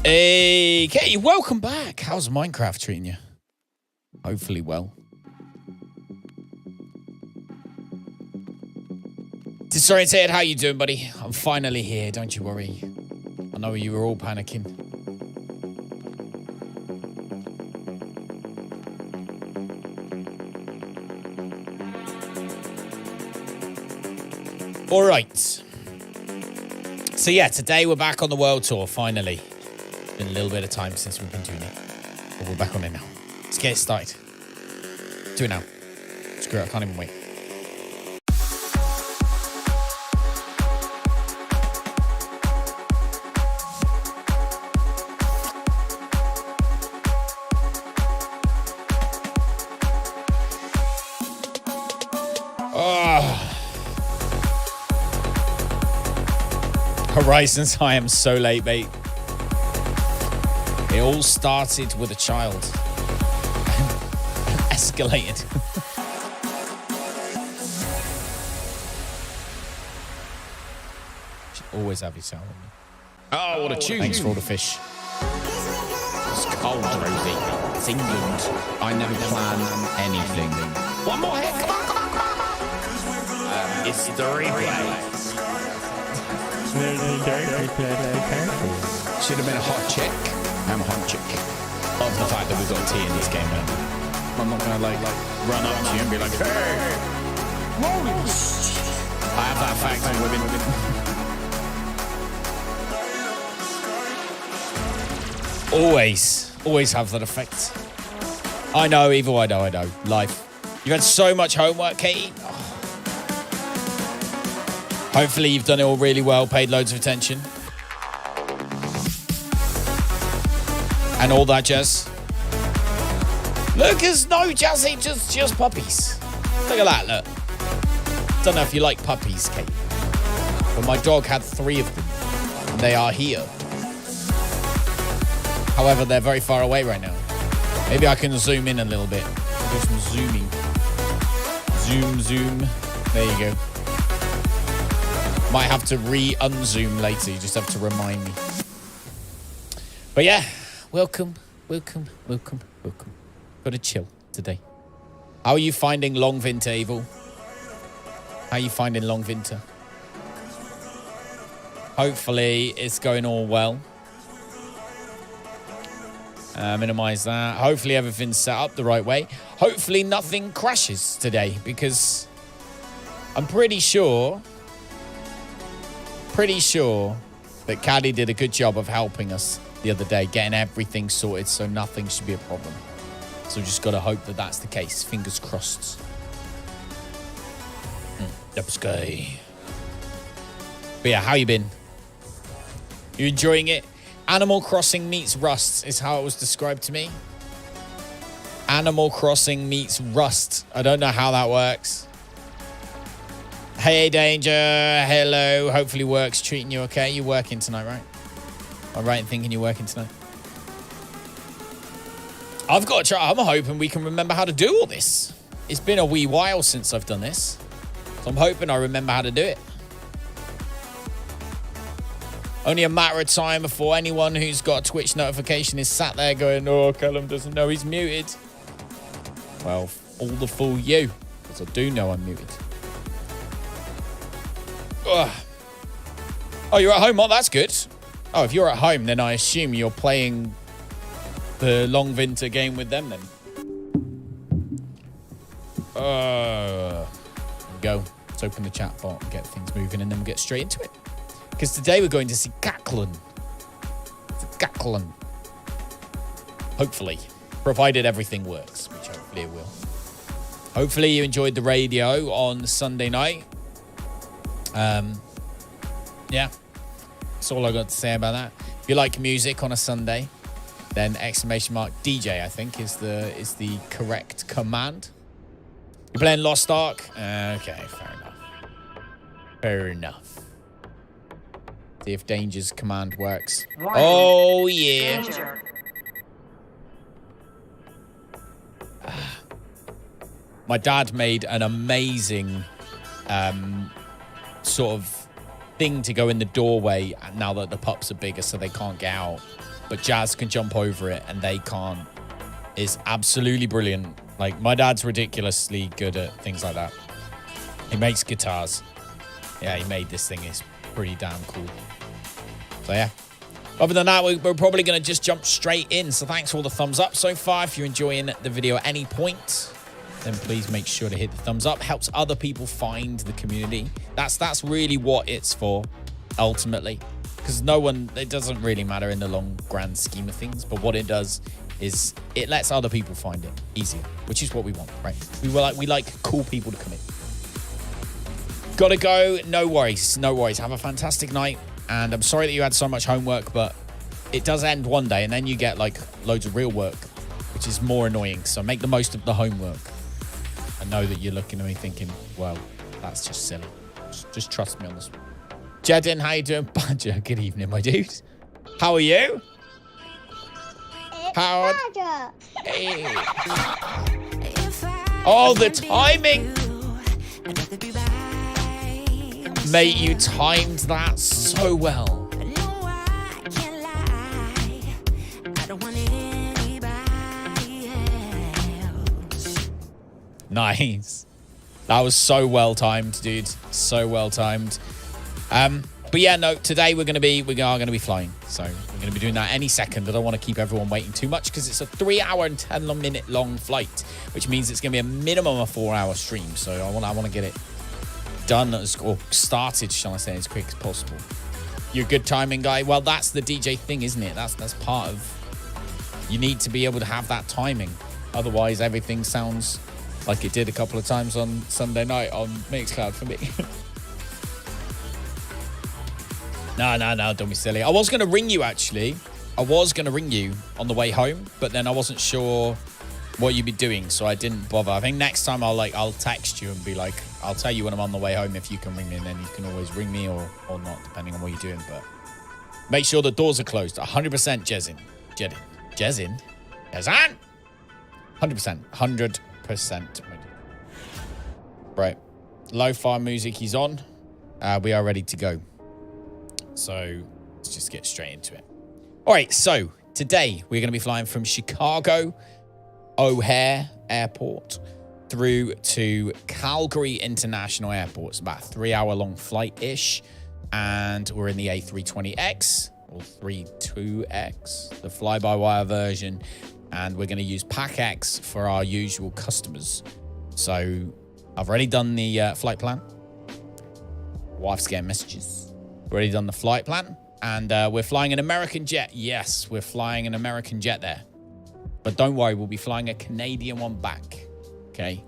Hey, Katie, welcome back. How's Minecraft treating you? Hopefully well. Disorientated, how you doing, buddy? I'm finally here, don't you worry. I know you were all panicking. All right. So yeah, today we're back on the world tour, finally. It's been a little bit of time since we've been doing it. But we're back on it now. Let's get it started. Do it now. Screw it, I can't even wait. Horizons, I am so late, mate. It all started with a child. Escalated. Should always have your sound on me. Oh, what a tune. Thanks for all the fish. It's cold, Rosie. It's England. I never plan anything. One more hit. Come on, come on, come on. It's the replay. Should have been a hot chick. I'm a hot chick. Love the fact that we've got tea in this game, man. I'm not gonna like run up to you and be like, hey! I have that fact on women. Always have that effect. I know, Evil, I know. Life. You've had so much homework, Katie. Oh. Hopefully you've done it all really well, paid loads of attention. And all that jazz. Lucas, no jazzy, just puppies. Look at that, look. Don't know if you like puppies, Kate. But my dog had 3 of them. And they are here. However, they're very far away right now. Maybe I can zoom in a little bit. Do some zooming. Zoom. There you go. Might have to re-unzoom later. You just have to remind me. But yeah, welcome. Got to chill today. How are you finding long winter, Evil? How are you finding long winter? Hopefully it's going all well. Minimize that. Hopefully everything's set up the right way. Hopefully nothing crashes today because I'm pretty sure that Caddy did a good job of helping us the other day, getting everything sorted so nothing should be a problem. So we just got to hope that that's the case. Fingers crossed. Sky. But yeah, how you been? You enjoying it? Animal Crossing meets Rust is how it was described to me. Animal Crossing meets Rust. I don't know how that works. Hey, Danger. Hello. Hopefully work's treating you okay. You're working tonight, right? Am I right in thinking you're working tonight? I've got to try. I'm hoping we can remember how to do all this. It's been a wee while since I've done this. So I'm hoping I remember how to do it. Only a matter of time before anyone who's got a Twitch notification is sat there going, oh, Callum doesn't know he's muted. Well, all the fool you. Because I do know I'm muted. Ugh. Oh, you're at home? Oh, that's good. Oh, if you're at home, then I assume you're playing the long winter game with them then. There we go. Let's open the chat bot and get things moving and then we'll get straight into it. Because today we're going to see Caclaan. Caclaan. Hopefully. Provided everything works, which hopefully it will. Hopefully you enjoyed the radio on Sunday night. Yeah. That's all I got to say about that. If you like music on a Sunday, then !DJ, I think, is the correct command. You're playing Lost Ark? Okay, fair enough. See if Danger's command works. Oh, yeah. Danger. My dad made an amazing sort of thing to go in the doorway now that the pups are bigger so they can't get out. but Jazz can jump over it and they can't. It's absolutely brilliant. Like, my dad's ridiculously good at things like that. He makes guitars. Yeah, he made this thing. It's pretty damn cool. So, yeah. Other than that, we're probably going to just jump straight in. So, thanks for all the thumbs up so far. If you're enjoying the video at any point, then please make sure to hit the thumbs up. Helps other people find the community. That's really what it's for, ultimately. Because it doesn't really matter in the long, grand scheme of things. But what it does is it lets other people find it easier, which is what we want, right? We like cool people to come in. Gotta go. No worries. No worries. Have a fantastic night. And I'm sorry that you had so much homework, but it does end one day. And then you get like loads of real work, which is more annoying. So make the most of the homework. I know that you're looking at me thinking, well, that's just silly. Just trust me on this one. Jedin, how you doing? Badger, good evening, my dude. How are you? How? Hey. Oh, the timing. Mate, you timed that so well. Nice. That was so well timed, dude. So well timed. But yeah, no, today we are going to be flying. So we're going to be doing that any second. I don't want to keep everyone waiting too much because it's a 3 hour and 10 minute long flight, which means it's going to be a minimum of 4 hour stream. So I want to get it done or started, shall I say, as quick as possible. You're a good timing guy. Well, that's the DJ thing, isn't it? That's part of, you need to be able to have that timing. Otherwise, everything sounds like it did a couple of times on Sunday night on Mixcloud for me. No, don't be silly. I was going to ring you, actually. I was going to ring you on the way home, but then I wasn't sure what you'd be doing, so I didn't bother. I think next time I'll text you and be like, I'll tell you when I'm on the way home if you can ring me, and then you can always ring me or not, depending on what you're doing. But make sure the doors are closed. 100% Jezin. 100%. Right. Lo-fi music is on. We are ready to go. So let's just get straight into it. All right, so today we're going to be flying from Chicago O Hare Airport through to Calgary International Airport. It's about a 3 hour long flight-ish. And we're in the A32X or 32X, the fly-by-wire version. And we're going to use PACX for our usual customers. So I've already done the flight plan. Wife's getting messages. Already done the flight plan. And we're flying an American jet. Yes, we're flying an American jet there. But don't worry, we'll be flying a Canadian one back. Okay?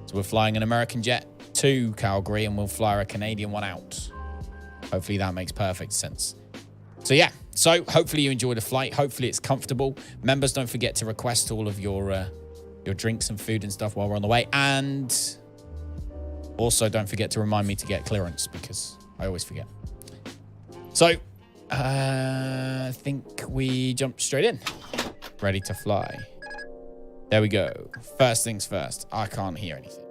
So we're flying an American jet to Calgary and we'll fly a Canadian one out. Hopefully that makes perfect sense. So yeah, so hopefully you enjoy the flight. Hopefully it's comfortable. Members, don't forget to request all of your drinks and food and stuff while we're on the way. And also don't forget to remind me to get clearance because I always forget. So I think we jump straight in. Ready to fly. There we go. First things first. I can't hear anything,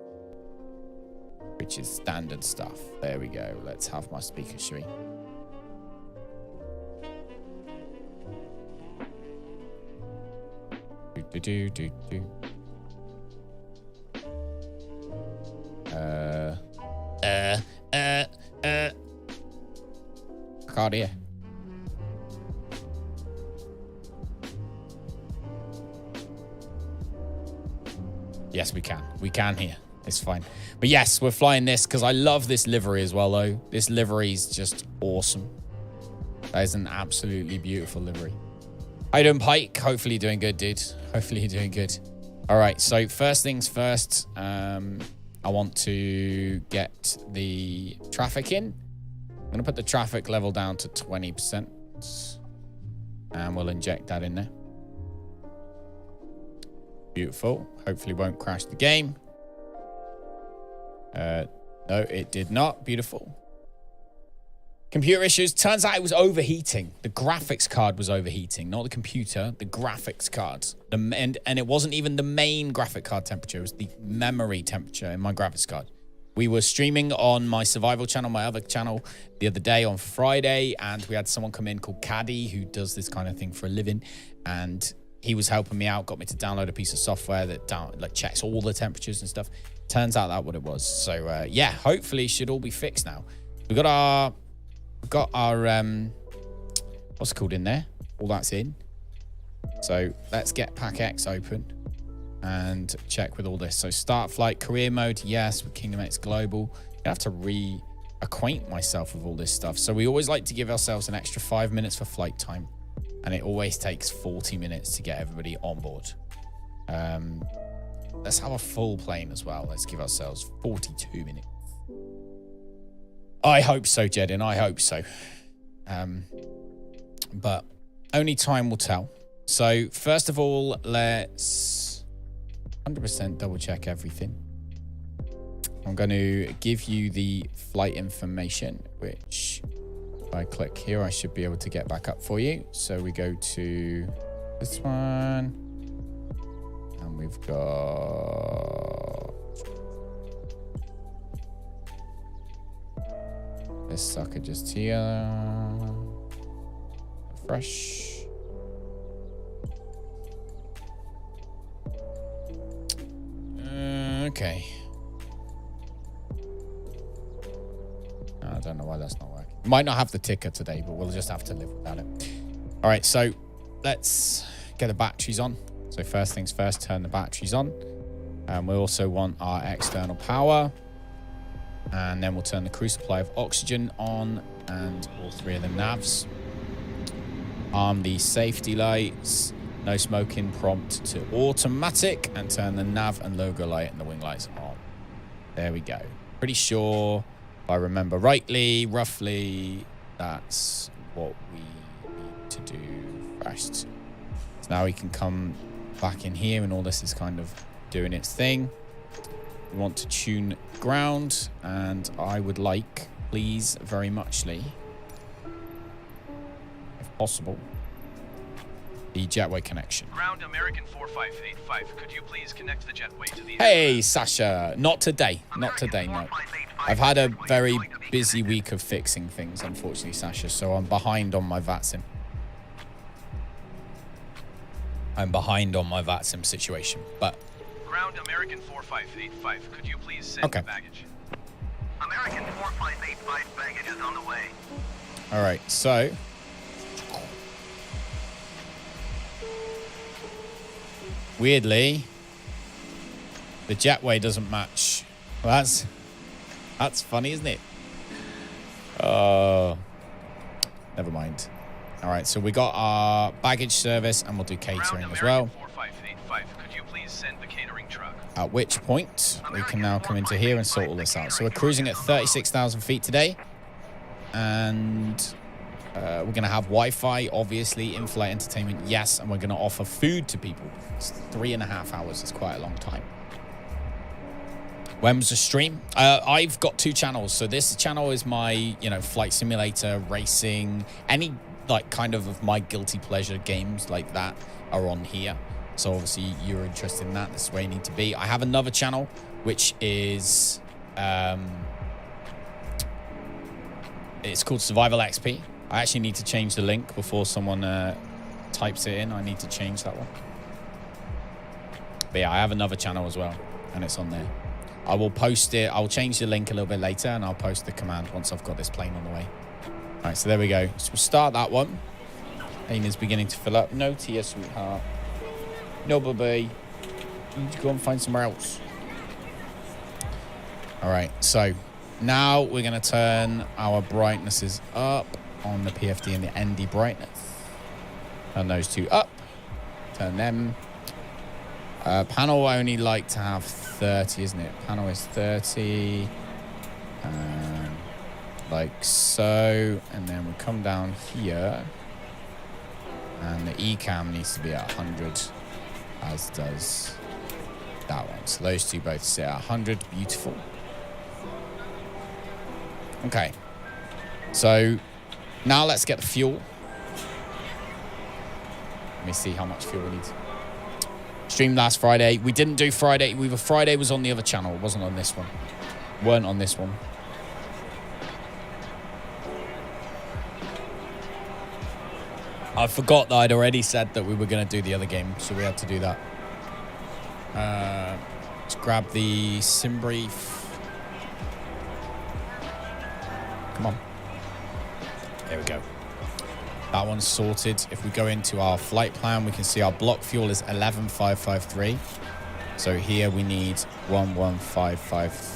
which is standard stuff. There we go. Let's have my speaker, shall we? Can't hear. Yes, we can. We can hear. It's fine. But yes, we're flying this because I love this livery as well, though. This livery is just awesome. That is an absolutely beautiful livery. How you doing, Pike? Hopefully you're doing good, dude. Hopefully you're doing good. All right, so first things first, I want to get the traffic in. I'm going to put the traffic level down to 20%. And we'll inject that in there. Beautiful. Hopefully won't crash the game. No, it did not. Beautiful. Computer issues. Turns out it was overheating. The graphics card was overheating, not the computer, the graphics card. And it wasn't even the main graphic card temperature. It was the memory temperature in my graphics card, We were streaming on my survival channel, my other channel, the other day on Friday, and we had someone come in called Caddy who does this kind of thing for a living, and he was helping me out, got me to download a piece of software that checks all the temperatures and stuff. Turns out that's what it was. So yeah, hopefully it should all be fixed now. We've got our what's it called in there? All that's in. So let's get PACX open and check with all this. So start flight, career mode, yes, with Kingdom X Global. I have to reacquaint myself with all this stuff. So we always like to give ourselves an extra 5 minutes for flight time. And it always takes 40 minutes to get everybody on board. Let's have a full plane as well. Let's give ourselves 42 minutes. I hope so, Jedin. I hope so. But only time will tell. So first of all, let's 100% double check everything. I'm going to give you the flight information, which if I click here, I should be able to get back up for you. So we go to this one, and we've got this sucker just here. Fresh. Okay. I don't know why that's not working. Might not have the ticker today, but we'll just have to live without it. All right, so let's get the batteries on. So first things first, turn the batteries on. And we also want our external power. And then we'll turn the crew supply of oxygen on and all three of the navs. Arm the safety lights. No smoking prompt to automatic, and turn the nav and logo light and the wing lights on. There we go. Pretty sure, if I remember rightly, roughly, that's what we need to do first. So now we can come back in here and all this is kind of doing its thing. We want to tune ground, and I would like, please, very muchly, if possible, the jetway connection. Ground American 4585. Could you please connect the jetway to the... Hey, Sasha. Not today. Not today, no. I've had a very busy week of fixing things, unfortunately, Sasha, so I'm behind on my Vatsim. I'm behind on my Vatsim situation, but... Ground American 4585. Could you please send the baggage? American 4585 baggage is on the way. All right, so... weirdly, the jetway doesn't match. Well, that's funny, isn't it? Never mind. All right, so we got our baggage service, and we'll do catering as well. 4585. Could you please send the catering truck? At which point, we can now come into here and sort all this out. So we're cruising at 36,000 feet today, and we're going to have Wi-Fi, obviously, in-flight entertainment, yes, and we're going to offer food to people. It's 3.5 hours. It's quite a long time. When was the stream? I've got 2 channels. So this channel is my, flight simulator, racing, any kind of my guilty pleasure games like that are on here. So obviously you're interested in that. This is where you need to be. I have another channel, which is, it's called Survival XP. I actually need to change the link before someone types it in. I need to change that one. But yeah, I have another channel as well, and it's on there. I will post it. I'll change the link a little bit later, and I'll post the command once I've got this plane on the way. All right, so there we go. So we'll start that one. Plane is beginning to fill up. No tears, sweetheart. No, baby. You need to go and find somewhere else. All right, so now we're going to turn our brightnesses up on the PFD and the ND brightness. Turn those 2 up. Turn them. Panel I only like to have 30, isn't it? Panel is 30. Like so. And then we come down here. And the ECAM needs to be at 100, as does that one. So those 2 both sit at 100. Beautiful. Okay. So now let's get the fuel. Let me see how much fuel we need. Streamed last Friday. We didn't do Friday. Friday was on the other channel. It wasn't on this one. Weren't on this one. I forgot that I'd already said that we were going to do the other game, so we had to do that. Let's grab the sim brief. Come on. There we go. That one's sorted. If we go into our flight plan, we can see our block fuel is 11,553. So here we need 11,555.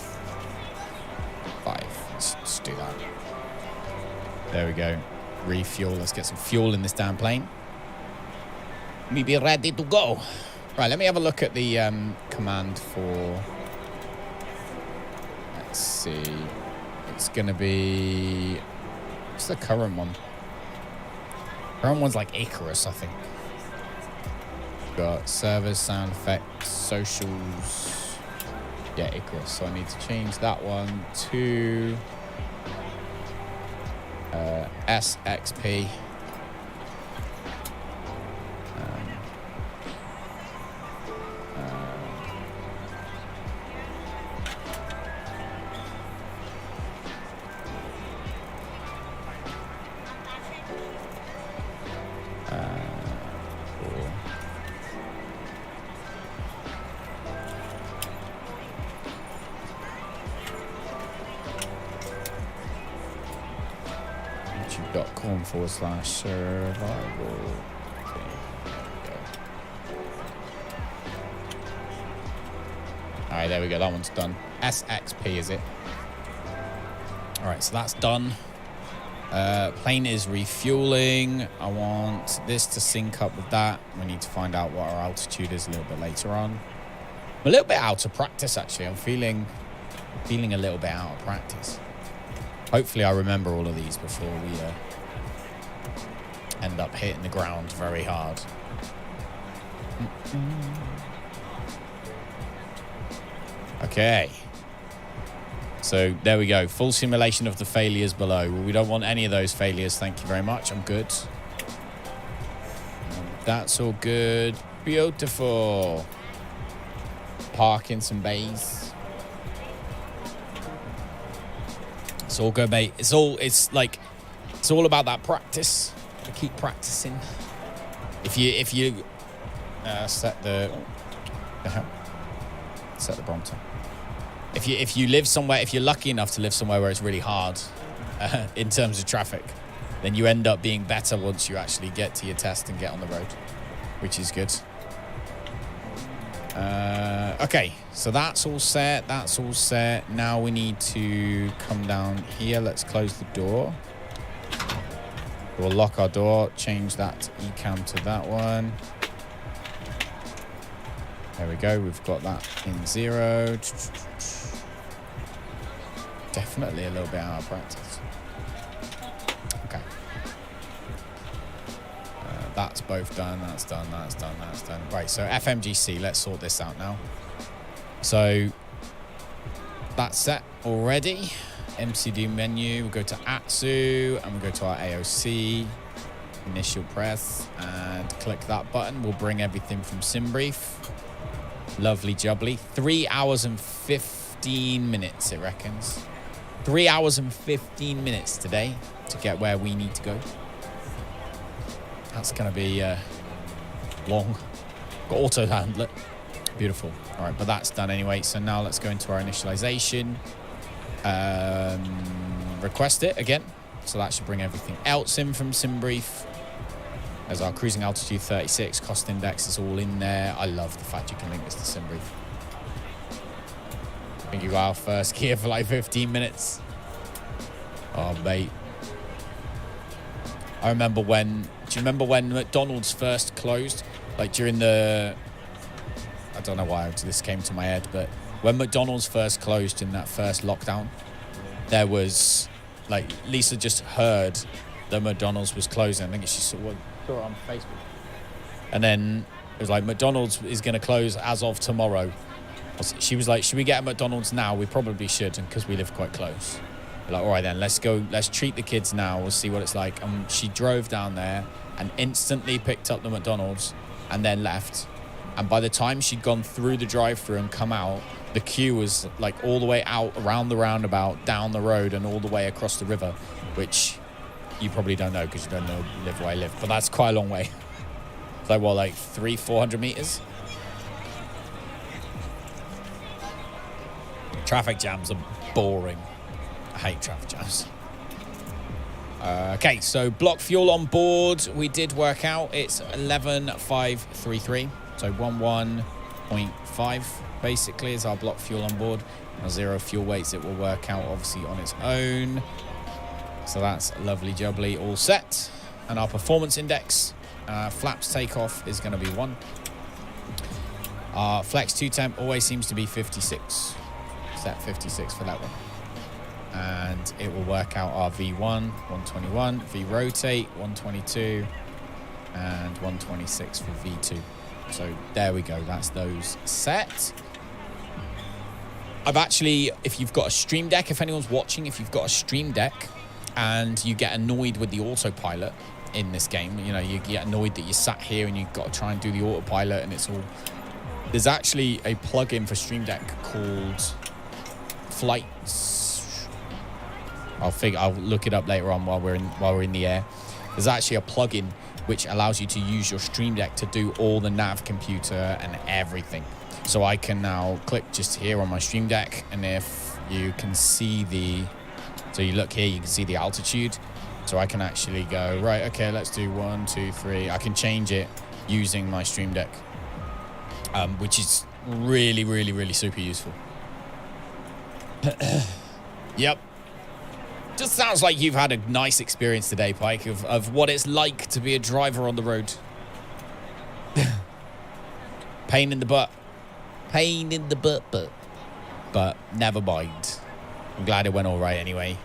Let's do that. There we go. Refuel. Let's get some fuel in this damn plane. We be ready to go. Right, let me have a look at the command for... Let's see. It's going to be... What's the current one? Current one's like Icarus, I think. Got servers, sound effects, socials. Yeah, Icarus. So I need to change that one to... SXP. youtube.com/survival. Okay, all right, there we go. That one's done. SXP is it? All right, so that's done. Plane is refueling. I want this to sync up with that. We need to find out what our altitude is a little bit later on. I'm a little bit out of practice, actually. I'm feeling a little bit out of practice. Hopefully I remember all of these before we end up hitting the ground very hard. Okay. So there we go. Full simulation of the failures below. Well, we don't want any of those failures. Thank you very much. I'm good. That's all good. Beautiful. Park in some bays. It's all good, mate. It's all about that practice. To keep practicing. If you set the Brompton. If you live somewhere, if you're lucky enough to live somewhere where it's really hard in terms of traffic, then you end up being better once you actually get to your test and get on the road, which is good. Okay, so that's all set. That's all set. Now we need to come down here. Let's close the door. We'll lock our door. Change that ecam to that one. There we go. We've got that in 0. Definitely a little bit out of practice. Okay. That's both done. That's done. That's done. That's done. Right, so FMGC. Let's sort this out now. So that's set already. MCD menu. We'll go to ATSU and we'll go to our AOC. Initial press and click that button. We'll bring everything from SimBrief. Lovely jubbly. 3 hours and 15 minutes, it reckons. 3 hours and 15 minutes today to get where we need to go. That's going to be long. Got auto handler. Beautiful. All right, but that's done anyway. So now let's go into our initialization. Request it again. So that should bring everything else in from SimBrief. There's our cruising altitude 36. Cost index is all in there. I love the fact you can link this to SimBrief. I think you got our first gear for like 15 minutes. Oh, mate. I remember when... Do you remember when McDonald's first closed? Like during the... I don't know why this came to my head, but when McDonald's first closed in that first lockdown, there was... Like, Lisa just heard that McDonald's was closing. I think she saw it on Facebook. And then it was like, McDonald's is going to close as of tomorrow. She was like, should we get a McDonald's now? We probably should, because we live quite close. We're like, all right then, let's go. Let's treat the kids now. We'll see what it's like. And she drove down there and instantly picked up the McDonald's and then left. And by the time she'd gone through the drive-through and come out, the queue was like all the way out around the roundabout, down the road, and all the way across the river, which you probably don't know because you don't live where I live. But that's quite a long way. It's like, what, like 300-400 meters? Traffic jams are boring. I hate traffic jams. Okay, so block fuel on board. We did work out. It's 11,533. So 11.5 basically is our block fuel on board. Now 0 fuel weights, it will work out obviously on its own. So that's lovely jubbly, all set. And our performance index, flaps takeoff is going to be 1. Our flex 2 temp always seems to be 56. Set 56 for that one. And it will work out our V1, 121, V rotate, 122, and 126 for V2. So there we go. That's those set. I've actually, if you've got a Stream Deck, if anyone's watching, if you've got a Stream Deck and you get annoyed with the autopilot in this game, you know, you get annoyed that you sat here and you've got to try and do the autopilot and it's all... There's actually a plugin for Stream Deck called Flights. I'll look it up later on while we're in the air. There's actually a plugin which allows you to use your Stream Deck to do all the nav computer and everything. So I can now click just here on my Stream Deck, and if you can see so you look here, you can see the altitude. So I can actually go, right, okay, let's do 1, 2, 3. I can change it using my Stream Deck, which is really, really, really super useful. Yep. Just sounds like you've had a nice experience today, Pike, of what it's like to be a driver on the road. Pain in the butt. Pain in the butt. But never mind. I'm glad it went all right anyway.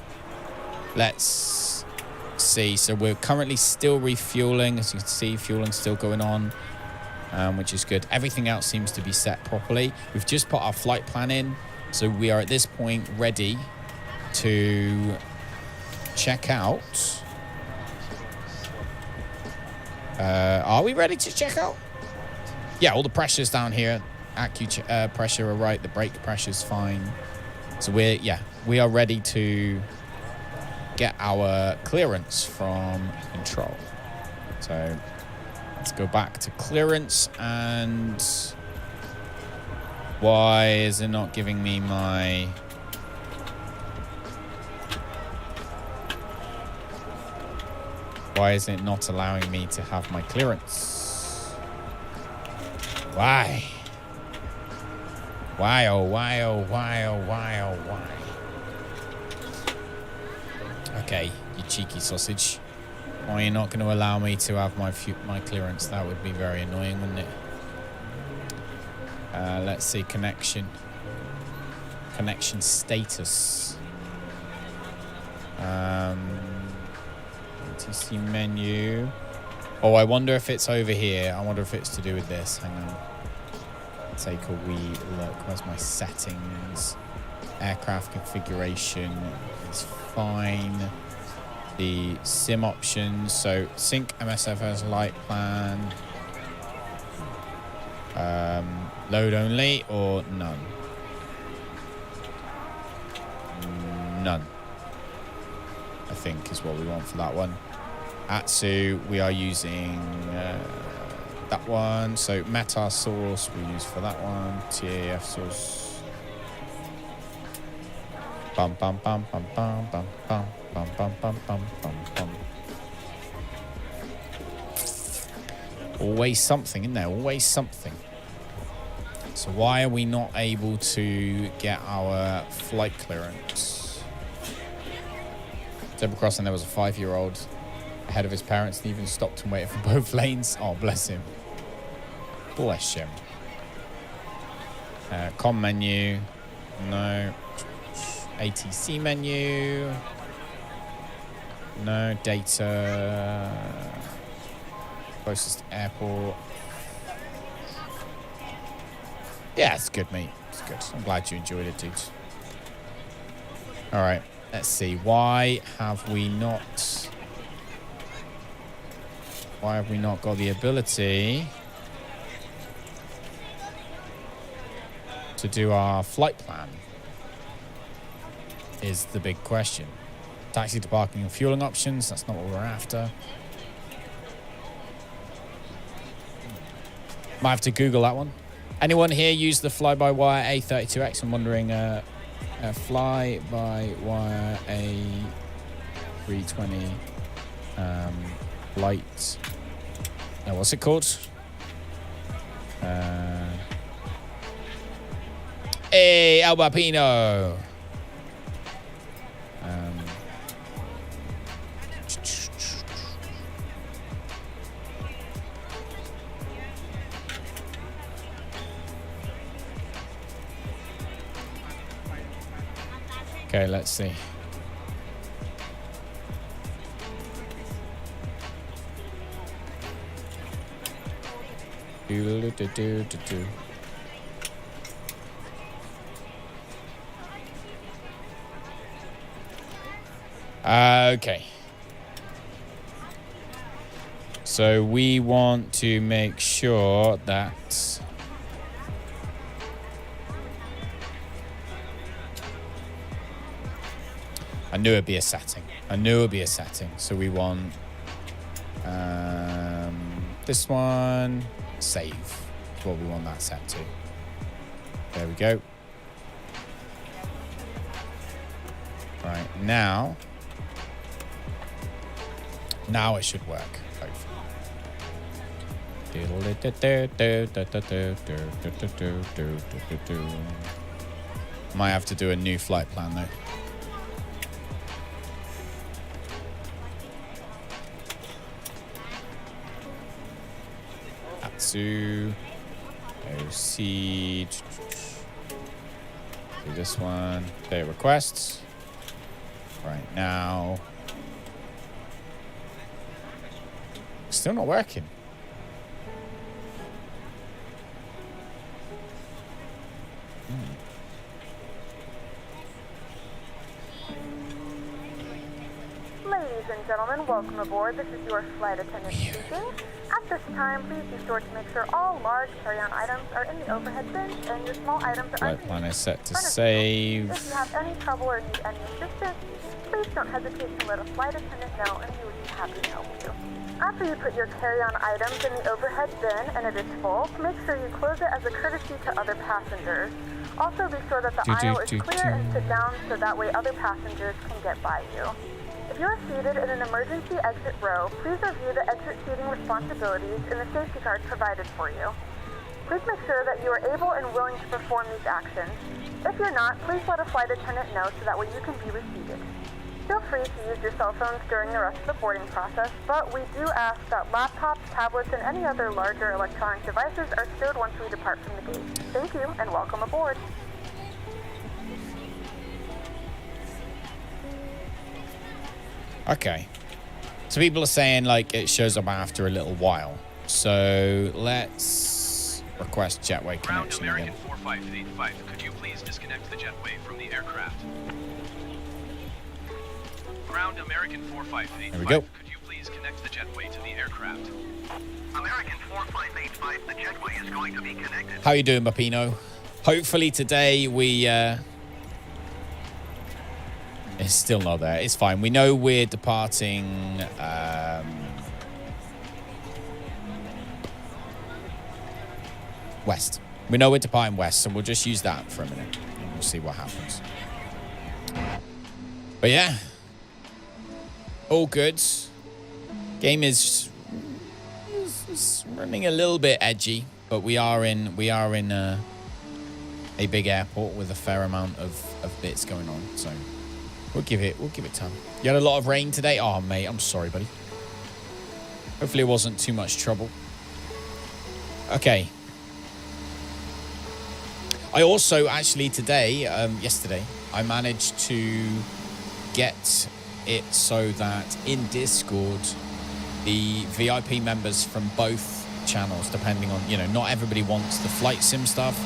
Let's see. So we're currently still refueling. As you can see, fueling's still going on, which is good. Everything else seems to be set properly. We've just put our flight plan in. So we are at this point ready to check out. Are we ready to check out? Yeah, all the pressures down here, pressure are right, the brake pressure's fine. So we are ready to get our clearance from control. So let's go back to clearance, and why is it not giving me my... Why is it not allowing me to have my clearance? Why? Why, oh, why, oh, why, oh, why, oh, why? Okay, you cheeky sausage. Why are you not going to allow me to have my clearance? That would be very annoying, wouldn't it? Let's see, connection status. TC menu. Oh, I wonder if it's over here. I wonder if it's to do with this. Hang on. Take a wee look. Where's my settings? Aircraft configuration is fine. The sim options. So sync MSFS light plan. Load only or none? None, I think, is what we want for that one. Atsu, we are using that one. So Meta source we use for that one. TAF source. Bum bum bum bum bum bum bum bum bum bum bum bum bum. Always something in there. Always something. So why are we not able to get our flight clearance? Zebra crossing, there was a 5-year-old ahead of his parents and even stopped and waited for both lanes. Oh, bless him. Bless him. Com menu. No. ATC menu. No. Data. Closest airport. Yeah, it's good, mate. It's good. I'm glad you enjoyed it, dude. All right. Let's see. Why have we not got the ability to do our flight plan is the big question. Taxi to parking and fueling options, that's not what we're after. Might have to Google that one. Anyone here use the Fly By Wire A32X? I'm wondering, Fly By Wire A320 light. What's it called? Hey, Albapino. Okay, let's see. Okay. So we want to make sure that I knew it'd be a setting. So we want this one, save. That's what we want that set to. There we go. Right, now it should work, hopefully. Might have to do a new flight plan though. To OC, do this one, play requests. Right now, still not working. Ladies and gentlemen, welcome aboard. This is your flight attendant speaking. At this time, please be sure to make sure all large carry-on items are in the overhead bins and your small items are Flight plan is set to save. If you have any trouble or need any assistance, please don't hesitate to let a flight attendant know and he would be happy to help you. After you put your carry-on items in the overhead bin and it is full, make sure you close it as a courtesy to other passengers. Also be sure that the aisle is clear and sit down so that way other passengers can get by you. If you are seated in an emergency exit row, please review the exit seating responsibilities in the safety card provided for you. Please make sure that you are able and willing to perform these actions. If you're not, please let a flight attendant know so that way you can be reseated. Feel free to use your cell phones during the rest of the boarding process, but we do ask that laptops, tablets, and any other larger electronic devices are stowed once we depart from the gate. Thank you and welcome aboard. Okay. So people are saying like it shows up after a little while. So let's request jetway connection Ground again. American 4585, could you please disconnect the jetway from the aircraft? Ground American 4585, There we go. could you please connect the jetway to the aircraft? American 4585, the jetway is going to be connected. How you doing, Bapino? Hopefully today we it's still not there. It's fine. We know we're departing west. We know we're departing west, so we'll just use that for a minute and we'll see what happens. But yeah, all good. Game is running a little bit edgy, but we are in a big airport with a fair amount of bits going on, so we'll give it time. You had a lot of rain today? Oh mate, I'm sorry, buddy. Hopefully it wasn't too much trouble. Okay. I also actually today, yesterday, I managed to get it so that in Discord, the VIP members from both channels, depending on, not everybody wants the flight sim stuff,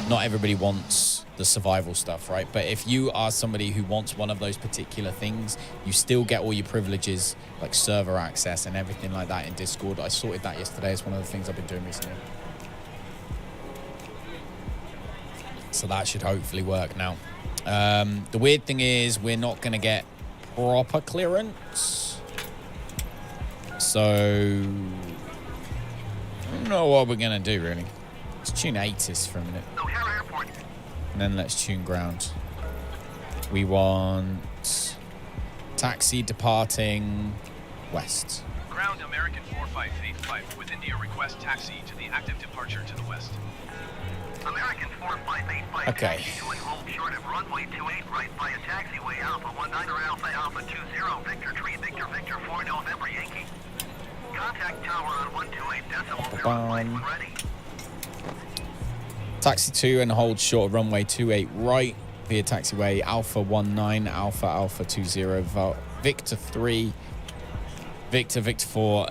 not everybody wants the survival stuff, right? But if you are somebody who wants one of those particular things, you still get all your privileges, like server access and everything like that in Discord. I sorted that yesterday. It's one of the things I've been doing recently. So that should hopefully work now. The weird thing is we're not going to get proper clearance. So I don't know what we're going to do, really. Let's tune ATIS for a minute. O'Hare Airport. And then let's tune ground. We want taxi departing west. Ground American 4585 with India request taxi to the active departure to the west. American 4585. Okay. Taxi doing hold short of runway 28 right by a taxiway Alpha 19 or Alpha Alpha 20 Victor Tree Victor Victor 4 November Yankee. Contact tower on 128.0 runway when ready. Taxi 2 and hold short of runway 28 right via taxiway Alpha 19 Alpha Alpha 20 Victor 3 Victor Victor 4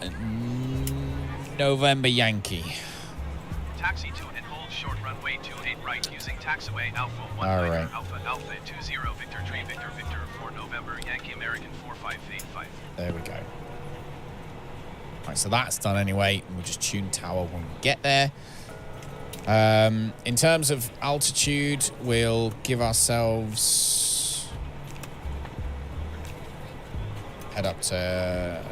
November Yankee. Taxi 2 and hold short runway 28 right using taxiway Alpha 19 All right. Alpha Alpha 20 Victor 3 Victor Victor 4 November Yankee American 4585. There we go. Right, so that's done anyway. We'll just tune tower when we get there. In terms of altitude, we'll give ourselves head up to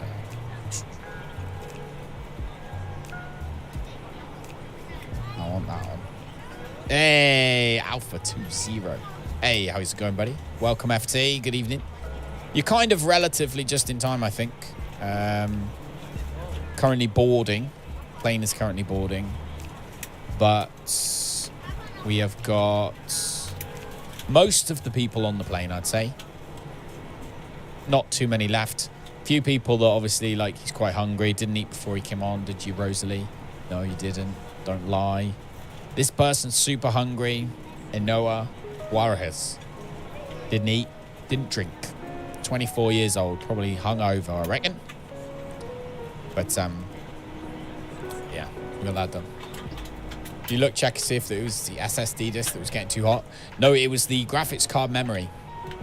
I want that one. Hey, Alpha 20. Hey, how's it going, buddy? Welcome, FT. Good evening. You're kind of relatively just in time, I think. Currently boarding. Plane is currently boarding. But we have got most of the people on the plane, I'd say. Not too many left. Few people that obviously, like, he's quite hungry. Didn't eat before he came on, did you, Rosalie? No, you didn't. Don't lie. This person's super hungry. Enoa Juarez. Didn't eat, didn't drink. 24 years old, probably hungover, I reckon. But, yeah, we got that done. Did you look, check to see if it was the SSD disk that was getting too hot? No, it was the graphics card memory.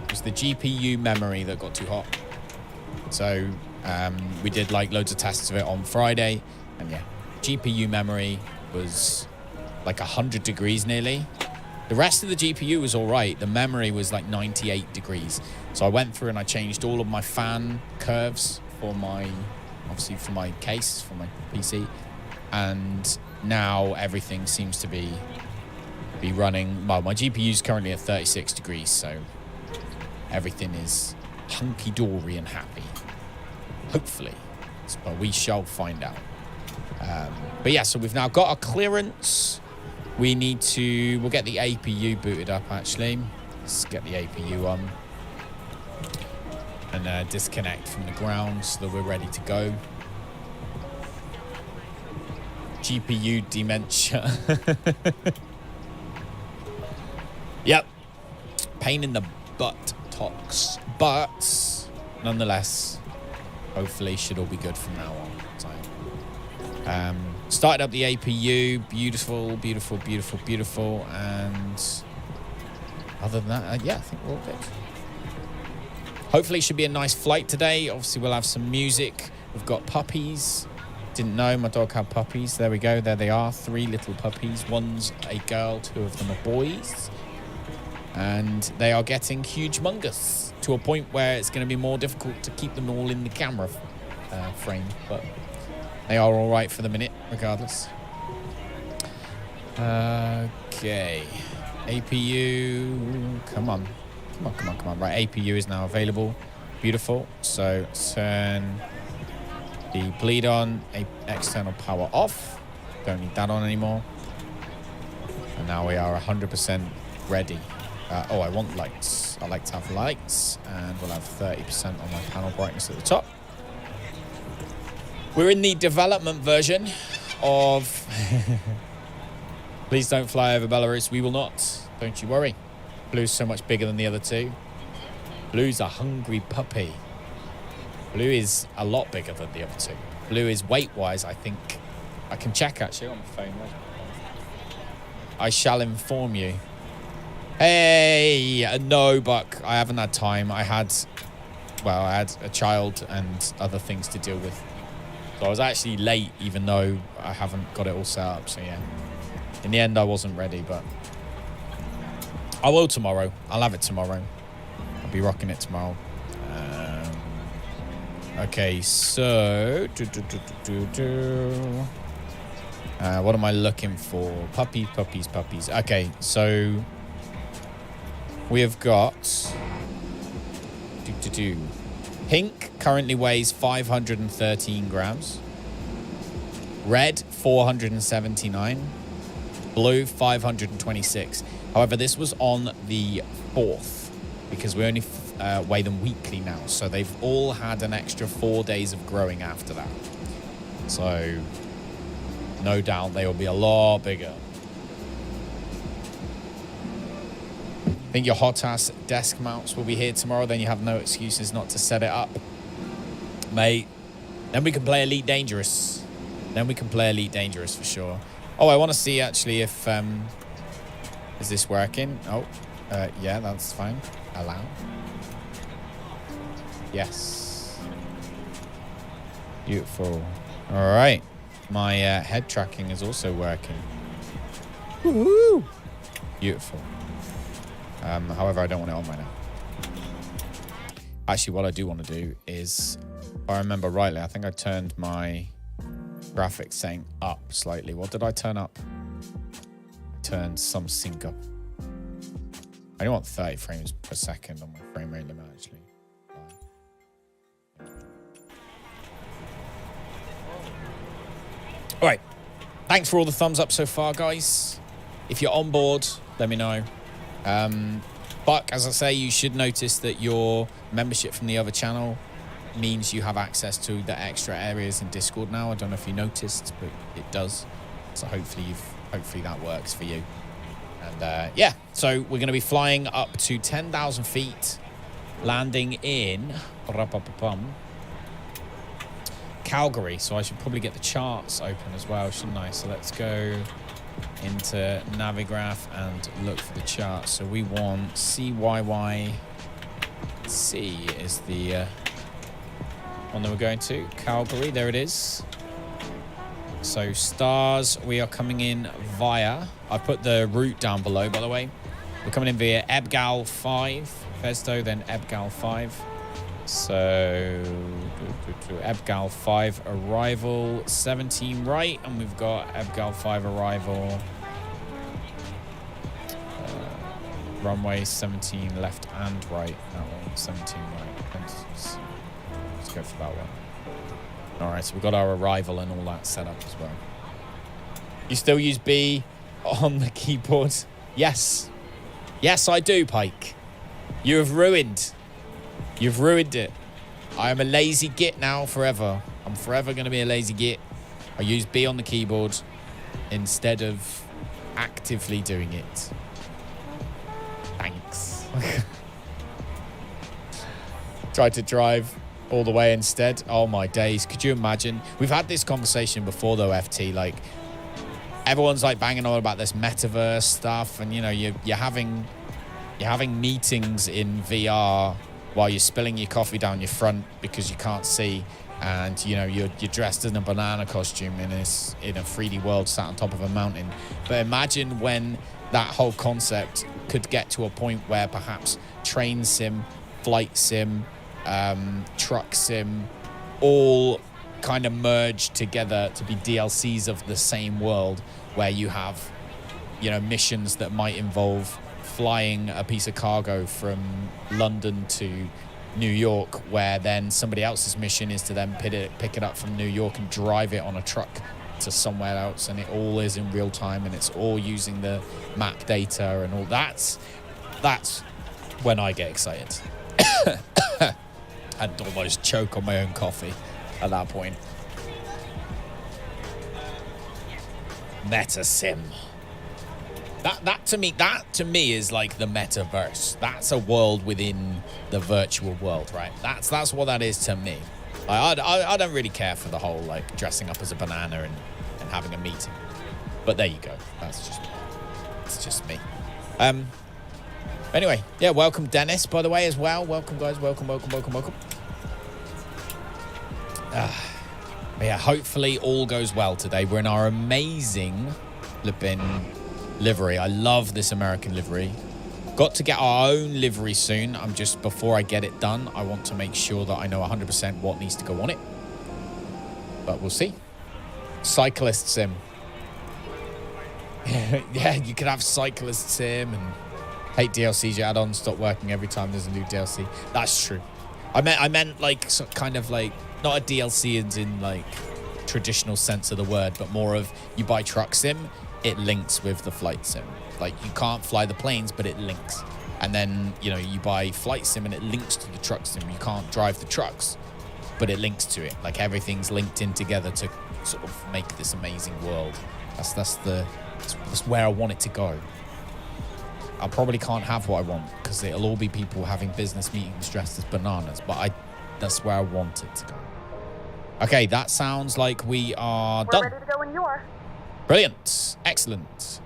It was the GPU memory that got too hot. So we did like loads of tests of it on Friday. And yeah, GPU memory was like 100 degrees nearly. The rest of the GPU was all right. The memory was like 98 degrees. So I went through and I changed all of my fan curves for my, obviously for my case, for my PC. And now everything seems to be running. Well, my GPU is currently at 36 degrees, so everything is hunky-dory and happy. Hopefully. But we shall find out. But yeah, so we've now got our clearance. We need to... We'll get the APU booted up, actually. Let's get the APU on. And disconnect from the ground so that we're ready to go. GPU dementia. Yep. Pain in the butt talks. But nonetheless, hopefully should all be good from now on. So, started up the APU. Beautiful, beautiful, beautiful, beautiful. And other than that, yeah, I think we're all good. Hopefully it should be a nice flight today. Obviously, we'll have some music. We've got puppies. Didn't know my dog had puppies. There we go. There they are. 3 little puppies. One's a girl. 2 of them are boys. And they are getting huge-mongous to a point where it's going to be more difficult to keep them all in the camera frame. But they are all right for the minute, regardless. Okay. APU. Come on. Come on, come on, come on. Right, APU is now available. Beautiful. So turn the bleed on, external power off. Don't need that on anymore. And now we are 100% ready. Oh, I want lights. I like to have lights. And we'll have 30% on my panel brightness at the top. We're in the development version of... Please don't fly over Belarus. We will not. Don't you worry. Blue's so much bigger than the other two. Blue's a hungry puppy. Blue is a lot bigger than the other two. Blue is weight-wise, I think. I can check, actually, on my phone. I shall inform you. Hey! No, Buck. I haven't had time. I had a child and other things to deal with. So I was actually late, even though I haven't got it all set up. So, yeah. In the end, I wasn't ready, but I will tomorrow. I'll have it tomorrow. I'll be rocking it tomorrow. Okay, so... what am I looking for? Puppies, puppies, puppies. Okay, so... we have got... Pink currently weighs 513 grams. Red, 479. Blue, 526. However, this was on the 4th because we only weigh them weekly now. So they've all had an extra 4 days of growing after that. So no doubt they will be a lot bigger. I think your hot ass desk mounts will be here tomorrow. Then you have no excuses not to set it up, mate. Then we can play Elite Dangerous. Then we can play Elite Dangerous for sure. Oh, I want to see actually if is this working? Oh, yeah, that's fine. Allow. Yes. Beautiful. All right. My head tracking is also working. Woohoo! Beautiful. However, I don't want it on right now. Actually, what I do want to do is, if I remember rightly, I think I turned my graphics setting up slightly. What did I turn up? I turned some sync up. I don't want 30 frames per second on my frame rate limit, actually. All right. Thanks for all the thumbs up so far, guys. If you're on board, let me know. But as I say, you should notice that your membership from the other channel means you have access to the extra areas in Discord now. I don't know if you noticed, but it does. So hopefully that works for you. And yeah, so we're going to be flying up to 10,000 feet, landing in Calgary. So I should probably get the charts open as well, shouldn't I? So let's go into Navigraph and look for the chart. So we want CYYC is the one that we're going to. Calgary, there it is. So stars, we are coming in via, I put the route down below, by the way. We're coming in via EBGAL 5, VESDO, then EBGAL 5. So EBGAL 5 arrival 17 right, and we've got EBGAL 5 arrival runway 17 left and right. That one, 17 right. Let's go for that one. All right, so we've got our arrival and all that set up as well. You still use B on the keyboard? Yes. Yes, I do, Pike. You have ruined. You've ruined it. I am a lazy git now forever. I'm forever going to be a lazy git. I use B on the keyboard instead of actively doing it. Thanks. Tried to drive all the way instead. Oh my days. Could you imagine? We've had this conversation before though, FT. Like, everyone's like banging on about this metaverse stuff, and you know, you're having meetings in VR while you're spilling your coffee down your front because you can't see, and you know you're dressed in a banana costume in a 3D world sat on top of a mountain. But imagine when that whole concept could get to a point where perhaps train sim, flight sim, truck sim all kind of merge together to be DLCs of the same world, where you have, you know, missions that might involve flying a piece of cargo from London to New York, where then somebody else's mission is to then pick it up from New York and drive it on a truck to somewhere else, and it all is in real time, and it's all using the map data and all. That's when I get excited. I'd almost choke on my own coffee at that point. Meta sim. That to me is like the metaverse. That's a world within the virtual world, right? That's what that is to me. I don't really care for the whole like dressing up as a banana and having a meeting. But there you go. It's just me. Anyway, yeah, welcome Dennis, by the way, as well. Welcome, guys. Welcome. Yeah, hopefully all goes well today. We're in our amazing flipping livery. I love this American livery. Got to get our own livery soon. I'm just, before I get it done, I want to make sure that I know 100% what needs to go on it. But we'll see. Cyclist sim. Yeah, you could have cyclist sim and hate DLCs. Your add-ons stop working every time there's a new DLC. That's true. I meant like kind of like not a DLC in like traditional sense of the word, but more of you buy truck sim, it links with the flight sim. Like you can't fly the planes, but it links. And then, you know, you buy flight sim and it links to the truck sim. You can't drive the trucks, but it links to it. Like everything's linked in together to sort of make this amazing world. That's where I want it to go. I probably can't have what I want because it'll all be people having business meetings dressed as bananas, but that's where I want it to go. Okay, that sounds like we are done. We're ready to go when you are. Brilliant. Excellent.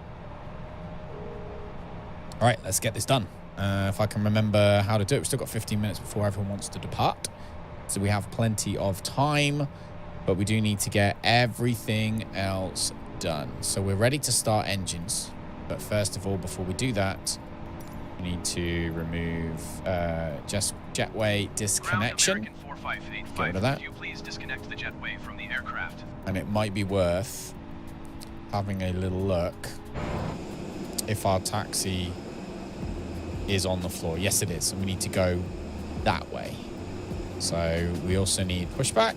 All right, let's get this done. If I can remember how to do it. We've still got 15 minutes before everyone wants to depart. So we have plenty of time, but we do need to get everything else done. So we're ready to start engines. But first of all, before we do that, we need to remove jetway disconnection. Ground American 4585, Get rid of that. could you please disconnect the jetway from the aircraft? And it might be worth having a little look if our taxi is on the floor. Yes, it is. So we need to go that way. So we also need pushback.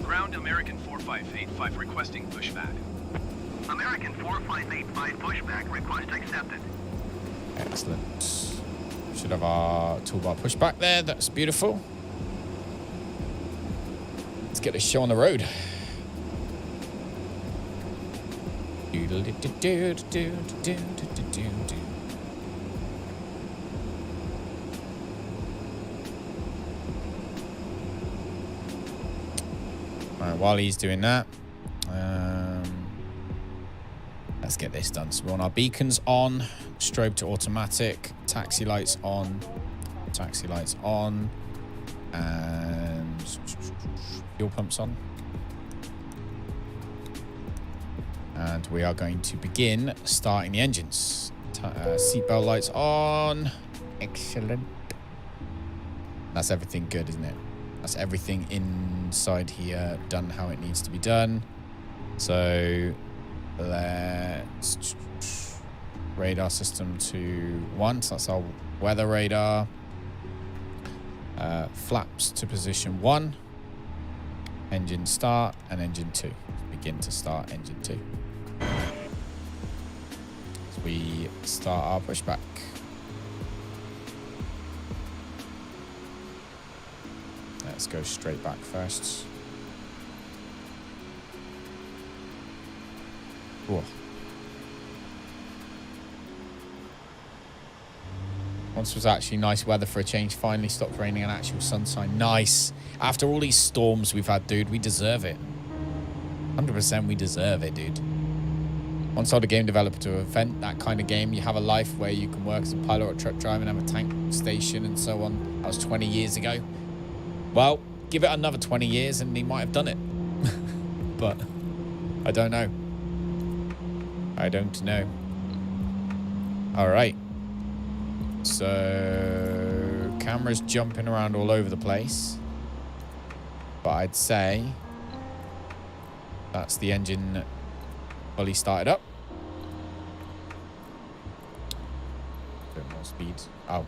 Ground American 4585 requesting pushback. American 4585 pushback request accepted. Excellent. Should have our toolbar pushback there. That's beautiful. Let's get this show on the road. All right, while he's doing that, let's get this done. So we want our beacons on, strobe to automatic, taxi lights on, and fuel pumps on. And we are going to begin starting the engines. Seatbelt lights on. Excellent. That's everything good, isn't it? That's everything inside here done how it needs to be done. So let's radar system to 1. So that's our weather radar. Flaps to position 1. Engine start and engine 2. Begin to start engine 2. As we start our pushback. Let's go straight back first. Whoa. Once was actually nice weather for a change. Finally stopped raining and actual sunshine. Nice. After all these storms we've had, dude, we deserve it. 100% we deserve it, dude. Once told a game developer to invent that kind of game, you have a life where you can work as a pilot or a truck driver and have a tank station and so on. That was 20 years ago. Well, give it another 20 years and he might have done it. But I don't know. I don't know. All right. So camera's jumping around all over the place. But I'd say that's the engine fully started up. A bit more speed. Oh.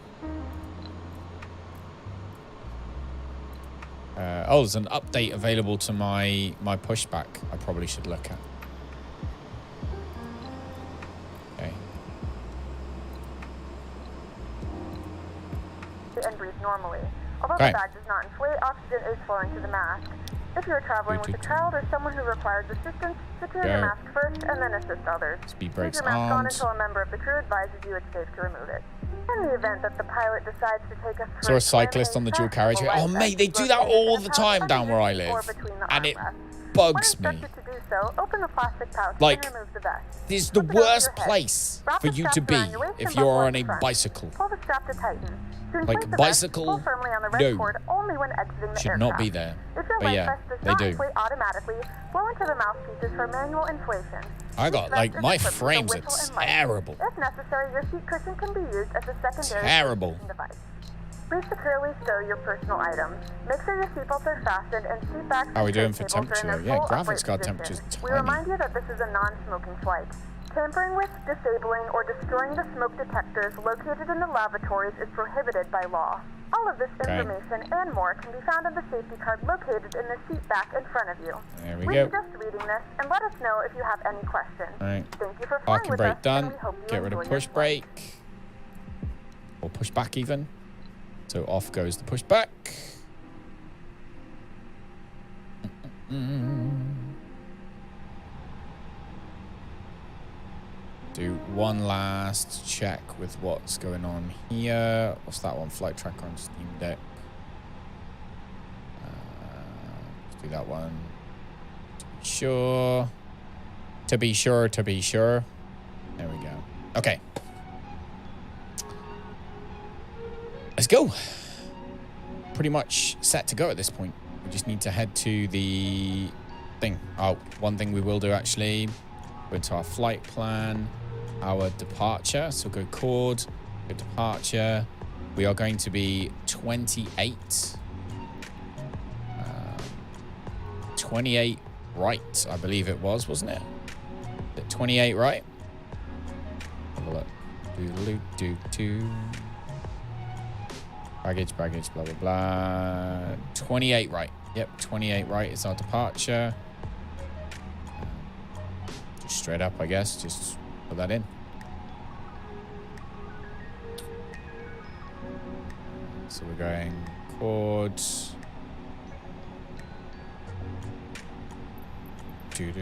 Oh, there's an update available to my pushback I probably should look at. Okay. And breathe normally. Although Okay. the bag does not inflate, oxygen is flowing to the mask. If you are traveling with a child or someone who requires assistance, secure your mask first and then assist others. Speed Leave brakes your mask on armed. until a member of the crew advises you it's safe to remove it. In the event that the pilot decides to take us Saw a cyclist on the dual carriageway. Oh, mate, they do that all the time down where I live. And it bugs me. To do so, open the plastic pouch Like, and remove the vest. this is the Slip it over worst your head. place Wrap for the you to straps be around your waist if and you're buckle on at a the front. bicycle. Pull the strap to tighten. To Like, inflate the bicycle, vest, pull firmly on the red no. cord only when exiting the Should aircraft. not be there. If your But life yeah, vest does they not do. inflate automatically, blow into the mouthpieces for manual inflation. I got, like, my frames are terrible. If necessary, your seat cushion can be used as a secondary Terrible. device. Please securely stow your personal items. Make sure your seatbelts are fastened and seat backs. How are we doing for temperature? Yeah, graphics card temperature's We tiny. remind you that this is a non-smoking flight. Tampering with, disabling, or destroying the smoke detectors located in the lavatories is prohibited by law. All of this information and more can be found on the safety card located in the seat back in front of you. There we We go. suggest reading this and let us know if you have any questions. All right. Thank you for flying Parking with brake us, done. and we hope you Get rid of enjoy your push flight. brake. Or push back even. So off goes the push back. Do one last check with what's going on here. What's that one? Flight tracker on Steam Deck. Let's do that one. To be sure. To be sure, to be sure. There we go. Okay. Let's go. Pretty much set to go at this point. We just need to head to the thing. Oh, one thing we will do actually. Go into our flight plan. Our departure. So go chord. Go departure. We are going to be 28. 28 right, I believe it was, wasn't it? 28 right? Have a look. Do. Baggage, blah, blah, blah. 28 right. Yep, 28 right is our departure. Just straight up, I guess. Just put that in. So we're going chord. Do.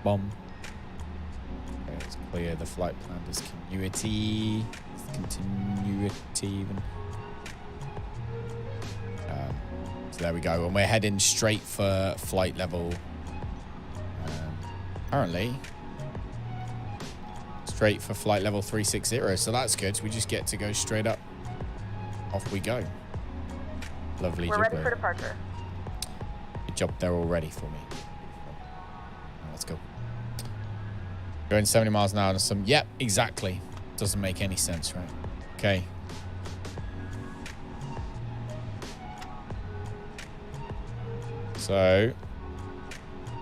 Bom. Okay, let's clear the flight plan discontinuity. Even. So there we go. And we're heading straight for flight level. Apparently. Straight for flight level 360. So that's good. We just get to go straight up. Off we go. Lovely job. We're ready for departure. Good job there already for me. Let's go. Going 70 miles an hour and some... Yep, exactly. Doesn't make any sense, right? Okay. So,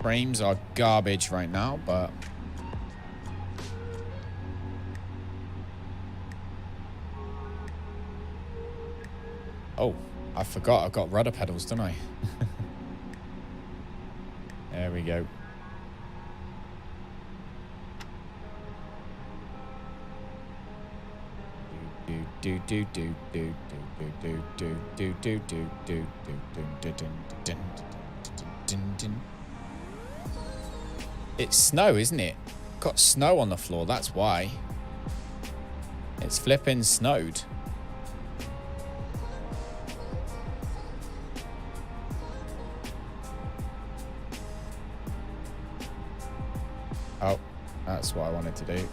frames are garbage right now, but... Oh, I forgot I've got rudder pedals, don't I? There we go. It's snow, isn't it? Got snow on the floor, that's why. It's flipping snowed. Oh, that's what I wanted to do.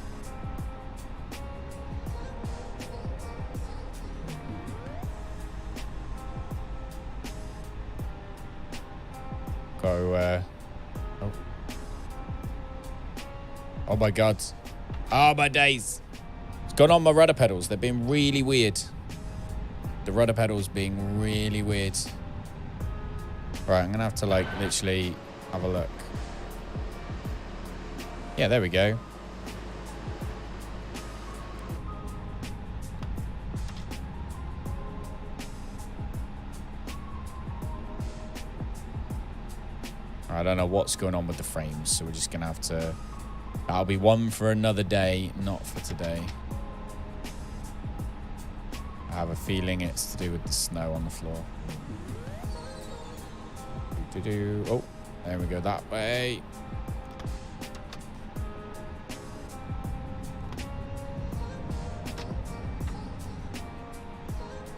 Go, oh. Oh my God. Oh my days. What's going on with my rudder pedals? They're being really weird. The rudder pedals being really weird. Right, I'm gonna have to like literally have a look. Yeah, there we go. I don't know what's going on with the frames, so we're just gonna have to... That'll be one for another day, not for today. I have a feeling it's to do with the snow on the floor. Oh, there we go, that way.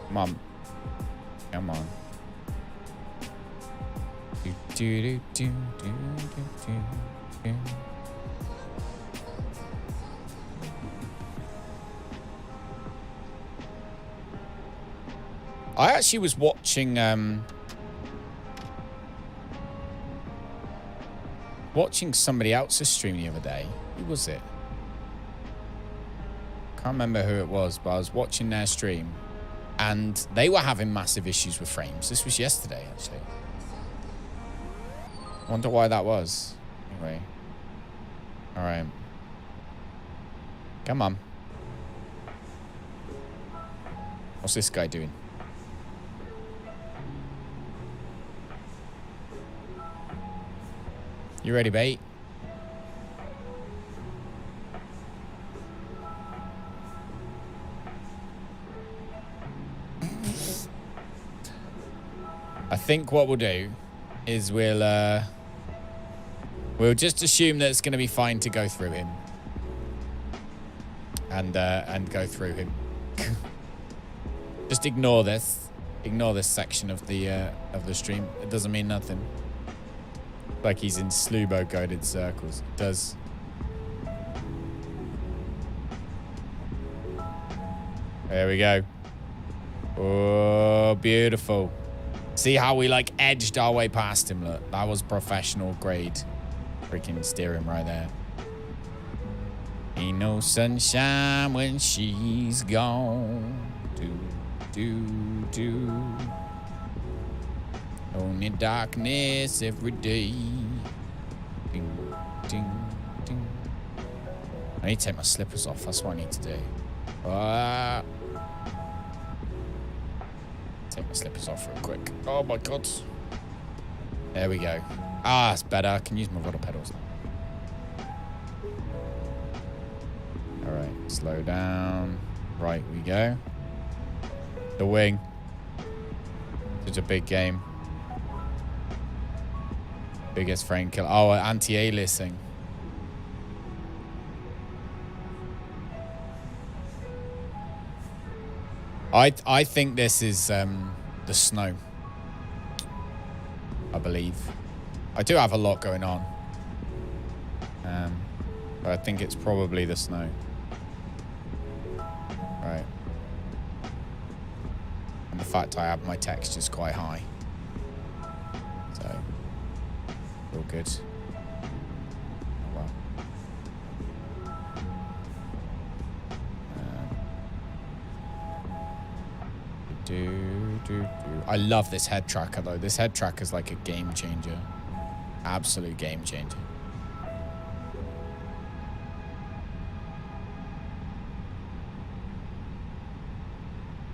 Come on. Come on. I actually was watching watching somebody else's stream the other day. Who was it? Can't remember who it was, but I was watching their stream and they were having massive issues with frames. This was yesterday, actually. Wonder why that was. Anyway. All right. Come on. What's this guy doing? You ready, bait? I think what we'll do is we'll just assume that it's going to be fine to go through him, and go through him. Just ignore this section of the stream. It doesn't mean nothing. Like he's in Slubo guided circles. It does. There we go. Oh, beautiful. See how we like edged our way past him? Look, that was professional grade freaking steering right there. Ain't no sunshine when she's gone. Do. Only darkness every day. Ding, ding, ding. I need to take my slippers off. That's what I need to do. Take my slippers off real quick. Oh my god. There we go. Ah, it's better. I can use my rudder pedals now. Alright, slow down. Right, we go. The wing. Such a big game. Biggest frame killer. Oh, anti-aliasing. I think this is the snow. I believe. I do have a lot going on. But I think it's probably the snow. Right. And the fact I have my textures quite high. So, all good. Oh, well. I love this head tracker though. This head tracker is like a game changer. Absolute game changer.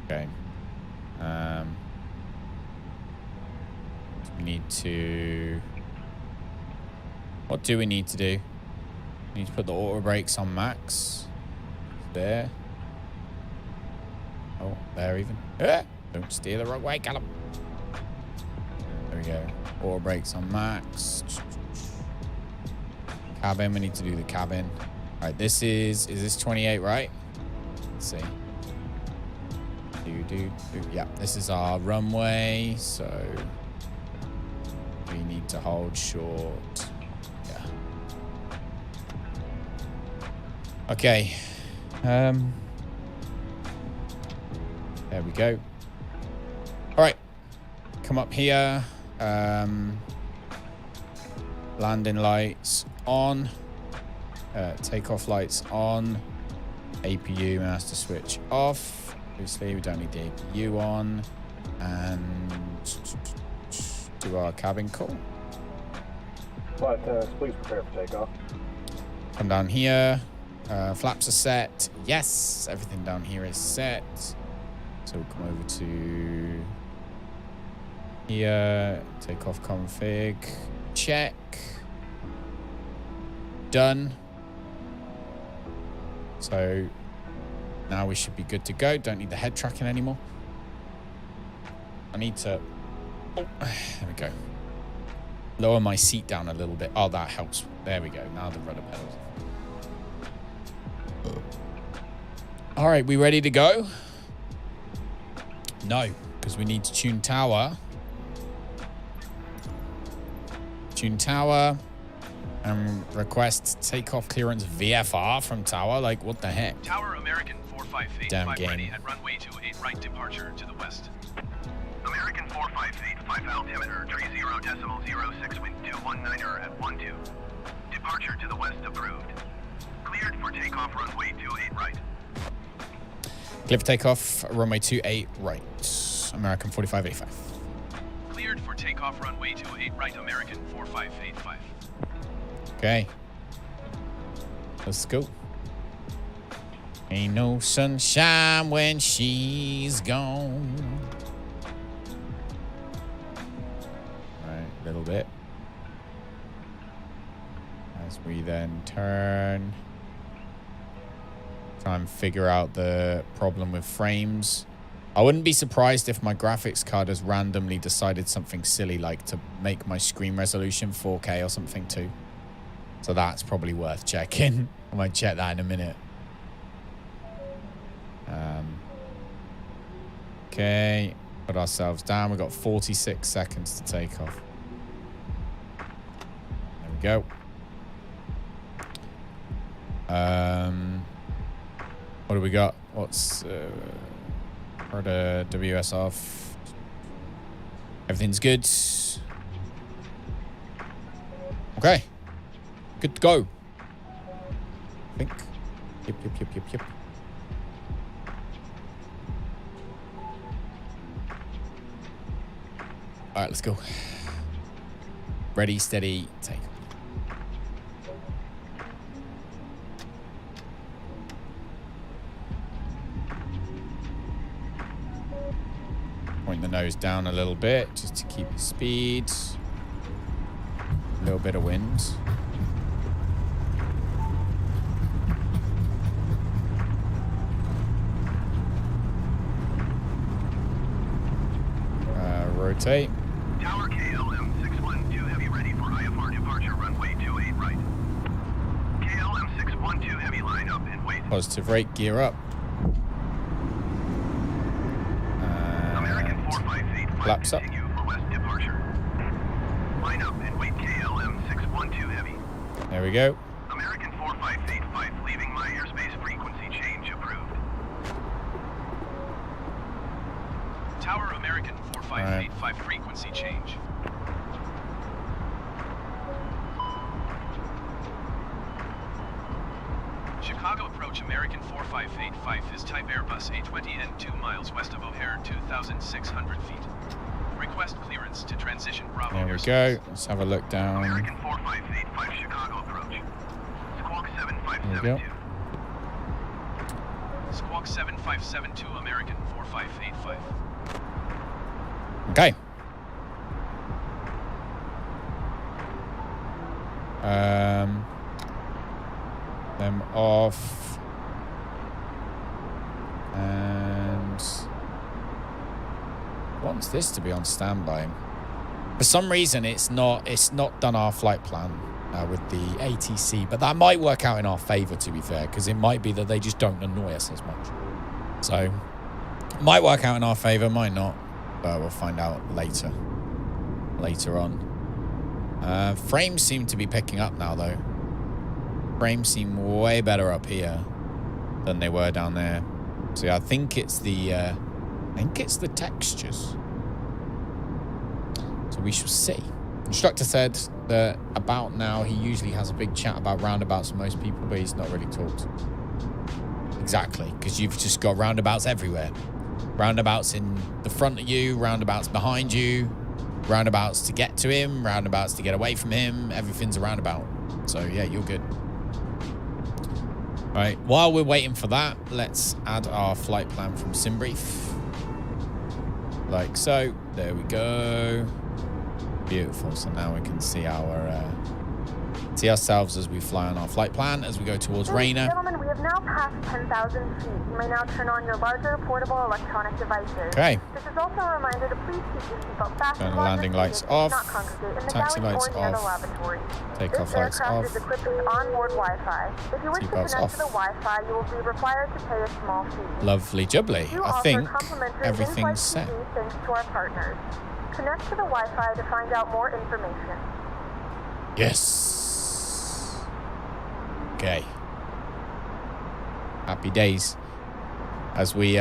Okay. We need to... What do we need to do? We need to put the auto brakes on max. There. Oh, there even. Don't steer the wrong way, Callum. There we go. Auto brakes on max. Cabin, we need to do the cabin. All right, is this 28, right? Let's see. Yeah, this is our runway, so we need to hold short. Yeah. Okay. There we go. All right. Come up here. Landing lights on. Takeoff lights on. APU master switch off. Obviously, we don't need the APU on. And do our cabin call. Flight attendants, please prepare for takeoff. Come down here. Flaps are set. Yes, everything down here is set. So we'll come over to here. Takeoff config. Check. Done. So now we should be good to go. Don't need the head tracking anymore. I need to... Oh, there we go. Lower my seat down a little bit. Oh, that helps. There we go. Now the rudder pedals. All right, we ready to go? No, because we need to tune tower. Tune tower. And request takeoff clearance VFR from tower. Like, what the heck? Tower American 458. Damn game. Ready at runway 28 right departure to the west. American 458, 5 altimeter, 30.06, wind 219er at 12. departure to the west approved. Cleared for takeoff runway 28 right. Clear for takeoff, runway 28 right. American 4585. Cleared for takeoff runway 28 right, American 4585. Okay. Let's go. Ain't no sunshine when she's gone. All right, a little bit. As we then turn. Try and figure out the problem with frames. I wouldn't be surprised if my graphics card has randomly decided something silly like to make my screen resolution 4K or something too. So that's probably worth checking. I might check that in a minute. Okay, put ourselves down. We've got 46 seconds to take off. There we go. What do we got? What's for the WS off? Everything's good. Okay, good to go. I think. Yep. All right, let's go. Ready, steady, take. Point the nose down a little bit just to keep the speed. A little bit of wind. Rotate. Tower KLM 612 Heavy ready for IFR departure runway 28 right. KLM 612 Heavy line up and wait. Positive rate, gear up. American 4585 Flaps up. continue for west departure. Line up and wait KLM 612 Heavy. There we go. American 4585 leaving my airspace frequency change approved. Tower American 4585 frequency change. Chicago approach American 4585 is type Airbus A20N 2 miles west of O'Hare 2,600 feet. Request clearance to transition Bravo There we airspace. go. Let's have a look down. American 4585 Chicago approach. Squawk There we 7572. Squawk 7572 American 4585. Okay. Them off. And wants this to be on standby. For some reason, it's not done our flight plan with the ATC, but that might work out in our favor, to be fair, because it might be that they just don't annoy us as much. So, might work out in our favor, might not, but we'll find out later on. Frames seem to be picking up now, though. Frames seem way better up here than they were down there. So yeah, I think it's the textures. So we shall see. Instructor said that about now he usually has a big chat about roundabouts with most people, but he's not really talked. Exactly, because you've just got roundabouts everywhere. Roundabouts in the front of you, roundabouts behind you, roundabouts to get to him, roundabouts to get away from him. Everything's a roundabout. So yeah, you're good. All right, while we're waiting for that, let's add our flight plan from SimBrief. Like so. There we go. Beautiful. So now we can see see ourselves as we fly on our flight plan as we go towards RAYNR. Gentlemen, we have now passed 10,000 feet. You may now turn on your larger portable electronic devices. Okay. This is also a reminder to please keep your seatbelt fastened. Turn the landing lights off. Not congregate in the Taxi galley lights or near the off. lavatory. Take off lights This aircraft off. is equipped with onboard Wi-Fi. If you wish to Seatbelts connect off. to the Wi-Fi, you will be required to pay a small fee. Lovely jubbly. You I offer think complimentary everything's in-flight set. TV thanks to our partners. Connect to the Wi-Fi to find out more information. Yes. Okay. Happy days. As we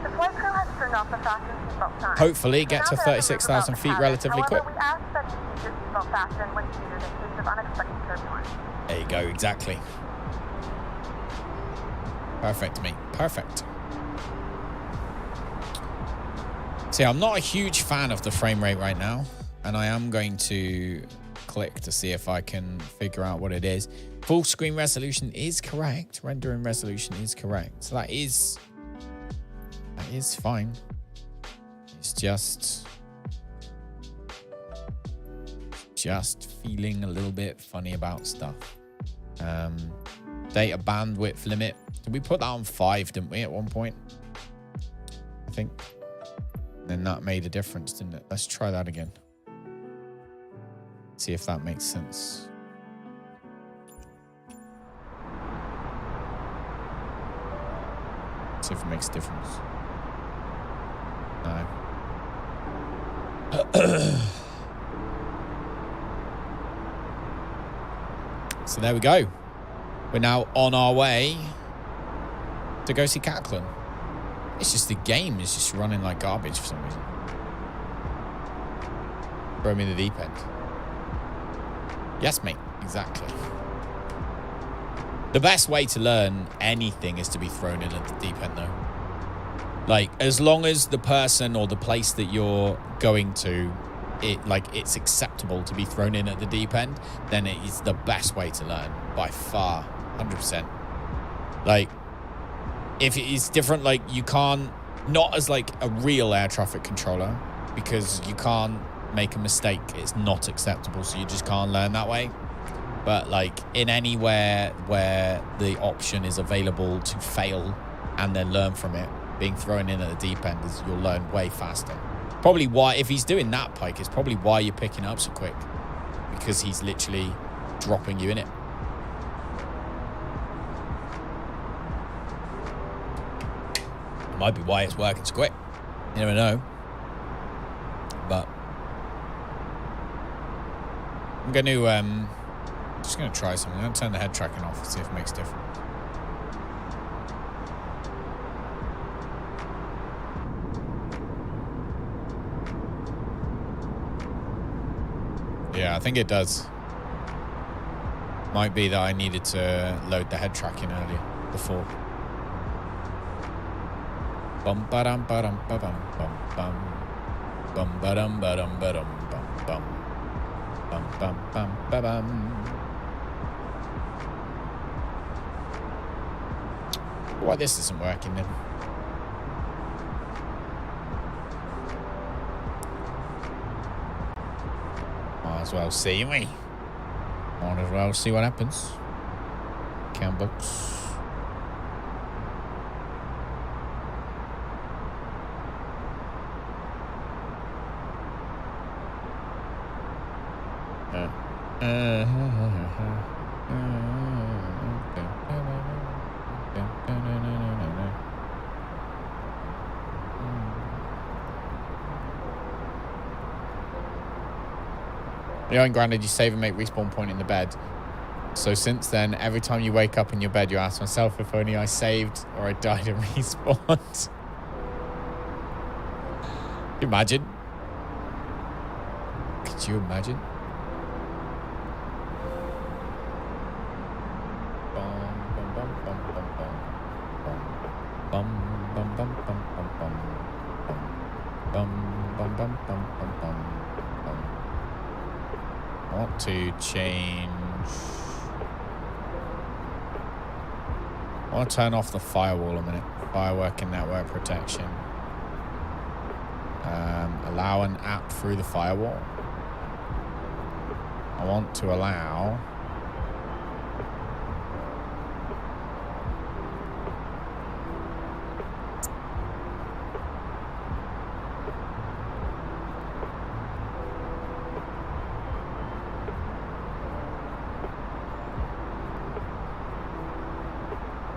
The flight crew has turned off the fasten seatbelt sign. hopefully get to Now that everyone's 36,000 about feet to relatively have it, quick. However, we ask that you keep your seatbelt fastened when seated in case of unexpected turbulence. There you go, exactly. Perfect, mate. Perfect. See, I'm not a huge fan of the frame rate right now, and I am going to click to see if I can figure out what it is. Full screen resolution is correct. Rendering resolution is correct. So that is fine. It's just feeling a little bit funny about stuff. Data bandwidth limit. Did we put that on 5, didn't we, at one point? I think. Then that made a difference, didn't it? Let's try that again. See if that makes sense. See if it makes a difference. No. So there we go. We're now on our way to go see Caclaan. It's just the game is just running like garbage for some reason. Throw me in the deep end. Yes, mate. Exactly. The best way to learn anything is to be thrown in at the deep end, though. Like, as long as the person or the place that you're going to, it's acceptable to be thrown in at the deep end, then it is the best way to learn by far, 100%. Like, if it is different, like, you can't, not as like a real air traffic controller, because you can't make a mistake. It's not acceptable, so you just can't learn that way. But like in anywhere where the option is available to fail and then learn from it, being thrown in at the deep end is you'll learn way faster. Probably why, if he's doing that, Pike, it's probably why you're picking up so quick, because he's literally dropping you in it. Might be why it's working so quick. You never know. But I'm going to just going to try something. I'm going to turn the head tracking off and see if it makes a difference. Yeah, I think it does. Might be that I needed to load the head tracking earlier, before. Bum ba dum ba dum ba bum bum bum bum ba dum ba dum ba dum bum bum bum bum bum ba bum. Why this isn't working then? Might as well see, we. Might as well see what happens. Count books. Yeah, and granted, you save and make respawn point in the bed. So since then, every time you wake up in your bed, you ask myself if only I saved or I died and respawned. Could you imagine? Could you imagine? I want to change. I want to turn off the firewall a minute. Firework and network protection. Allow an app through the firewall. I want to allow.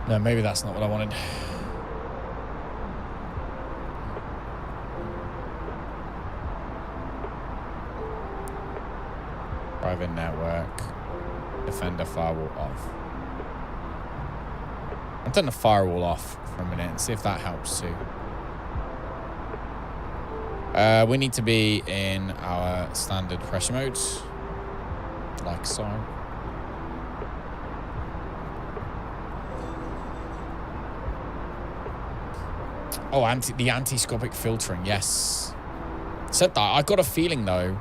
No, maybe that's not what I wanted. Private network. Defender firewall off. I've done the firewall off for a minute and see if that helps too. We need to be in our standard pressure modes. like so. Oh, the anti-scopic filtering, yes. Said that. I got a feeling though.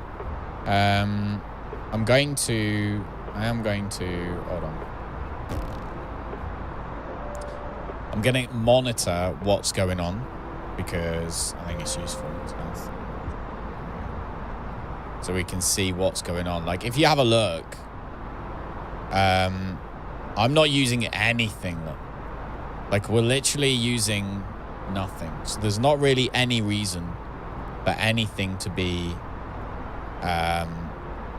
I am going to, hold on. I'm going to monitor what's going on because I think it's useful. So we can see what's going on. Like if you have a look, I'm not using anything. Like we're literally using nothing. So there's not really any reason for anything to be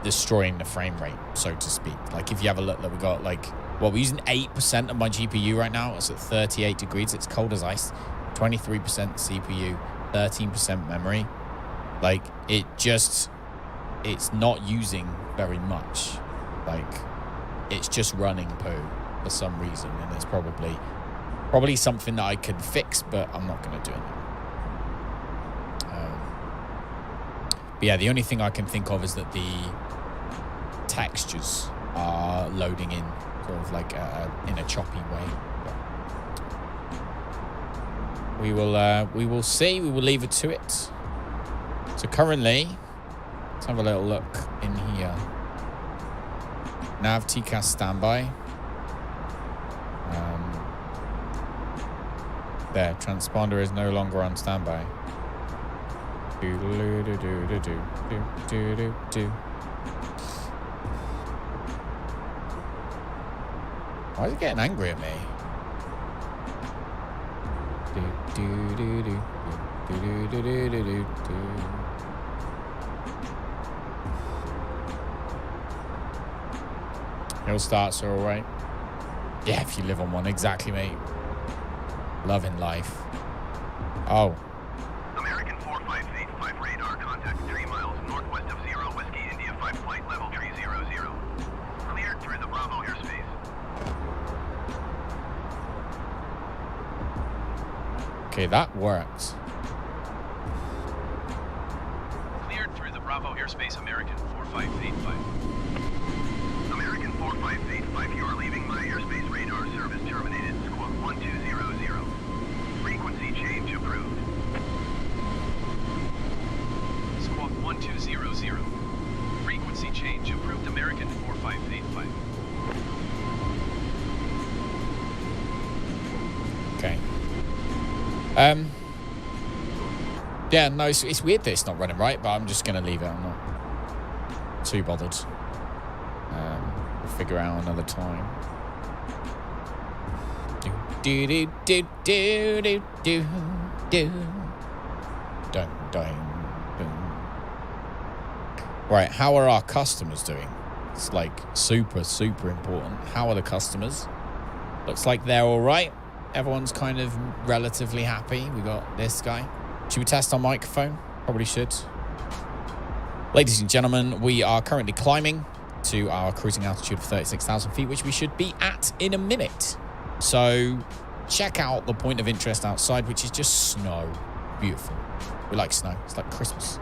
destroying the frame rate, so to speak. Like if you have a look, that we got like, well, we're using 8% of my GPU right now. It's at 38 degrees. It's cold as ice. 23% CPU, 13% memory. Like it's not using very much. Like it's just running poo for some reason, and it's probably something that I could fix, but I'm not going to do it. But yeah, the only thing I can think of is that the textures are loading in sort of like in a choppy way. We will see. We will leave it to it. So currently, let's have a little look in here. Nav TCAS standby. There, transponder is no longer on standby. Why is it getting angry at me? Hill starts are alright. Yeah, if you live on one, exactly, mate. Loving life. Oh. American 4585 radar contact 3 miles northwest of 0 Whiskey India 5 flight level 300. Cleared through the Bravo airspace. Okay, that works. Cleared through the Bravo airspace, American 4585. American 4585, you are leaving my airspace. Radar service terminated. Squawk 1200. Frequency change approved. Squawk 1200. Frequency change approved, American 4585. Okay. Yeah, no, it's weird that it's not running right, but I'm just going to leave it. I'm not too bothered. We'll figure out another time. Do do do do do do do. Dun dun dun. Right, how are our customers doing? It's like super important. How are the customers? Looks like they're all right. Everyone's kind of relatively happy. We got this guy. Should we test our microphone? Probably should. Ladies and gentlemen, we are currently climbing to our cruising altitude of 36,000 feet, which we should be at in a minute. So check out the point of interest outside, which is just snow. Beautiful. We like snow. It's like Christmas.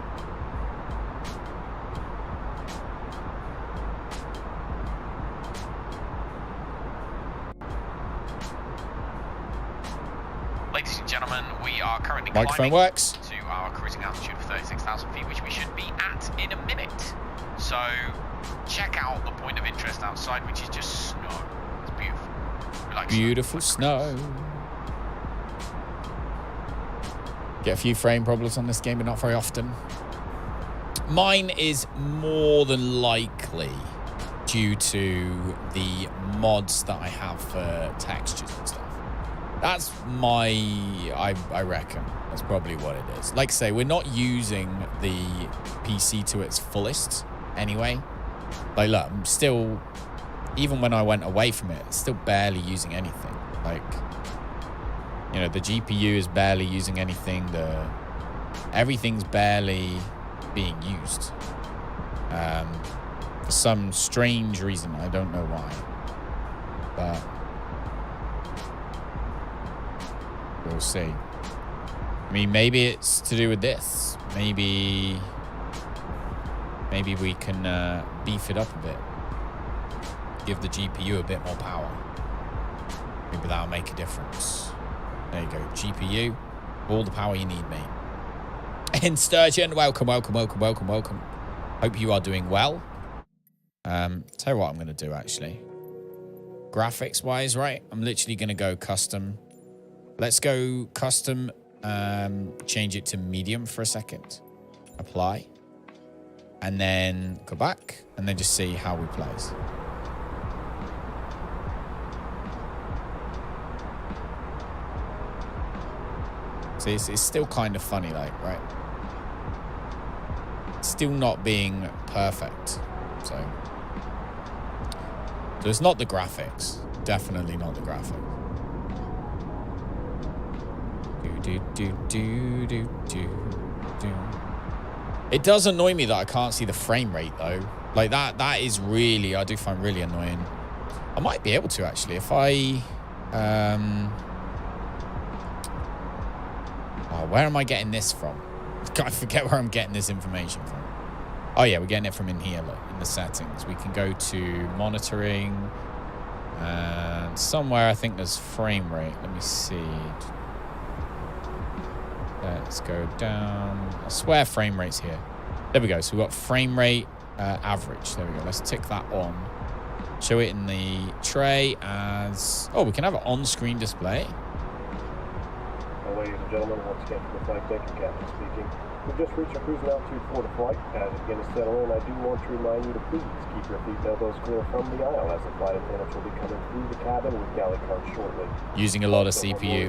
Ladies and gentlemen, we are currently Microphone works. to our cruising altitude of 36,000 feet, which we should be at in a minute. So check out the point of interest outside, which is just snow. It's beautiful. We like Beautiful snow. Get a few frame problems on this game, but not very often. Mine is more than likely due to the mods that I have for textures and stuff. That's I reckon. That's probably what it is. Like I say, we're not using the PC to its fullest anyway. Like, look, I'm still, even when I went away from it, still barely using anything. Like, you know, the GPU is barely using anything. Everything's barely being used. For some strange reason, I don't know why. But we'll see. I mean, maybe it's to do with this. Maybe we can beef it up a bit. give the GPU a bit more power. Maybe that'll make a difference. There you go, GPU, all the power you need, mate. And Sturgeon, welcome. Hope you are doing well. Tell you what I'm going to do, actually. Graphics-wise, right? I'm literally going to go custom. Let's go custom, change it to medium for a second. Apply. And then go back, and then just see how we plays. See, it's still kind of funny, like, right? Still not being perfect. So it's not the graphics. Definitely not the graphics. It does annoy me that I can't see the frame rate, though. Like, that is really, I do find really annoying. I might be able to, actually, if I... Oh, where am I getting this from? I forget where I'm getting this information from. Oh, yeah, we're getting it from in here, look, in the settings. We can go to monitoring. And somewhere I think there's frame rate. Let me see. Let's go down. I swear frame rate's here. There we go. So we've got frame rate average. There we go. Let's tick that on. Show it in the tray as... Oh, we can have an on-screen display. Ladies and gentlemen, once again from the flight deck, and Captain speaking. We've just reached our cruising altitude for the flight. As it begins to settle in, I do want to remind you to please keep your feet and elbows clear from the aisle, as the flight attendants will be coming through the cabin with galley cards shortly. Using a lot of CPU.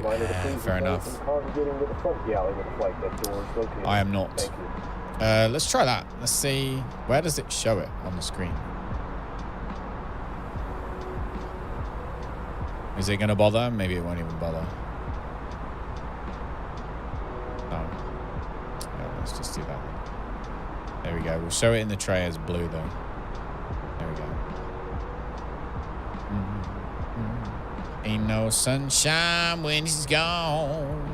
Fair enough. Congregating to the front galley with the flight deck doors located. I am not. Thank you. Let's try that. Let's see. Where does it show it on the screen? Is it going to bother? Maybe it won't even bother. Let's just do that. There we go. We'll show it in the tray as blue, though. There we go. Ain't no sunshine when he's gone.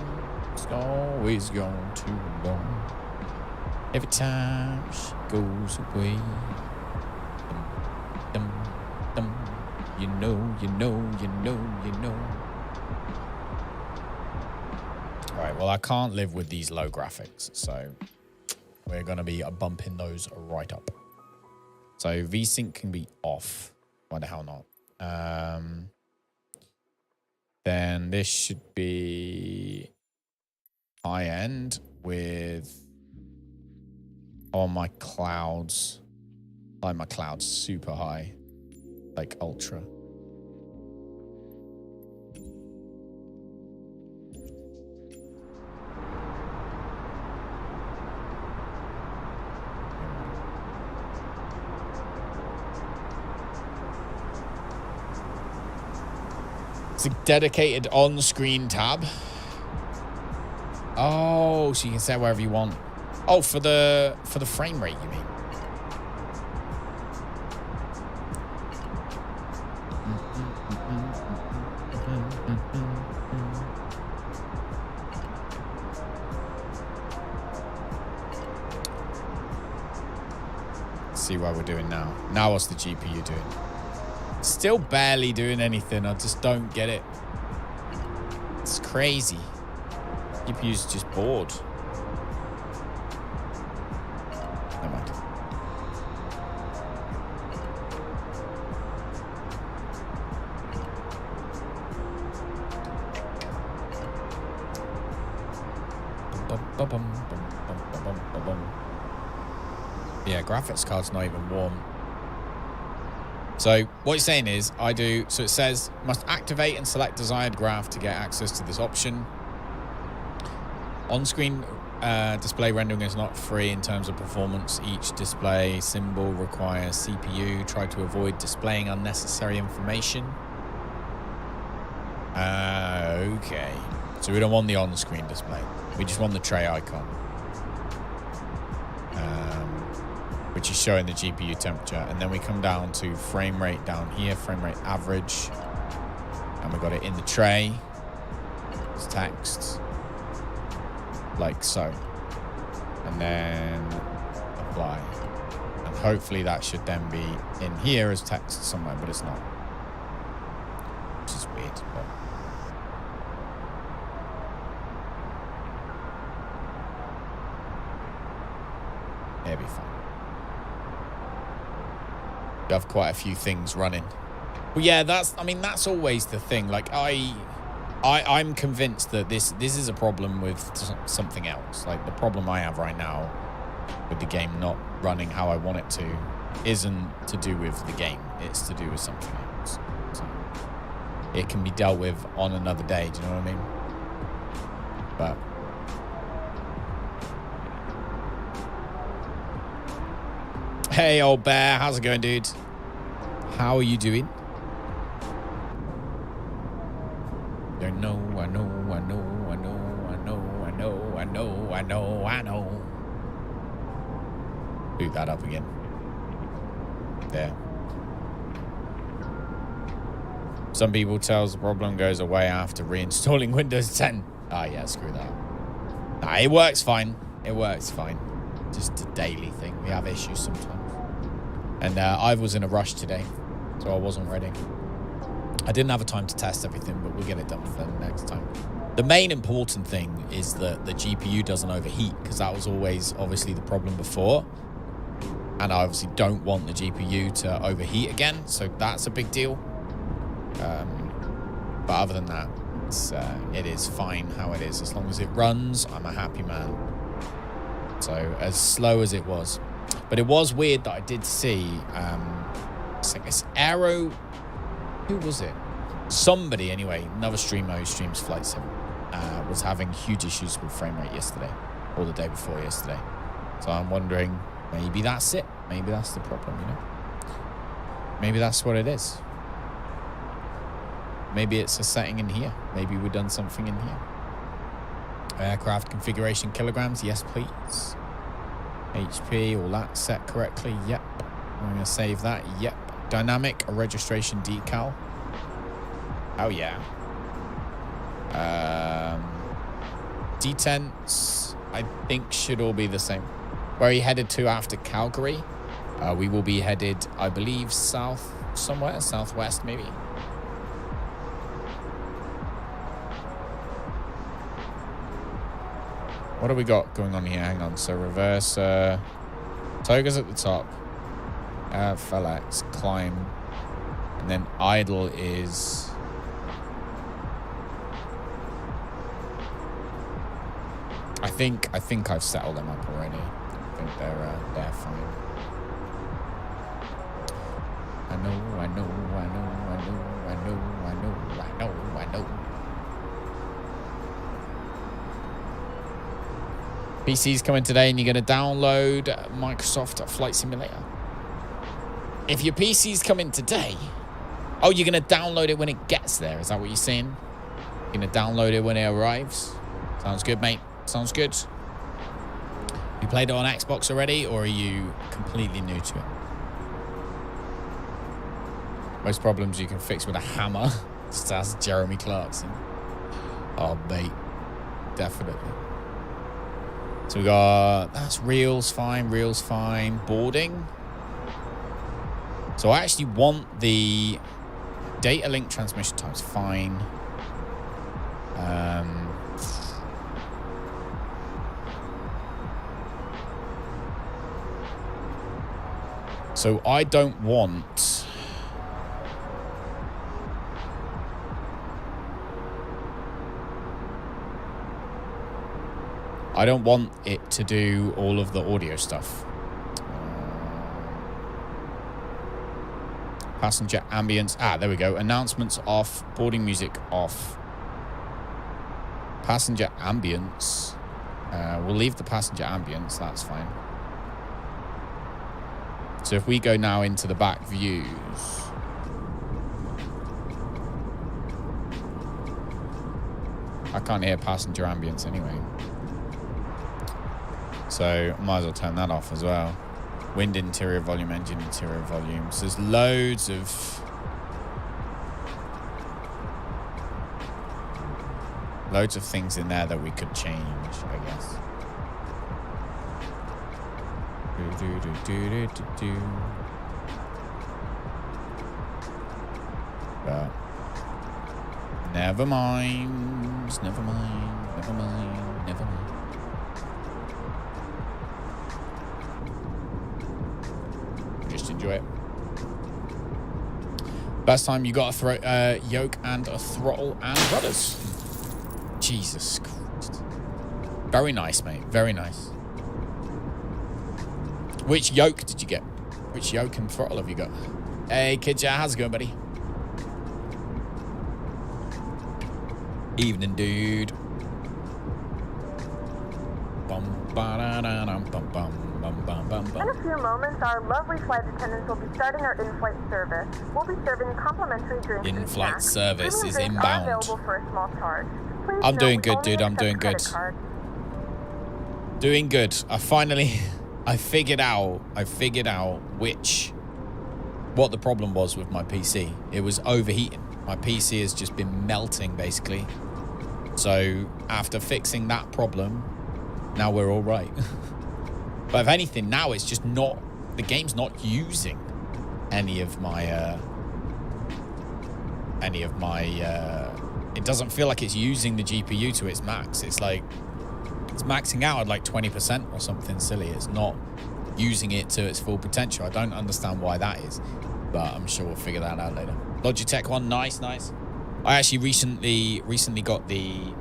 It's always gone too long. Every time she goes away. Dum, dum, dum. You know. All right, well, I can't live with these low graphics, so we're going to be bumping those right up. So VSync can be off. Why the hell not? Then this should be high end with all my clouds. Like my clouds super high, like ultra. It's a dedicated on-screen tab. Oh, so you can set wherever you want. Oh, for the frame rate, you mean? Let's see what we're doing now. Now what's the GPU doing? Still barely doing anything. I just don't get it. It's crazy. GPU's just bored. Never mind. Yeah, graphics card's not even warm. So what you're saying is, so it says, must activate and select desired graph to get access to this option. On-screen display rendering is not free in terms of performance. Each display symbol requires CPU. Try to avoid displaying unnecessary information. Okay. So we don't want the on-screen display. We just want the tray icon. Which is showing the GPU temperature. And then we come down to frame rate down here, frame rate average. And we got it in the tray. It's text. Like so. And then apply. And hopefully that should then be in here as text somewhere, but it's not. Which is weird, but... it'll be fine. You have quite a few things running. Well, yeah, that's always the thing. Like, I'm convinced that this is a problem with something else. Like, the problem I have right now with the game not running how I want it to isn't to do with the game. It's to do with something else. So it can be dealt with on another day. Do you know what I mean? But hey, old bear, how's it going, dude? How are you doing? I know. Boot that up again. There. Some people tell us the problem goes away after reinstalling Windows 10. Ah, yeah, screw that. Nah, it works fine. It works fine. Just a daily thing. We have issues sometimes. And I was in a rush today, so I wasn't ready. I didn't have a time to test everything, but we'll get it done for next time. The main important thing is that the GPU doesn't overheat, because that was always obviously the problem before. And I obviously don't want the GPU to overheat again, so that's a big deal. But other than that, it is fine how it is. As long as it runs, I'm a happy man. So as slow as it was. But it was weird that I did see, it's Aero, who was it? Somebody, anyway, another streamer who streams Flight Sim, was having huge issues with frame rate yesterday, or the day before yesterday. So I'm wondering, maybe that's it. Maybe that's the problem, you know? Maybe that's what it is. Maybe it's a setting in here. Maybe we've done something in here. Aircraft configuration kilograms, yes please. HP, all that set correctly, yep. I'm going to save that, yep. Dynamic registration decal. Oh yeah. Detents, I think should all be the same. Where are you headed to after Calgary? We will be headed, I believe, south somewhere, southwest maybe. What have we got going on here? Hang on. So reverse. Toga's at the top. FLX, climb. And then idle is... I think I've settled them up already. I think they're fine. I know. PC's coming today and you're going to download Microsoft Flight Simulator. If your PC's coming today, oh, you're going to download it when it gets there. Is that what you're saying? You're going to download it when it arrives? Sounds good, mate. Sounds good. You played it on Xbox already, or are you completely new to it? Most problems you can fix with a hammer. Just ask Jeremy Clarkson. Oh, mate. Definitely. So we got, that's reels fine, boarding. So I actually want the data link transmission times fine. So I don't want... I don't want it to do all of the audio stuff. Passenger ambience. Ah, there we go. Announcements off. Boarding music off. Passenger ambience. We'll leave the passenger ambience. That's fine. So if we go now into the back views. I can't hear passenger ambience anyway. So I might as well turn that off as well. Wind interior volume, engine interior volume. So there's loads of things in there that we could change, I guess. But never mind, never mind, never mind, never mind. Just enjoy it. Best time you got a yoke and a throttle and rudders. Jesus Christ. Very nice, mate. Very nice. Which yoke did you get? Which yoke and throttle have you got? Hey, Kidja, how's it going, buddy? Evening, dude. In a few moments, our lovely flight attendants will be starting our in-flight service. We'll be serving complimentary drinks. In-flight service is inbound. Available for a small charge. Please I'm note doing we good, only dude. I'm accept doing good. credit cards. Doing good. I figured out what the problem was with my PC. It was overheating. My PC has just been melting, basically. So after fixing that problem, now we're all right. But if anything, now it's just not, the game's not using any of my, it doesn't feel like it's using the GPU to its max. It's like, it's maxing out at like 20% or something silly. It's not using it to its full potential. I don't understand why that is, but I'm sure we'll figure that out later. Logitech one, nice, nice. I actually recently got the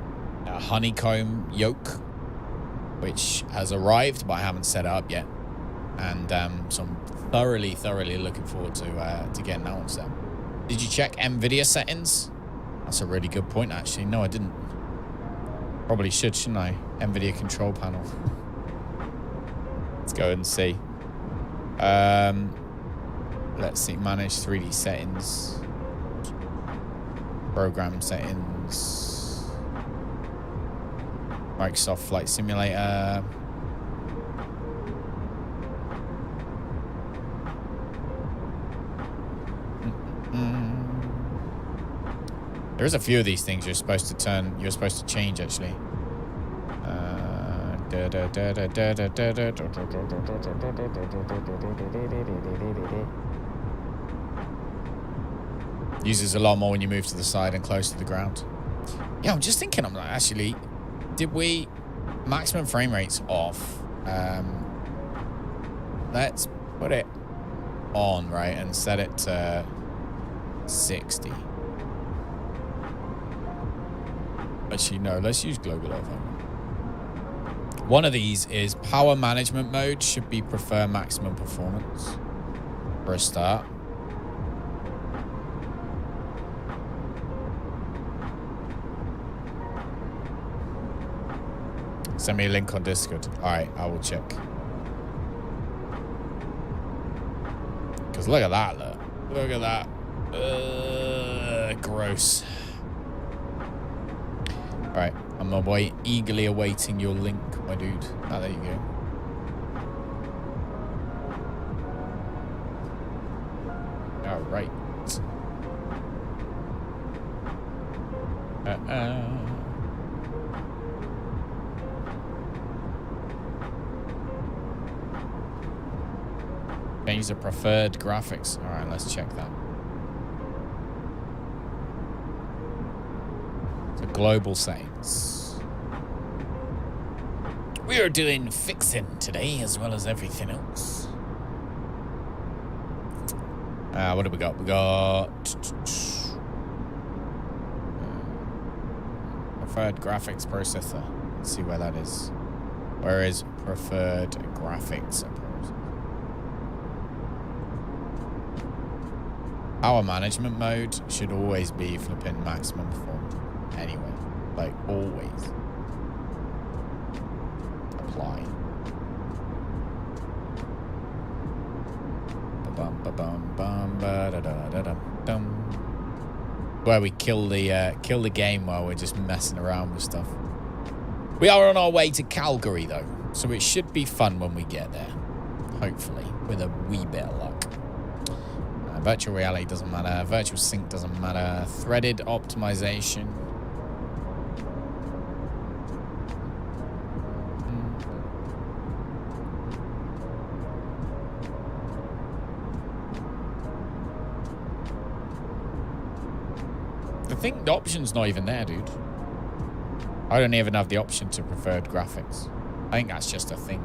honeycomb yoke, which has arrived, but I haven't set it up yet. And so I'm thoroughly looking forward to getting that one set. Did you check NVIDIA settings? That's a really good point, actually. No, I didn't. Probably should, shouldn't I? NVIDIA control panel. Let's go and see. Let's see. Manage 3D settings. Program settings. Microsoft Flight Simulator. There's a few of these things you're supposed to change, actually. Uses a lot more when you move to the side and close to the ground. Yeah, I'm just thinking, I'm like, actually, did we maximum frame rates off? Let's put it on, right, and set it to 60. Actually, no, let's use global over. One of these is power management mode should be prefer maximum performance for a start. Send me a link on Discord. All right, I will check. Because look at that, look at that. Gross. All right, I'm eagerly awaiting your link, my dude. Ah, there you go. All right. Change the preferred graphics. All right, let's check that. So global settings. We are doing fixing today as well as everything else. What do we got? We got preferred graphics processor. Let's see where that is. Where is preferred graphics processor? Power management mode should always be flipping maximum performance. Anyway, like always. Apply. Where we kill the game while we're just messing around with stuff. We are on our way to Calgary though, so it should be fun when we get there. Hopefully, with a wee bit of luck. Virtual reality doesn't matter. Virtual sync doesn't matter. Threaded optimization. I think the option's not even there, dude. I don't even have the option to preferred graphics. I think that's just a thing.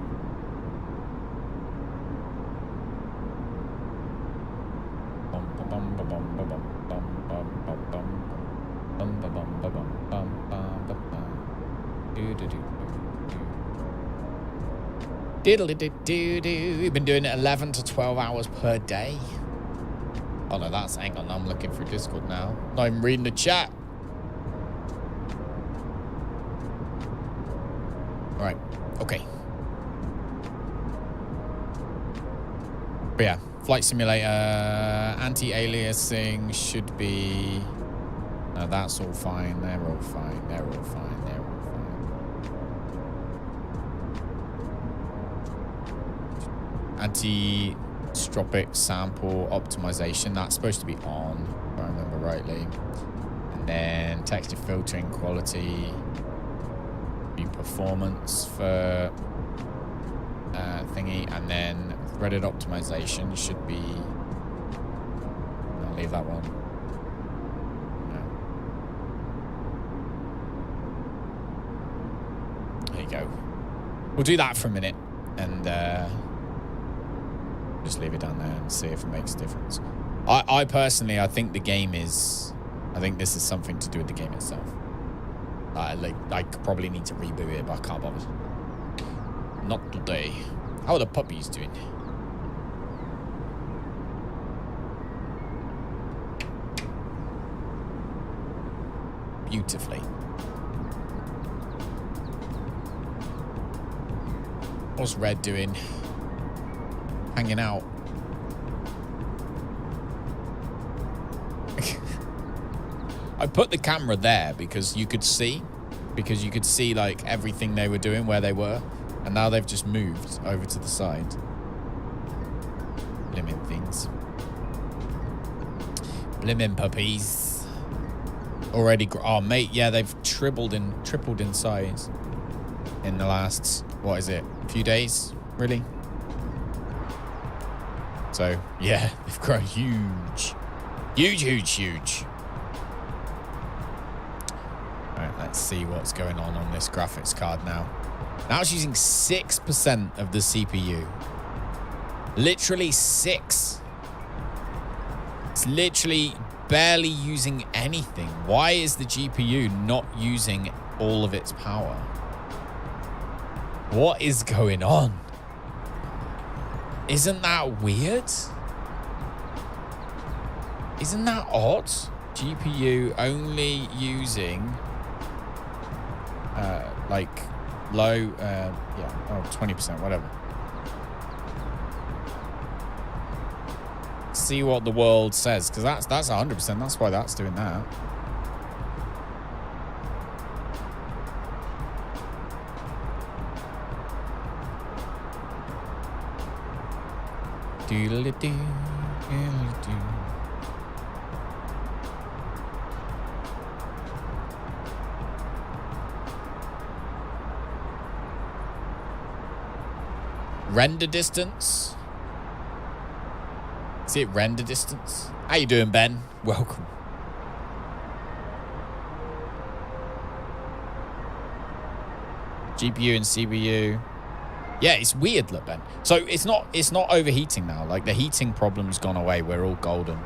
Diddle-dee-doo-doo. We've been doing it 11 to 12 hours per day. Oh no, that's, hang on, I'm looking through Discord now. Not even reading the chat. Right, okay. But yeah, flight simulator, anti-aliasing should be... No, that's all fine, they're all fine, they're all fine, they're all fine. Anti-stropic sample optimization, that's supposed to be on, if I remember rightly. And then texture filtering quality, be performance for thingy, and then threaded optimization should be, I'll leave that one. No. There you go. We'll do that for a minute and just leave it down there and see if it makes a difference. I personally, I think the game is, I think this is something to do with the game itself. I probably need to reboot it, but I can't bother. Not today. How are the puppies doing? Beautifully. What's Red doing? Hanging out. I put the camera there because you could see like everything they were doing where they were, and now they've just moved over to the side. Blimmin' things. Blimmin' puppies. Already, oh mate, yeah, they've tripled in size in the last, what is it, few days, really? So yeah, they've grown huge. Huge. Alright, let's see what's going on this graphics card now. Now it's using 6% of the CPU. Literally 6. It's literally barely using anything. Why is the GPU not using all of its power? What is going on? Isn't that weird? Isn't that odd? GPU only using like low, 20%, whatever. See what the world says, because that's 100%. That's why that's doing that. Doodle-doo, doodle-doo. Render distance. Is it render distance? How you doing, Ben? Welcome. GPU and CPU. Yeah, it's weird, look, Ben. So it's not overheating now. Like the heating problem's gone away. We're all golden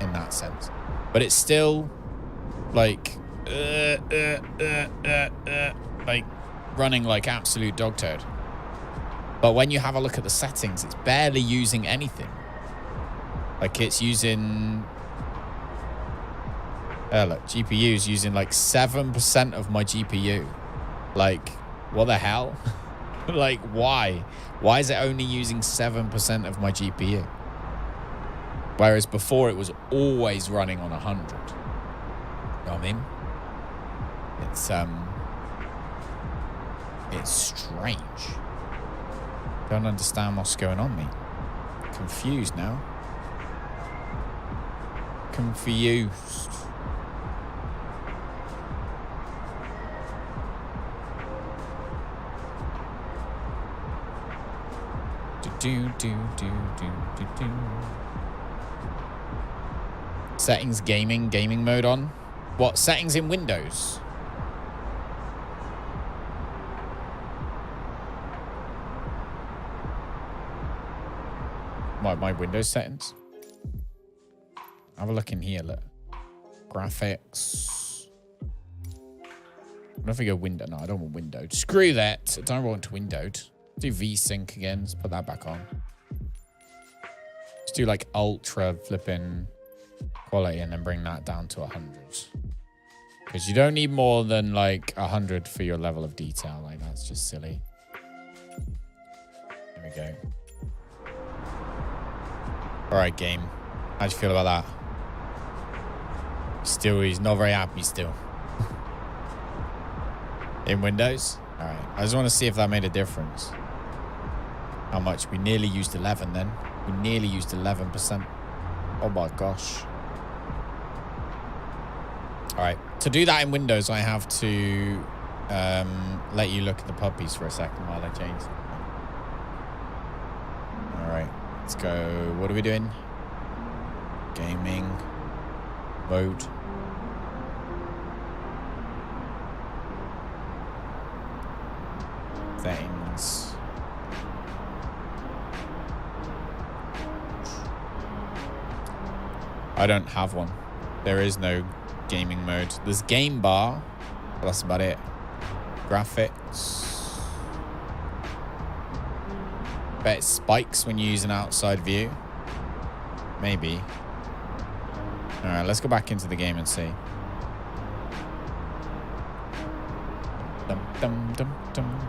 in that sense. But it's still like running like absolute dog turd. But when you have a look at the settings, it's barely using anything. Like it's using... look, GPU is using like 7% of my GPU. Like, what the hell? Like, why? Why is it only using 7% of my GPU? Whereas before it was always running on 100. You know what I mean? It's strange. Don't understand what's going on, mate. Confused now. Confused. Settings gaming mode on. What, settings in Windows? My Windows settings? Have a look in here, look. Graphics. I don't think I go window. No, I don't want windowed. Screw that. I don't want windowed. Do VSync again. Let's put that back on. Let's do like ultra flipping quality and then bring that down to 100. Because you don't need more than like 100 for your level of detail. Like, that's just silly. There we go. All right, game. How do you feel about that? Still, he's not very happy still. In Windows? All right. I just want to see if that made a difference. How much? We nearly used 11 then. We nearly used 11%. Oh my gosh. All right. To do that in Windows, I have to let you look at the puppies for a second while I change. All right. Let's go. What are we doing? Gaming mode. Settings. I don't have one. There is no gaming mode. There's game bar. That's about it. Graphics. Bet it spikes when you use an outside view. Maybe. All right, let's go back into the game and see. Dum, dum, dum, dum.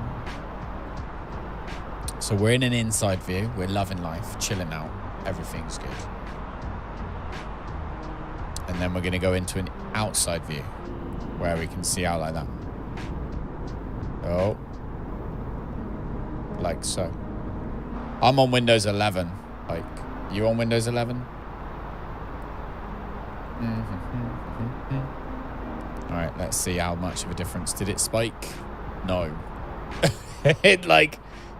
So we're in an inside view. We're loving life, chilling out. Everything's good. And then we're going to go into an outside view where we can see out like that. Oh. Like so. I'm on Windows 11. Like, you on Windows 11? All right, let's see how much of a difference. Did it spike? No. It, like,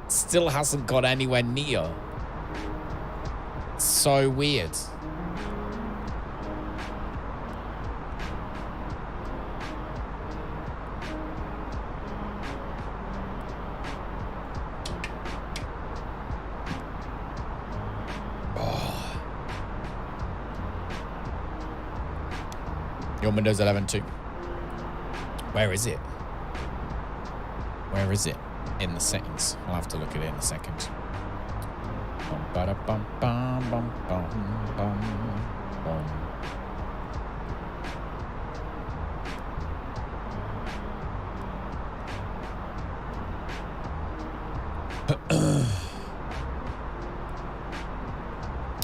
still hasn't got anywhere near. It's so weird. You're on Windows 11 too. Where is it? Where is it? In the settings. I'll have to look at it in a second.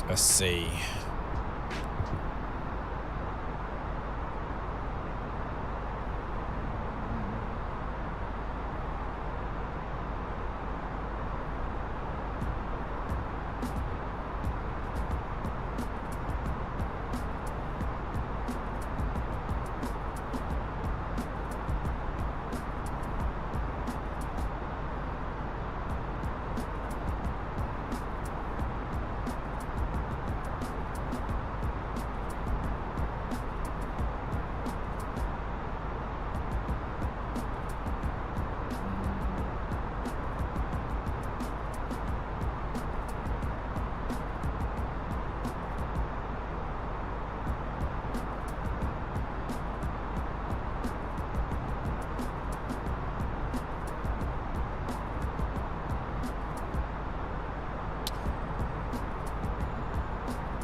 Let's see.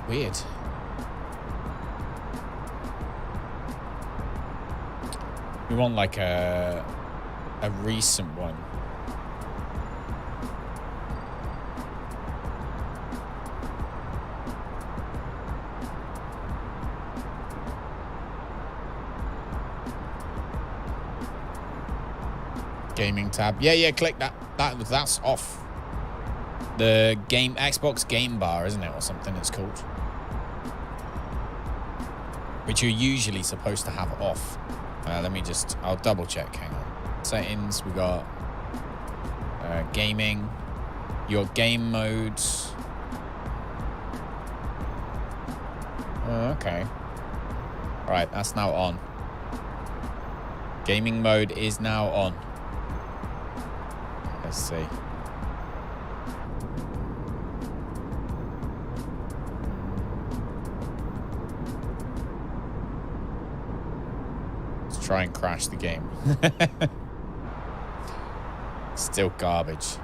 Weird. We want like a recent one. Gaming tab. Yeah, click that. That's off. The game Xbox game bar, isn't it, or something it's called? Which you're usually supposed to have off. Let me just, I'll double check, hang on. Settings, we got gaming, your game modes. Okay. All right, that's now on. Gaming mode is now on. Let's see. Let's try and crash the game. Still garbage.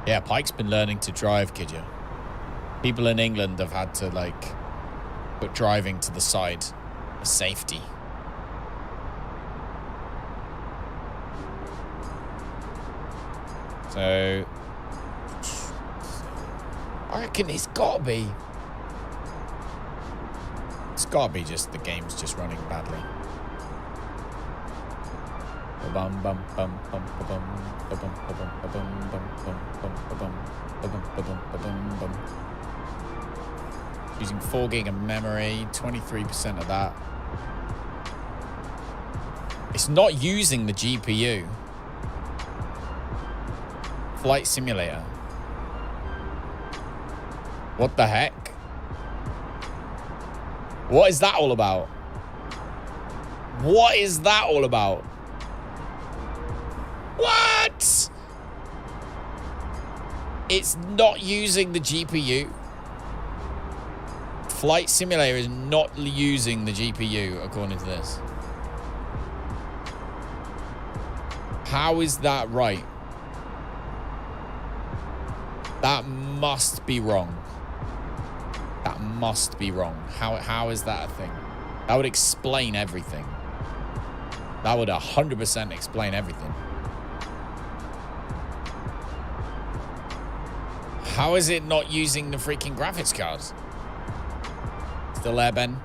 Yeah, Pike's been learning to drive, kid you. People in England have had to, like, put driving to the side for safety. So, I reckon it's gotta be. It's gotta be just the game's just running badly. Bum bum bum bum bum bum bum bum bum bum bum. Using 4 gig of memory, 23% of that. It's not using the GPU. Flight simulator. What the heck? What is that all about? What is that all about? What? It's not using the GPU. Flight simulator is not using the GPU, according to this. How is that right? That must be wrong. That must be wrong. How is that a thing? That would explain everything. That would 100% explain everything. How is it not using the freaking graphics cards? Still there, Ben?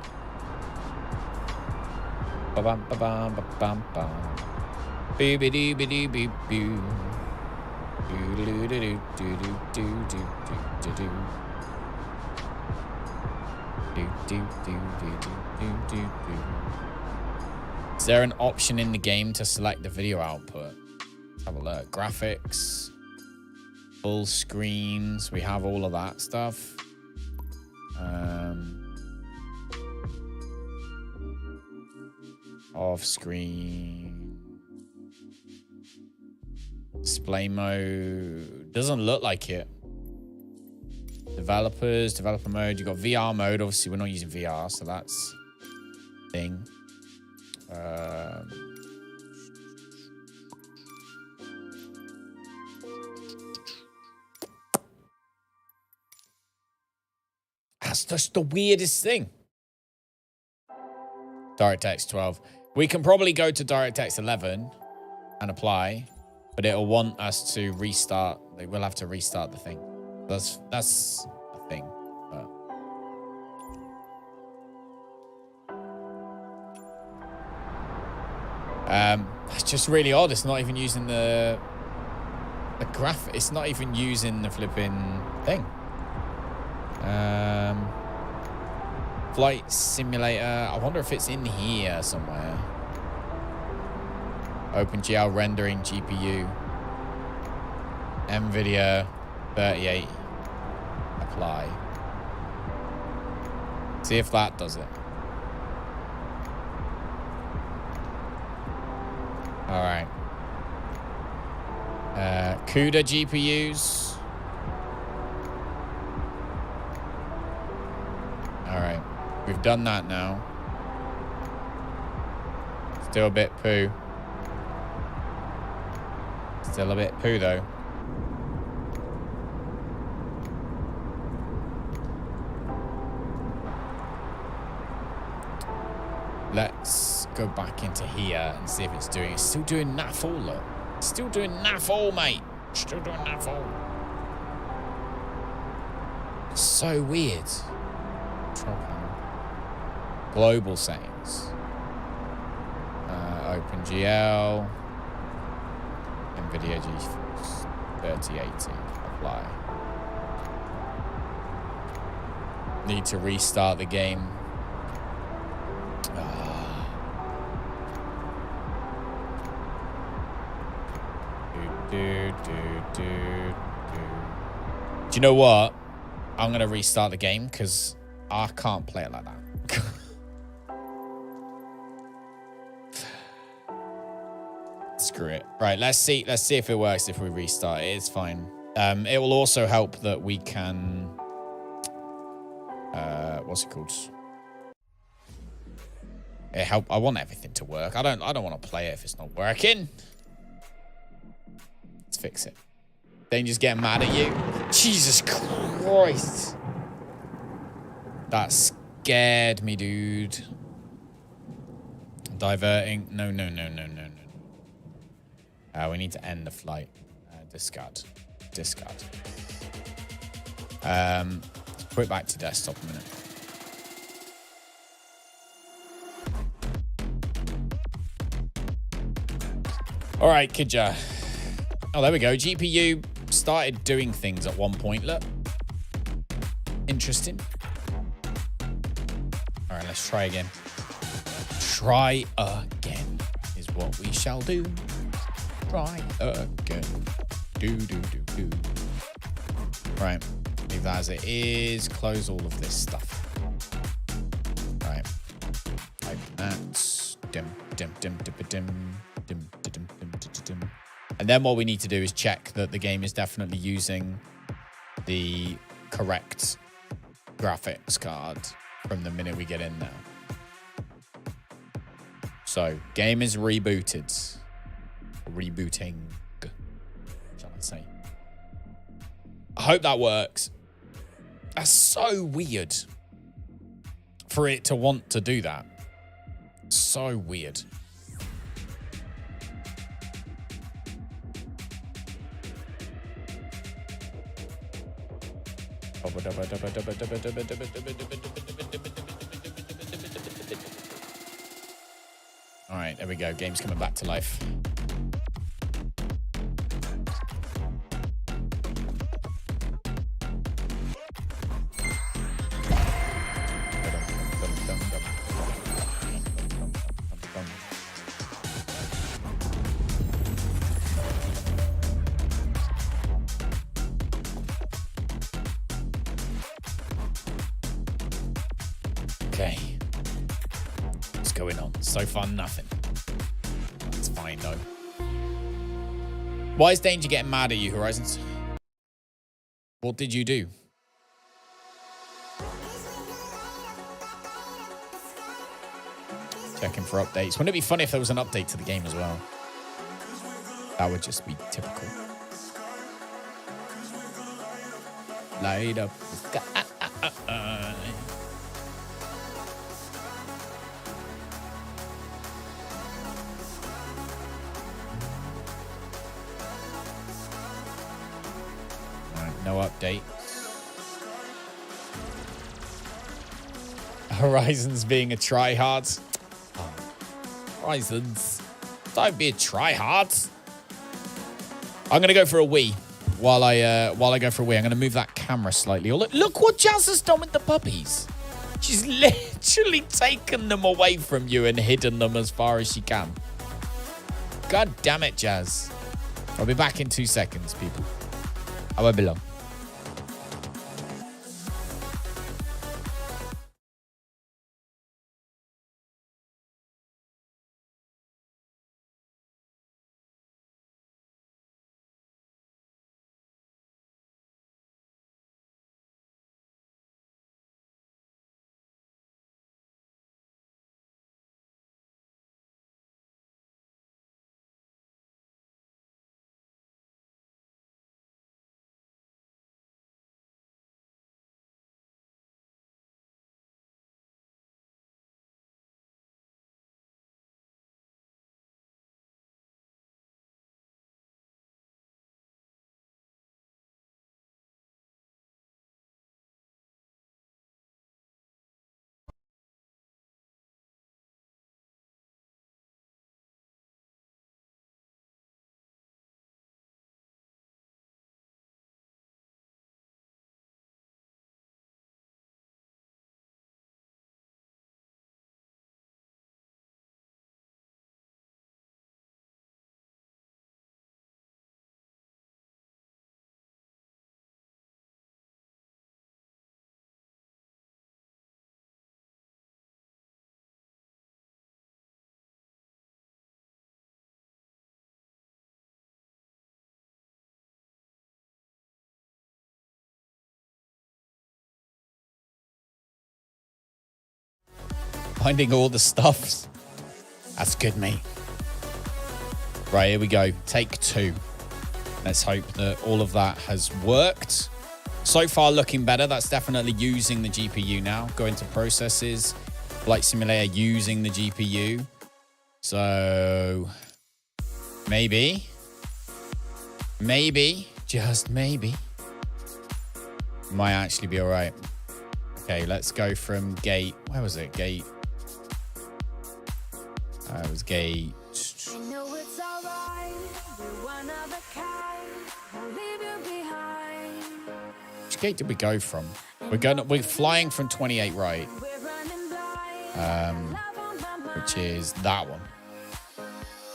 Ba-bum, ba-bum, ba-bum, bum. Boo-be-doo-be-doo-be-boo. Do-do-do-do-do-do-do-do-do-do. Is there an option in the game to select the video output? Let's have a look. Graphics. Full screens. We have all of that stuff. Off screen. Display mode. Doesn't look like it. Developers, developer mode. You got VR mode. Obviously, we're not using VR, so that's thing. That's just the weirdest thing. DirectX 12. We can probably go to DirectX 11 and apply, but it'll want us to restart. We'll have to restart the thing. That's the thing. But it's just really odd. It's not even using the graph. It's not even using the flipping thing. Flight simulator. I wonder if it's in here somewhere. OpenGL rendering GPU. NVIDIA 38. Apply. See if that does it. All right. CUDA GPUs. All right. We've done that now. Still a bit poo. Still a bit poo, though. Let's go back into here and see if it's doing... It's still doing NAF all, look. It's still doing NAF all, mate. Still doing NAF all. It's so weird. Control panel. Global settings. OpenGL. NVIDIA GeForce 3080. Apply. Need to restart the game. Do you know what? I'm going to restart the game because I can't play it like that. Screw it. Right, let's see if it works if we restart it. It's fine. It will also help that we can what's it called? I want everything to work. I don't want to play it if it's not working. Let's fix it. Danger's getting mad at you. Jesus Christ. That scared me, dude. Diverting. No. We need to end the flight. Discard. Put it back to desktop a minute. All right, Kidja. Oh, there we go. GPU started doing things at one point. Look. Interesting. All right, let's try again. Try again is what we shall do. Try again. Do. Right. Leave that as it is. Close all of this stuff. Right. Like that. Dim. And then what we need to do is check that the game is definitely using the correct graphics card from the minute we get in now. So, game is rebooted. Rebooting, shall I say. I hope that works. That's so weird for it to want to do that. So weird. All right, there we go. Game's coming back to life. Okay. What's going on? So far, nothing. That's fine, though. Why is Danger getting mad at you, Horizons? What did you do? Checking for updates. Wouldn't it be funny if there was an update to the game as well? That would just be typical. Light up the sky. No update. Horizons being a tryhard. Oh, Horizons, don't be a tryhard. I'm gonna go for a wee while I go for a wee. I'm gonna move that camera slightly. Oh, look what Jazz has done with the puppies. She's literally taken them away from you and hidden them as far as she can. God damn it, Jazz. I'll be back in 2 seconds, people. I won't be long. Finding all the stuffs. That's good, mate. Right, here we go. Take 2. Let's hope that all of that has worked. So far, looking better. That's definitely using the GPU now. Go into processes. Flight simulator using the GPU. So maybe, just maybe, might actually be all right. Okay, let's go from gate. Where was it? Gate. It was gate. Which gate did we go from? We're flying from 28 right. Which is that one.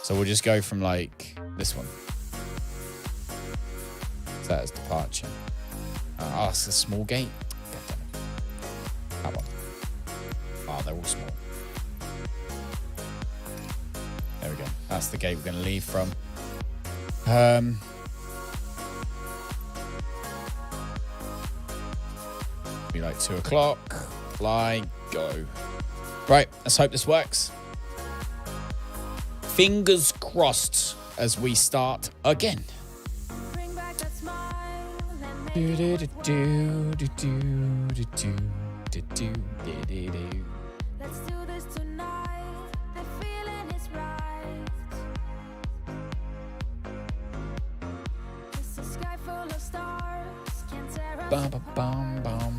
So we'll just go from like this one. So that is departure. Oh, it's a small gate. That one. Oh, they're all small. There we go. That's the gate we're going to leave from. Be like 2 o'clock. Fly, go. Right, let's hope this works. Fingers crossed as we start again. Bum, bum, bum, bum.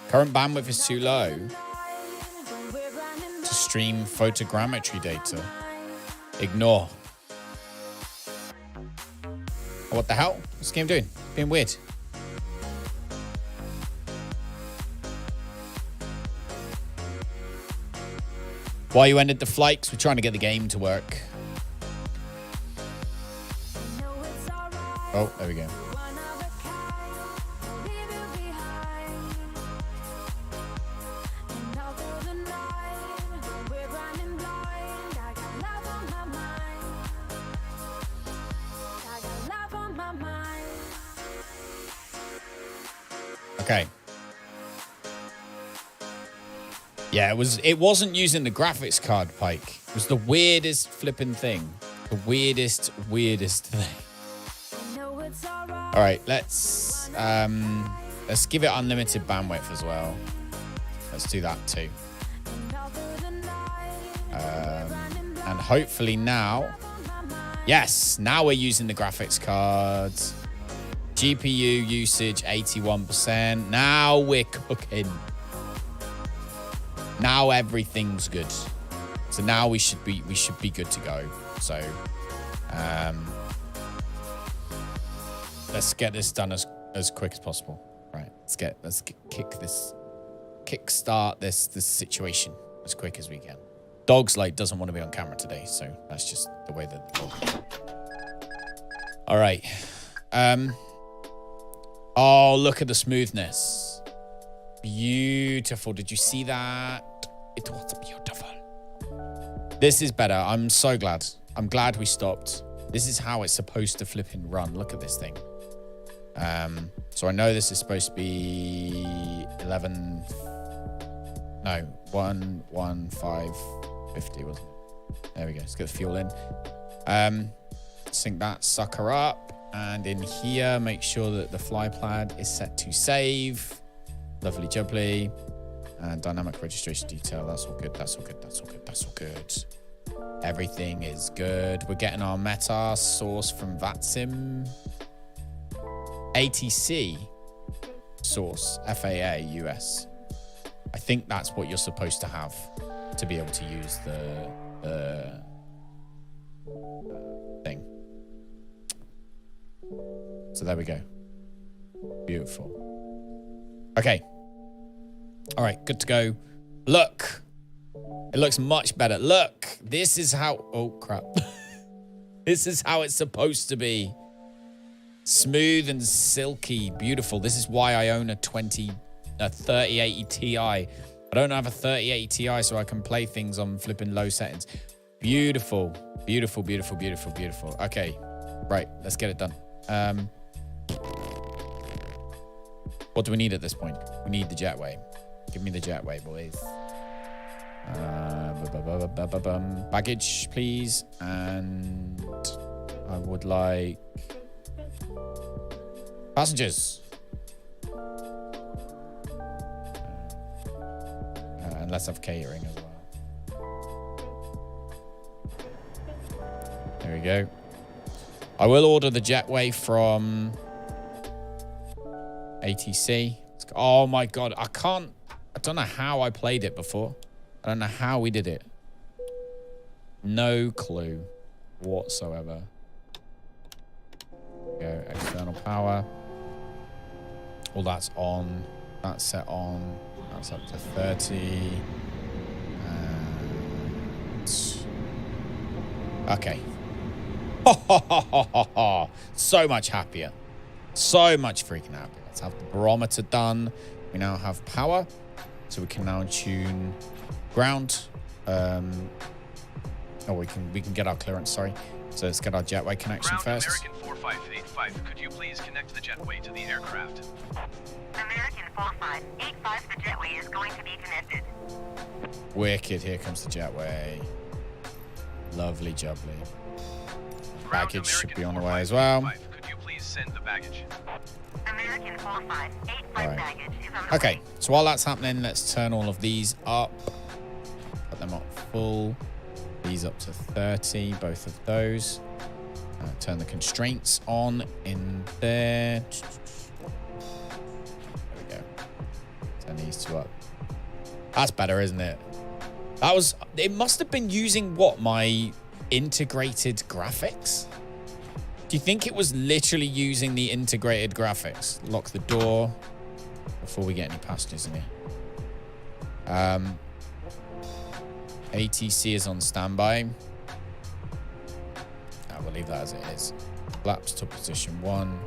Current bandwidth is too low to stream photogrammetry data. Ignore. Oh, what the hell? What's this game doing? Being weird. Why you ended the flight? 'Cause we're trying to get the game to work. Oh, there we go. Okay. Yeah, it wasn't using the graphics card, Pike. It was the weirdest flipping thing. The weirdest thing. All right, let's give it unlimited bandwidth as well. Let's do that too. And hopefully now, yes, now we're using the graphics cards. GPU usage 81%. Now we're cooking. Now everything's good. So now we should be good to go. So let's get this done as quick as possible. Right. Let's kickstart this situation as quick as we can. Dog's like doesn't want to be on camera today, so that's just the way that the dog. All right. Oh, look at the smoothness. Beautiful. Did you see that? It was beautiful. This is better. I'm so glad. I'm glad we stopped. This is how it's supposed to flip and run. Look at this thing. So I know this is supposed to be 11550, wasn't it? There we go. Let's get the fuel in. Sync that sucker up. And in here, make sure that the fly plan is set to save. Lovely jubbly. And dynamic registration detail. That's all good. That's all good. That's all good. That's all good. Everything is good. We're getting our meta source from Vatsim. ATC source. FAA US. I think that's what you're supposed to have to be able to use the thing. So there we go. Beautiful. Okay. All right, good to go. Look. It looks much better. Look. This is how... Oh, crap. This is how it's supposed to be. Smooth and silky. Beautiful. This is why I own a 3080 Ti. I don't have a 3080 Ti, so I can play things on flipping low settings. Beautiful. Beautiful, beautiful, beautiful, beautiful. Okay. Right. Let's get it done. What do we need at this point? We need the jetway. Give me the jetway, boys. Baggage, please. And I would like passengers. And let's have catering as well. There we go. I will order the jetway from ATC. Oh my God. I don't know how I played it before. I don't know how we did it. No clue whatsoever. Go external power. All that's on. That's set on. That's up to 30. And... okay. So much happier. So much freaking happier. Let's have the barometer done. We now have power. So we can now tune ground. Oh, we can get our clearance, sorry. So let's get our jetway connection Ground first. American 4585, could you please connect the jetway to the aircraft? American 4585, the jetway is going to be connected. Wicked, here comes the jetway. Lovely jubbly. Baggage should be on the way as well. Could you please send the baggage? American 4585 Right. baggage is on the Okay, way. so while that's happening, let's turn all of these up. Put them up full. These up to 30, both of those. Turn the constraints on in there. There we go. Turn these two up. That's better, isn't it? It must have been using what? My integrated graphics? Do you think it was literally using the integrated graphics? Lock the door before we get any passengers in here. ATC is on standby. We'll leave that as it is. Flaps to position 1.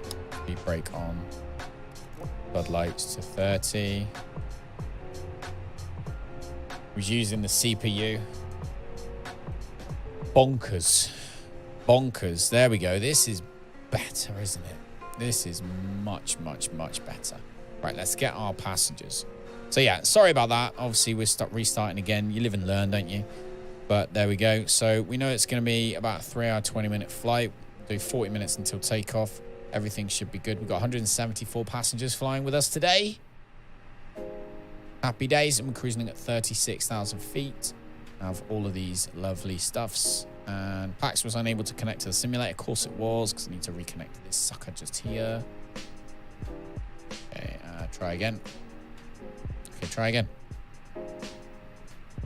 Speed brake on. Floodlights to 30. Was using the CPU. Bonkers. Bonkers. There we go. This is better, isn't it? This is much, much, much better. Right, let's get our passengers. So yeah, sorry about that. Obviously, we're restarting again. You live and learn, don't you? But there we go. So we know it's going to be about a 3-hour, 20-minute flight. We'll do 40 minutes until takeoff. Everything should be good. We've got 174 passengers flying with us today. Happy days. And we're cruising at 36,000 feet. I have all of these lovely stuffs. And PACX was unable to connect to the simulator. Of course it was, because I need to reconnect to this sucker just here. Okay, try again. Okay, try again.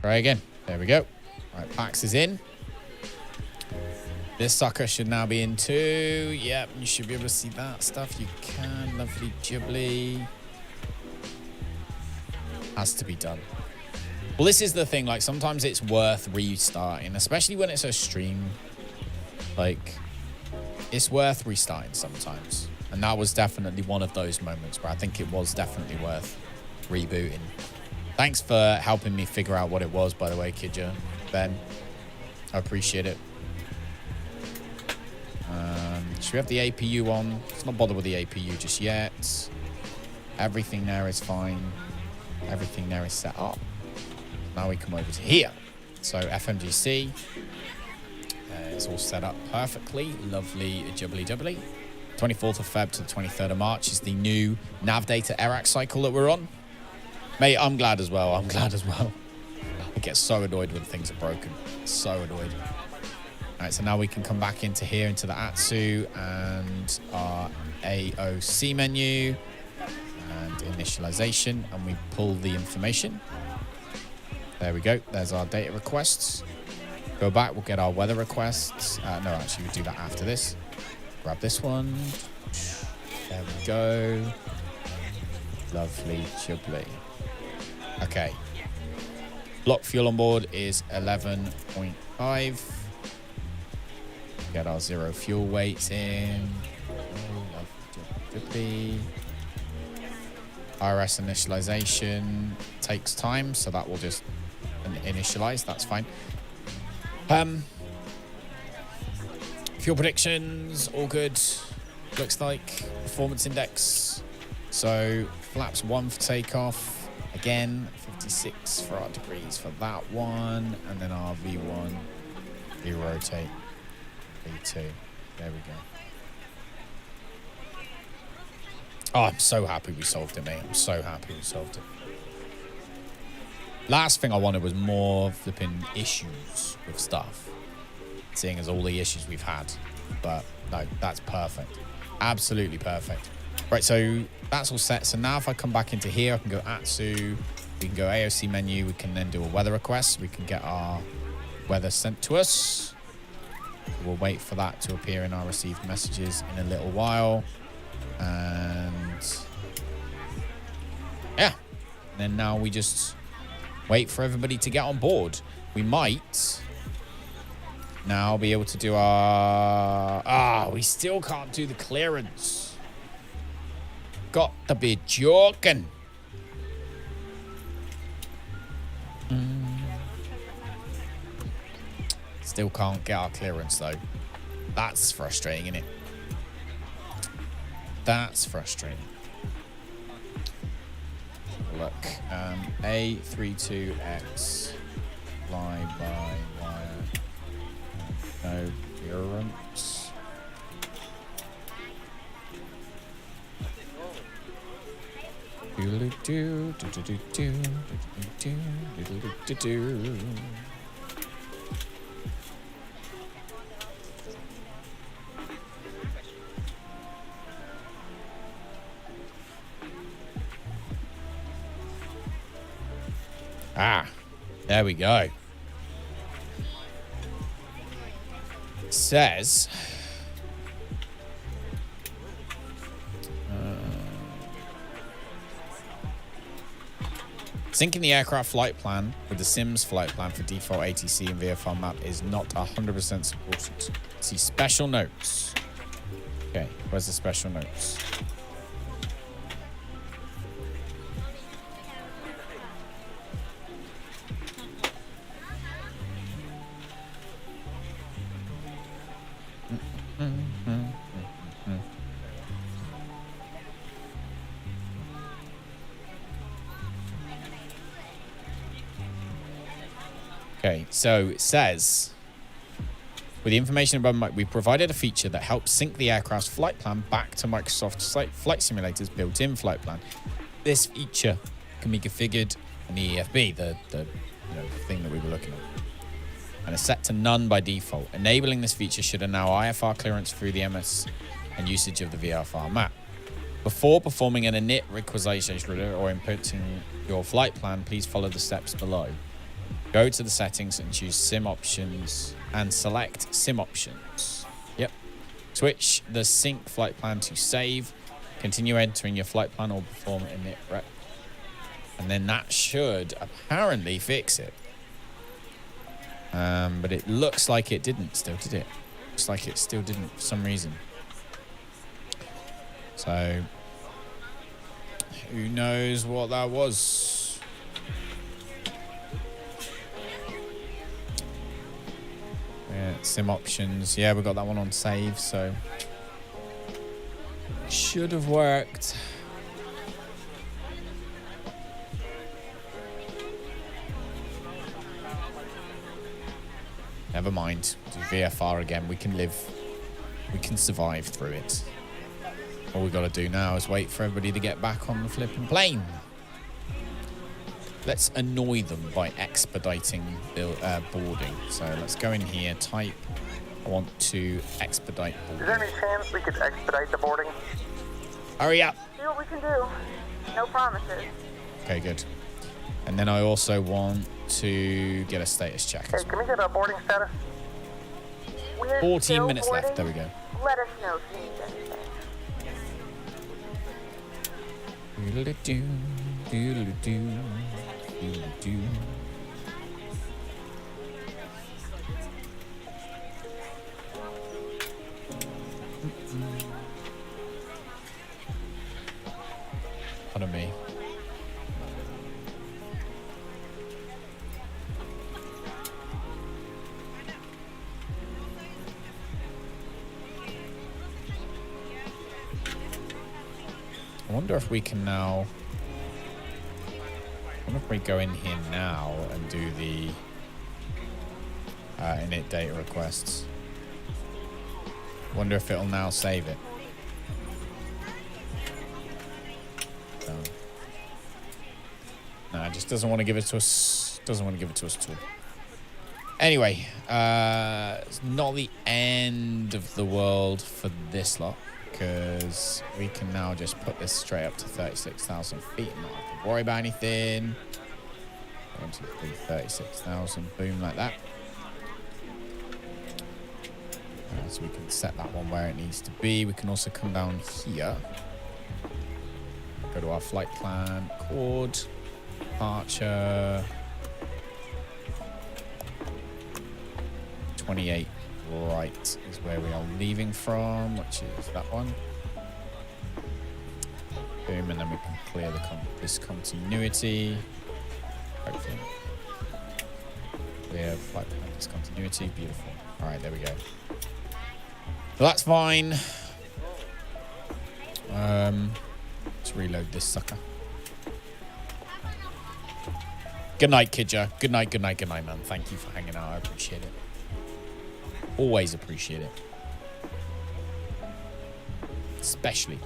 Try again. There we go. All right, PACX is in. This sucker should now be in too. Yep, you should be able to see that stuff. You can. Lovely jubbly. Has to be done. Well, this is the thing. Like, sometimes it's worth restarting, especially when it's a stream. Like, it's worth restarting sometimes. And that was definitely one of those moments where I think it was definitely worth rebooting. Thanks for helping me figure out what it was, by the way, Kidja, Ben. I appreciate it. Should we have the APU on? Let's not bother with the APU just yet. Everything there is fine. Everything there is set up. Now we come over to here. So FMGC. It's all set up perfectly. Lovely jubbly jubbly. 24th of Feb to the 23rd of March is the new nav data ERAC cycle that we're on. Mate, I'm glad as well. I'm glad as well. I get so annoyed when things are broken. So annoyed. All right, so now we can come back into here, into the ATSU and our AOC menu and initialization, and we pull the information. There we go. There's our data requests. Go back, we'll get our weather requests. No, actually, we'll do that after this. Grab this one. There we go. Lovely jubbly. Okay. Block fuel on board is 11.5. Get our 0 fuel weights in. Oh, lovely jubbly. IRS initialization takes time, so that will just initialize. That's fine. Fuel predictions, all good. Looks like performance index. So flaps 1 for takeoff. Again, 56 for our degrees for that one. And then our V1, V-rotate, V2. There we go. Oh, I'm so happy we solved it, mate. I'm so happy we solved it. Last thing I wanted was more flipping issues with stuff, seeing as all the issues we've had. But no, that's perfect. Absolutely perfect. Right, so that's all set. So now if I come back into here, I can go ATSU, we can go AOC menu, we can then do a weather request. We can get our weather sent to us. We'll wait for that to appear in our received messages in a little while. And yeah, and then now we just wait for everybody to get on board. We might now be able to do our... we still can't do the clearance. Got to be joking. Still can't get our clearance though. That's frustrating, isn't it? That's frustrating. Look, A32X, Fly By Wire, no clearance. Do-do-do, do-do-do-do, do-do-do, do-do-do-do. There we go. It says... syncing the aircraft flight plan with the Sims flight plan for default ATC and VFR map is not 100% supported. See special notes. Okay, where's the special notes? Okay, so it says, with the information above, we provided a feature that helps sync the aircraft's flight plan back to Microsoft's Flight Simulator's built-in flight plan. This feature can be configured in the EFB, the thing that we were looking at, and is set to none by default. Enabling this feature should allow IFR clearance through the MS and usage of the VFR map. Before performing an init requisition or inputting your flight plan, please follow the steps below. Go to the settings and choose sim options and select sim options. Yep. Switch the sync flight plan to save. Continue entering your flight plan or perform init rep. And then that should apparently fix it. But it looks like it didn't still, did it? Looks like it still didn't for some reason. So, who knows what that was? Yeah, sim options. Yeah, we got that one on save, so should have worked. Never mind. Do VFR again. We can live. We can survive through it. All we got to do now is wait for everybody to get back on the flipping plane. Let's annoy them by expediting boarding. So let's go in here, type, I want to expedite boarding. Is there any chance we could expedite the boarding? Hurry up. See what we can do. No promises. Okay, good. And then I also want to get a status check. Hey, can we get a boarding status? We're 14 still minutes boarding. left. There we go. Let us know if you need anything. Doodle-doo, doodle-doo, doodle-doo. Pardon me. wonder if we can now... I wonder if we go in here now and do the init data requests. Wonder if it'll now save it. No, it just doesn't want to give it to us. Doesn't want to give it to us at all. Anyway, it's not the end of the world for this lot, because we can now just put this straight up to 36,000 feet and not have to worry about anything. 1, 2, 3, 36,000. Boom, like that. So we can set that one where it needs to be. We can also come down here. Go to our flight plan. Chord. Departure. 28 right is where we are leaving from, which is that one. Boom, and then we can clear the discontinuity. Hopefully. Clear flight plan discontinuity. Beautiful. All right, there we go. So that's fine. Let's reload this sucker. Good night, Kidja. Good night, good night, good night, man. Thank you for hanging out. I appreciate it. Always appreciate it. Especially.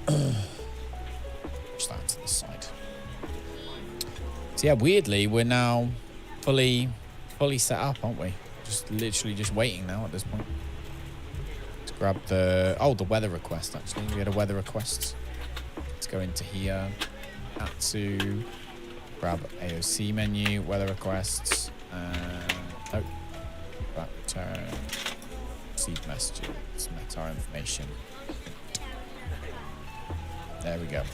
Push that to the side. So yeah, weirdly, we're now fully set up, aren't we? Just literally just waiting now at this point. Let's grab the weather request, actually. We had a weather request. Let's go into here. To grab AOC menu, weather requests, nope. Back return. Receive messages, meta information. There we go.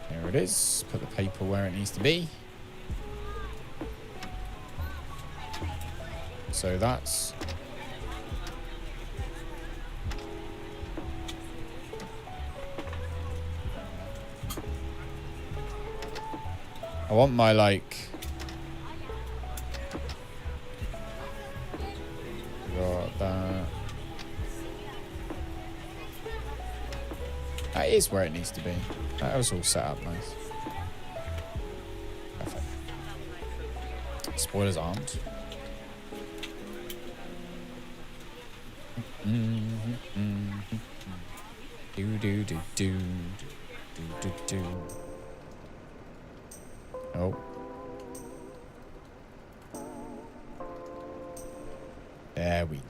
There it is. Put the paper where it needs to be. So that's... I want my, like... Got that. That is where it needs to be. That was all set up nice. Perfect. Spoilers armed. Do. Oh. There we go.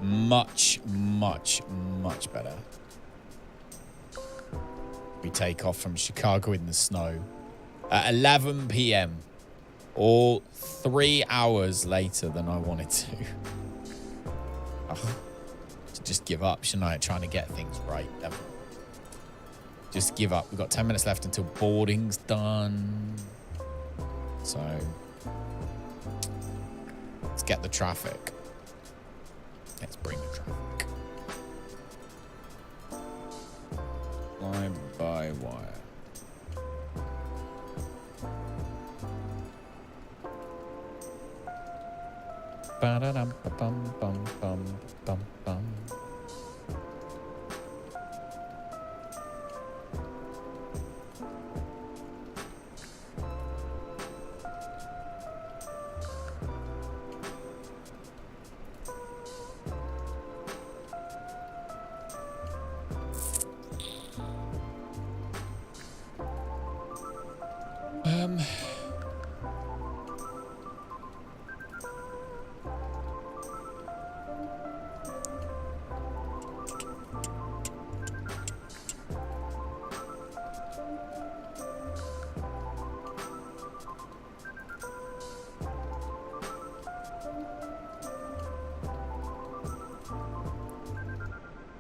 Much better. We take off from Chicago in the snow at 11 p.m. or 3 hours later than I wanted to. To just give up, shouldn't I? Trying to get things right. Just give up. We've got 10 minutes left until boarding's done. So let's get the traffic. Let's bring the traffic. Fly by wire. Ba-da-dum, ba-bum, bum, bum, bum, bum.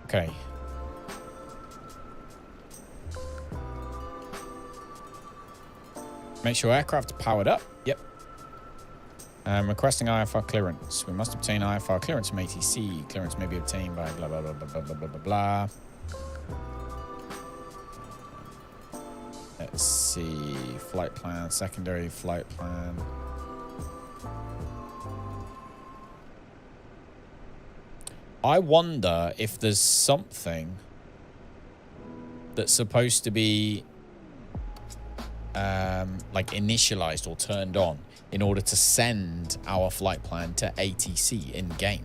Okay. Make sure aircraft are powered up. Yep. Requesting IFR clearance. We must obtain IFR clearance from ATC. Clearance may be obtained by blah, blah, blah, blah, blah, blah, blah, blah. Let's see. Flight plan, secondary flight plan. I wonder if there's something that's supposed to be like initialized or turned on in order to send our flight plan to ATC in game.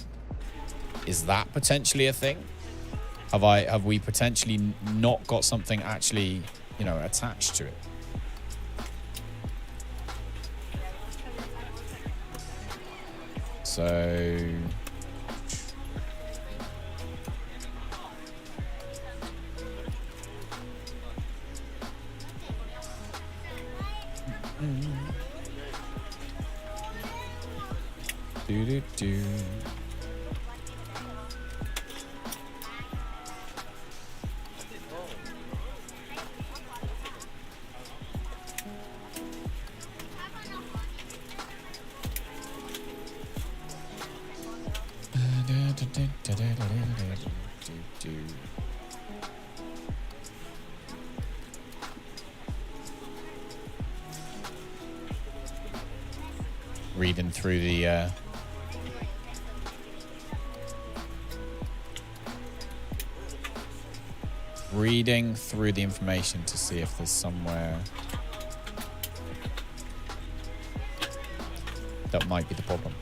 Is that potentially a thing? Have we potentially not got something actually, you know, attached to it? So do. Reading through the reading through the information to see if there's somewhere that might be the problem.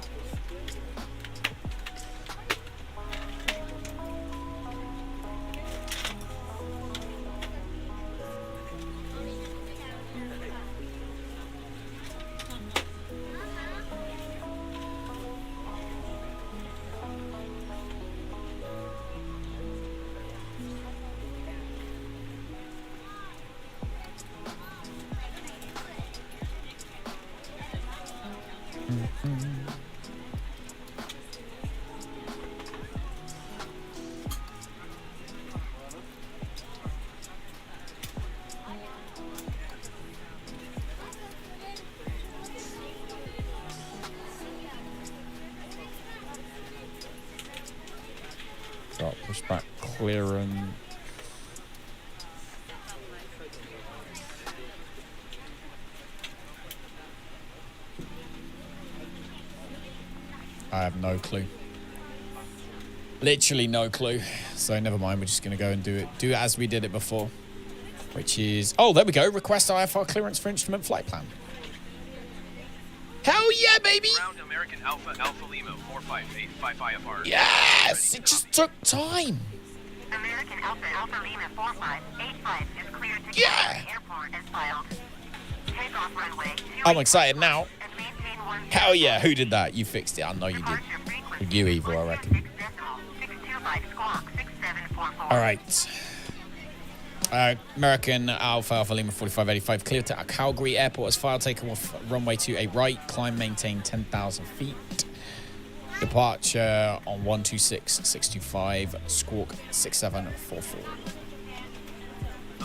Got pushback clearance. I have no clue. Literally no clue. So never mind. We're just going to go and do it as we did it before, which is, oh, there we go. Request IFR clearance for instrument flight plan. Hell yeah, baby. Ground American Alpha Lima 4585 IFR. Yes, it just took time. American Alpha Lima 4585 is cleared to Yeah. the airport as filed. Takeoff runway. I'm excited now. And maintain 1. Hell yeah, who did that? You fixed it. I know you did. You evil, I reckon. All right. American Alpha Lima 4585 cleared to Calgary Airport as filed. Taking off runway to a right. Climb maintain 10,000 feet. Departure on 126.625. Squawk 6744.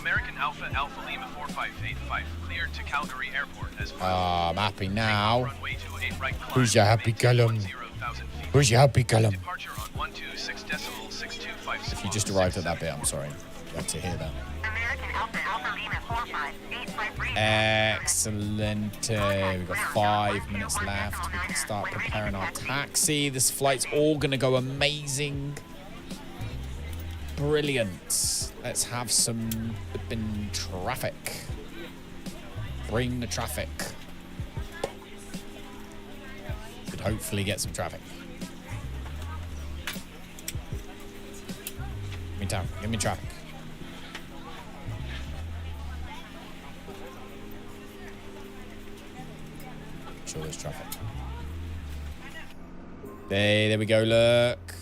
American Alpha Lima 4585 cleared to Calgary Airport as I'm happy now. runway to a right. Who's your happy Callum? 10,000 feet. Who's your happy Callum? Departure on 126.6256. If you just arrived at that bit, I'm sorry. You had to hear that. American Alpha Lima 45853. Excellent. We've got 5 minutes left. We can start preparing our taxi. This flight's all going to go amazing. Brilliant. Let's have some flipping traffic. Bring the traffic. Could hopefully get some traffic. Give me time. Give me traffic. Sure there's traffic. There we go, look.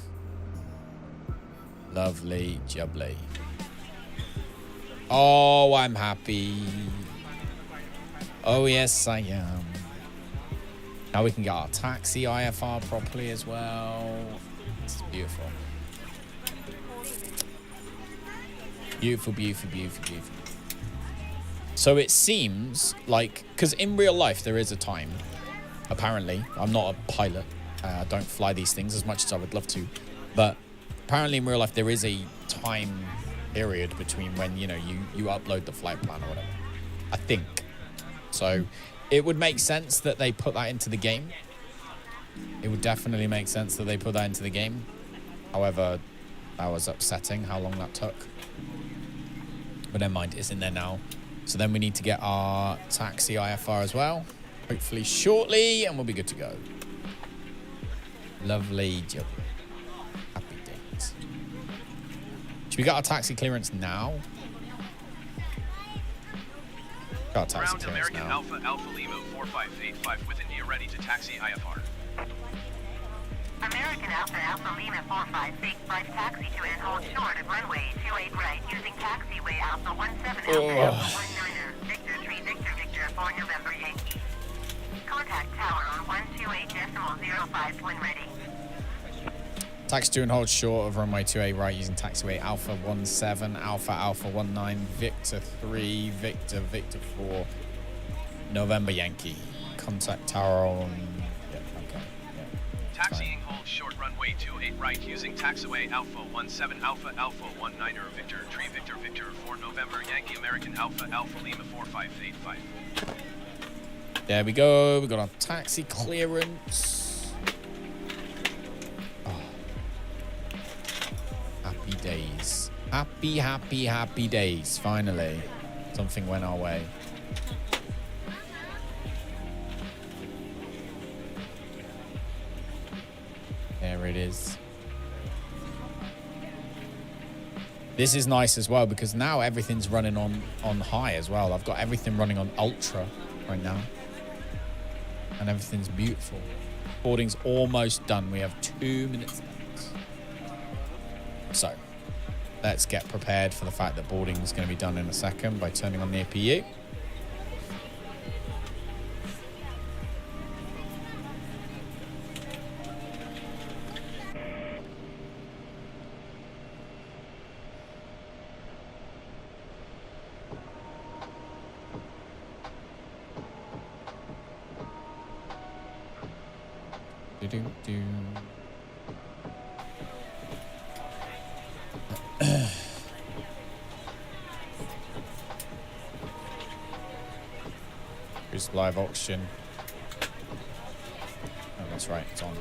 Lovely jubbly. Oh, I'm happy. Oh, yes, I am. Now we can get our taxi IFR properly as well. It's beautiful. Beautiful, beautiful, beautiful, beautiful. So it seems like, because in real life there is a time, apparently, I'm not a pilot, I don't fly these things as much as I would love to, but apparently in real life there is a time period between when, you know, you upload the flight plan or whatever. I think. So it would make sense that they put that into the game. It would definitely make sense that they put that into the game. However, that was upsetting how long that took. But never mind, it's in there now. So then we need to get our taxi IFR as well. Hopefully shortly, and we'll be good to go. Lovely job. Happy days. Should we get our taxi clearance now? Got our taxi Ground clearance American now. Alpha Lima 4585 with India ready to taxi IFR. American Alpha Lima 4585 taxi to and hold short of runway 28 right using taxiway Alpha 17 Alpha 19er Victor 3 Victor 4 November Yankee. Contact tower on 128.05 when ready. Taxi 2 and hold short of runway 28 right using taxiway Alpha 17 Alpha 19 Victor 3 Victor 4 November Yankee. Contact tower on... Yeah, okay. Yeah. Taxiing hold short runway 28 right using taxiway Alpha 17 Alpha 19er Victor 3 Victor 4 November Yankee American Alpha Lima 4585. There we go. We got our taxi clearance. Happy days. Happy days. Finally. Something went our way. There it is. This is nice as well because now everything's running on high as well. I've got everything running on ultra right now. And everything's beautiful. Boarding's almost done. We have 2 minutes left. So, let's get prepared for the fact that boarding is going to be done in a second by turning on the APU. Do-do-do. Here's live auction. Oh, that's right, it's on.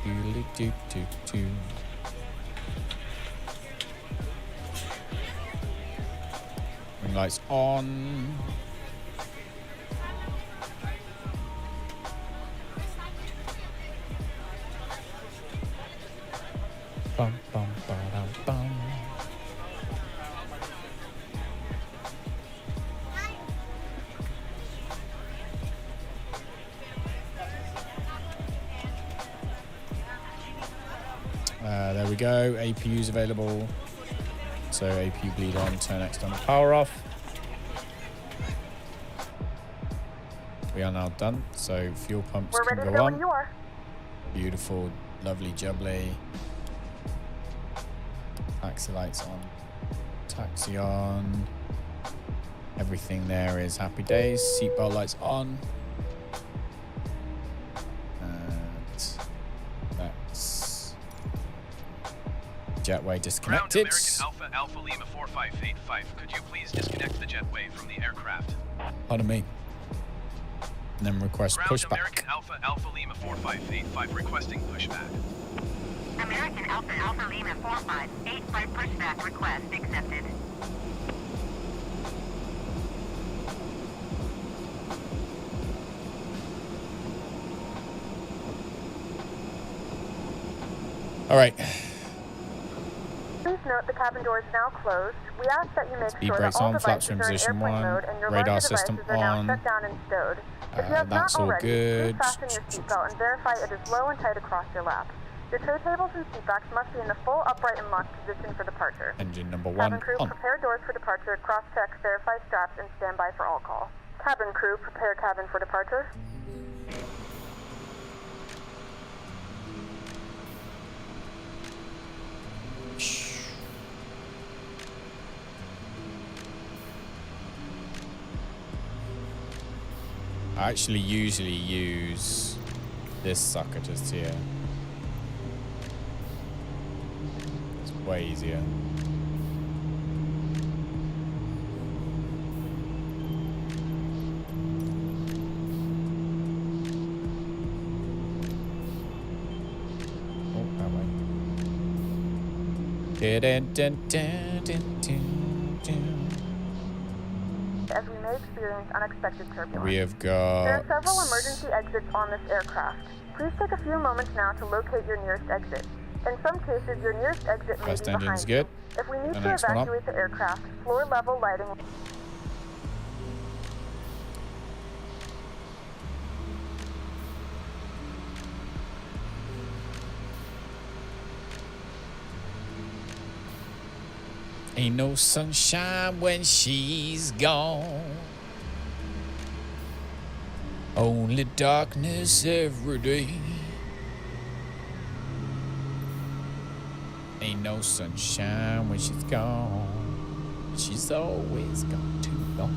Do-do-do-do-do. Ring lights on. Bum, bum, ba-dum, bum. There we go. APU's available. So APU bleed on, turn external power off. We are now done. So fuel pumps We're can ready to go go when on. you are. Beautiful, lovely jubbly. Taxi lights on. Taxi on. Everything there is happy days. Seatbelt lights on. And that's jetway Ground disconnected. American Alpha Lima 4585. Could you please disconnect the jetway from the aircraft? Pardon me. And then request Ground pushback. American Alpha Lima 4585 requesting pushback. American Alpha Lima 4585 pushback request accepted. All right. Please note the cabin door is now closed. We ask that you make Speed sure that brakes all on, flaps devices are in are in position airplane 1, mode and your radar larger system devices are now on. shut down and stowed. If you have That's not all already, good. please fasten your seatbelt and verify it is low and tight across your lap. Your tray tables and seat backs must be in the full upright and locked position for departure. Engine number 1 Cabin crew, on. prepare doors for departure, cross-check, verify straps, and stand by for all call. Cabin crew, prepare cabin for departure. I actually usually use this sucker just here. It's way easier. As we may experience unexpected turbulence. We have There are got... several emergency exits on this aircraft. Please take a few moments now to locate your nearest exit. In some cases, your nearest exit may First be engine's behind good. you. If we need The to next one up. evacuate the aircraft, floor level lighting. Ain't no sunshine when she's gone. Only darkness every day. Ain't no sunshine when she's gone. She's always gone too long.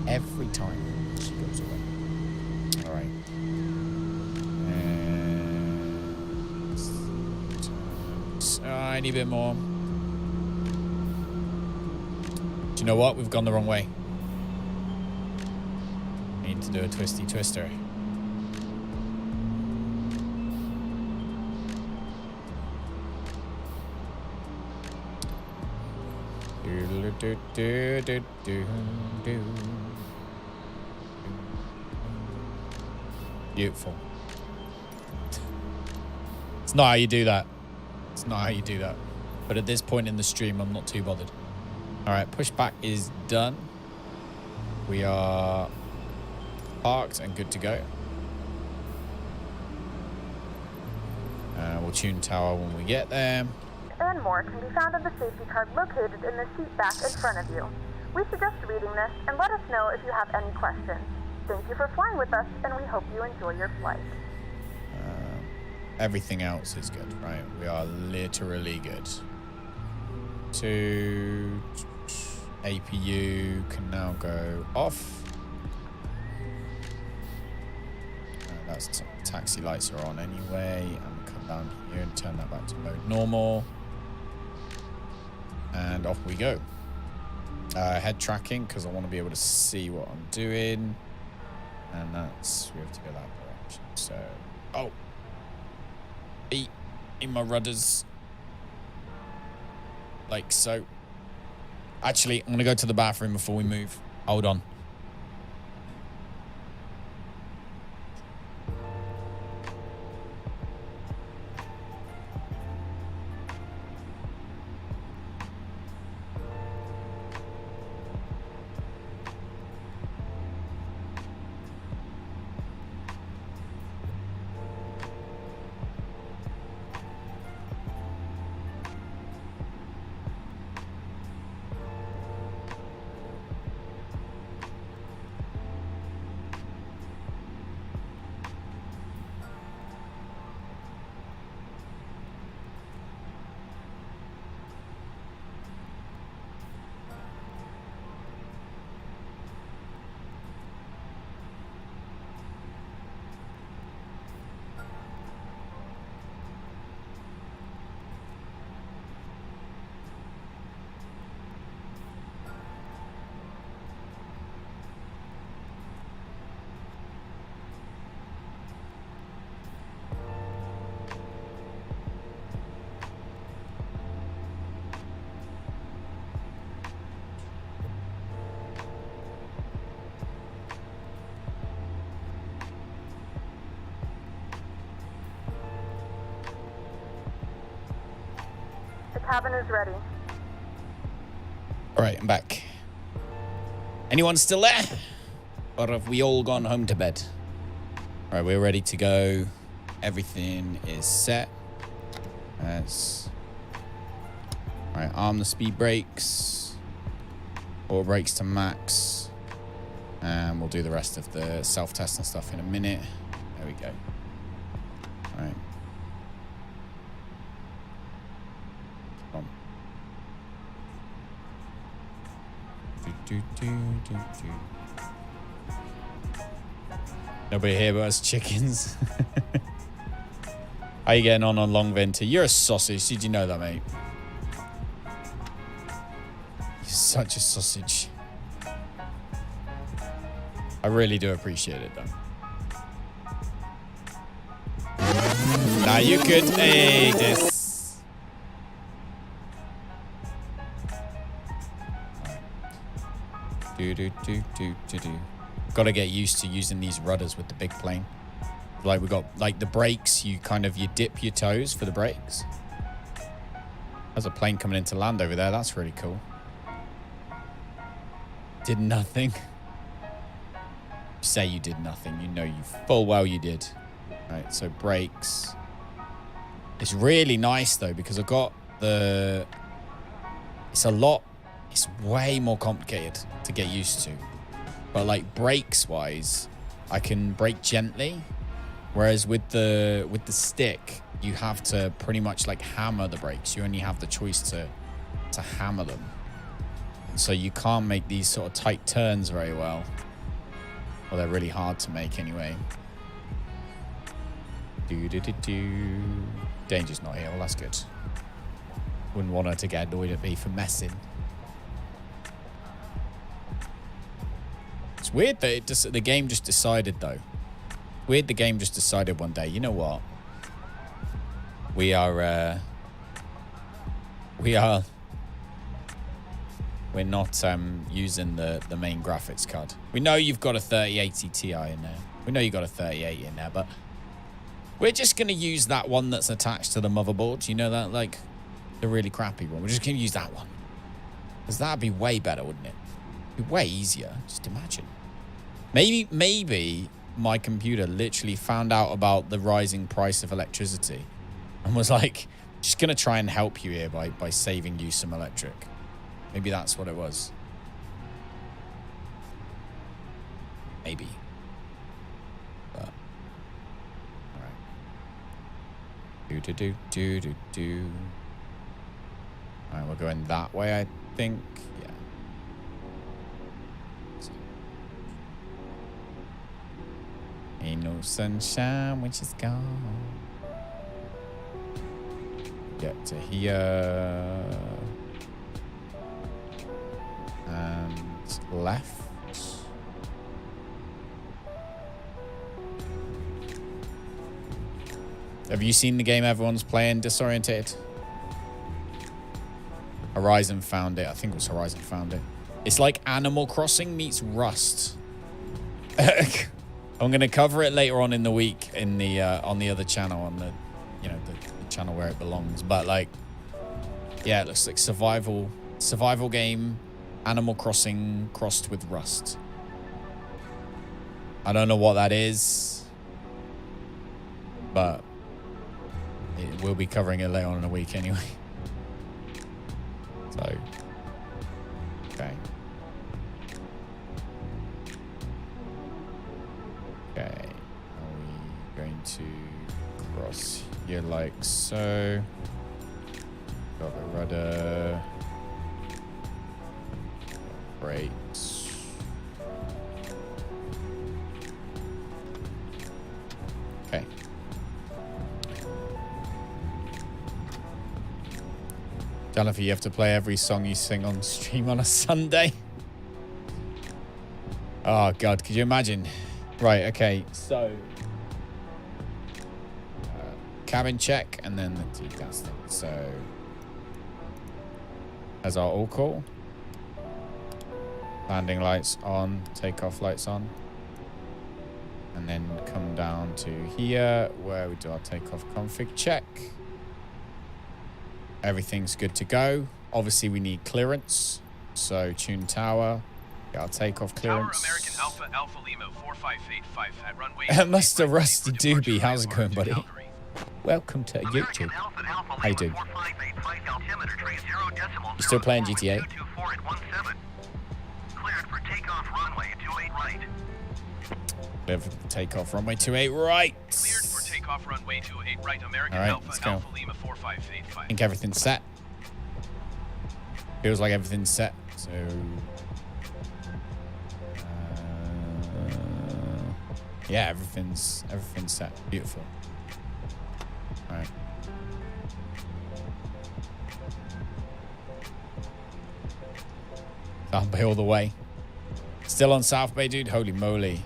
Every time she goes away. All right. And tiny bit more. Do you know what? We've gone the wrong way. Need to do a twisty twister. Beautiful. It's not how you do that. It's not how you do that. But at this point in the stream, I'm not too bothered. All right, pushback is done. We are parked and good to go. We'll tune tower when we get there. And more can be found on the safety card located in the seat back in front of you. We suggest reading this and let us know if you have any questions. Thank you for flying with us, and we hope you enjoy your flight. Everything else is good, right? We are literally good. To APU can now go off. That's taxi lights are on anyway. And come down here and turn that back to mode normal. And off we go. Head tracking, because I want to be able to see what I'm doing. And that's, we have to go that direction. So, oh. Eat in my rudders. Like so. Actually, I'm going to go to the bathroom before we move. Hold on. Cabin is ready. All right, I'm back. Anyone still there? Or have we all gone home to bed? All right, we're ready to go. Everything is set. That's... All right, arm the speed brakes. All brakes to max. And we'll do the rest of the self-test and stuff in a minute. There we go. All right. Nobody here but us chickens. How you getting on Long Venti? You're a sausage. Did you know that, mate? You're such a sausage. I really do appreciate it, though. Now you could... Hey, this... Got to get used to using these rudders with the big plane. Like we got like the brakes, you dip your toes for the brakes. There's a plane coming in to land over there. That's really cool. Did nothing. Say you did nothing. You know you full well you did. Right, so brakes. It's really nice though because I've got the... It's way more complicated to get used to. But like brakes wise, I can brake gently. Whereas with the stick, you have to pretty much like hammer the brakes. You only have the choice to hammer them. So you can't make these sort of tight turns very well. Well, they're really hard to make anyway. Danger's not here. Well, that's good. Wouldn't want her to get annoyed at me for messing. It's weird that the game just decided, though. Weird the game just decided one day, you know what? We're not using the main graphics card. We know you've got a 3080 Ti in there. We know you've got a 3080 in there, but we're just going to use that one that's attached to the motherboard. You know that, like, the really crappy one. We're just going to use that one. Because that'd be way better, wouldn't it? It'd be way easier. Just imagine. Maybe my computer literally found out about the rising price of electricity and was like, just going to try and help you here by saving you some electric. Maybe that's what it was. Maybe. But, all right. Do. All right, we're going that way, I think. Yeah. So. Ain't no sunshine when she's gone. Get to here. And left. Have you seen the game everyone's playing, Disorientated? Horizon found it. I think it was Horizon found it. It's like Animal Crossing meets Rust. I'm going to cover it later on in the week in the on the other channel, on the the channel where it belongs. But like, yeah, it looks like survival game, Animal Crossing crossed with Rust. I don't know what that is, but we'll be covering it later on in the week anyway. So, okay. Okay, are we going to cross here like so? Got the rudder. Brakes. Okay. Jonathan, you have to play every song you sing on stream on a Sunday. Oh, God, could you imagine? Right, okay, so... cabin check, and then the TAAYZ thing. So... as our all call. Landing lights on, takeoff lights on. And then come down to here, where we do our takeoff config check. Everything's good to go. Obviously, we need clearance. So, tune tower. Get our takeoff clearance. Tower American Alpha Alpha Lima 4585 at runway. Mr. Rusty Doobie, how's it going, buddy? Welcome to YouTube. How you doing? You still playing GTA? Cleared for takeoff runway 28 right. Cleared for takeoff runway 28 right. Cleared for takeoff runway 28 right. American All right, Alpha Alpha Lima 4585. I think everything's set. Feels like everything's set. So, yeah, everything's set. Beautiful. All right. South Bay all the way. Still on South Bay, dude. Holy moly.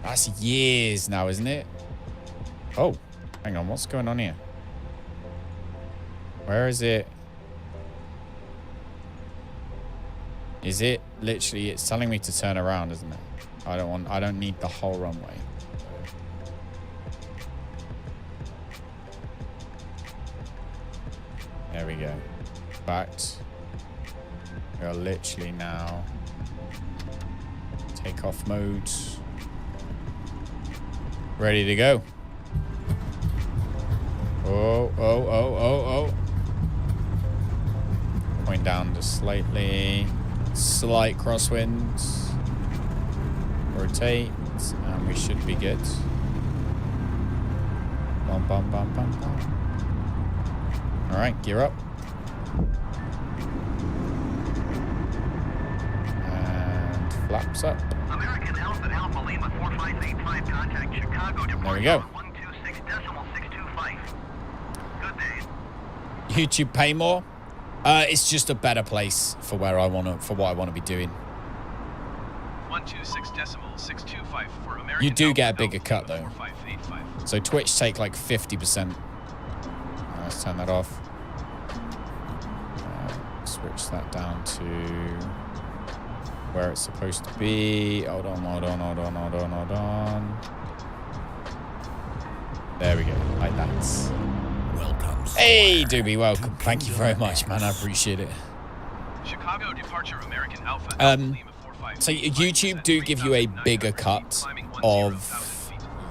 That's years now, isn't it? Oh, hang on. What's going on here? Where is it? Is it literally? It's telling me to turn around, isn't it? I don't need the whole runway. There we go. Fact. We are literally now takeoff mode. Ready to go. Oh, oh, oh, oh, oh. Point down just slightly. Slight crosswinds. Rotate. And we should be good. Bum, bum, bum, bum, bum. All right, gear up. And flaps up. American Alpha Lima 4585, contact Chicago There we go. 126.625. Good day. YouTube pay more. It's just a better place for where I want to, for what I want to be doing. 126.625 for American. You do get a Alpha bigger cut though. 4585. So Twitch take like 50%. Let's turn that off. Switch that down to where it's supposed to be. Hold on, hold on, hold on, hold on, hold on. There we go, like that. Welcome. Hey, Doobie, welcome. Thank you very much, man. I appreciate it. Chicago departure American Alpha. So YouTube do give you a bigger cut of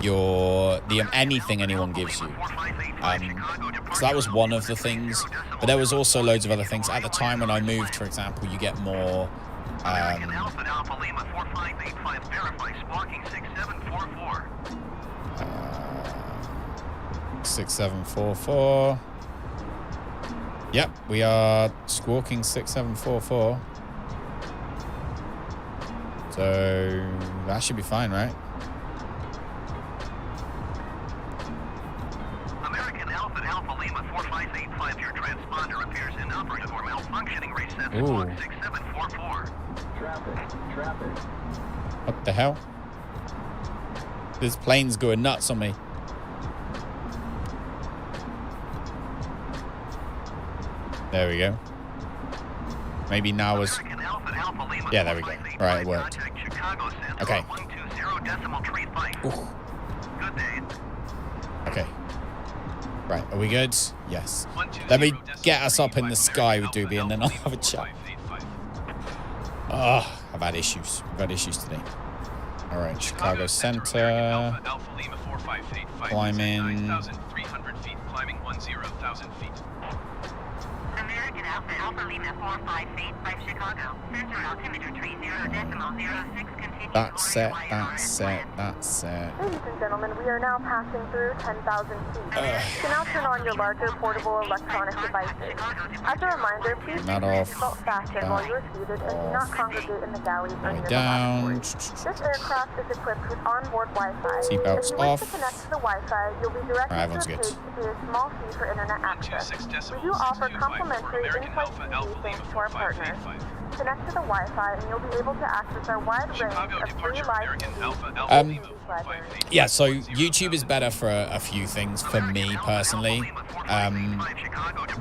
your anything anyone gives you. So that was one of the things, but there was also loads of other things. At the time when I moved, for example, you get more. American Alpha Lima 4585, verify squawking 6744. 6744. Yep, we are squawking 6744. So that should be fine, right? American Alpha Lima 4585, your transponder appears inoperative or malfunctioning. Reset squawk 6744. Traffic. What the hell? This plane's going nuts on me. There we go. Maybe now was... Yeah, there we go. All right, it worked. Okay. Ooh. Okay. Right, are we good? Yes. Let me get us up in the sky with Doobie and then I'll have a chat. Oh, I've had issues. I've had issues today. All right, Chicago Center. Climb in. Climbing 10,000 feet. American Alpha Lima 4585, Chicago. Center altimeter 30.06. That's set, that's set, that's set. Ladies and gentlemen, we are now passing through 10,000 feet. You can now turn on your larger portable electronic devices. As a reminder, please Not keep your off. seatbelt fastened while you're seated and do not congregate in the galleys or near the Down. lavatories. This aircraft is equipped with onboard Wi-Fi. Seatbelts If you wish off. to connect to the Wi-Fi, you'll be directed Alright, to a everyone's page good. to pay a small fee for internet access. We do offer complimentary in-flight TV thanks to our partners. Connect to the Wi-Fi and you'll be able to access our wide range Chicago of free departure live American TV. Alpha Um, Lima Yeah, so YouTube is better for a few things for me personally.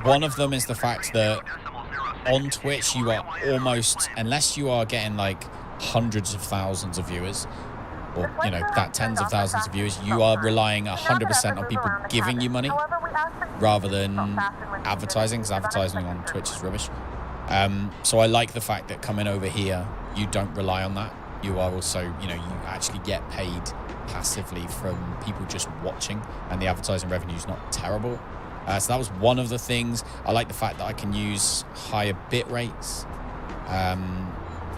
One of them is the fact that on Twitch you are almost, unless you are getting like hundreds of thousands of viewers, or you know, that tens of thousands of viewers, you are relying 100% on people giving you money rather than advertising, because advertising on Twitch is rubbish. So I like the fact that coming over here, you don't rely on that. You are also, you know, you actually get paid passively from people just watching, and the advertising revenue is not terrible. So that was one of the things. I like the fact that I can use higher bit rates.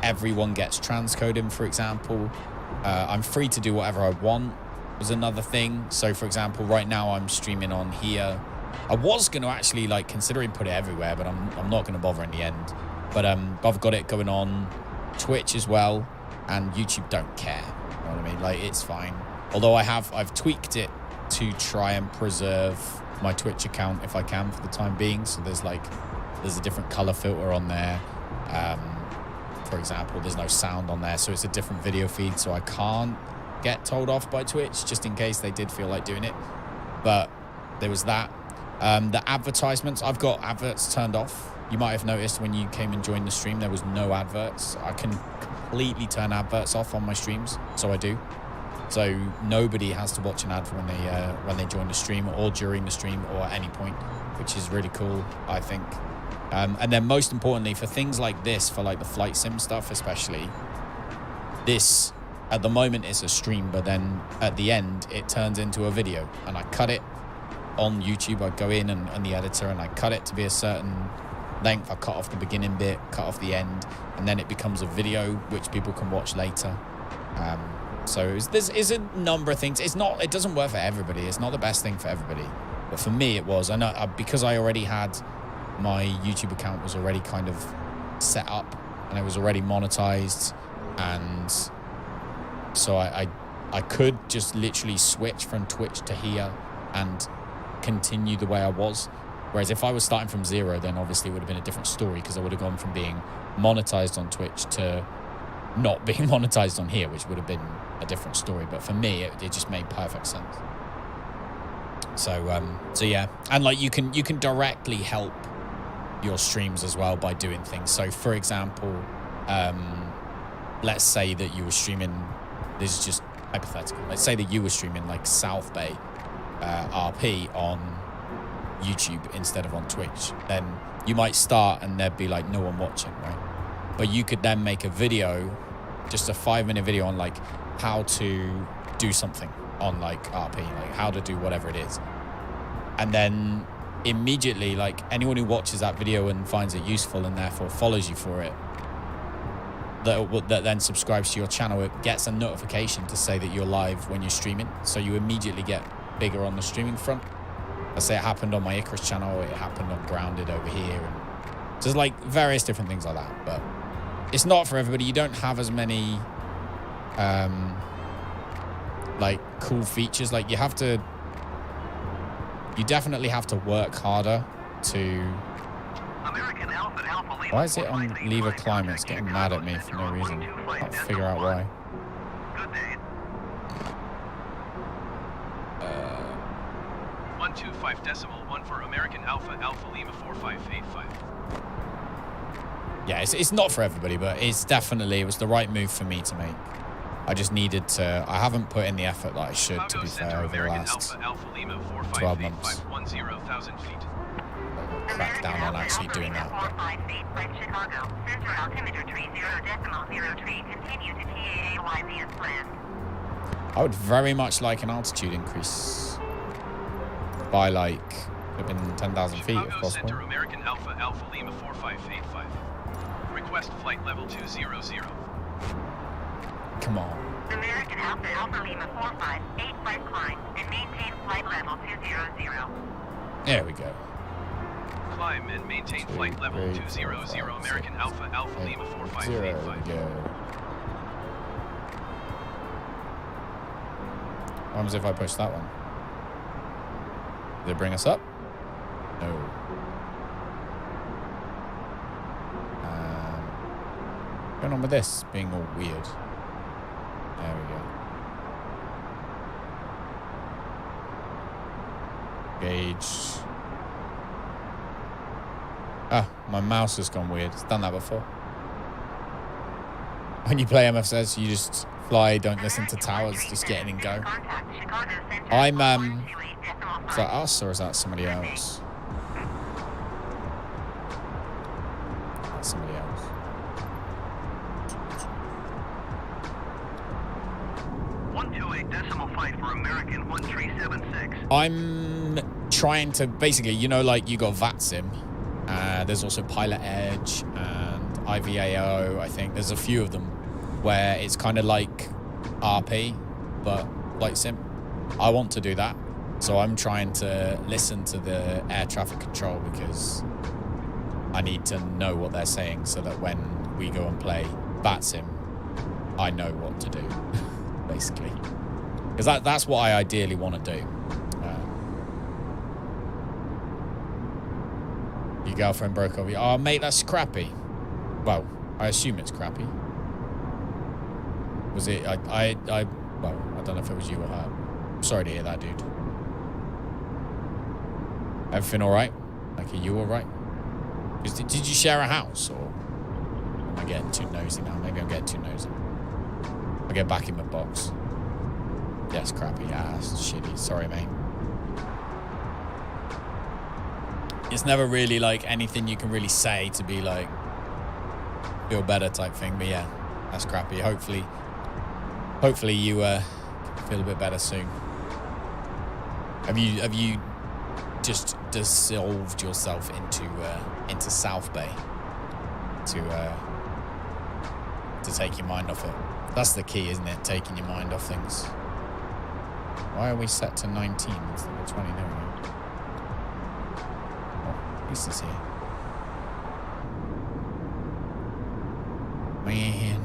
Everyone gets transcoding, for example. I'm free to do whatever I want was another thing. So for example, right now I'm streaming on here. I was going to actually like considering put it everywhere, but I'm not going to bother in the end. But I've got it going on Twitch as well, and YouTube don't care. You know what I mean? Like, it's fine. Although I've tweaked it to try and preserve my Twitch account if I can for the time being. So there's a different color filter on there. For example, there's no sound on there, so it's a different video feed, so I can't get told off by Twitch just in case they did feel like doing it. But there was that. The advertisements, I've got adverts turned off you might have noticed when you came and joined the stream, there was no adverts. I can completely turn adverts off on my streams, so I do. So nobody has to watch an ad when they join the stream or during the stream or at any point, which is really cool, I think. And then most importantly, for things like this, for like the flight sim stuff especially, this at the moment is a stream, but then at the end it turns into a video, and I cut it on YouTube. I go in and the editor, and I cut it to be a certain length. I cut off the beginning bit, cut off the end, and then it becomes a video which people can watch later. So there's a number of things. It doesn't work for everybody. It's not the best thing for everybody, but for me it was. And because I already had my YouTube account was already kind of set up and it was already monetized, and so I could just literally switch from Twitch to here and continue the way I was. Whereas if I was starting from zero, then obviously it would have been a different story, because I would have gone from being monetized on Twitch to not being monetized on here, which would have been a different story. But for me, it just made perfect sense. So yeah, and like you can directly help your streams as well by doing things. So for example, let's say that you were streaming, this is just hypothetical, let's say that you were streaming like South Bay RP on YouTube instead of on Twitch, then you might start and there'd be like no one watching, right? But you could then make a video, just a 5-minute video on like how to do something on like RP, like how to do whatever it is. And then immediately, like anyone who watches that video and finds it useful and therefore follows you for it, that then subscribes to your channel, it gets a notification to say that you're live when you're streaming. So you immediately get bigger on the streaming front. Let's say it happened on my Icarus channel, it happened on Grounded over here, and there's like various different things like that. But it's not for everybody. You don't have as many like cool features. Like you definitely have to work harder to. Why is it on Leave a Climate? It's getting mad at me for no reason. I can't figure out why. 125.1 for American Alpha Lima 4585. Yeah, it's not for everybody, but it was the right move for me to make. I just needed to. I haven't put in the effort that I should, to be fair, over the last 12 months. Crack down on actually doing that. I would very much like an altitude increase by like, could have been 10,000 feet if possible. Center, American Alpha Lima 4585. Request flight level 200. Come on. American Alpha Lima 4585 climb and maintain flight level 200. There we go. Climb and maintain flight level 200. American Alpha Lima 4585. There we go. What happens if I push that one? Did it bring us up? No. What's going on with this being all weird? There we go. Gauge. Ah, my mouse has gone weird. It's done that before. When you play MSFS, you just fly, don't listen to towers, just get in and go. I'm, is that us or is that somebody else? That's somebody else. For American 1376. I'm trying to basically, you know, like you got Vatsim. There's also Pilot Edge and IVAO. I think there's a few of them where it's kind of like RP, but flight sim. I want to do that, so I'm trying to listen to the air traffic control because I need to know what they're saying so that when we go and play Vatsim, I know what to do, basically. Because that's what I ideally want to do. Your girlfriend broke up. Oh, mate, that's crappy. Well, I assume it's crappy. Was it? Well, I don't know if it was you or her. I'm sorry to hear that, dude. Everything all right? Like, are you all right? Did you share a house, or am I getting too nosy now? Maybe I'm getting too nosy. I'll get back in my box. Yes, crappy. Ah, that's shitty. Sorry, mate. It's never really like anything you can really say to be like feel better type thing. But yeah, that's crappy. Hopefully you feel a bit better soon. Have you just dissolved yourself into South Bay to take your mind off it? That's the key, isn't it? Taking your mind off things. Why are we set to 19 instead of 20 now? Oh, Lisa's here. Man.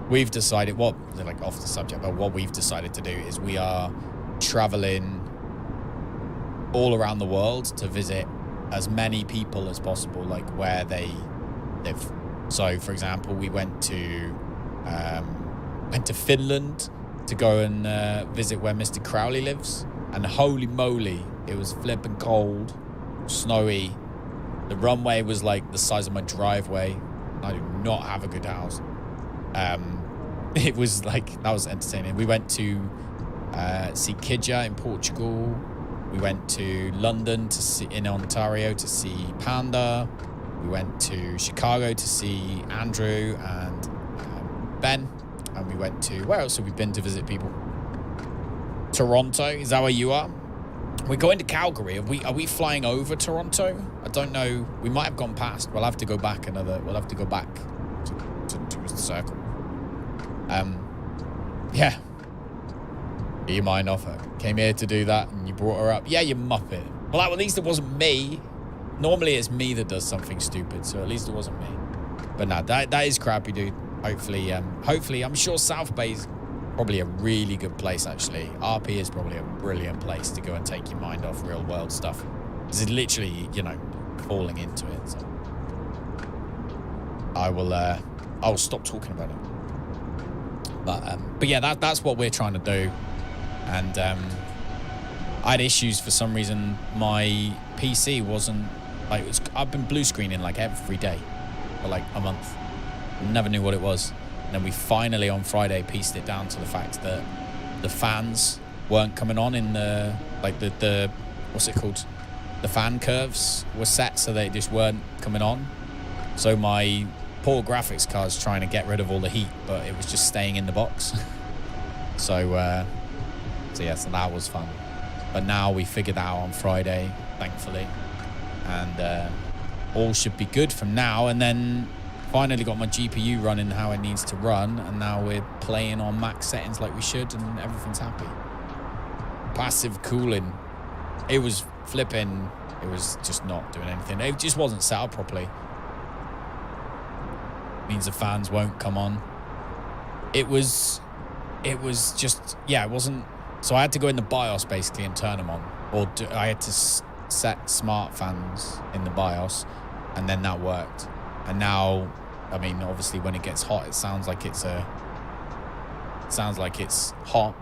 We've decided, like off the subject, but what we've decided to do is we are traveling all around the world to visit as many people as possible, like where they live. So, for example, we went to Finland to go and visit where Mr. Crowley lives, and holy moly, it was flipping cold, snowy. The runway was like the size of my driveway. I do not have a good house. It was like, that was entertaining. We went to see Kidja in Portugal. We went to London in Ontario to see Panda. We went to Chicago to see Andrew and Ben. And we went to, where else have we been to visit people? Toronto, is that where you are? We're going to Calgary. Are we flying over Toronto? I don't know. We might have gone past. We'll have to go back to the circle. Yeah. Get your mind off her. Came here to do that and you brought her up. Yeah, you muppet. Well, at least it wasn't me. Normally it's me that does something stupid, so at least it wasn't me. But no, that is crappy, dude. Hopefully, I'm sure South Bay is probably a really good place, actually. RP is probably a brilliant place to go and take your mind off real world stuff. It's literally, falling into it. So I'll stop talking about it. But yeah, that's what we're trying to do. And I had issues for some reason. My PC wasn't I've been blue screening like every day for like a month. Never knew what it was. And then we finally on Friday pieced it down to the fact that the fans weren't coming on in the what's it called? The fan curves were set so they just weren't coming on. So my poor graphics card's trying to get rid of all the heat, but it was just staying in the box. So that was fun. But now we figured out on Friday, thankfully, and all should be good from now. And then finally got my GPU running how it needs to run, and now we're playing on max settings like we should, and everything's happy. Passive cooling, it was flipping. It was just not doing anything. It just wasn't set up properly. Means the fans won't come on. It was just, yeah, it wasn't. So I had to go in the BIOS basically and turn them on, or I had to set smart fans in the BIOS, and then that worked. And now, I mean, obviously when it gets hot, it sounds like it's hot,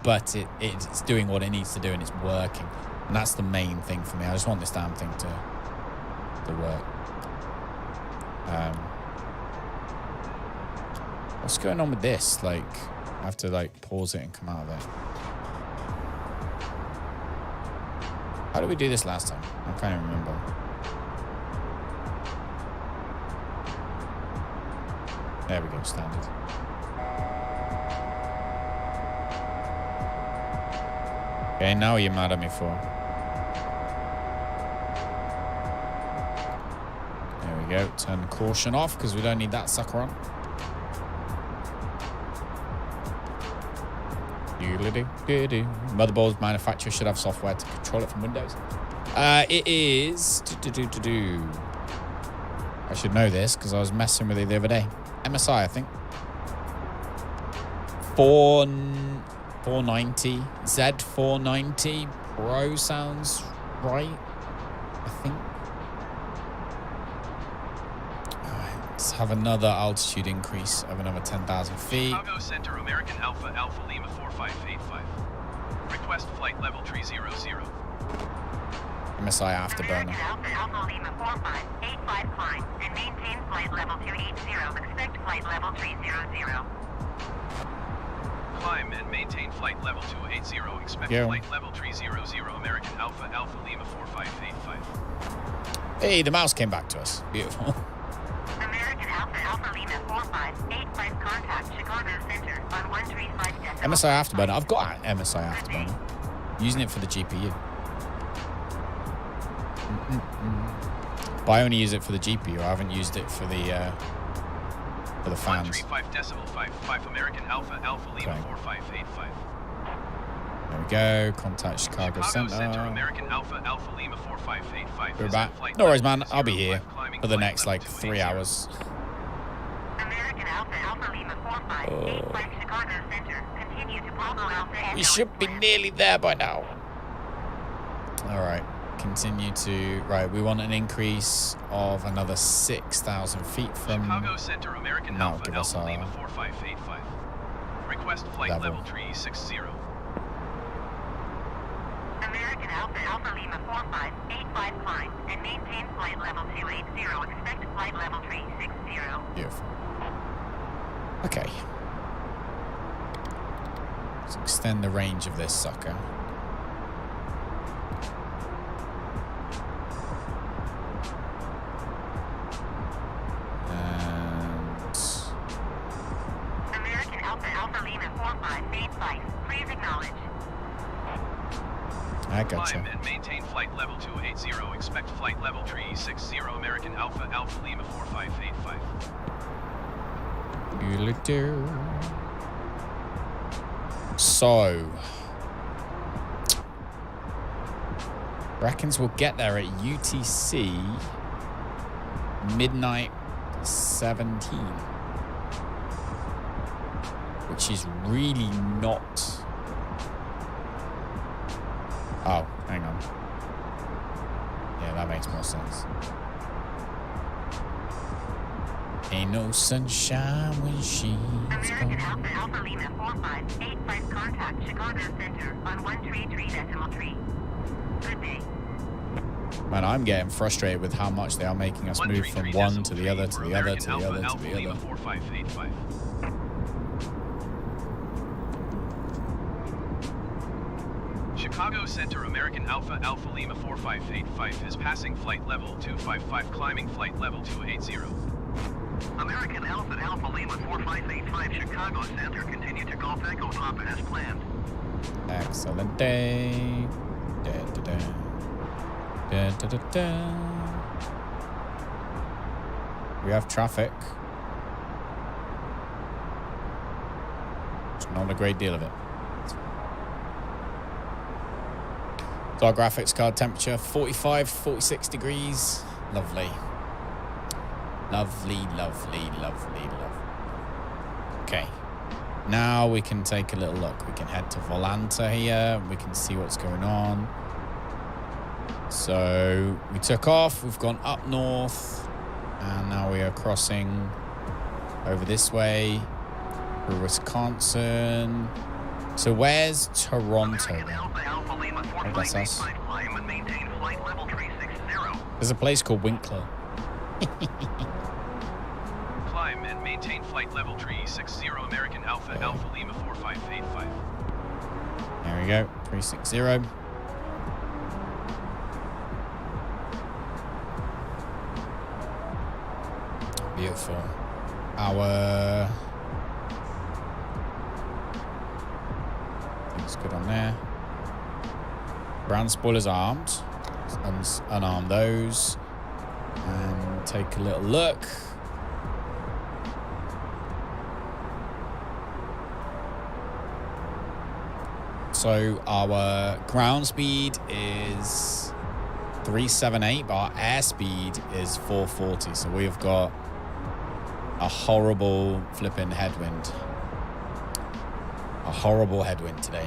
but it's doing what it needs to do, and it's working. And that's the main thing for me. I just want this damn thing to work. What's going on with this? Like, I have to pause it and come out of it. How did we do this last time? I can't even remember. There we go, standard. Okay, now what are you mad at me for? There we go, turn the caution off because we don't need that sucker on. Motherboard's manufacturer should have software to control it from Windows. It is... I should know this because I was messing with it the other day. MSI, I think. 490. Z490 Pro sounds right, I think. Let's have another altitude increase of another 10,000 feet. Chicago Center, American Alpha, Alpha Lima 4585. Request flight level 300. MSI afterburner. Alpha Alpha Lima 4585 climb and maintain flight level 280. Expect flight level 300. Climb and maintain flight level 280. Expect Yeah. flight level 300. American Alpha Alpha Lima 4585. Hey, the mouse came back to us. Beautiful. American Alpha Alpha Lima 4585 contact Chicago Center on 135 MSI afterburner. I've got an MSI afterburner. Using it for the GPU. But I only use it for the GPU. I haven't used it for the fans. 135.55 American Alpha Alpha Lima Okay. 4585. There we go. Contact Chicago Center Center. American Alpha Alpha Lima 4585. We're Is back. at flight No worries, level man. I'll be here 205, climbing for the flight next level like 3 280. hours. American Alpha Alpha Lima 4585 Chicago Center. Continue to Bravo Alpha and We should be nearly there by now. All right. Continue to... Right, we want an increase of another 6,000 feet from... Chicago Center American No, Alpha give us Alpha a Lima 4585. Request flight level. level 360. American Alpha Alpha Lima 4585 climb and maintain flight level 280. Expect flight level 360. Beautiful. Okay. Let's extend the range of this sucker. And... American Alpha Alpha Lima 4585. Please acknowledge. I gotcha. Climb and maintain flight level 280. Expect flight level 360. American Alpha Alpha Lima 4585. So, reckons we'll get there at UTC midnight 17, which is really not. Oh, hang on. Yeah, that makes more sense. Ain't no sunshine when she's American gone. Alpha Alpha Lima 4585 contact Chicago Center on 133.3. Good day. Man, I'm getting frustrated with how much they are making us move from one to the other, to the other, to the other, to the other. 4585. Chicago Center American Alpha Alpha Lima 4585 is passing flight level 255, climbing flight level 280. American Alpha Alpha Lima 4585 Chicago Center. Continue to Golf Echo Papa as planned. Excellent day. Da, da, da. Da, da, da, da. We have traffic. It's not a great deal of it. So our graphics card temperature 45, 46 degrees. Lovely. Lovely, lovely, lovely, lovely. Okay. Now we can take a little look. We can head to Volanta here. We can see what's going on. So we took off. We've gone up north. And now we are crossing over this way through Wisconsin. So where's Toronto then? Oh, that's us. There's a place called Winkler. Climb and maintain flight level 360. American Alpha Alpha Lima 4585. There we go. 360. Beautiful. Our... Things good on there. Ground spoilers armed. Let's unarm those. And take a little look. So our ground speed is 378, but our airspeed is 440. So we've got a horrible flipping headwind. A horrible headwind today.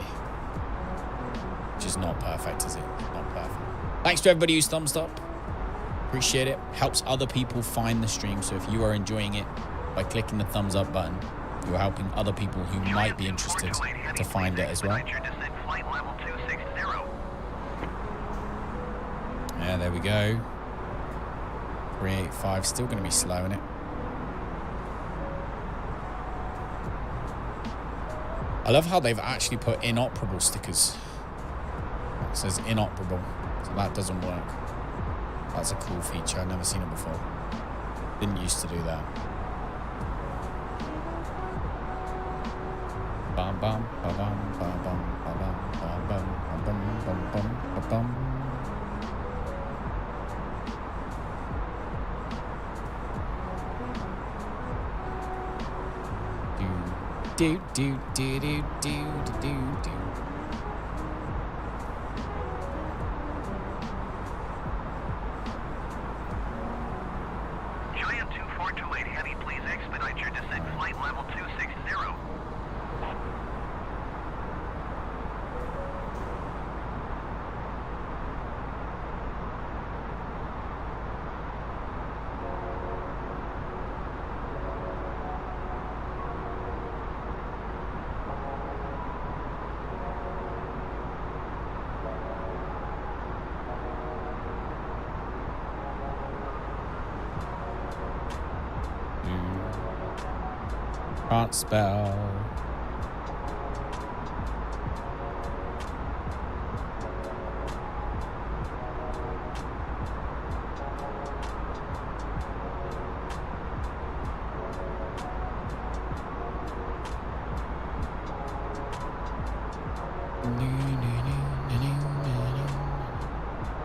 Which is not perfect, is it? Not perfect. Thanks to everybody who's thumbs up. Appreciate it. Helps other people find the stream. So if you are enjoying it by clicking the thumbs up button, you're helping other people who might be interested to find it as well. Yeah, there we go. 385, still going to be slow, isn't it? I love how they've actually put inoperable stickers. It says inoperable, so that doesn't work. That's a cool feature. I've never seen it before. Didn't used to do that. Bum bum bum bum bum bum bum bum bum bum bum bum bum. Do do do do do do do. Giant 2428 Heavy, please expedite your descent flight level 260. Can't spell.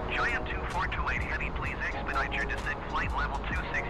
Giant 2428 Heavy, please expedite your descent flight level 260.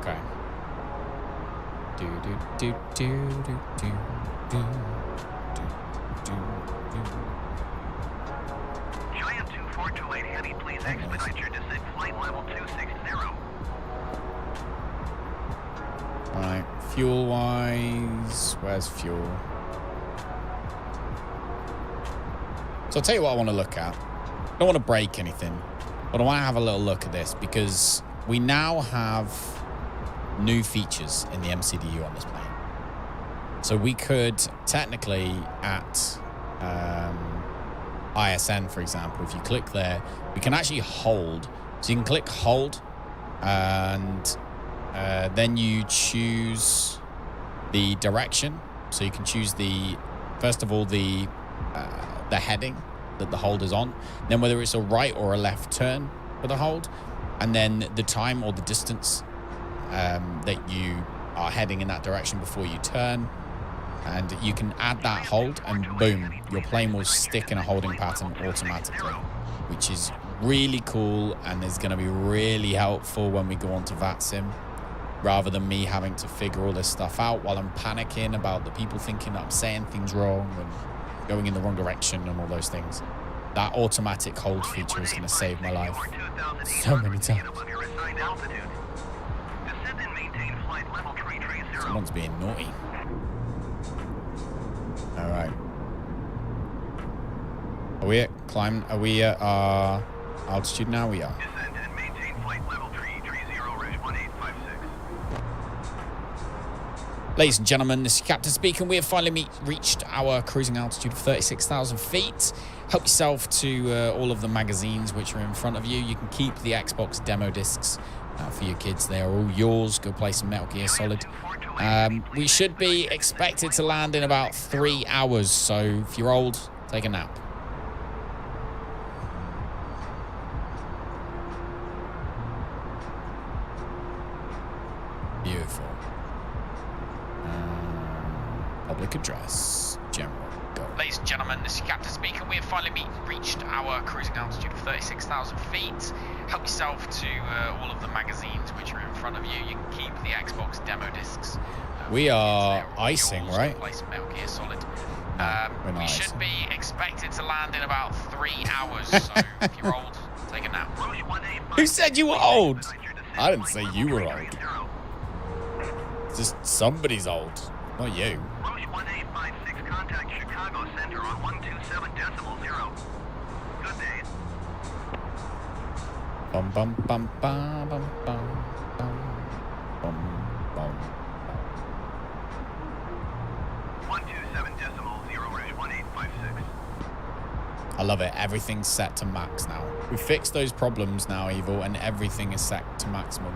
Okay. Do do do do do do do do do. Giant 2428 Heavy, please expedite your descent flight level 260. All right, fuel wise, where's fuel? So I'll tell you what I want to look at. I don't want to break anything, but I want to have a little look at this because we now have new features in the MCDU on this plane. So we could technically at ISN, for example, if you click there, we can actually hold. So you can click hold and then you choose the direction. So you can choose first of all, the heading that the hold is on, then whether it's a right or a left turn for the hold, and then the time or the distance that you are heading in that direction before you turn, and you can add that hold and boom, your plane will stick in a holding pattern automatically, which is really cool and is going to be really helpful when we go on to Vatsim, rather than me having to figure all this stuff out while I'm panicking about the people thinking that I'm saying things wrong and going in the wrong direction and all those things. That automatic hold feature is going to save my life so many times. Someone's being naughty. All right. Are we at climb? Are we at our altitude now? We are. Descend and maintain flight level 330-1856. Ladies and gentlemen, this is Captain speaking. We have finally reached our cruising altitude of 36,000 feet. Help yourself to all of the magazines which are in front of you. You can keep the Xbox demo discs for your kids. They are all yours. Go play some Metal Gear Solid. We should be expected to land in about 3 hours. So if you're old, take a nap. Beautiful. Public address, general. go. Ladies and gentlemen, this is Captain speaking. We have finally reached our cruising altitude of 36,000 feet. Help yourself to all of the magazines which are in front of you. You can keep the Xbox demo discs. We are icing, right? Place Metal Gear Solid. We're not We should icing. be expected to land in about 3 hours. So if you're old, take a nap. Who said you were old? I didn't say you were old. Just somebody's old, not you. Roche 1856, contact Chicago Center on 127.0. Good day. Bum bum bum bum bum bum bum bum bum. 127.0, Roche 1856. I love it. Everything's set to max now. We fixed those problems now, Evil, and everything is set to maximum.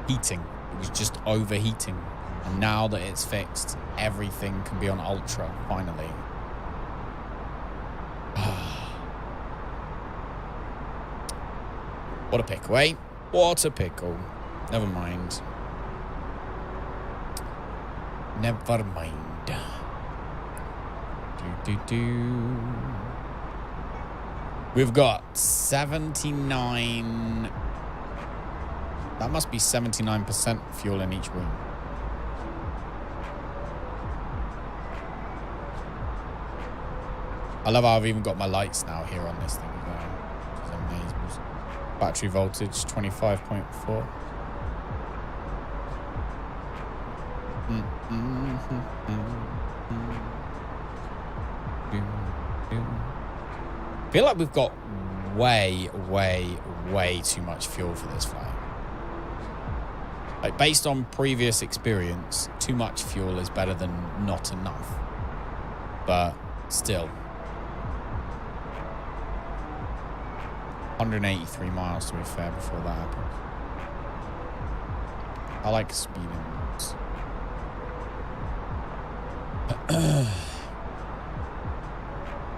Heating. It was just overheating. And now that it's fixed, everything can be on ultra, finally. What a pickle, eh? What a pickle. Never mind. Never mind. We've got 79. That must be 79% fuel in each room. I love how I've even got my lights now here on this thing as well. It's amazing. Battery voltage 25.4. I feel like we've got way too much fuel for this flight. Like, based on previous experience, too much fuel is better than not enough. But still. 183 miles to be fair before that happens. I like speeding routes.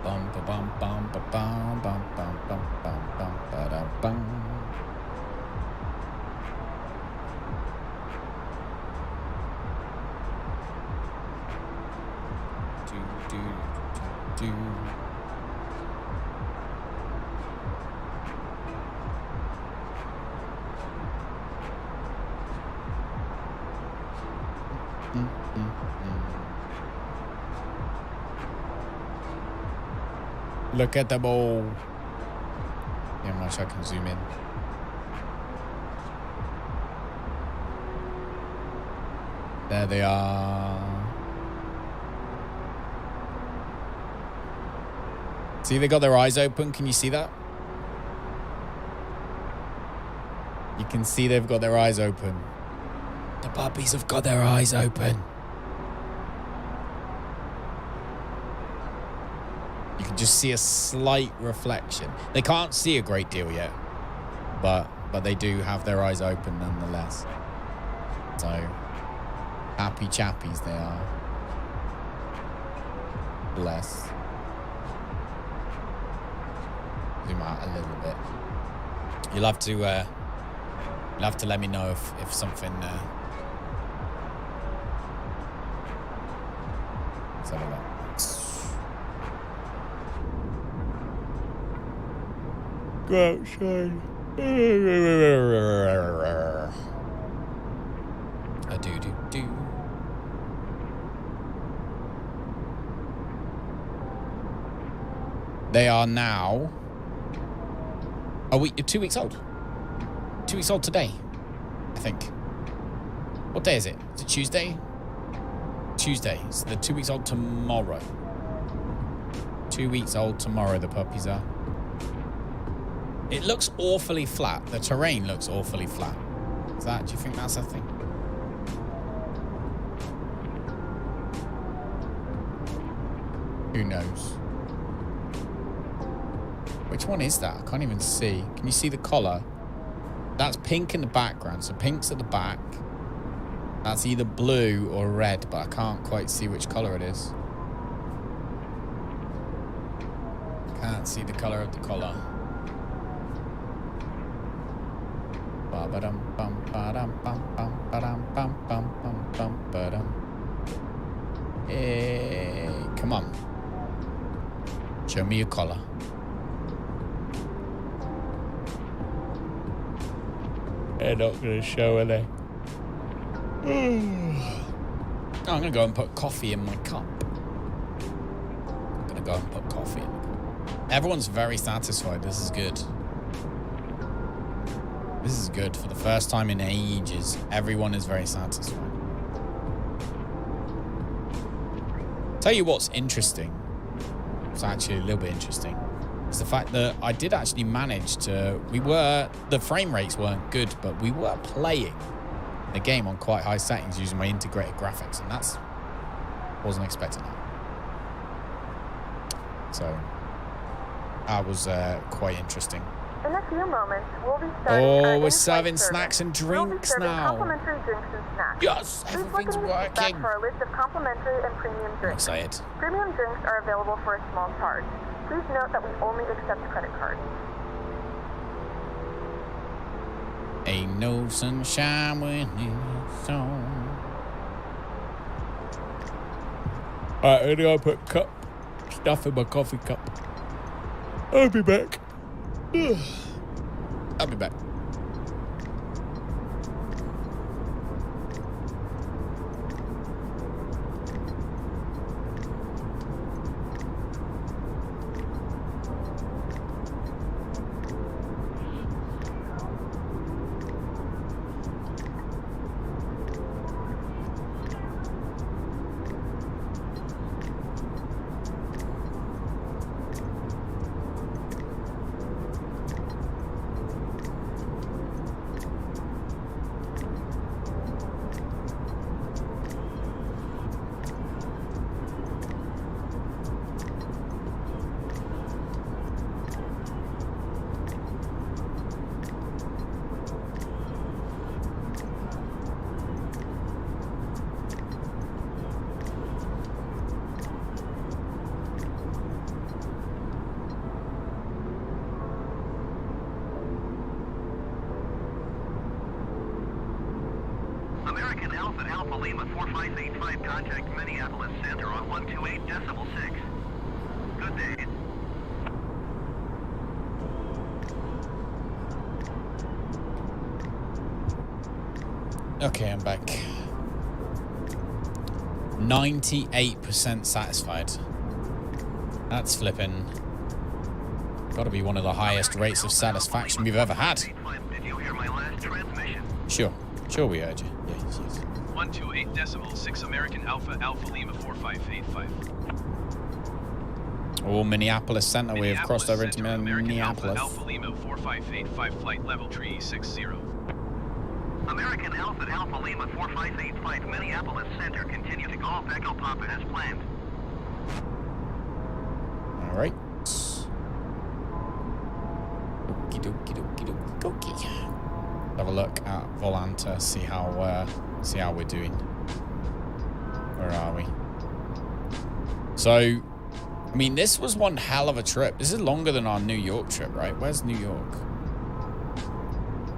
Bum ba bum bum ba bum bum bum bum bum bum ba da bum. Do. Look at the ball. Yeah, much I can zoom in. There they are. See, they got their eyes open. Can you see that? You can see they've got their eyes open. The puppies have got their eyes open. You can just see a slight reflection. They can't see a great deal yet, but they do have their eyes open nonetheless. So, happy chappies they are. Bless. Zoom out a little bit. You'll have to let me know if something. Let's have a look. Go outside. A do. They are now. Oh, you're 2 weeks old. 2 weeks old today, I think. What day is it? Is it Tuesday? Tuesday. So they're 2 weeks old tomorrow. 2 weeks old tomorrow, the puppies are. It looks awfully flat. The terrain looks awfully flat. Do you think that's a thing? Who knows? Which one is that? I can't even see. Can you see the collar? That's pink in the background. So pink's at the back. That's either blue or red, but I can't quite see which color it is. Can't see the color of the collar. Show me your collar. They're not going to show, are they? I'm going to go and put coffee in my cup. I'm going to go and put coffee in. Everyone's very satisfied. This is good. This is good. For the first time in ages, everyone is very satisfied. Tell you what's interesting. It's actually a little bit interesting. It's the fact that I did actually manage to... The frame rates weren't good, but we were playing the game on quite high settings using my integrated graphics, and that's... wasn't expecting that. So, that was quite interesting. In a few moments, we'll be starting our we're serving in-flight snacks service. and drinks we'll be serving now. Complimentary drinks and snacks. Yes, Please look everything's in the seat back working. for our list of complimentary and premium I'm drinks. excited. Premium drinks are available for a small charge. Please note that we only accept credit cards. Ain't no sunshine when it's on. Alright, I'm gonna put stuff in my coffee cup. I'll be back. I'll be back. American Alpha Lima 4585, contact Minneapolis Center on 128.6. Good day. Okay, I'm back. 98% satisfied. That's flipping. Got to be one of the highest rates of satisfaction we've ever had. Did you hear my last transmission? Sure we heard you. Yeah, yes. 128.6 American Alpha Lima 4585. Oh, Minneapolis Center. We have crossed over into Center, Minneapolis. Alpha Lima 4585, flight level 360. American Alpha Lima 4585, Minneapolis Center. Continue to Golf Echo Papa as planned. All right. Okie dokie. Have a look at Volanta, see how we're doing. Where are we? So, I mean, this was one hell of a trip. This is longer than our New York trip, right? Where's New York?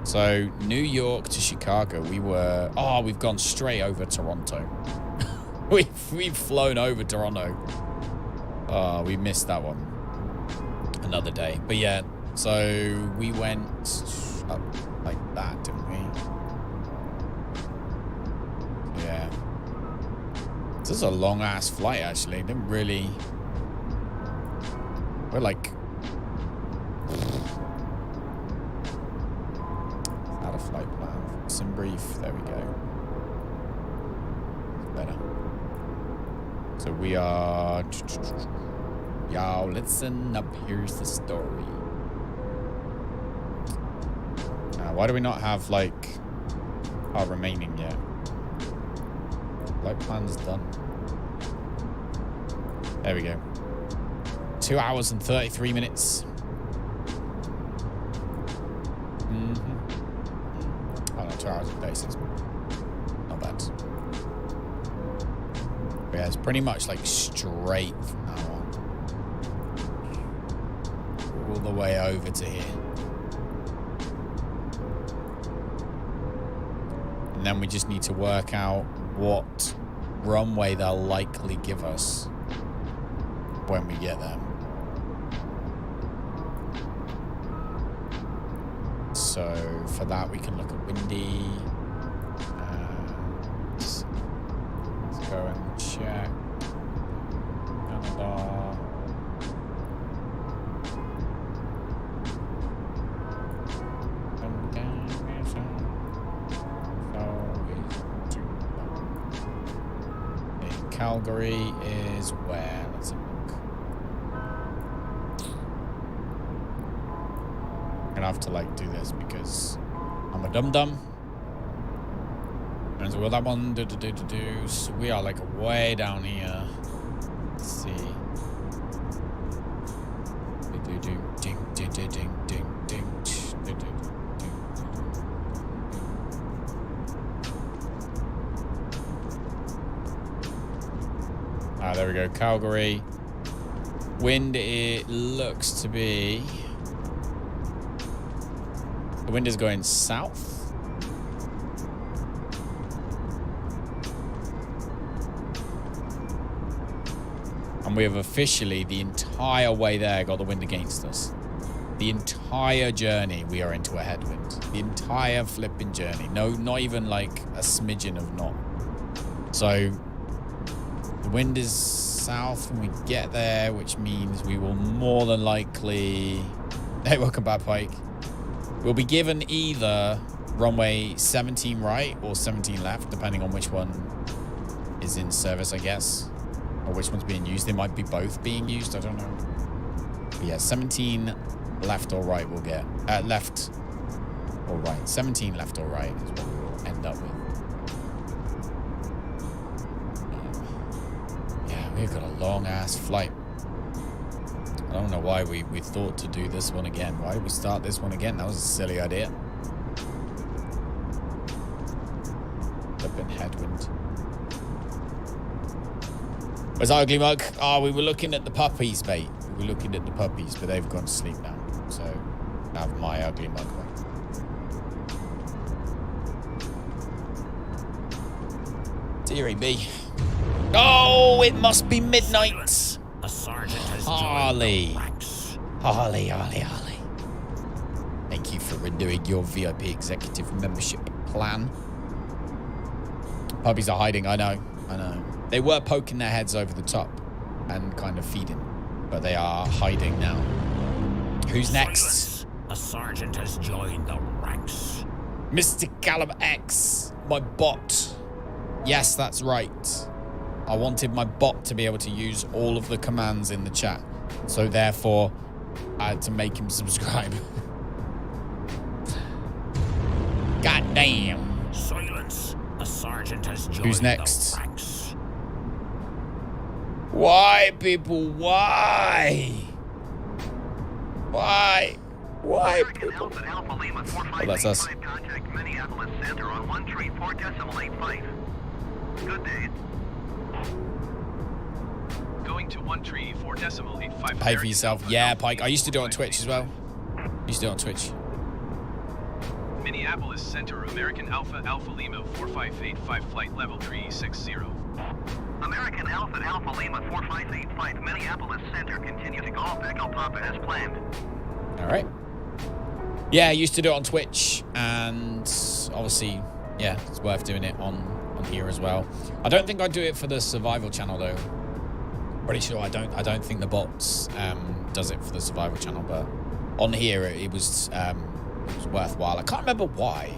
So, New York to Chicago, we've gone straight over Toronto. we've flown over Toronto. Oh, we missed that one. Another day. But yeah, so we went up like that, didn't we? Yeah. This is a long-ass flight, actually. Didn't really... We're like... Out of flight plan. Sim brief. There we go. Better. So we are... Y'all, listen up. Here's the story. Why do we not have, like, our remaining yet? Flight plan's done. There we go. 2 hours and 33 minutes. Oh, no, 2 hours and 36 minutes. Not bad. But yeah, it's pretty much, like, straight from now on. All the way over to here. And then we just need to work out what runway they'll likely give us when we get there. So for that, we can look at windy. Let's go and check. Canada. Calgary is where? Let's have a look. I'm gonna have to like do this because I'm a dum-dum. And so will that one do. So we are like way down here. Let's see. There we go, Calgary. Wind, it looks to be... The wind is going south. And we have officially, the entire way there, got the wind against us. The entire journey, we are into a headwind. The entire flipping journey. No, not even like a smidgen of not. So... The wind is south when we get there, which means we will more than likely... Hey, welcome back, Pike. We'll be given either runway 17 right or 17 left, depending on which one is in service, I guess. Or which one's being used. They might be both being used, I don't know. But yeah, 17 left or right we'll get. Left or right. 17 left or right is what we'll end up with. We've got a long-ass flight. I don't know why we thought to do this one again. Why did we start this one again? That was a silly idea. Flipping headwind. Where's Ugly Mug? Oh, we were looking at the puppies, mate. We were looking at the puppies, but they've gone to sleep now. So, have my Ugly Mug back. Dearie me. Oh, it must be midnight. A sergeant has Harley. Harley. Thank you for renewing your VIP executive membership plan. Puppies are hiding, I know. They were poking their heads over the top and kind of feeding, but they are hiding now. Who's next? A sergeant has joined the ranks. Mr. Callum X, my bot. Yes, that's right. I wanted my bot to be able to use all of the commands in the chat. So therefore, I had to make him subscribe. God damn. Silence. A sergeant has joined Who's next? the ranks. Why, people? Why? Why? Why, people? Oh, that's us. Contact Minneapolis Center on 134.85. Good day. Going to 134.85. Pay for yourself. Yeah, Pike. I used to do it on Twitch as well. Minneapolis Center, American Alpha Lima 4585, flight level 360. American Alpha Lima 4585, Minneapolis Center, continue to Golf Echo Papa as planned. All right. Yeah, I used to do it on Twitch, and obviously, yeah, it's worth doing it on here as well. I don't think I'd do it for the survival channel though. Pretty sure I don't think the bots does it for the survival channel, but on here it was worthwhile. I can't remember why.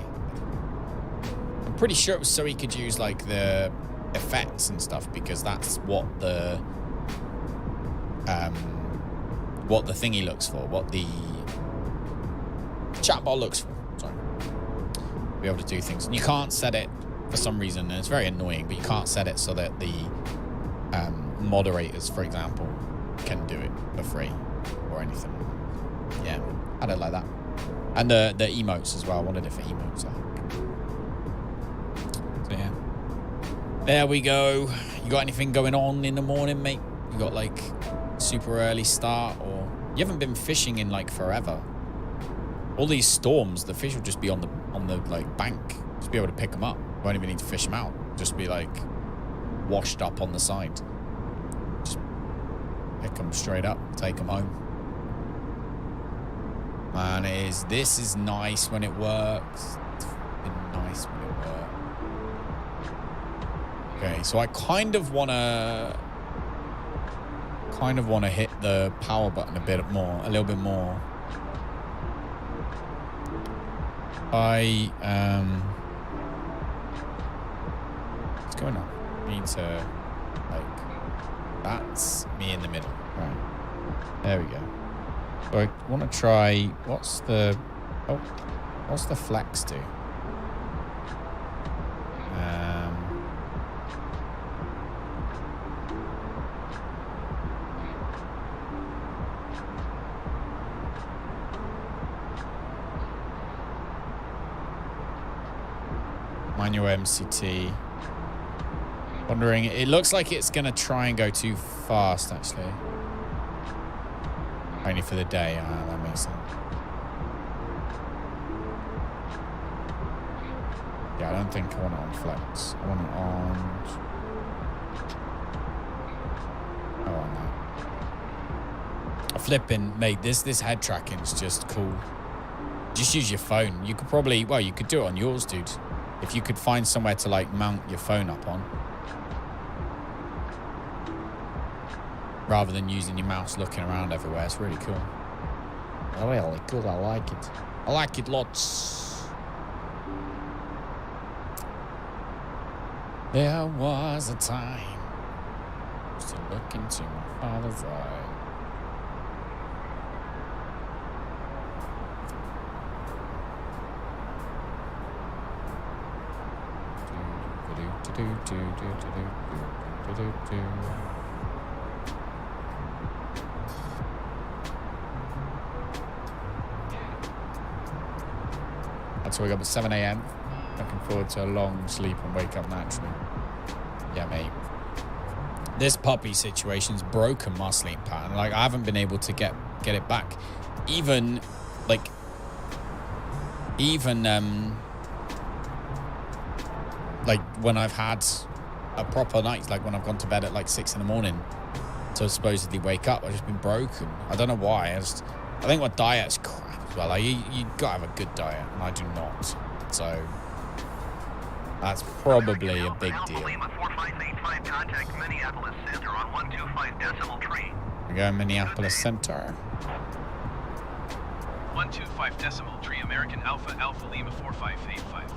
I'm pretty sure it was so he could use like the effects and stuff, because that's what the thingy looks for, what the chatbot looks for. Sorry. Be able to do things, and you can't set it for some reason, and it's very annoying, but you can't set it so that the moderators, for example, can do it for free or anything. Yeah, I don't like that. And the emotes as well. I wanted it for emotes, I think. So yeah, there we go. You got anything going on in the morning, mate? You got like super early start, or you haven't been fishing in like forever? All these storms, the fish will just be on the like bank. Just be able to pick them up. Won't even need to fish them out. Just be like washed up on the side. Just pick them straight up, take them home. Man, it is. This is nice when it works. It's fucking nice when it works. Okay, so I kind of want to hit the power button a little bit more. What's going on? I need to, like, that's me in the middle. Right. There we go. So I want to try, what's the flex do? Manual MCT. Wondering, it looks like it's going to try and go too fast, actually. Only for the day. That makes sense. Yeah, I don't think I want it on flex. I want it on... Oh, on that. Flipping, mate, this head tracking is just cool. Just use your phone. You could probably... Well, you could do it on yours, dude. If you could find somewhere to, like, mount your phone up on. Rather than using your mouse looking around everywhere. It's really cool. Really cool. I like it. I like it lots. There was a time to look into my father's eye. That's wake up at 7 a.m. Looking forward to a long sleep and wake up naturally. Yeah, mate. This puppy situation's broken my sleep pattern. Like, I haven't been able to get it back. Even when I've had a proper night, like when I've gone to bed at like 6 in the morning to supposedly wake up, I've just been broken. I don't know why. I think my diet's crap as well. Like, you gotta have a good diet, and I do not. So that's probably a big deal. We go Minneapolis Center. 125 decimal tree American Alpha Alpha Lima 4585.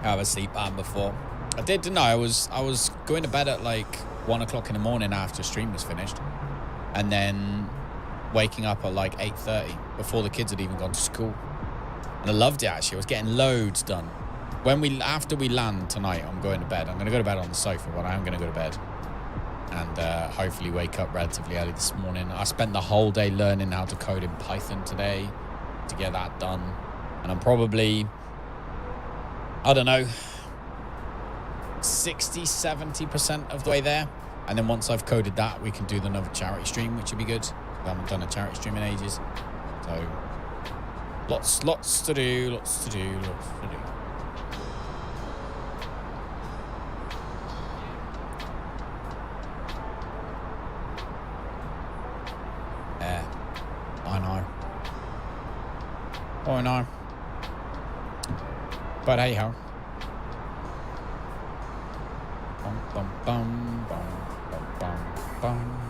I have a sleep pattern before. I did know I was going to bed at like 1 o'clock in the morning after stream was finished, and then waking up at like 8:30 before the kids had even gone to school. And I loved it, actually. I was getting loads done. After we land tonight, I'm going to bed. I'm going to go to bed on the sofa, but I am going to go to bed and hopefully wake up relatively early this morning. I spent the whole day learning how to code in Python today to get that done, and I'm probably, I don't know, 60-70% of the way there. And then once I've coded that, we can do another charity stream, which would be good. I haven't done a charity stream in ages. So lots to do. Yeah, I know. But hey ho. Bum, bum, bum, bum, bum, bum, bum.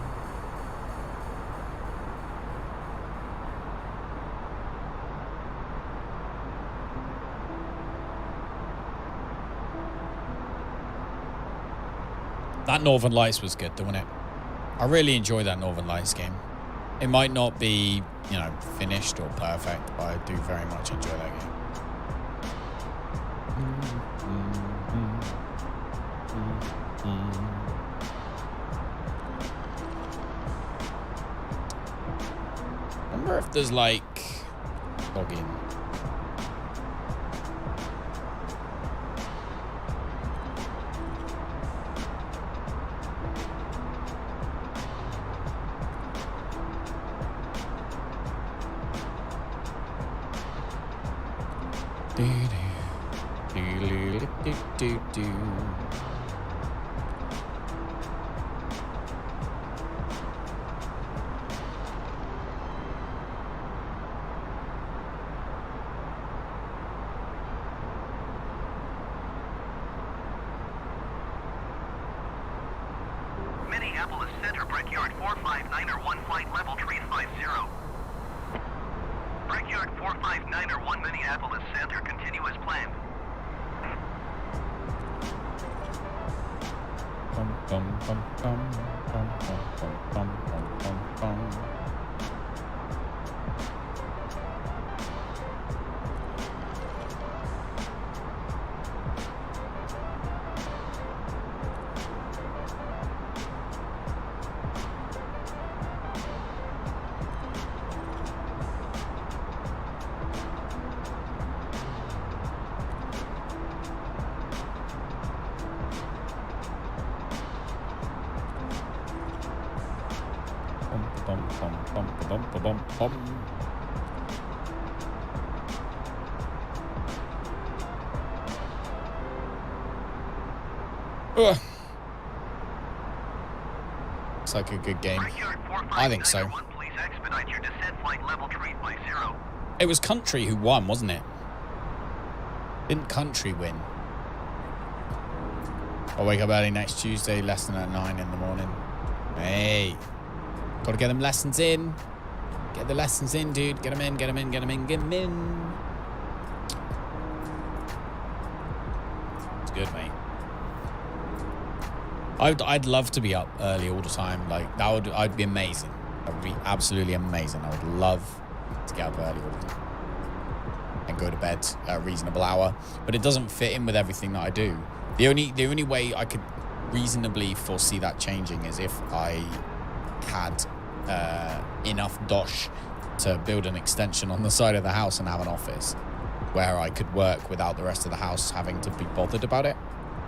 That Northern Lights was good, wasn't it? I really enjoyed that Northern Lights game. It might not be, finished or perfect, but I do very much enjoy that game. I wonder if there's like login. Minneapolis Center, Brickyard 459er 1 flight level 350. Brickyard 459er 1 Minneapolis Center, continue as planned. Bum, bum, bum, bum, bum, bum, bum, bum, bum, bum. Bum. Ugh. Looks like a good game. I think so. Please expedite your descent flight level 350. It was Country who won, wasn't it? Didn't Country win? I'll wake up early next Tuesday, lesson at 9 in the morning. Hey, gotta get them lessons in. Get the lessons in, dude. Get them in, get them in, get them in, get them in. It's good, mate. I'd love to be up early all the time. Like, I'd be amazing. That would be absolutely amazing. I would love to get up early all the time and go to bed at a reasonable hour. But it doesn't fit in with everything that I do. The only way I could reasonably foresee that changing is if I had enough dosh to build an extension on the side of the house and have an office where I could work without the rest of the house having to be bothered about it.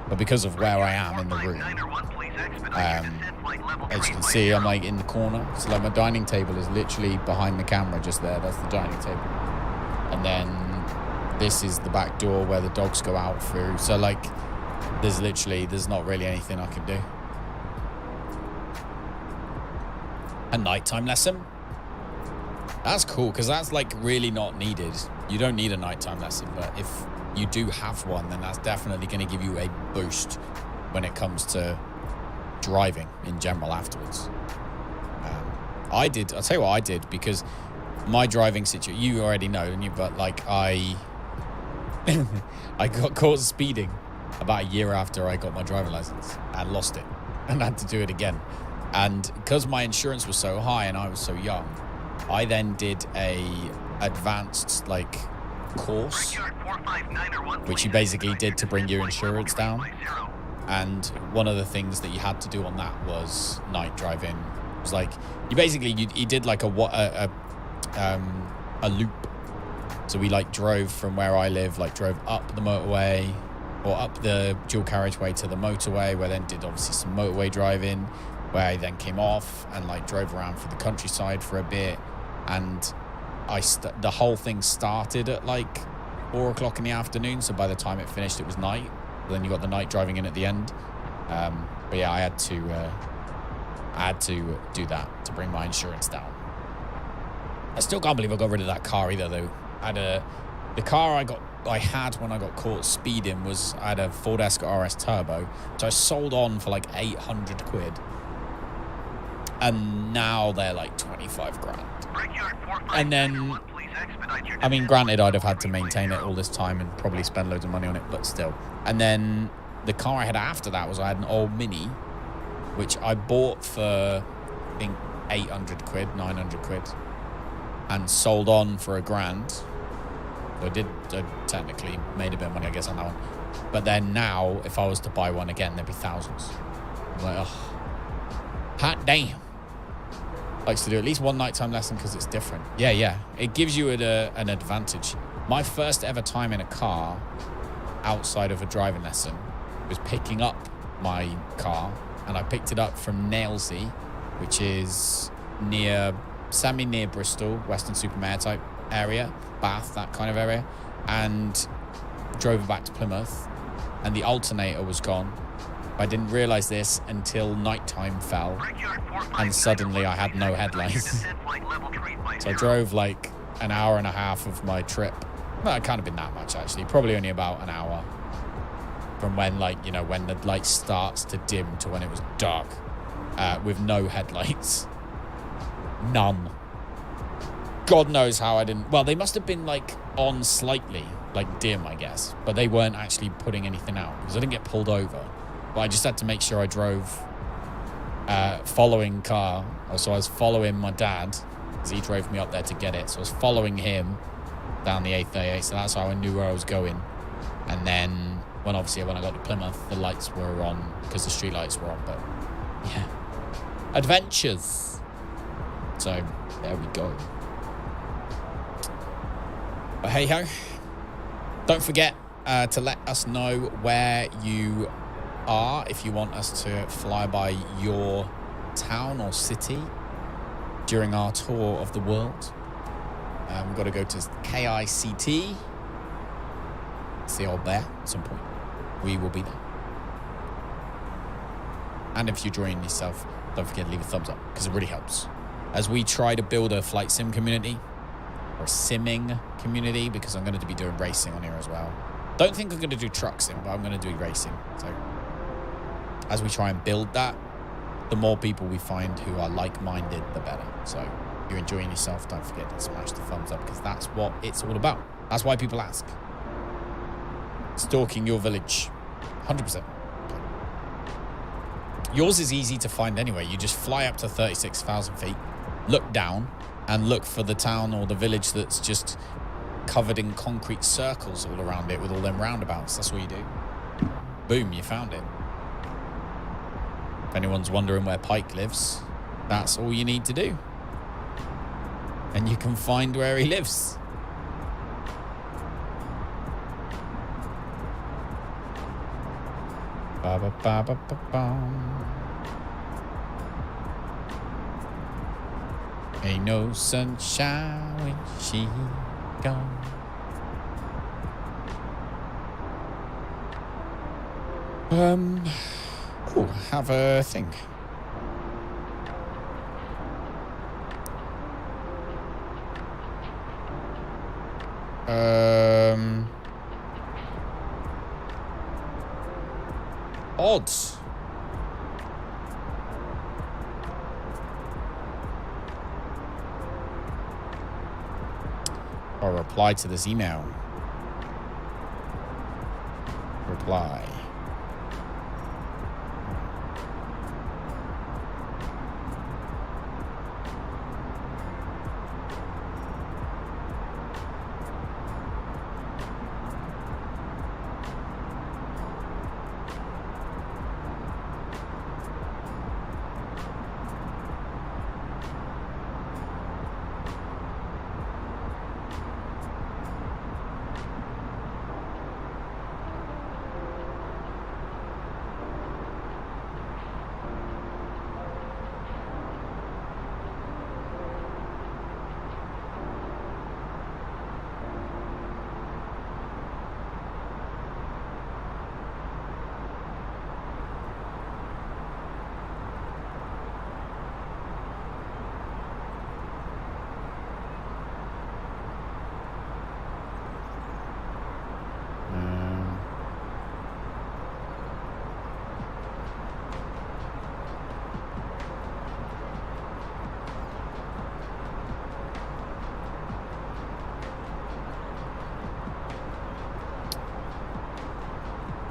But because of where I am in the room, as you can see, I'm like in the corner. So like my dining table is literally behind the camera just there. That's the dining table. And then this is the back door where the dogs go out through. So like there's not really anything I can do. A nighttime lesson? That's cool, because that's like really not needed. You don't need a nighttime lesson, but if you do have one, then that's definitely going to give you a boost when it comes to driving in general afterwards. I'll tell you what I did, because my driving situation, you already know, didn't you? But like I got caught speeding about a year after I got my driving license and lost it and had to do it again. And because my insurance was so high and I was so young, I then did a advanced like course, which you basically did to bring your insurance down. And one of the things that you had to do on that was night driving. It was like you did like a loop. So we like drove from where I live, like drove up the motorway or up the dual carriageway to the motorway, where then did obviously some motorway driving, where I then came off and like drove around for the countryside for a bit. And the whole thing started at like 4 o'clock in the afternoon. So by the time it finished, it was night. But then you got the night driving in at the end. But yeah, I had to do that to bring my insurance down. I still can't believe I got rid of that car either, though. The car I had when I got caught speeding was, I had a Ford Escort RS Turbo, which I sold on for like 800 quid. And now they're like 25 grand. And then, I mean, granted, I'd have had to maintain it all this time and probably spend loads of money on it, but still. And then the car I had after that I had an old Mini, which I bought for, I think, 800 quid, 900 quid, and sold on for $1,000. So I technically made a bit of money, I guess, on that one. But then now, if I was to buy one again, there'd be thousands. I'm like, oh, hot damn. Likes to do at least one nighttime lesson because it's different. Yeah. It gives you an advantage. My first ever time in a car outside of a driving lesson was picking up my car, and I picked it up from Nailsea, which is semi-near Bristol, Weston-super-Mare type area, Bath, that kind of area, and drove it back to Plymouth, and the alternator was gone. I didn't realize this until nighttime fell, and suddenly I had no headlights. So I drove like an hour and a half of my trip. Well, it can't have been that much, actually. Probably only about an hour from when, like, you know, when the light starts to dim to when it was dark. with no headlights. None. God knows how I didn't... Well, they must have been, like, on slightly, like dim, I guess. But they weren't actually putting anything out because I didn't get pulled over. But I just had to make sure I drove following car. So I was following my dad because he drove me up there to get it. So I was following him down the A38. So that's how I knew where I was going. And then, when I got to Plymouth, the lights were on because the street lights were on. But, yeah. Adventures. So, there we go. But hey ho, don't forget to let us know where you are if you want us to fly by your town or city during our tour of the world. We've got to go to KICT. See you all there at some point. We will be there. And if you're enjoying yourself, don't forget to leave a thumbs up because it really helps. As we try to build a flight sim community, or simming community, because I'm going to be doing racing on here as well. Don't think I'm going to do truck sim, but I'm going to do racing. So as we try and build that, the more people we find who are like-minded, the better. So if you're enjoying yourself, don't forget to smash the thumbs up because that's what it's all about. That's why people ask. Stalking your village. 100%. Yours is easy to find anyway. You just fly up to 36,000 feet, look down, and look for the town or the village that's just covered in concrete circles all around it with all them roundabouts. That's what you do. Boom, you found it. If anyone's wondering where Pike lives, that's all you need to do. And you can find where he lives. Ba ba ba ba ba ba. Ain't no sunshine when she gone. Oh, have a thing. Odds. Or reply to this email. Reply.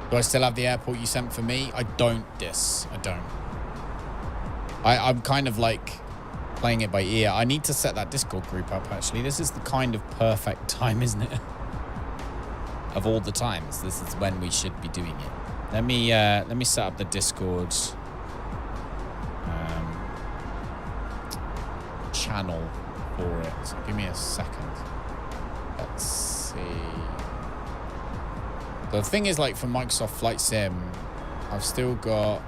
Do I still have the airport you sent for me? I don't, Dis. I don't. I'm kind of like playing it by ear. I need to set that Discord group up, actually. This is the kind of perfect time, isn't it? Of all the times, this is when we should be doing it. Let me set up the Discord channel for it. So give me a second. Let's see. The thing is, like, for Microsoft Flight Sim, I've still got...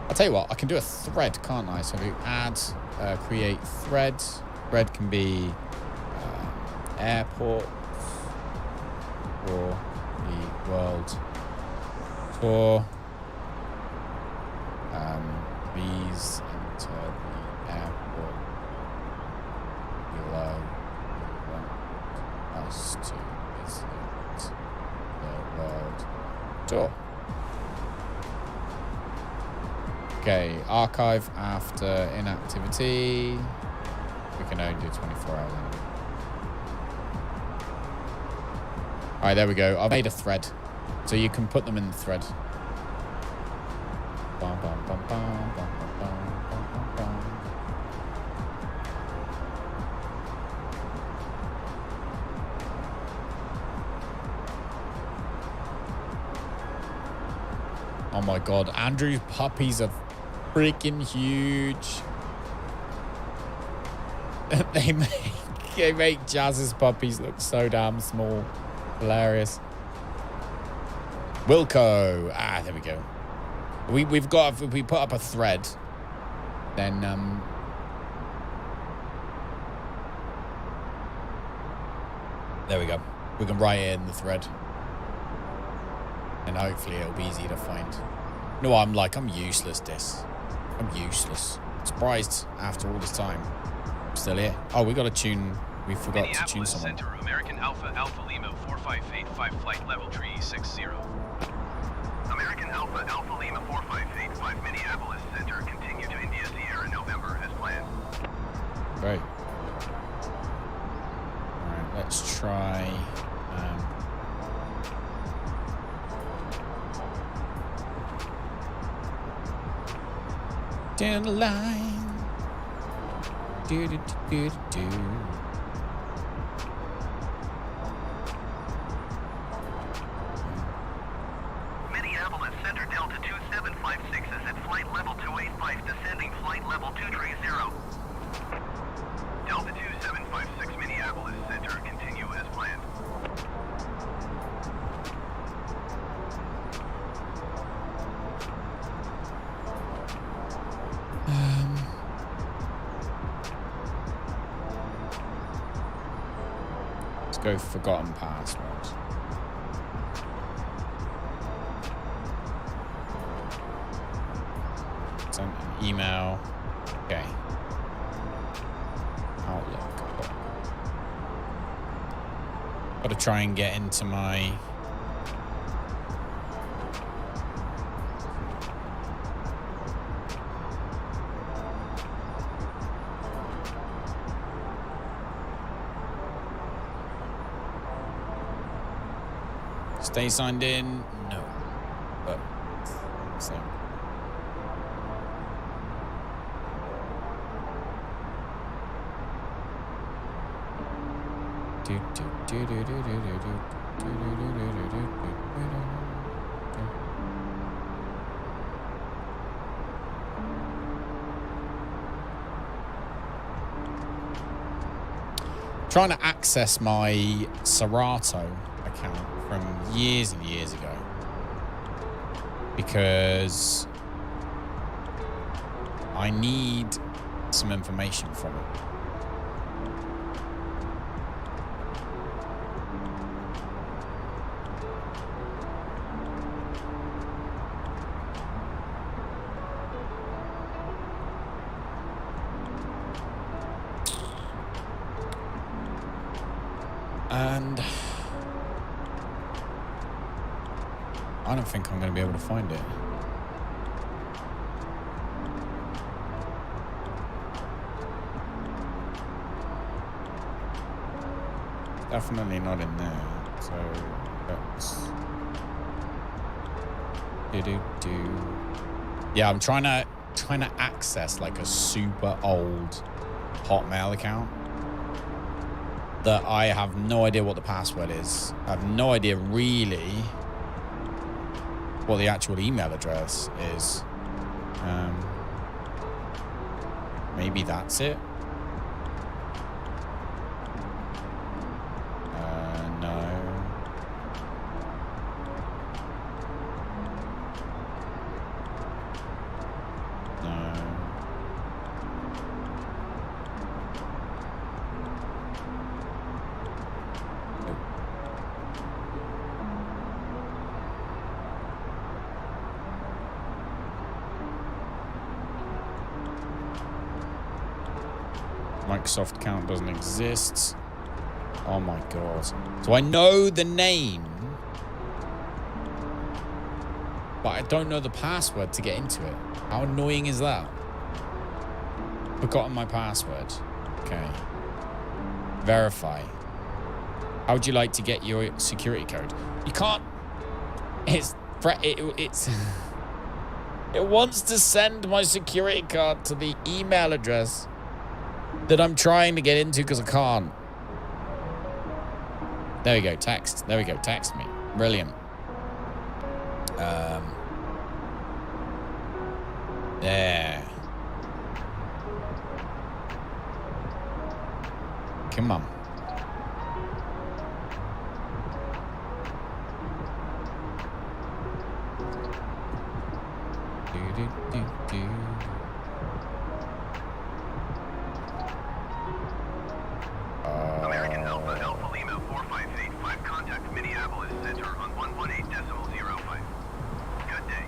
I'll tell you what, I can do a thread, can't I? So I do add, create thread. Thread can be airport for the world tour. Please enter the airport below. You want us to visit the world tour. Okay, archive after inactivity. We can only do 24 hours. All right, there we go. I've made a thread, so you can put them in the thread. Bum, bum, bum, bum, bum, bum, bum, bum, bum. Oh my God, Andrew's puppies are freaking huge. They make Jazz's puppies look so damn small. Hilarious. Wilco. Ah, there we go. We've got, if we put up a thread, then there we go. We can write it in the thread. And hopefully it'll be easy to find. No, I'm useless, this. I'm useless. Surprised after all this time. I'm still here. Oh, we got to tune. We forgot to tune someone. Center, American Alpha Alpha Lima 4585 flight level 360. American Alpha Alpha Lima 4585 Minneapolis Center. Continue to India Sierra November as planned. Great. All right, let's try. Down the line. Do do do do do. Minneapolis Center Delta 2756 is at flight level 285 descending flight level 230. Delta 2756 Minneapolis Center continue as planned. Let's go forgotten passwords. Send an email. Okay. Outlook. Got to try and get into my. Stay signed in? No. But same. Trying to access my Serato account from years and years ago because I need some information from it. And I don't think I'm going to be able to find it. Definitely not in there. So let's do. Yeah, I'm trying to access like a super old Hotmail account that I have no idea what the password is. I have no idea really what the actual email address is. Maybe that's it. No. No. Microsoft account doesn't exist. Oh my god. So I know the name but I don't know the password to get into it. How annoying is that? Forgotten my password. Okay. Verify. How would you like to get your security code? You can't. It's it wants to send my security card to the email address that I'm trying to get into because I can't. There we go. Text. There we go. Text me. Brilliant. There. Come on. American Alpha, Alpha Lima 4585, contact Minneapolis Center on 118.05. Good day.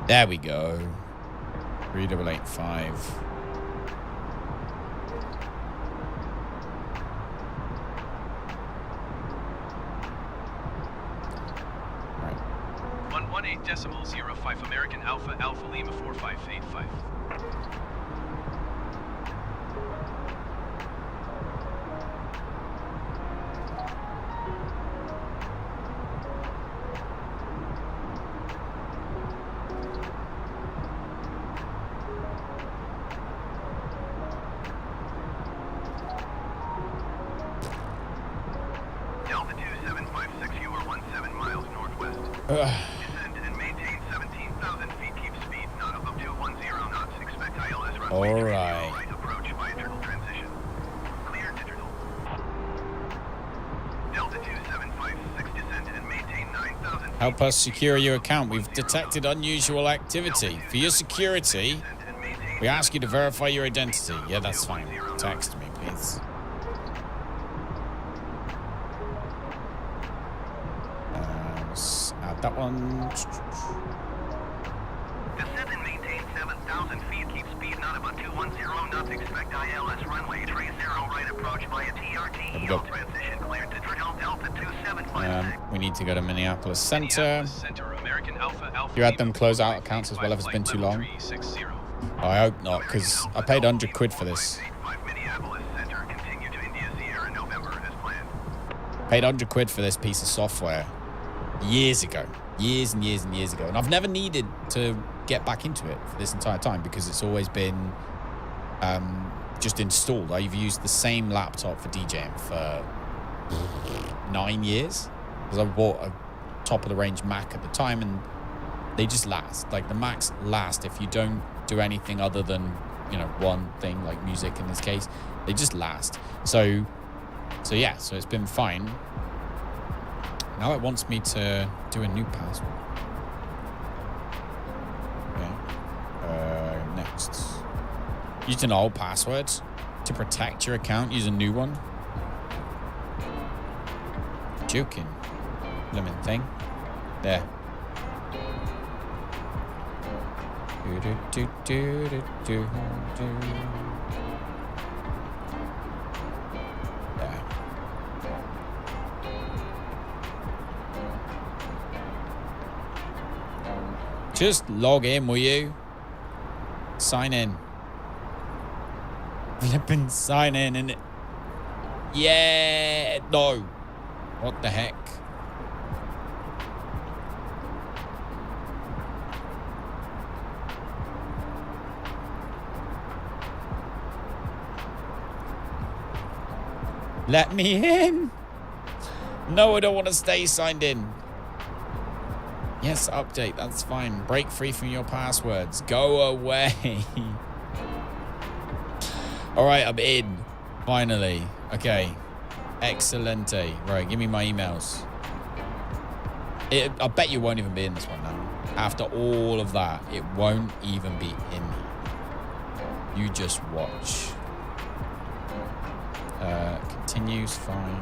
There we go. 3885. Right. 118.05 American Alpha, Alpha Lima 4585. Descend and maintain 17,000 feet. Keep speed not above 210 knots. Expect ILS runway All 30 right. right approach by internal transition. Clear digital. Delta 2756 descend and maintain 9,000 feet. Help us secure your account. We've detected unusual activity. For your security, we ask you to verify your identity. Yeah, that's fine. Text me, please. Let's add that one. Descend and maintain 7,000 feet. Keep speed not above 210 knots. Expect ILS runway 30 right approach via There we go. TRT. Transition cleared to Delta 2756. We need to go to Minneapolis Center. Minneapolis Center, American Alpha, Alpha You had them Lima close out 4585, accounts as well if it's been too long. 360. Oh, I hope not, because I paid 100 quid for this. Minneapolis Center, continue to India Sierra November as planned. Paid 100 quid for this piece of software years ago. Years and years and years ago. And I've never needed to get back into it for this entire time because it's always been just installed. I've used the same laptop for DJing for 9 years because I bought a top-of-the-range Mac at the time and they just last. Like, the Macs last if you don't do anything other than, you know, one thing, like music in this case. They just last. So yeah, so it's been fine. Now it wants me to do a new password. Okay. Next. Use an old password to protect your account. Use a new one. Joking. Lemon thing. There. There. Just log in, will you? Sign in. Flippin' sign in and yeah, no. What the heck? Let me in. No, I don't want to stay signed in. Yes, update. That's fine. Break free from your passwords. Go away. All right, I'm in. Finally. Okay. Excelente. Right, give me my emails. I bet you won't even be in this one now. After all of that, it won't even be in. You just watch. Continues, fine.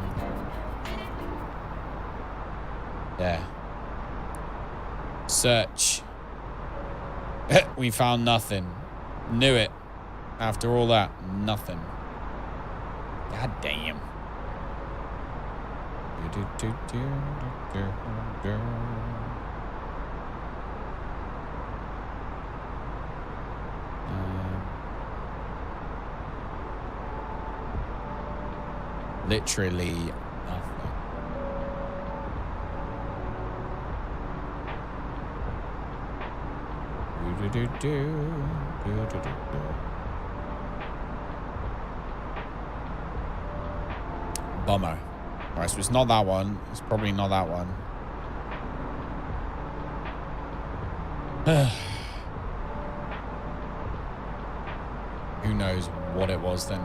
There. Search. We found nothing. Knew it. After all that, nothing. God damn. Literally nothing. Bummer. Right, so it's not that one. It's probably not that one. Who knows what it was then?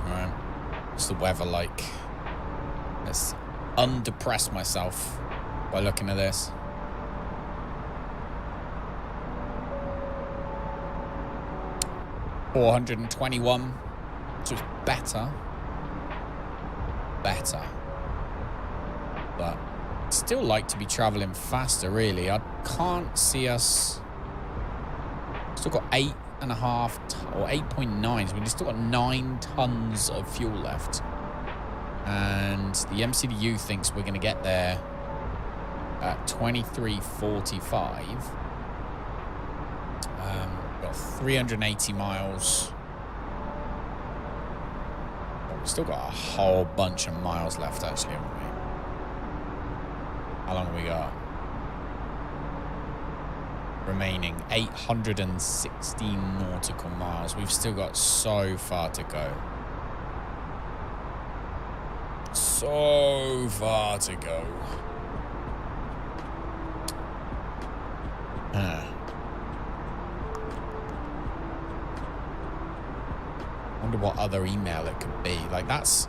Alright. What's the weather like? Let's undepress myself by looking at this. $421, so it's better, but still like to be traveling faster. Really, I can't see us. Still got 8.5 or 8.9. So we've still got 9 tons of fuel left. And the MCDU thinks we're going to get there at 23:45. Got 380 miles. Well, we've still got a whole bunch of miles left, actually, haven't we? How long have we got? Remaining 816 nautical miles. We've still got so far to go. So far to go. Wonder what other email it could be. Like, that's...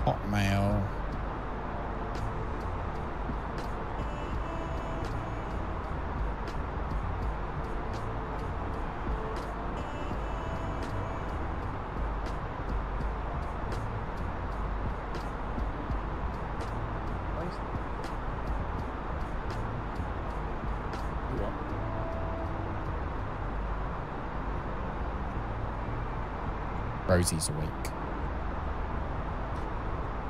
Hotmail. Rosie's awake.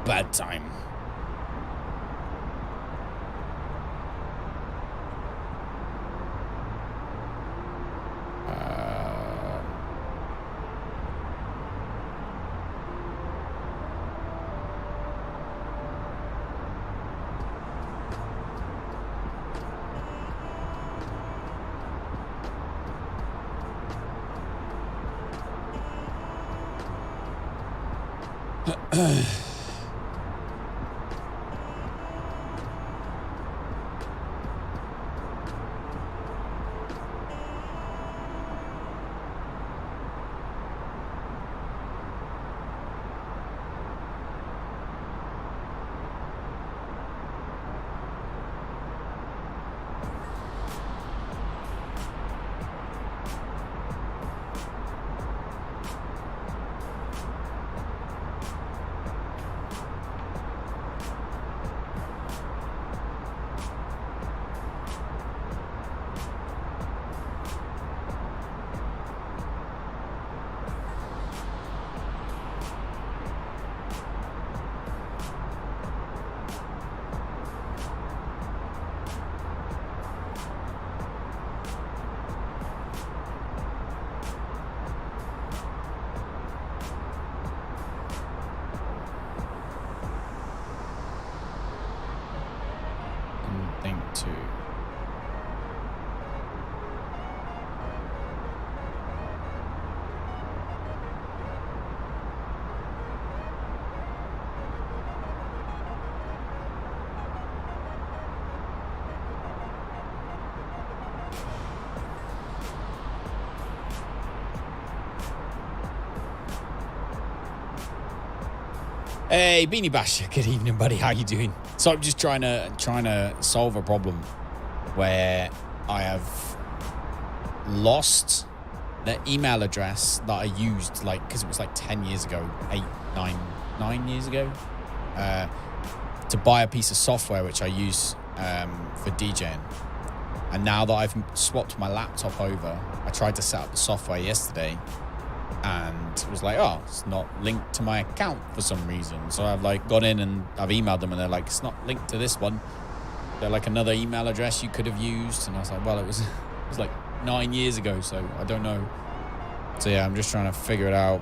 Bad time. Hey, Beanie Bash. Good evening, buddy. How you doing? So I'm just trying to solve a problem where I have lost the email address that I used, like, because it was like 10 years ago, 9 years ago, to buy a piece of software which I use for DJing. And now that I've swapped my laptop over, I tried to set up the software yesterday and it was like, oh, it's not linked to my account for some reason. So I've like gone in and I've emailed them and they're like, it's not linked to this one. They're like, another email address you could have used. And I was like, well, it was like 9 years ago, so I don't know. So yeah, I'm just trying to figure it out.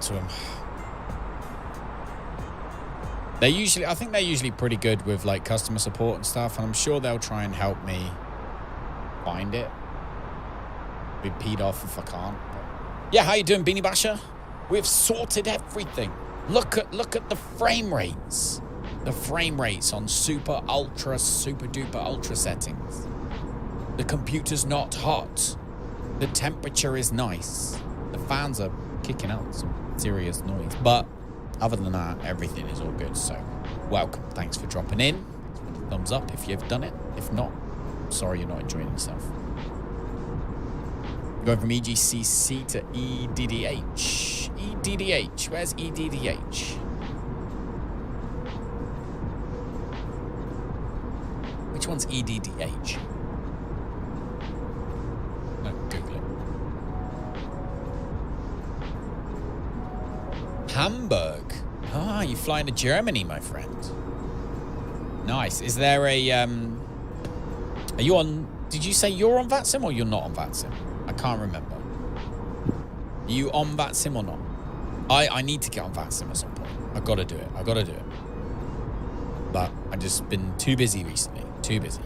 To them. I think they're usually pretty good with like customer support and stuff, and I'm sure they'll try and help me find it. Be peed off if I can't. Yeah, how you doing, Beanie Basher? We've sorted everything. Look at the frame rates. The frame rates on super duper ultra settings. The computer's not hot. The temperature is nice. The fans are kicking out some serious noise, but other than that, everything is all good. So welcome, thanks for dropping in. Thumbs up if you've done it. If not, sorry you're not enjoying yourself. Going from EGCC to EDDH. EDDH, where's EDDH? Which one's EDDH? No, Google it. Hamburg. Ah, you flying to Germany, my friend. Nice. Is there a are you on, did you say you're on Vatsim or you're not on Vatsim? I can't remember. Are you on Vatsim or not? I need to get on Vatsim at some point. I've got to do it. But I've just been too busy recently. Too busy.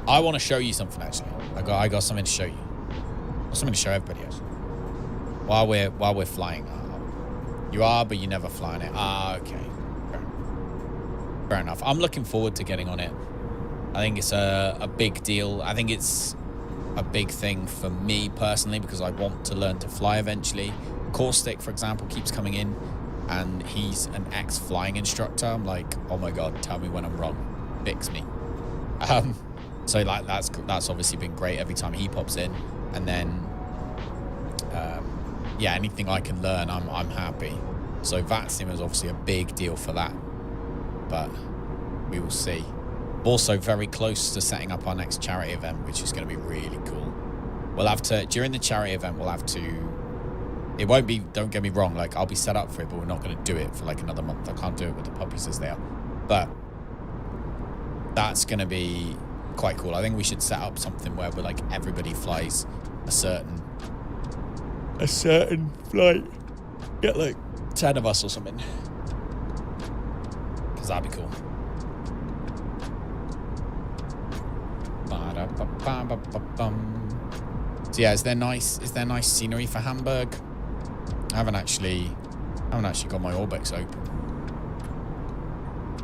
I want to show you something actually. I got something to show you. Something to show everybody actually. While we're flying. You are, but you're never flying it. Ah, okay. Fair enough. I'm looking forward to getting on it. I think it's a big deal. I think it's a big thing for me personally because I want to learn to fly eventually. Caustic, for example, keeps coming in and he's an ex-flying instructor. I'm like, oh my God, tell me when I'm wrong. Fix me. So like that's obviously been great every time he pops in. And then yeah, anything I can learn, I'm happy. So Vatsim is obviously a big deal for that, but we will see. Also very close to setting up our next charity event, which is going to be really cool. We'll have to, during the charity event, we'll have to, it won't be, don't get me wrong, like I'll be set up for it, but we're not going to do it for like another month. I can't do it with the puppies as they are, but that's going to be quite cool. I think we should set up something where we're like, everybody flies a certain flight. Get like 10 of us or something. Because that'd be cool. So yeah, is there nice scenery for Hamburg? I haven't actually got my Orbex open.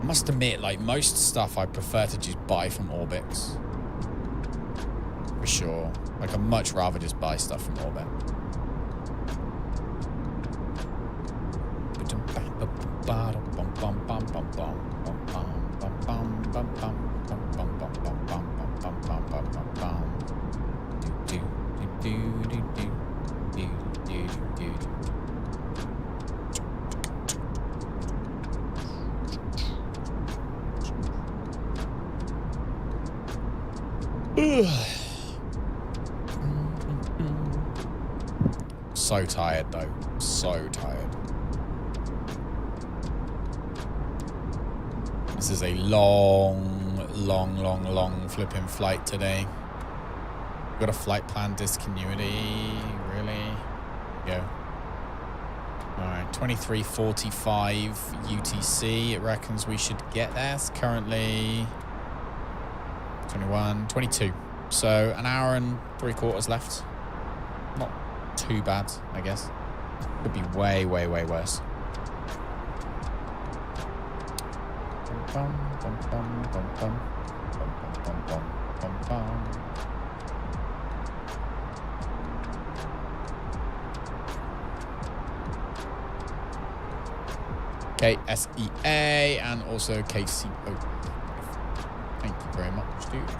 I must admit, like most stuff I prefer to just buy from Orbix. For sure. Like I'd much rather just buy stuff from Orbix. So tired though, so tired. This is a long flipping flight today. Got a flight plan discontinuity, really? Yeah. All right, 23:45 UTC. It reckons we should get there. It's currently 21, 22. So an hour and 3/4 left. Not too bad, I guess. Could be way, way, way worse. Bum, bum, bum, bum, bum, bum, bum, bum, bum, bum. KSEA and also KCO. Thank you very much, dude.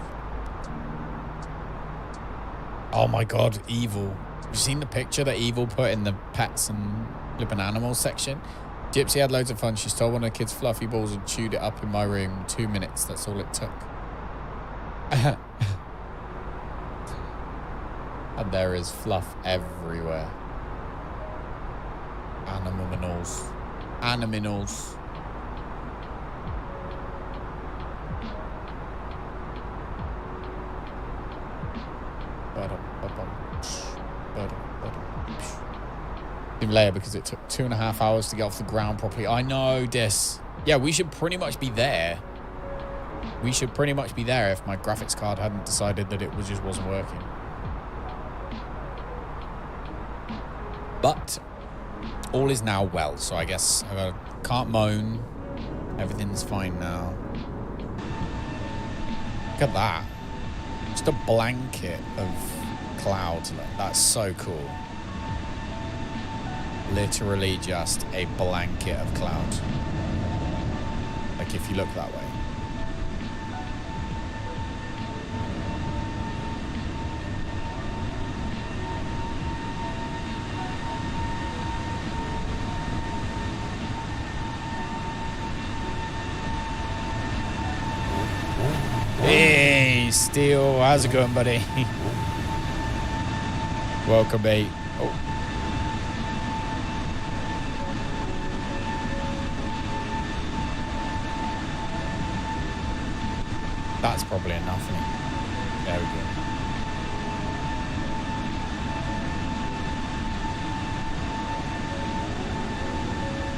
Oh my god, Evil. Have you seen the picture that Evil put in the pets and flipping animals section? Gypsy had loads of fun. She stole one of the kids' fluffy balls and chewed it up in my room. 2 minutes, that's all it took. And there is fluff everywhere. Animals. Animals. Later because it took 2.5 hours to get off the ground properly. I know this. Yeah, we should pretty much be there. We should pretty much be there if my graphics card hadn't decided that it just wasn't working. But all is now well, so I guess I can't moan. Everything's fine now. Look at that. Just a blanket of clouds. That's so cool. Literally just a blanket of cloud. Like if you look that way. Hey, Steel, how's it going, buddy? Welcome, mate. Oh. That's probably enough, isn't it? There we go.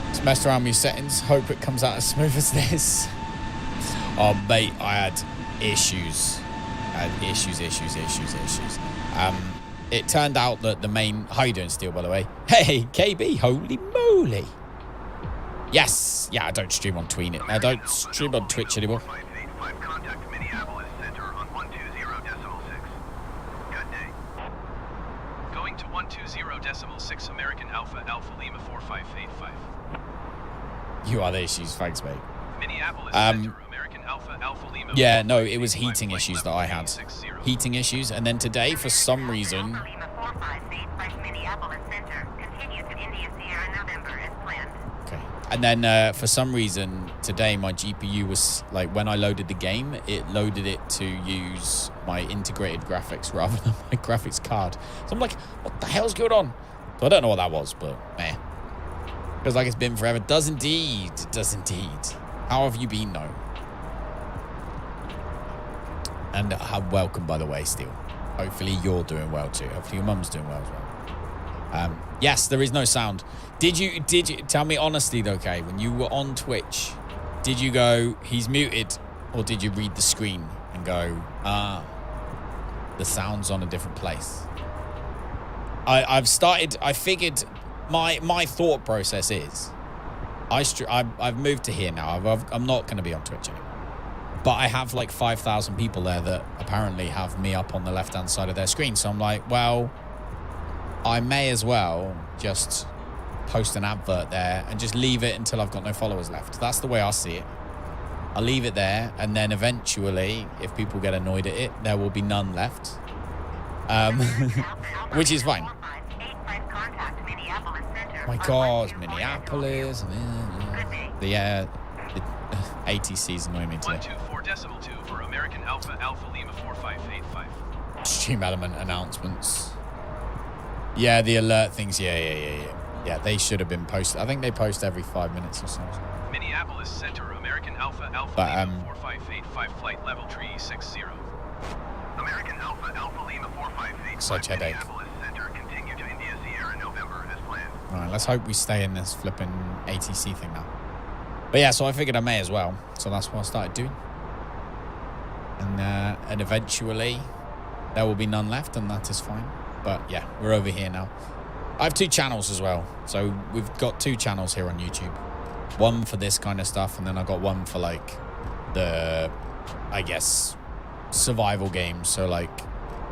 Just messed around with your settings. Hope it comes out as smooth as this. Oh, mate, I had issues. Issues. It turned out that the main... How you doing, Steel, by the way? Hey, KB, holy moly. Yes. Yeah, I don't stream on Tween it. I don't stream on Twitch anymore. Contact Minneapolis Center on 120.6. Good day. Going to 120.6 American Alpha Alpha Lima 4585. You are the issues. Thanks, mate. Minneapolis Center, American Alpha Alpha Lima. Yeah, no, it was heating issues that I had. Heating issues, and then today, for some reason... Alpha Lima 458 Minneapolis Center. Continue to India Sierra November as planned. Okay. And then for some reason today my GPU was like, when I loaded the game, it loaded it to use my integrated graphics rather than my graphics card. So I'm like, what the hell's going on? So I don't know what that was, but meh. Feels like it's been forever. Does indeed. Does indeed. How have you been though? And welcome, by the way, Steel. Hopefully you're doing well too. Hopefully your mum's doing well as well. Yes, there is no sound. Did you tell me honestly though, Kay, when you were on Twitch, did you go, he's muted, or did you read the screen and go, the sound's on a different place? I figured my thought process is I've moved to here now. I'm not going to be on Twitch anymore. But I have like 5,000 people there that apparently have me up on the left-hand side of their screen. So I'm like, well, I may as well just post an advert there and just leave it until I've got no followers left. That's the way I see it. I'll leave it there, and then eventually, if people get annoyed at it, there will be none left. Which is fine. Oh my God, Minneapolis. The ATC is annoying me too. 124.2 for American Alpha Alpha Lima 4585. Stream element announcements. Yeah, the alert things. Yeah, they should have been posted. I think they post every 5 minutes or so. Minneapolis Center, American Alpha Alpha Lima 4585, flight level 360. American Alpha Alpha Lima 4585. Such headache. Minneapolis Center, continue to India Sierra November as planned. All right, let's hope we stay in this flipping ATC thing now. But yeah, so I figured I may as well. So that's what I started doing. And eventually there will be none left, and that is fine. But yeah, we're over here now. I have 2 channels as well. So we've got 2 channels here on YouTube. One for this kind of stuff, and then I got one for like the, I guess, survival games. So like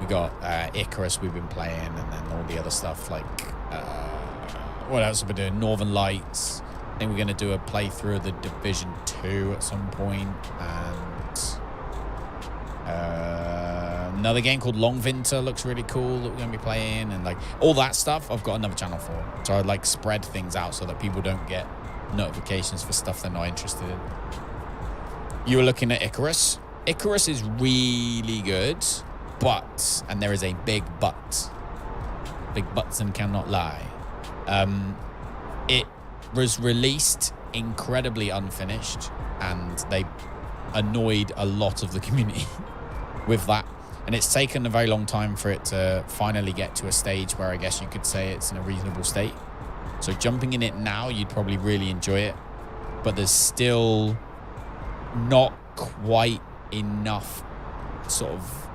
we got Icarus we've been playing, and then all the other stuff like what else have we been doing? Northern Lights. I think we're going to do a playthrough of the Division 2 at some point, and another game called Long Winter looks really cool that we're going to be playing, and like all that stuff I've got another channel for. So I'd like spread things out so that people don't get notifications for stuff they're not interested in. You were looking at Icarus. Icarus is really good, but, and there is a big but, big buts and cannot lie. It was released incredibly unfinished, and they annoyed a lot of the community with that. And it's taken a very long time for it to finally get to a stage where I guess you could say it's in a reasonable state. So jumping in it now, you'd probably really enjoy it. But there's still not quite enough sort of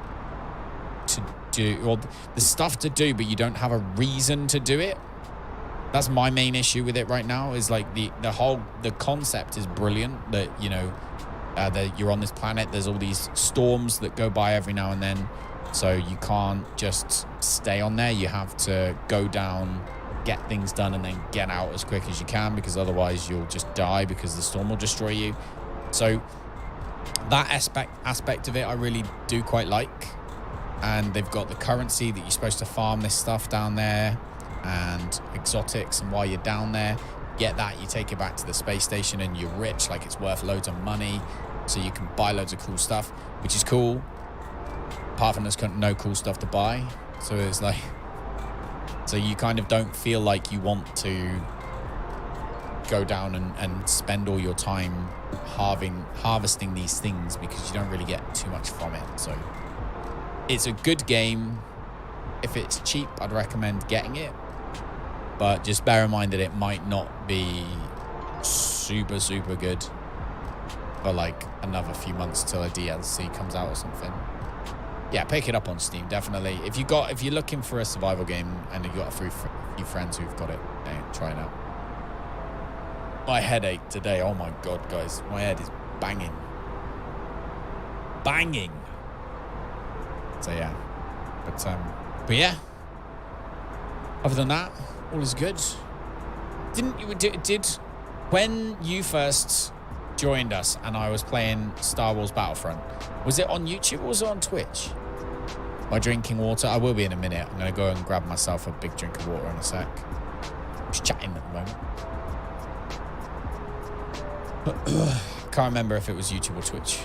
to do, or the stuff to do, but you don't have a reason to do it. That's my main issue with it right now, is like the concept is brilliant, that, you know, that you're on this planet, there's all these storms that go by every now and then, so you can't just stay on there. You have to go down, get things done, and then get out as quick as you can, because otherwise you'll just die because the storm will destroy you. So that aspect of it I really do quite like. And they've got the currency that you're supposed to farm this stuff down there, and exotics, and while you're down there, get that, you take it back to the space station, and you're rich, like it's worth loads of money, so you can buy loads of cool stuff, which is cool, apart from there's no cool stuff to buy. So it's like, so you kind of don't feel like you want to go down and spend all your time harvesting these things, because you don't really get too much from it. So it's a good game. If it's cheap, I'd recommend getting it, but just bear in mind that it might not be super good for like another few months till a DLC comes out or something. Yeah, pick it up on Steam, definitely. If you're looking for a survival game and you've got a few friends who've got it, hey, try it out. My headache today, oh my god, guys, my head is banging. So yeah, but yeah, other than that, all is good. Did when you first joined us and I was playing Star Wars Battlefront, was it on YouTube or was it on Twitch? My drinking water, I will be in a minute. I'm gonna go and grab myself a big drink of water in a sec. I'm just chatting at the moment. Can't remember if it was YouTube or Twitch.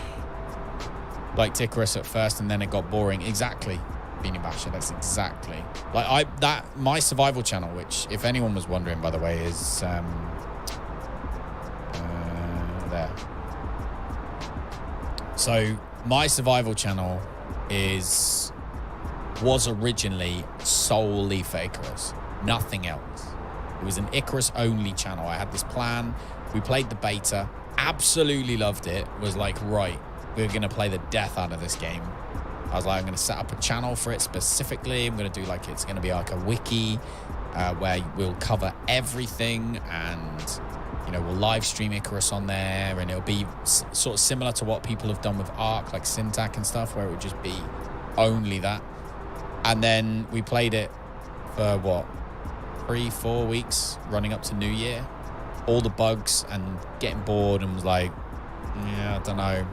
Liked Icarus at first and then it got boring. Exactly. Beanie Basher, that's exactly. Like my survival channel, which if anyone was wondering, by the way, is there. So my survival channel was originally solely for Icarus, nothing else. It was an Icarus only channel. I had this plan. We played the beta, absolutely loved it. Was like, right, we're gonna play the death out of this game. I was like, I'm going to set up a channel for it specifically. I'm going to do like, it's going to be like a wiki where we'll cover everything, and, you know, we'll live stream Icarus on there, and it'll be sort of similar to what people have done with Ark, like Syntac and stuff, where it would just be only that. And then we played it for what, 3-4 weeks running up to New Year. All the bugs and getting bored, and was like, yeah, I don't know.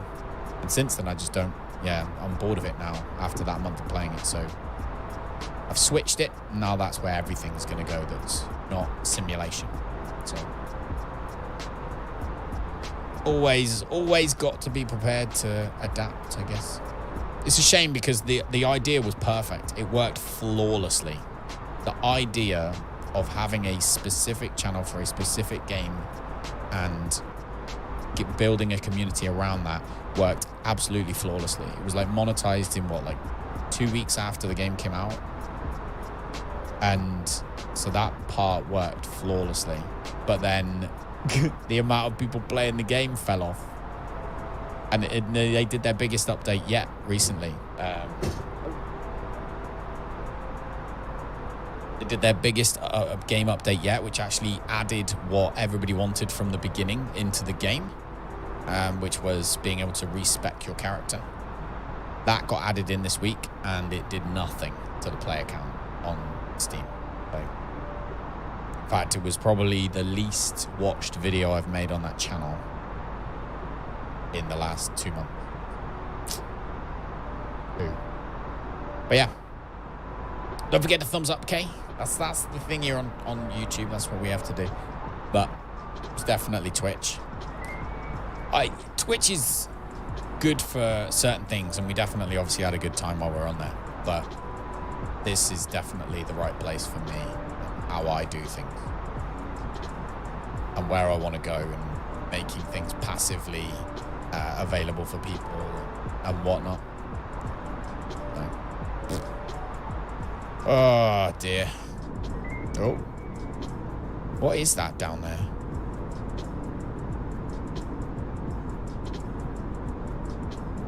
And since then, I just don't. Yeah, I'm bored of it now after that month of playing it. So I've switched it. Now that's where everything's going to go that's not simulation. So always got to be prepared to adapt, I guess. It's a shame because the idea was perfect. It worked flawlessly. The idea of having a specific channel for a specific game and building a community around that worked absolutely flawlessly. It was like monetized in what, like 2 weeks after the game came out, and So that part worked flawlessly. But then the amount of people playing the game fell off. And they did their biggest update yet recently. They did their biggest game update yet, which actually added what everybody wanted from the beginning into the game, which was being able to respec your character. That got added in this week, and it did nothing to the player count on Steam. So, in fact, it was probably the least watched video I've made on that channel in the last 2 months. But yeah, don't forget to thumbs up, okay? That's the thing here on YouTube. That's what we have to do. But it's definitely Twitch. Twitch is good for certain things, and we definitely obviously had a good time while we're on there. But this is definitely the right place for me, how I do things, and where I want to go, and making things passively available for people and whatnot. Oh dear. Oh, what is that down there?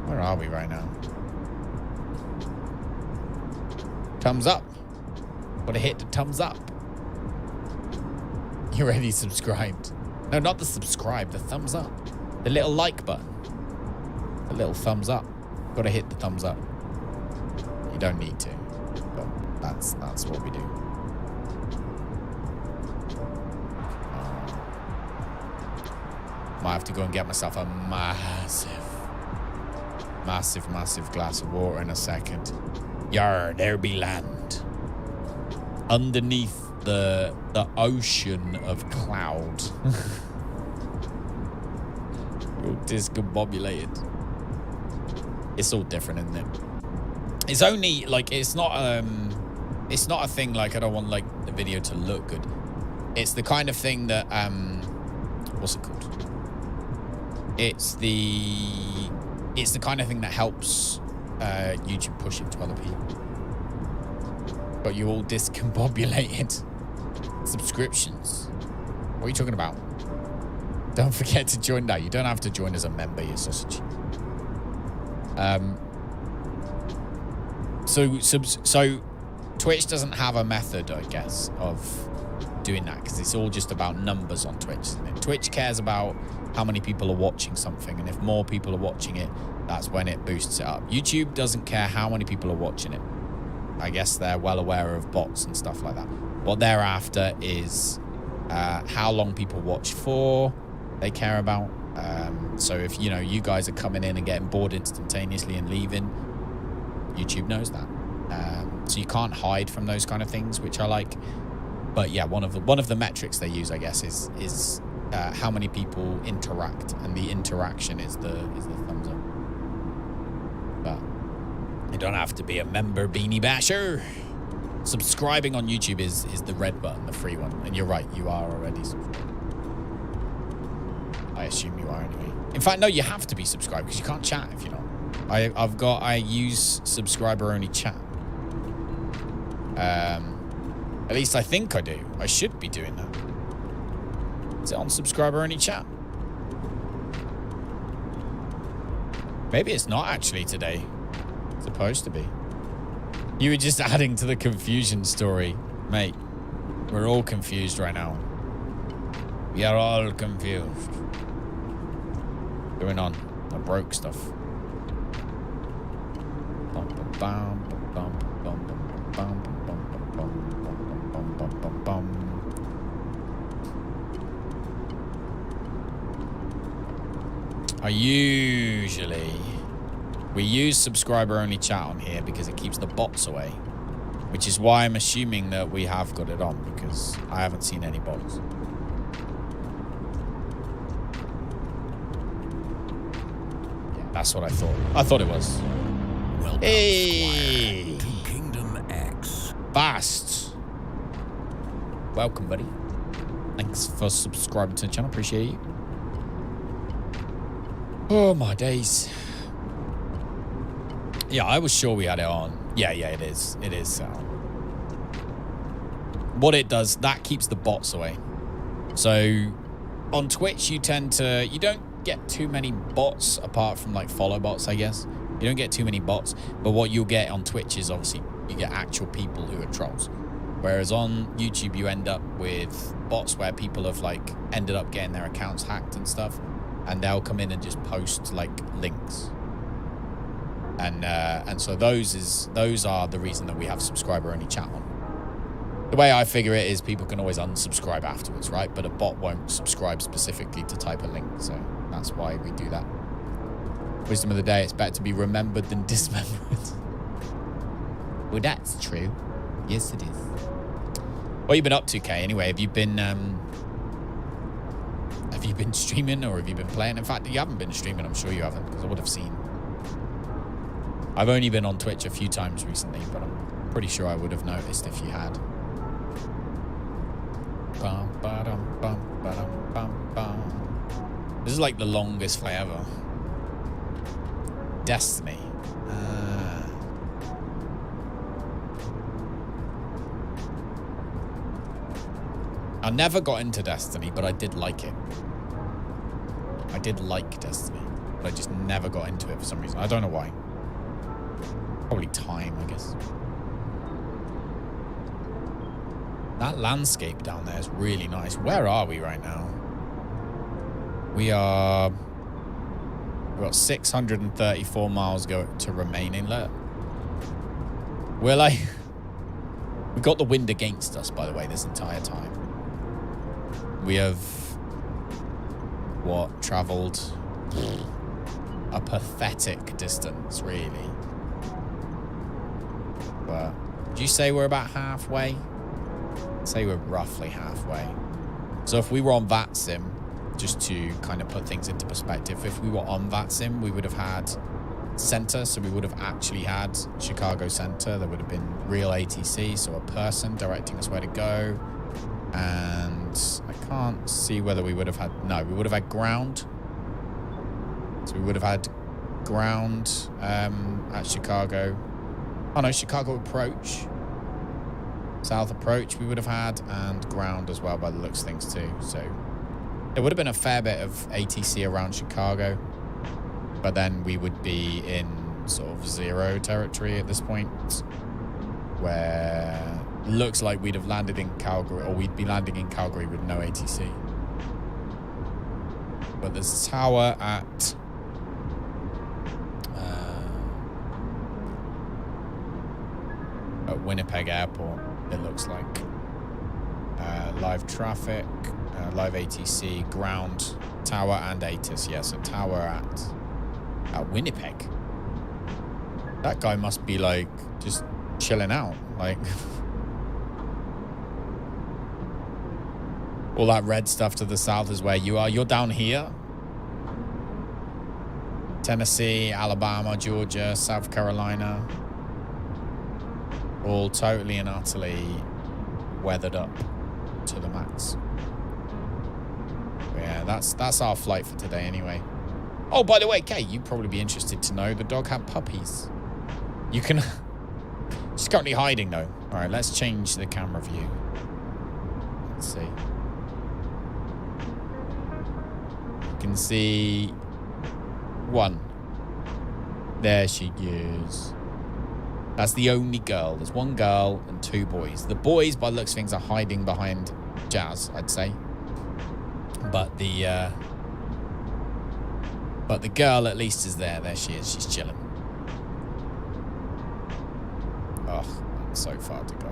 Where are we right now? Thumbs up. Gotta hit the thumbs up. You already subscribed. No, not the subscribe, the thumbs up. The little like button. The little thumbs up. Gotta hit the thumbs up. You don't need to, but that's what we do. Might have to go and get myself a massive glass of water in a second. Yar, there be land. Underneath the ocean of cloud. You're discombobulated. It's all different, isn't it? It's only like it's not a thing like I don't want like the video to look good. It's the kind of thing that what's it called? It's the kind of thing that helps YouTube push it to other people. But you all discombobulated. Subscriptions. What are you talking about? Don't forget to join that. You don't have to join as a member, you sausage. So Twitch doesn't have a method, I guess, of doing that, because it's all just about numbers on Twitch, isn't it? Twitch cares about how many people are watching something, and if more people are watching it, that's when it boosts it up. YouTube doesn't care how many people are watching it. I guess they're well aware of bots and stuff like that. What they're after is how long people watch for. They care about. So if you guys are coming in and getting bored instantaneously and leaving, YouTube knows that. So you can't hide from those kind of things, which I like. But yeah, one of the metrics they use, I guess, is how many people interact, and the interaction is the thumbs up. But you don't have to be a member, Beanie Basher. Subscribing on YouTube is the red button, the free one. And you're right, you are already subscribed. I assume you are anyway. In fact, no, you have to be subscribed because you can't chat if you're not. I use subscriber only chat. At least I think I do. I should be doing that. Is it on subscriber only chat? Maybe it's not actually today. It's supposed to be. You were just adding to the confusion story, mate. We're all confused right now. We are all confused. What's going on? I broke stuff. We use subscriber only chat on here because it keeps the bots away, which is why I'm assuming that we have got it on, because I haven't seen any bots. Yeah, that's what I thought. I thought it was. Welcome, hey, to Kingdom X. Bast. Welcome, buddy. Thanks for subscribing to the channel. Appreciate you. Oh my days. Yeah, I was sure we had it on. Yeah, it is. It is. what it does, that keeps the bots away. So on Twitch, you don't get too many bots apart from like follow bots, I guess. You don't get too many bots, but what you'll get on Twitch is obviously you get actual people who are trolls. Whereas on YouTube, you end up with bots where people have like ended up getting their accounts hacked and stuff, and they'll come in and just post like links. And so those are the reason that we have subscriber only chat on. The way I figure it is people can always unsubscribe afterwards, right? But a bot won't subscribe specifically to type a link, so that's why we do that. Wisdom of the day: it's better to be remembered than dismembered. Well, that's true. Yes, it is. What have you been up to, Kay? Anyway, have you been streaming or have you been playing? In fact, you haven't been streaming. I'm sure you haven't, because I would have seen. I've only been on Twitch a few times recently, but I'm pretty sure I would have noticed if you had. This is like the longest play ever. Destiny. I never got into Destiny, but I did like it. I did like Destiny, but I just never got into it for some reason. I don't know why. Probably time, I guess. That landscape down there is really nice. Where are we right now? We've got 634 miles to remain inlet. We're like... We got the wind against us, by the way, this entire time. We have... What? Travelled a pathetic distance, really. But would you say we're about halfway? I'd say we're roughly halfway. So if we were on Vatsim, just to kind of put things into perspective, if we were on Vatsim, we would have had center, so we would have actually had Chicago center. There would have been real ATC, so a person directing us where to go. And I can't see whether we would have had... No, we would have had ground. So we would have had ground at Chicago. Oh no, Chicago approach. South approach we would have had, and ground as well by the looks of things too. So there would have been a fair bit of ATC around Chicago, but then we would be in sort of zero territory at this point, where it looks like we'd have landed in Calgary, or we'd be landing in Calgary with no ATC. But there's a tower at Winnipeg Airport, it looks like. Live traffic, live ATC, ground, tower and ATIS. Yeah, so tower at Winnipeg. That guy must be like just chilling out, like all that red stuff to the south is where you are. You're down here. Tennessee, Alabama, Georgia, South Carolina. All totally and utterly weathered up to the max. But yeah, that's our flight for today anyway. Oh, by the way, Kay, you'd probably be interested to know the dog had puppies. You can... She's currently hiding, though. All right, let's change the camera view. Let's see. You can see... one. There she is. That's the only girl. There's one girl and two boys. The boys, by the looks of things, are hiding behind Jazz, I'd say. But the girl at least is there. There she is. She's chilling. Oh, so far to go.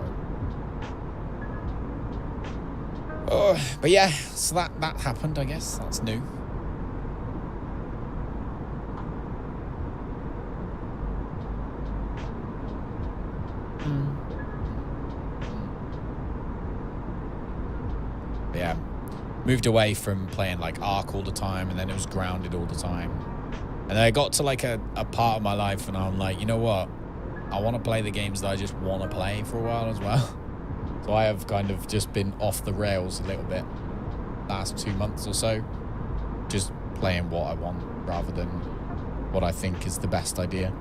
Oh, but yeah, so that happened, I guess. That's new. Yeah, moved away from playing like Ark all the time, and then it was grounded all the time, and then I got to like a part of my life and I'm like, you know what, I want to play the games that I just want to play for a while as well. So I have kind of just been off the rails a little bit last 2 months or so, just playing what I want rather than what I think is the best idea.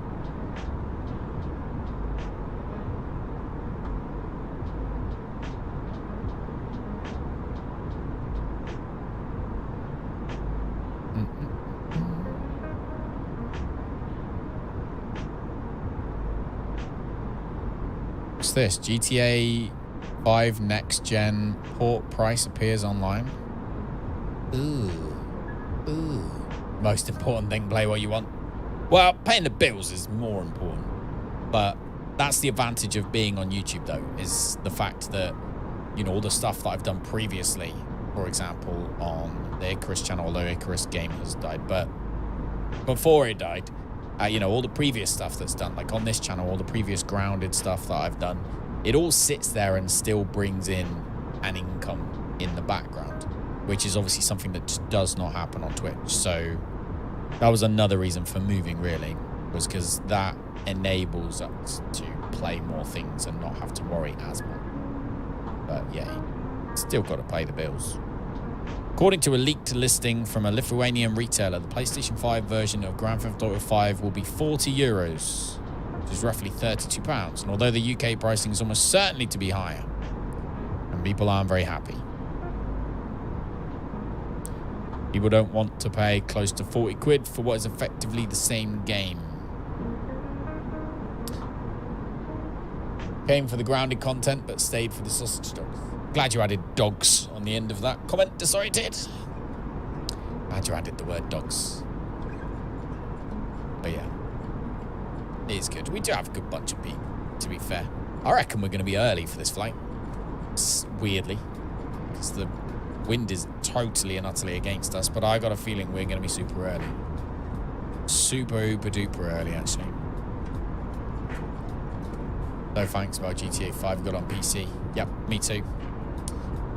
this? GTA 5 next gen port price appears online. Ooh. Most important thing, play what you want. Well, paying the bills is more important. But that's the advantage of being on YouTube, though, is the fact that, you know, all the stuff that I've done previously, for example, on the Icarus channel, although Icarus game has died, but before it died, you know, all the previous stuff that's done, like on this channel, all the previous grounded stuff that I've done, it all sits there and still brings in an income in the background, which is obviously something that just does not happen on Twitch. So that was another reason for moving, really, was because that enables us to play more things and not have to worry as much. But yeah, you still got to pay the bills. According to a leaked listing from a Lithuanian retailer, the PlayStation 5 version of Grand Theft Auto 5 will be €40, which is roughly £32. And although the UK pricing is almost certainly to be higher, and people aren't very happy. People don't want to pay close to 40 quid for what is effectively the same game. Came for the grounded content, but stayed for the sausage dogs. Glad you added dogs on the end of that comment, Desorted. Glad you added the word dogs. But yeah, it's good. We do have a good bunch of people, to be fair. I reckon we're going to be early for this flight. Weirdly, because the wind is totally and utterly against us, but I got a feeling we're going to be super early. Super, uber, duper early, actually. No thanks about GTA 5 got on PC. Yep, me too.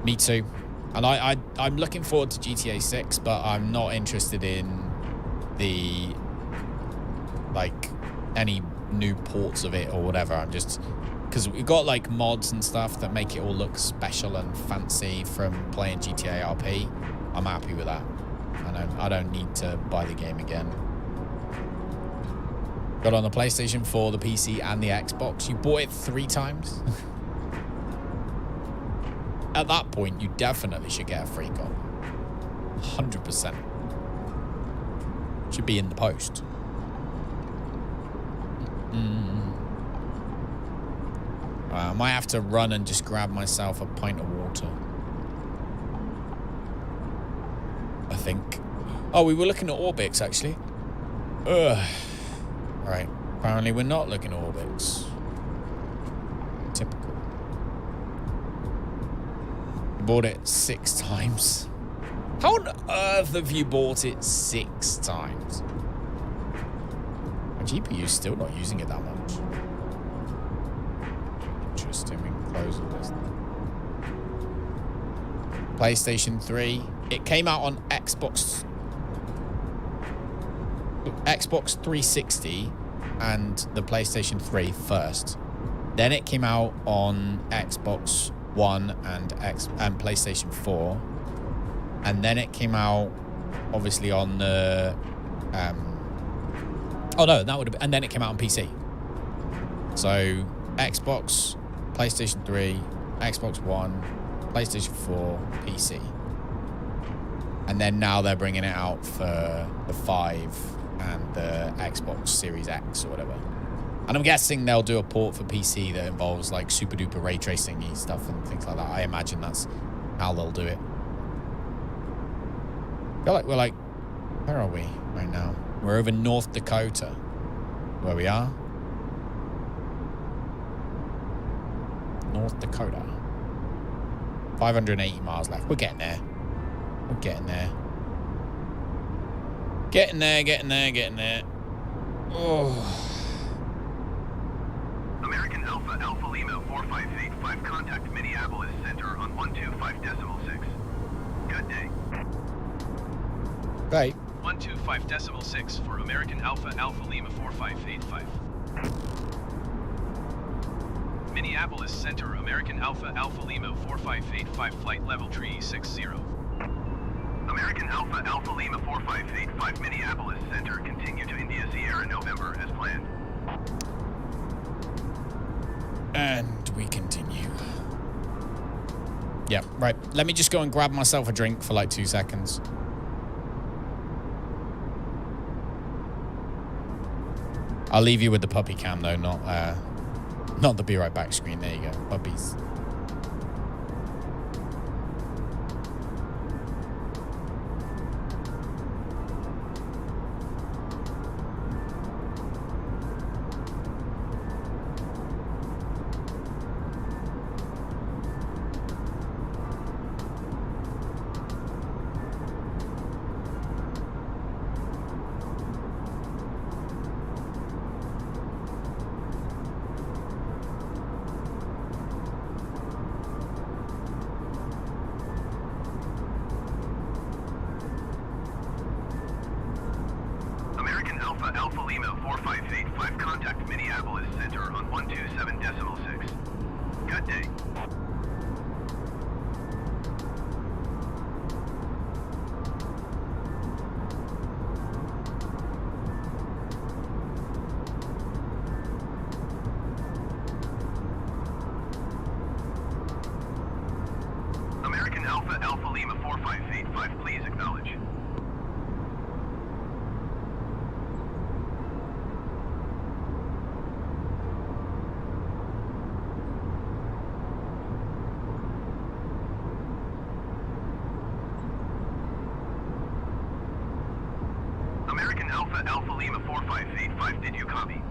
Me too. And I'm looking forward to GTA 6, but I'm not interested in the, like, any new ports of it or whatever. I'm just, because we've got like mods and stuff that make it all look special and fancy from playing GTA RP. I'm happy with that. I don't need to buy the game again. Got on the PlayStation 4, the PC, and the Xbox. You bought it 3 times? At that point, you definitely should get a free copy. 100%. Should be in the post. I might have to run and just grab myself a pint of water. I think. Oh, we were looking at Orbix, actually. Ugh. Right. Apparently, we're not looking at Orbix. Typical. Bought it 6 times. How on earth have you bought it 6 times? My GPU's still not using it that much. Interesting. We can close all this. PlayStation 3. It came out on Xbox 360 and the PlayStation 3 first. Then it came out on Xbox One and PlayStation 4. And then it came out, obviously, on the... oh, no, that would have been... And then it came out on PC. So, Xbox, PlayStation 3, Xbox One, PlayStation 4, PC. And then now they're bringing it out for the 5 and the Xbox Series X or whatever. And I'm guessing they'll do a port for PC that involves, like, super duper ray tracing stuff and things like that. I imagine that's how they'll do it. I feel like we're like, where are we right now? We're over North Dakota, where we are. North Dakota. 580 miles left. We're getting there. We're getting there. Getting there, getting there, getting there. Oh. American Alpha, Alpha Lima 4585, contact Minneapolis Center on 125.6. Good day. Right. 125.6 for American Alpha, Alpha Lima 4585. Minneapolis Center, American Alpha, Alpha Lima 4585, flight level 360. American Alpha, Alpha Lima 4585, Minneapolis Center, continue to India Sierra November as planned. And we continue. Yeah, right. Let me just go and grab myself a drink for like 2 seconds. I'll leave you with the puppy cam though, not Not the be right back screen. There you go. Puppies. Alpha Lima 4585, contact Minneapolis Center on 127.6. Good day. American Alpha Lima 4585, please acknowledge. Alpha Lima 4585, did you copy?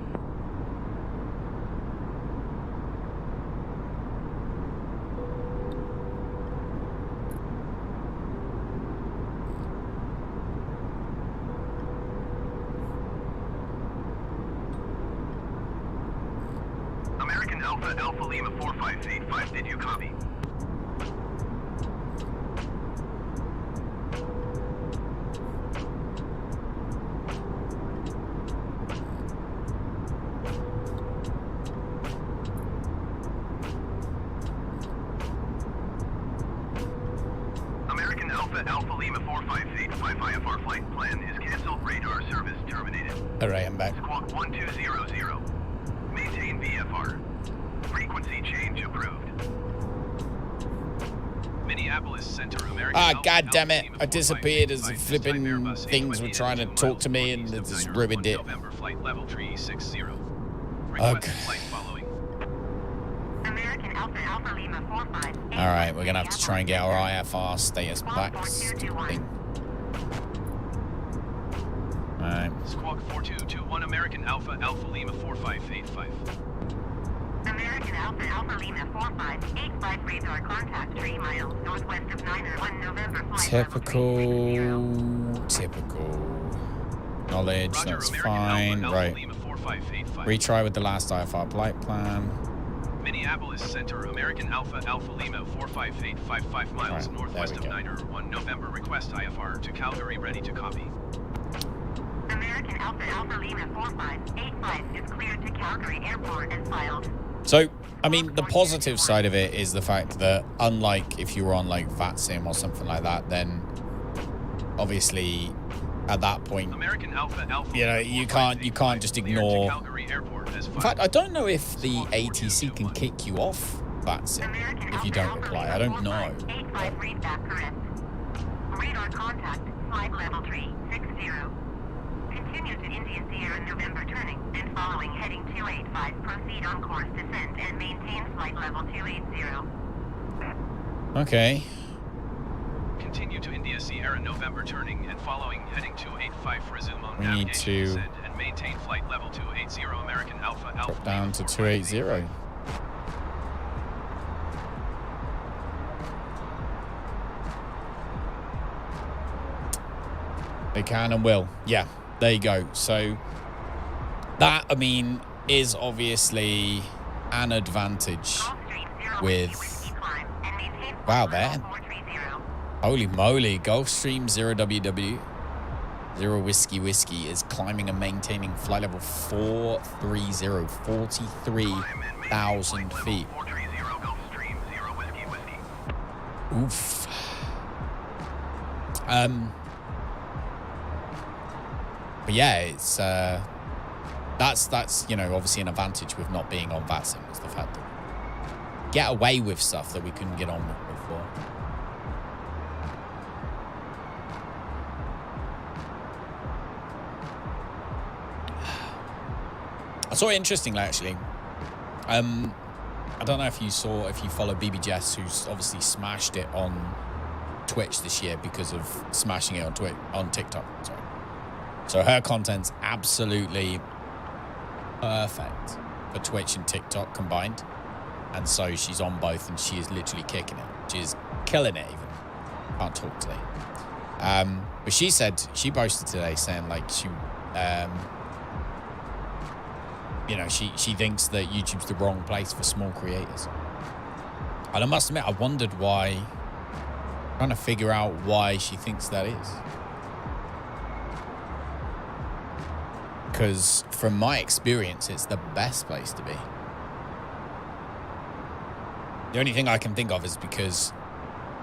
American Alpha Lima 4585, did you copy? Alpha Lima 4585 IFR flight plan is canceled. Radar service terminated. Alright, I'm back. Squawk 1200. Maintain VFR. Frequency change approved. Minneapolis Center, American Ah, Alpha, god damn Alpha it. Lima I disappeared as the 4585, flipping Airbus things were A20 trying to at 2 talk to me miles and it northeast just of ruined Niner, it. November flight level 360. Request Okay. flight following. American Alpha Lima 45. Alright, we're gonna have to try and get our IFR status back. Alright. Squawk 4221, American Alpha Lima 4585. American Alpha Lima 4585, radar contact 3 miles northwest of Niner, 1 November flight. Typical. Knowledge, Roger, that's American fine. Alpha Right. Lima 4585. Retry with the last IFR flight plan. Minneapolis Center, American Alpha Lima 45855, 5 miles Right, northwest there of we go. Niner, 1 November. Request IFR to Calgary, ready to copy. American Alpha Lima 4585 is cleared to Calgary Airport as filed. So, I mean, the positive side of it is the fact that unlike if you were on like Vatsim or something like that, then obviously at that point, American Alpha you know, you can't just ignore. In fact, I don't know if the ATC can kick you off Vatsim if you don't reply. I don't know. 85 readback correct. Radar contact, flight level 360. Continue to India Sierra November turning and following heading 285. Proceed on course descent and maintain flight level 280. Okay. Continue to India Sierra November turning and following heading 285. Resume on We need navigation to descent and maintain flight level 280. American Alpha drop down to 280. They can and will. Yeah, there you go. So that, I mean, is obviously an advantage with... Wow, there. Holy moly. Gulfstream 0WW, 0 Whiskey Whiskey is climbing and maintaining flight level 430, 43,000 feet. Oof. But yeah, it's that's you know, obviously an advantage with not being on Vatsim is the fact that we get away with stuff that we couldn't get on with before. I saw it interestingly actually. I don't know if you follow BB Jess, who's obviously smashed it on Twitch this year because of smashing it on TikTok. Sorry. So her content's absolutely perfect for Twitch and TikTok combined. And so she's on both and she is literally kicking it. She's killing it even. Can't talk today. But she said, she posted today saying like she, you know, she thinks that YouTube's the wrong place for small creators. And I must admit, I wondered why, trying to figure out why she thinks that is. Because from my experience, it's the best place to be. The only thing I can think of is because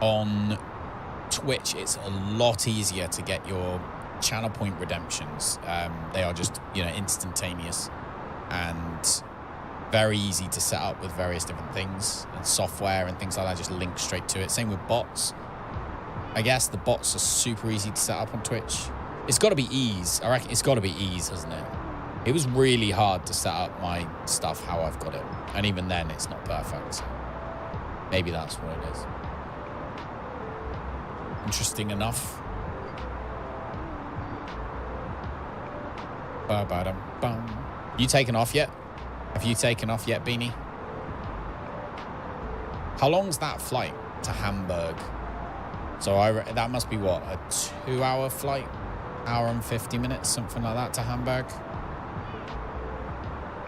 on Twitch, it's a lot easier to get your channel point redemptions. They are just, you know, instantaneous and very easy to set up with various different things and software and things like that. Just link straight to it. Same with bots. I guess the bots are super easy to set up on Twitch. It's got to be ease. I reckon it's got to be ease, hasn't it? It was really hard to set up my stuff how I've got it. And even then, it's not perfect. So maybe that's what it is. Interesting enough. Ba-ba-dum-bum. You taken off yet? Have you taken off yet, Beanie? How long's that flight to Hamburg? So that must be what, a 2-hour flight? Hour and 50 minutes, something like that to Hamburg.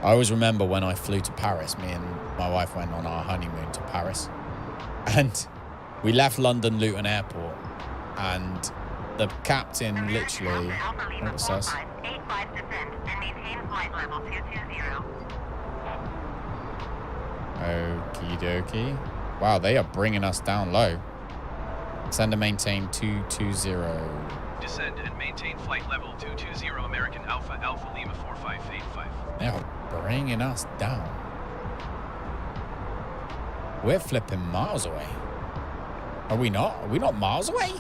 I always remember when I flew to Paris, me and my wife went on our honeymoon to Paris. And we left London Luton Airport and the captain literally, what it says? Okie dokie. Wow, they are bringing us down low. Send and maintain 220. Descend and maintain flight level 220 American Alpha Alpha Lima 4585. They are bringing us down. We're flipping miles away. Are we not? Are we not miles away?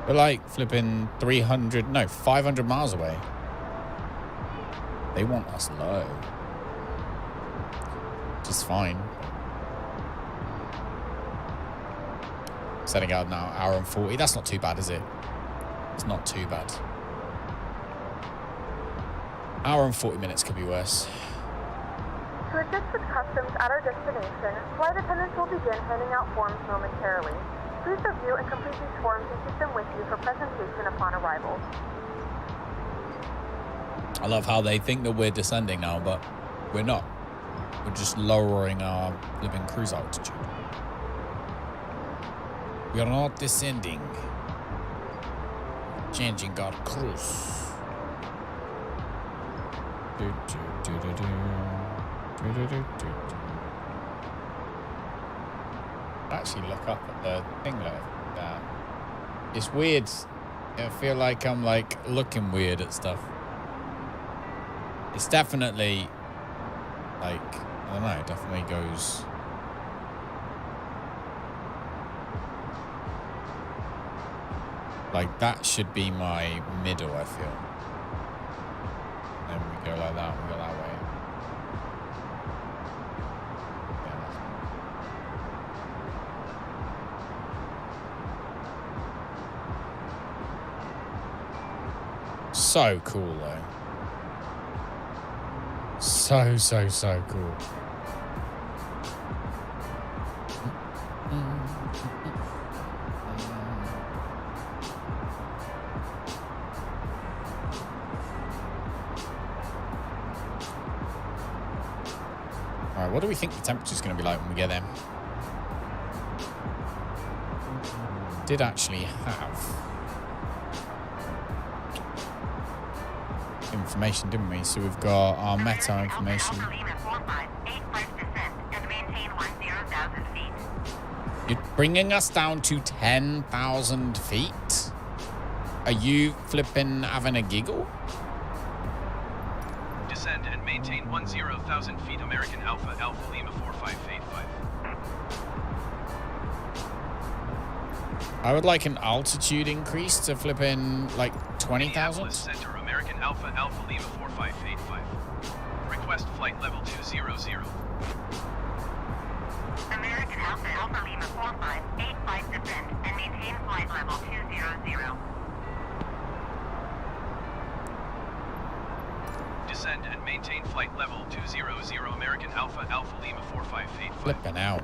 We're like flipping 500 miles away. They want us low. Which is fine. Setting out now, hour and 40. That's not too bad, is it? It's not too bad. Hour and 40 minutes could be worse. To assist with customs at our destination, flight attendants will begin handing out forms momentarily. Please review and complete these forms and keep them with you for presentation upon arrival. I love how they think that we're descending now, but we're not. We're just lowering our living cruise altitude. We are not descending. Changing our cruise. Actually look up at the thing like that. It's weird. I feel like I'm like looking weird at stuff. It's definitely like, I don't know, it definitely goes. Like that should be my middle, I feel. Then we go like that, we go that way. So cool though. So cool. Alright, what do we think the temperature's going to be like when we get there? Did actually have information, didn't we? So we've got our meta information. You're bringing us down to 10,000 feet? Are you flipping having a giggle? Descend and maintain 10,000 feet American Alpha Alpha Lima 4585. I would like an altitude increase to flip in like 20,000. Center American American Alpha Alpha Lima 4585. Request flight level 200. American Alpha Alpha Lima 4585 descend and maintain flight level 200. Descend and maintain flight level 200 American Alpha Alpha Lima 4585. Flipping out.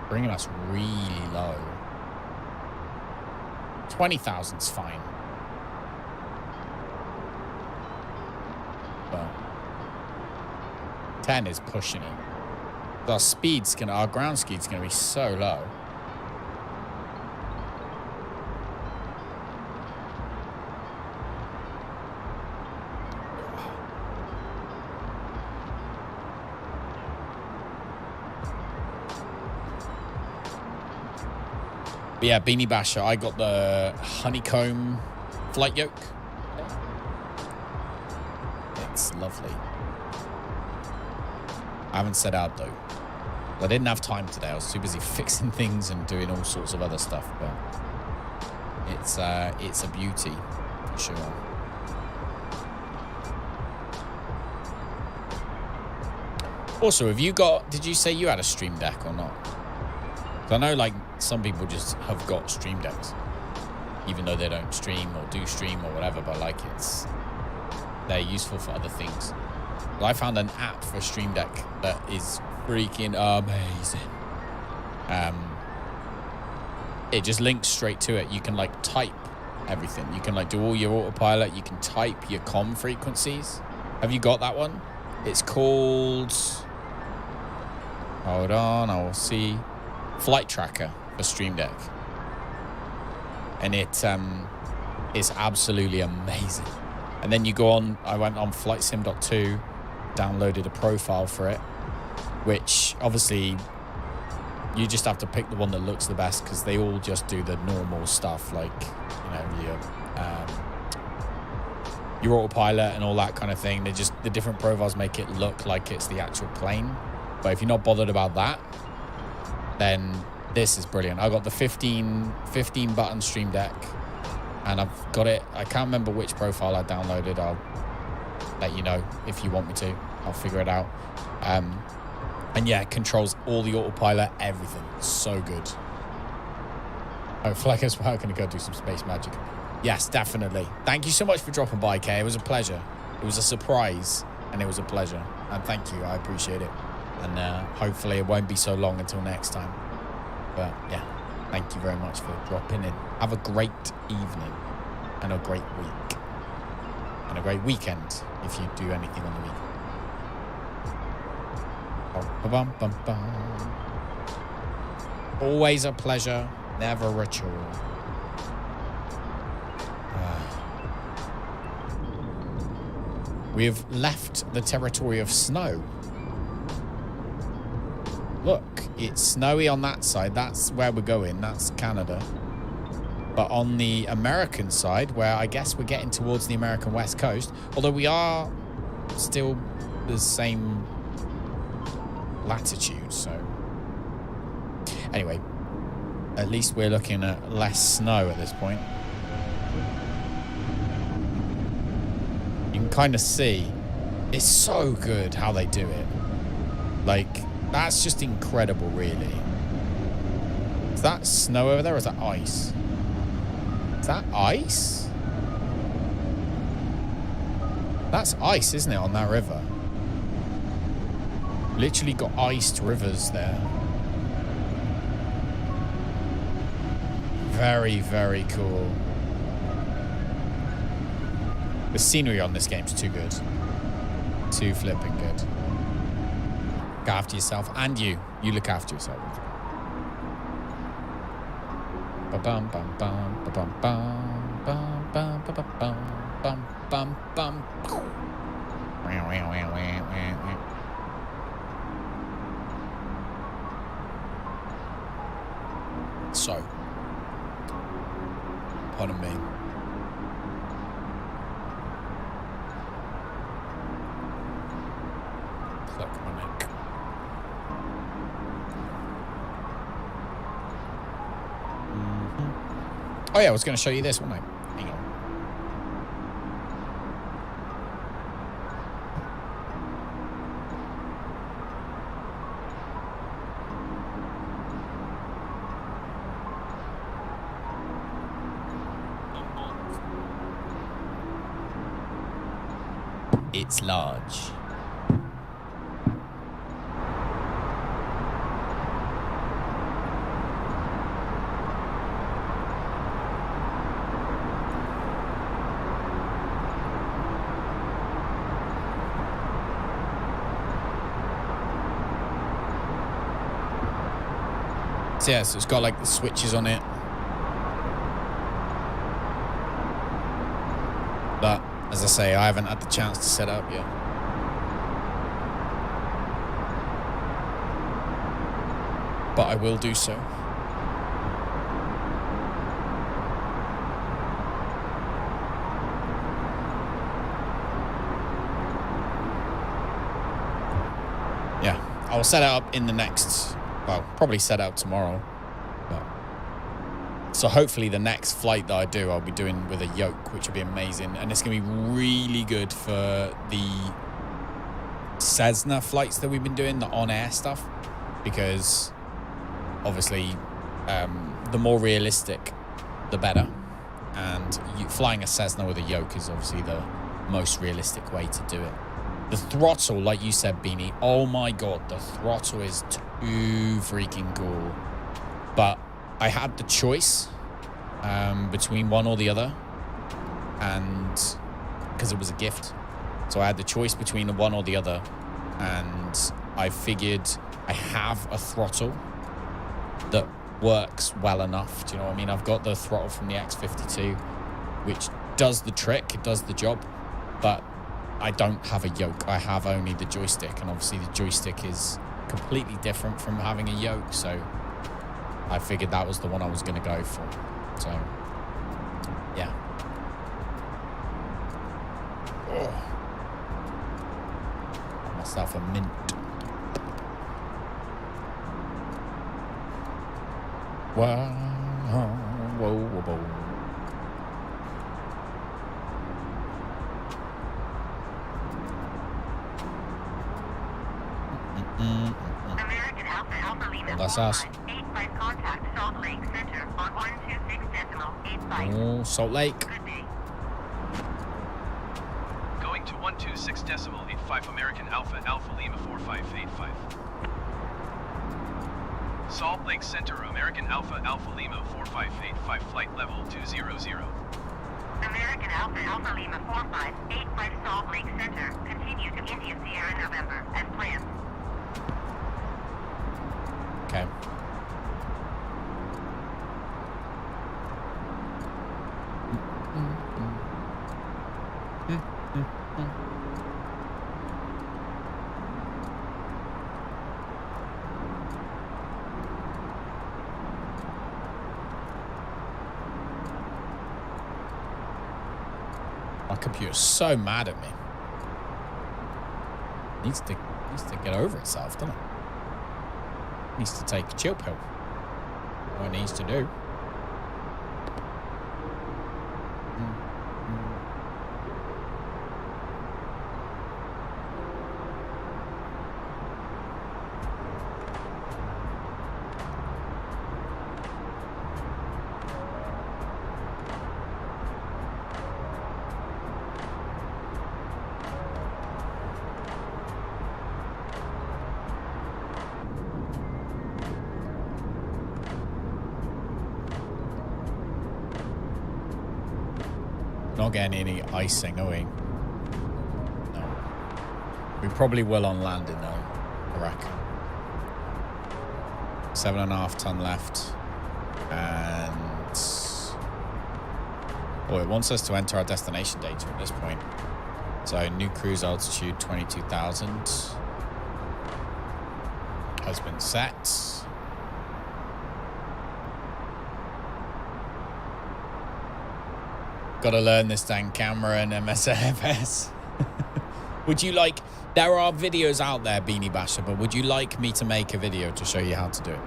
Bringing us really low. 20,000's fine. But 10 is pushing it. Our ground speed's gonna be so low. But yeah, Beanie Basher, I got the honeycomb flight yoke. It's lovely. I haven't set out though. I didn't have time today. I was too busy fixing things and doing all sorts of other stuff. But it's a beauty for sure. Also, did you say you had a Stream Deck or not? 'Cause I know like some people just have got Stream Decks, even though they don't stream or do stream or whatever, but like they're useful for other things. But I found an app for Stream Deck that is freaking amazing. It just links straight to it. You can like type everything. You can like do all your autopilot. You can type your comm frequencies. Have you got that one? It's called, hold on, I will see. Flight Tracker for Stream Deck. And it is absolutely amazing. And then you go on, I went on flightsim.2, downloaded a profile for it, which obviously you just have to pick the one that looks the best because they all just do the normal stuff like, you know, your autopilot and all that kind of thing. The different profiles make it look like it's the actual plane. But if you're not bothered about that, then this is brilliant. I got the 15 button Stream Deck and I've got it. I can't remember which profile I downloaded. I'll let you know if you want me to. I'll figure it out. And yeah, it controls all the autopilot, everything. So good. Oh, Fleck as well. Going to go do some space magic. Yes, definitely. Thank you so much for dropping by, Kay. It was a pleasure. It was a surprise and it was a pleasure. And thank you. I appreciate it. And hopefully it won't be so long until next time. But yeah, thank you very much for dropping in. Have a great evening and a great week. And a great weekend if you do anything on the weekend. Always a pleasure, never a chore. We have left the territory of snow. Look, it's snowy on that side. That's where we're going. That's Canada. But on the American side, where I guess we're getting towards the American West Coast, although we are still the same latitude, so anyway, at least we're looking at less snow at this point. You can kind of see it's so good how they do it. Like, that's just incredible, really. Is that snow over there or is that ice? Is that ice? That's ice, isn't it, on that river? Literally got iced rivers there. Very, very cool. The scenery on this game's too good. Too flipping good. Look after yourself, and you look after yourself. Ba-bum, bum, bum, ba-bum, bum, bum, bum, ba-bum, bum, bum, bum, bum. So, pardon me. Oh yeah, I was going to show you this, wasn't I? Hang on. It's large. So yeah, so it's got like the switches on it. But as I say, I haven't had the chance to set up yet. But I will do so. Yeah, I'll set it up in the next, well, probably set out tomorrow. But so hopefully the next flight that I do, I'll be doing with a yoke, which will be amazing. And it's going to be really good for the Cessna flights that we've been doing, the on-air stuff. Because obviously, the more realistic, the better. And flying a Cessna with a yoke is obviously the most realistic way to do it. The throttle, like you said, Beanie, oh my God, the throttle is too freaking cool. But I had the choice between one or the other, and because it was a gift. So I had the choice between the one or the other, and I figured I have a throttle that works well enough. Do you know what I mean? I've got the throttle from the X52, which does the trick, it does the job, but I don't have a yoke. I have only the joystick, and obviously the joystick is completely different from having a yoke, so I figured that was the one I was going to go for. So, yeah. Oh. Got myself a mint. Whoa, whoa, whoa, whoa. American Alpha Alpha Lima Well, that's us. 85 contact Salt Lake Center on 126.85. Oh, Salt Lake. Good day. Going to 126.85 American Alpha Alpha Lima 4585. Salt Lake Center, American Alpha Alpha Lima 4585, flight level 200. American Alpha Alpha Lima 4585 Salt Lake Center. Continue to India Sierra November as planned. Okay. My computer's so mad at me. Needs to get over itself, doesn't it? Needs to take a chill pill. What it needs to do. Not getting any icing, are we? No. We probably will on landing, though, I reckon. 7.5 ton left. And... oh, it wants us to enter our destination data at this point. So, new cruise altitude, 22,000. Has been set. Got to learn this dang camera and MSFS. Would you like... there are videos out there, Beanie Basher, but would you like me to make a video to show you how to do it?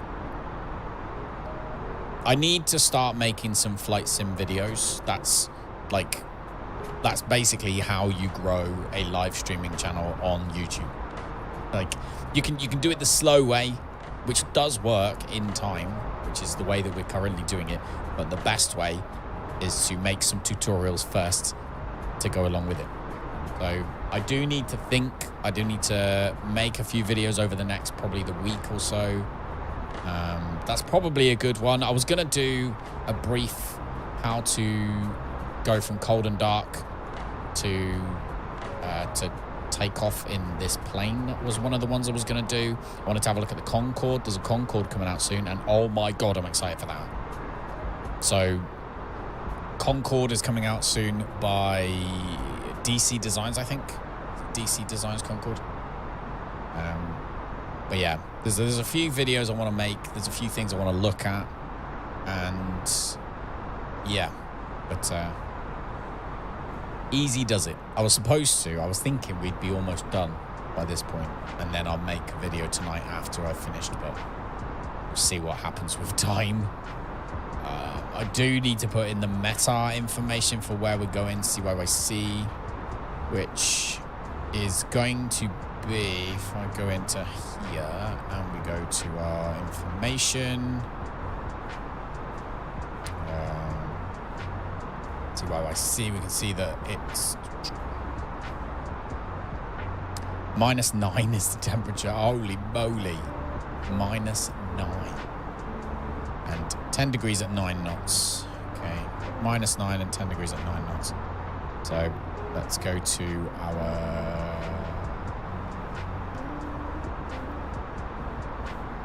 I need to start making some flight sim videos. That's basically how you grow a live streaming channel on YouTube. Like, you can do it the slow way, which does work in time, which is the way that we're currently doing it. But the best way is to make some tutorials first to go along with it. So I do need to think. I do need to make a few videos over the next probably the week or so. That's probably a good one. I was going to do a brief how to go from cold and dark to take off in this plane. That was one of the ones I was going to do. I wanted to have a look at the Concorde. There's a Concorde coming out soon, and oh my god, I'm excited for that. So Concorde is coming out soon by DC Designs, I think. DC Designs Concorde. But yeah, there's a few videos I want to make. There's a few things I want to look at, and yeah, but easy does it. I was thinking we'd be almost done by this point, and then I'll make a video tonight after I've finished, but we'll see what happens with time. I do need to put in the METAR information for where we're going, CYYC, which is going to be, if I go into here and we go to our information, CYYC, we can see that it's -9 is the temperature. Holy moly, -9. And 10 degrees at 9 knots. Okay, -9 and 10 degrees at 9 knots. So let's go to our...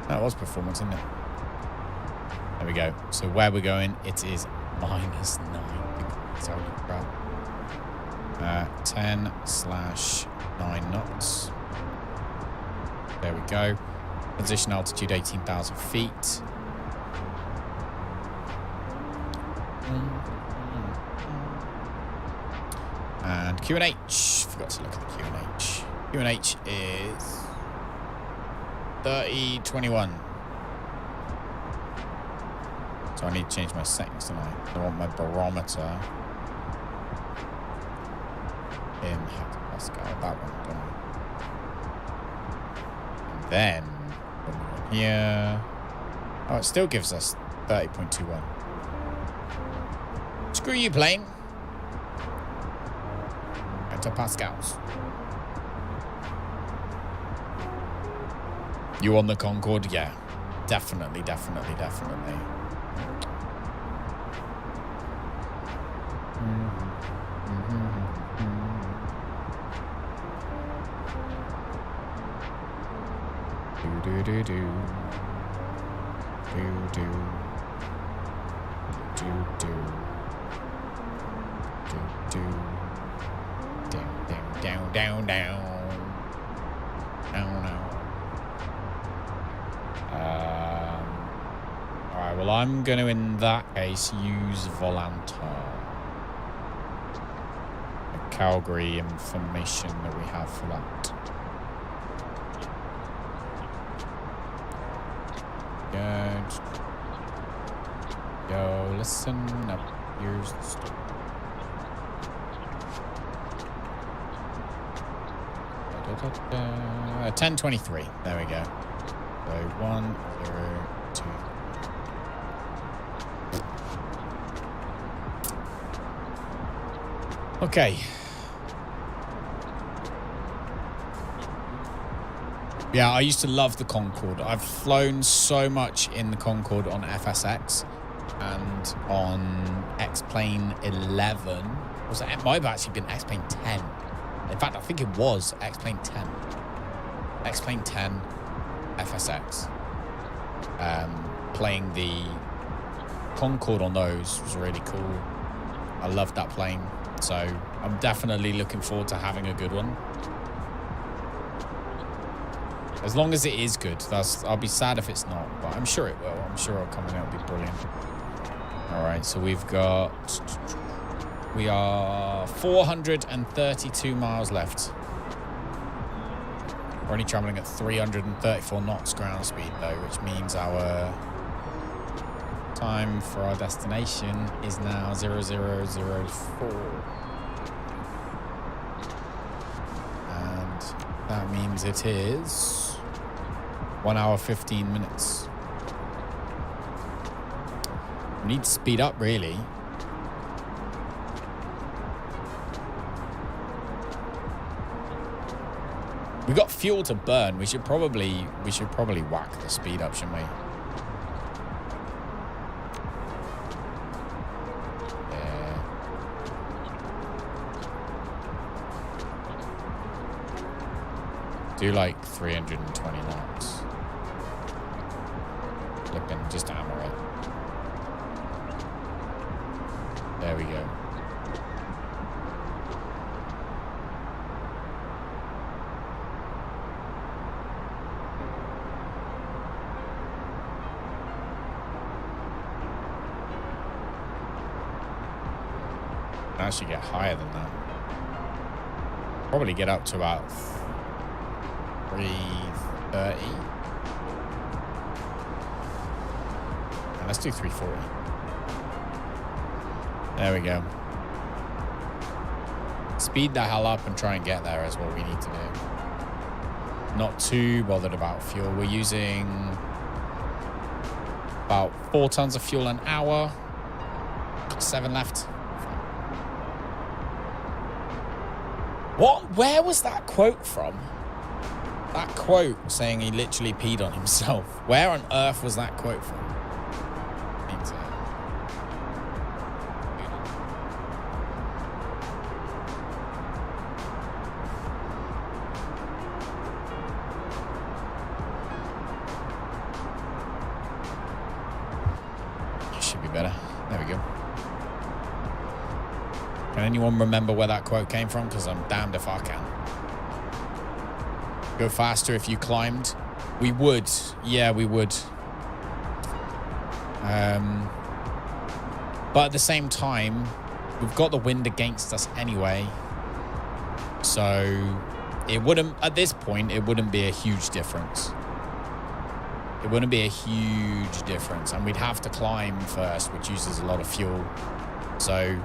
That was performance, isn't it? There we go. So where we're going, it is -9. Holy crap. 10/9 knots. There we go. Position altitude 18,000 feet. And QNH. Forgot to look at the QNH. QNH is 3021. So I need to change my settings tonight. I want my barometer in hectopascal. That one done. And then when we go here, oh, it still gives us 30.21. Screw you, plane. Hectopascals. You on the Concorde? Yeah, definitely. Down. Alright, well, I'm going to, in that case, use Volantar. The Calgary information that we have for that. Good. Yo, listen up. Here's the story. 10:23. There we go. So 1, 0, 2. Okay. Yeah, I used to love the Concorde. I've flown so much in the Concorde on FSX and on X-Plane 11. It might have actually been X-Plane 10. In fact, I think it was X-Plane 10. X-Plane 10 FSX. Playing the Concorde on those was really cool. I loved that plane. So I'm definitely looking forward to having a good one. As long as it is good. I'll be sad if it's not, but I'm sure it will. I'm sure it'll come and it'll be brilliant. All right, so we are 432 miles left. We're only traveling at 334 knots ground speed though, which means our time for our destination is now 0004. And that means it is 1 hour, 15 minutes. We need to speed up, really. We got fuel to burn. We should probably whack the speed up, shouldn't we? Yeah. Do like 320 knots. Flipping, just hammer it. There we go. Actually get higher than that. Probably get up to about 330. And let's do 340. There we go. Speed the hell up and try and get there is what we need to do. Not too bothered about fuel. We're using about 4 tons of fuel an hour. 7 left. What? Where was that quote from? That quote saying he literally peed on himself. Where on earth was that quote from? Should be better. There we go. Can anyone remember where that quote came from? Because I'm damned if I can. Go faster if you climbed. We would. Yeah, we would. But at the same time, we've got the wind against us anyway. So it wouldn't, at this point, it wouldn't be a huge difference. It wouldn't be a huge difference. And we'd have to climb first, which uses a lot of fuel. So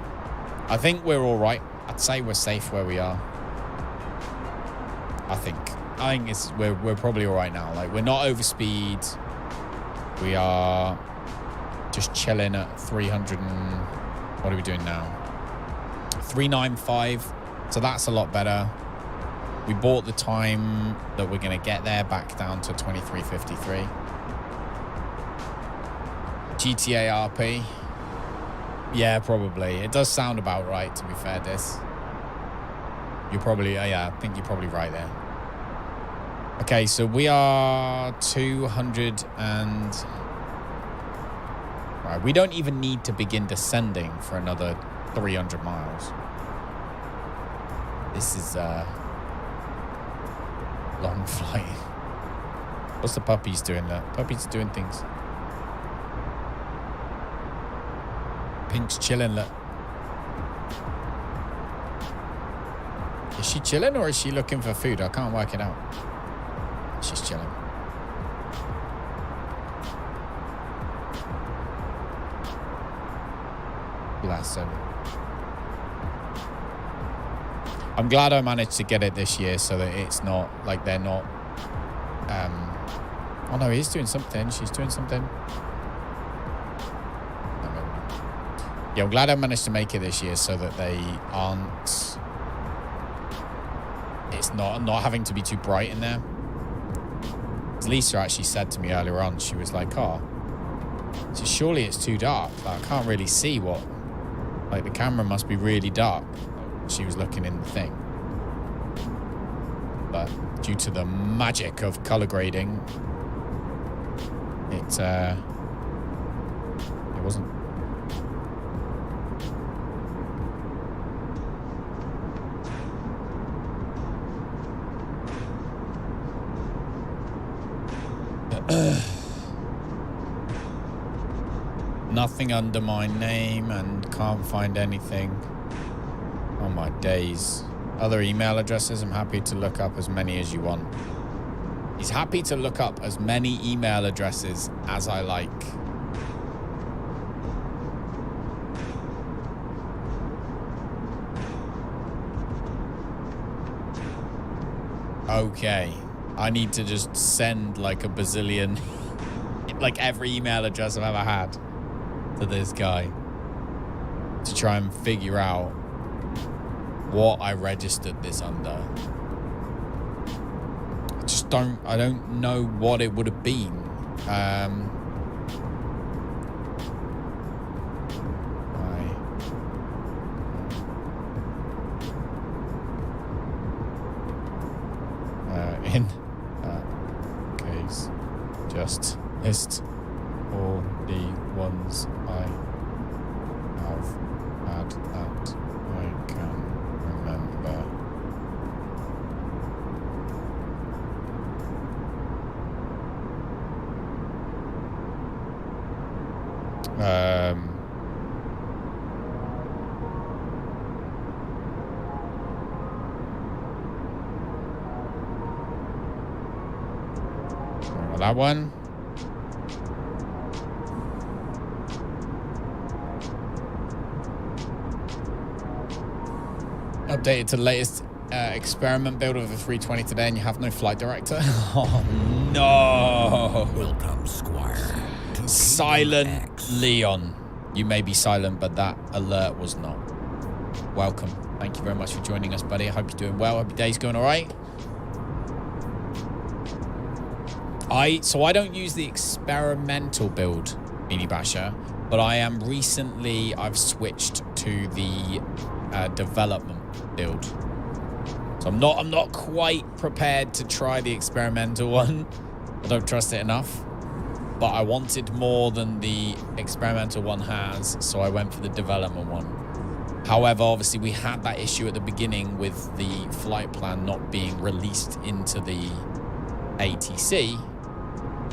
I think we're all right. I'd say we're safe where we are. I think it's we're probably all right now. Like, we're not over speed. We are just chilling at 300 and what are we doing now? 395. So that's a lot better. We bought the time that we're going to get there back down to 23:53. GTA RP. Yeah, probably. It does sound about right, to be fair, Dis. You're probably, yeah, I think you're probably right there. Okay, so we are 200 and... Right, we don't even need to begin descending for another 300 miles. This is a long flight. What's the puppies doing there? Puppies doing things. Pink's chilling, look. Is she chilling or is she looking for food? I can't work it out. She's chilling. Bless her. I'm glad I managed to get it this year so that it's not like they're not... Oh no, he's doing something. She's doing something. Yeah, I'm glad I managed to make it this year so that they aren't... It's not having to be too bright in there. Lisa actually said to me earlier on, she was like, oh, so surely it's too dark. Like, I can't really see what... Like, the camera must be really dark. She was looking in the thing. But due to the magic of color grading, it wasn't. Nothing under my name and can't find anything. Oh my days. Other email addresses, I'm happy to look up as many as you want. He's happy to look up as many email addresses as I like. Okay. I need to just send like a bazillion, like every email address I've ever had to this guy to try and figure out what I registered this under. I don't know what it would have been. In case, just list all the ones I have had that I can remember. That one. Updated to the latest experiment build of the 320 today, and you have no flight director. Oh no! Welcome, Squire. Silent Leon. You may be silent, but that alert was not. Welcome. Thank you very much for joining us, buddy. I hope you're doing well. Hope your day's going all right. So I don't use the experimental build, Mini Basher, but I've switched to the development build. So I'm not quite prepared to try the experimental one. I don't trust it enough. But I wanted more than the experimental one has, so I went for the development one. However, obviously we had that issue at the beginning with the flight plan not being released into the ATC.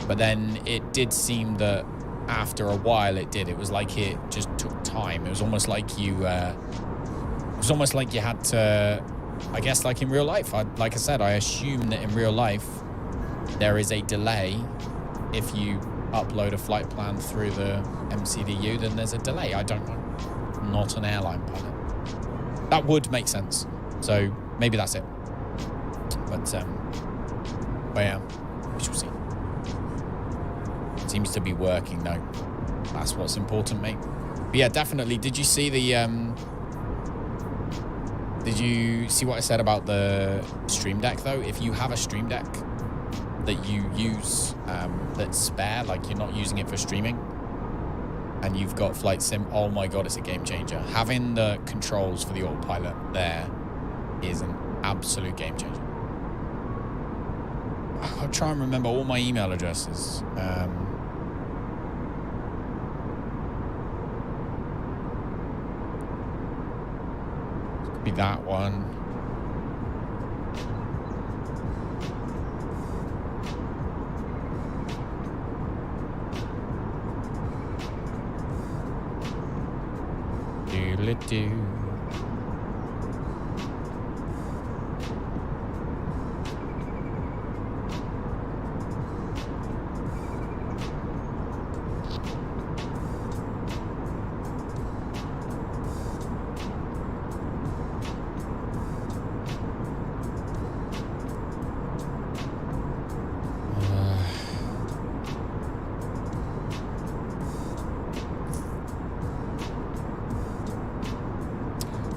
But then it did seem that after a while it did. It was like it just took time. It was almost like you had to, I guess, like in real life. Like I said, I assume that in real life there is a delay. If you upload a flight plan through the MCDU, then there's a delay. I don't know. I'm not an airline pilot. That would make sense. So maybe that's it. But yeah, we shall see. Seems to be working though. That's what's important, mate. But yeah, definitely. Did you see what I said about the Stream Deck though? If you have a Stream Deck that you use that's spare, like you're not using it for streaming, and you've got Flight Sim, oh my god, it's a game changer. Having the controls for the autopilot there is an absolute game changer. I'll try and remember all my email addresses. Could be that one. Do.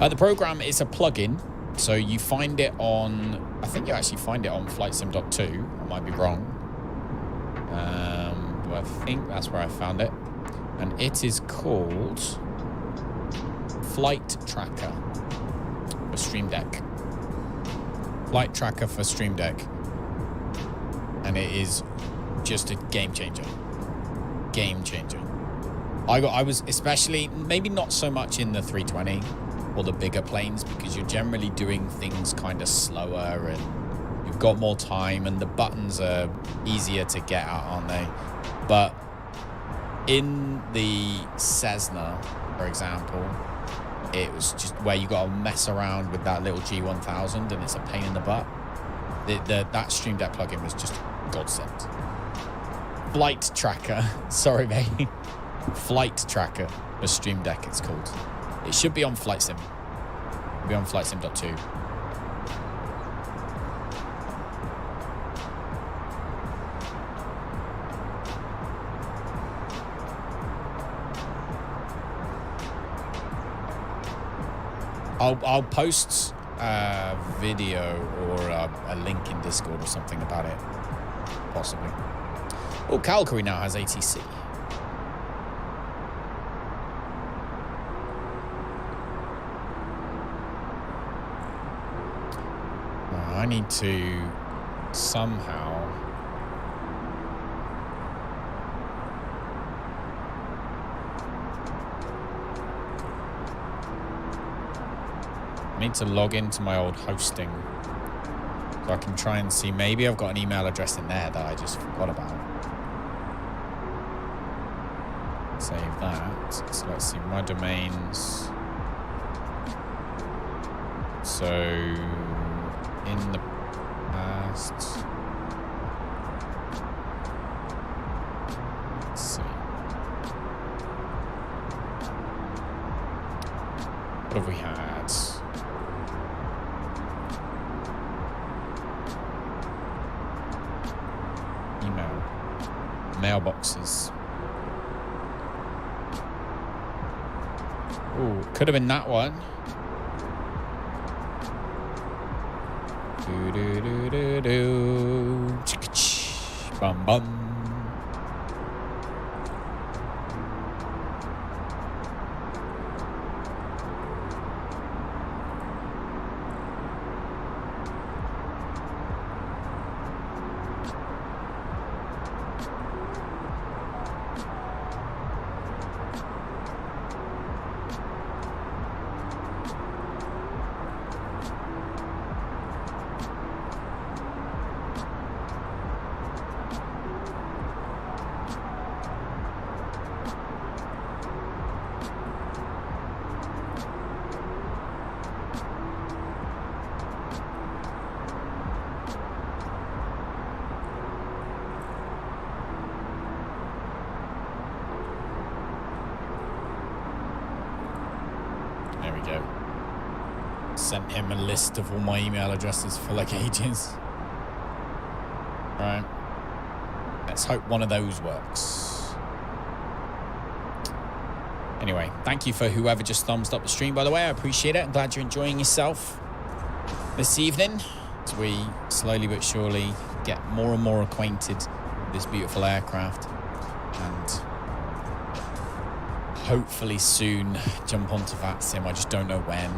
The program is a plugin, so you find it on, I think you actually find it on FlightSim.2. I might be wrong. But I think that's where I found it. And it is called Flight Tracker for Stream Deck. Flight Tracker for Stream Deck. And it is just a game changer. Game changer. I was especially, maybe not so much in the 320 or the bigger planes, because you're generally doing things kind of slower and you've got more time and the buttons are easier to get at, aren't they? But in the Cessna, for example, it was just where you got to mess around with that little G1000 and it's a pain in the butt. That Stream Deck plugin was just godsend. Flight Tracker, sorry mate. Flight Tracker for Stream Deck, it's called. It should be on FlightSim. It'll be on FlightSim.2. I'll post a video or a link in Discord or something about it, possibly. Oh, Calgary now has ATC. I need to somehow log into my old hosting so I can try and see. Maybe I've got an email address in there that I just forgot about. Save that. So let's see, my domains. So in the past, let's see. What have we had? Email. Mailboxes. Ooh, could have been that one. Do do do do do. Bum bum. There we go. Sent him a list of all my email addresses for like ages. Right. Let's hope one of those works. Anyway, thank you for whoever just thumbs up the stream, by the way. I appreciate it. I'm glad you're enjoying yourself this evening as we slowly but surely get more and more acquainted with this beautiful aircraft. And hopefully soon jump onto Vatsim. I just don't know when.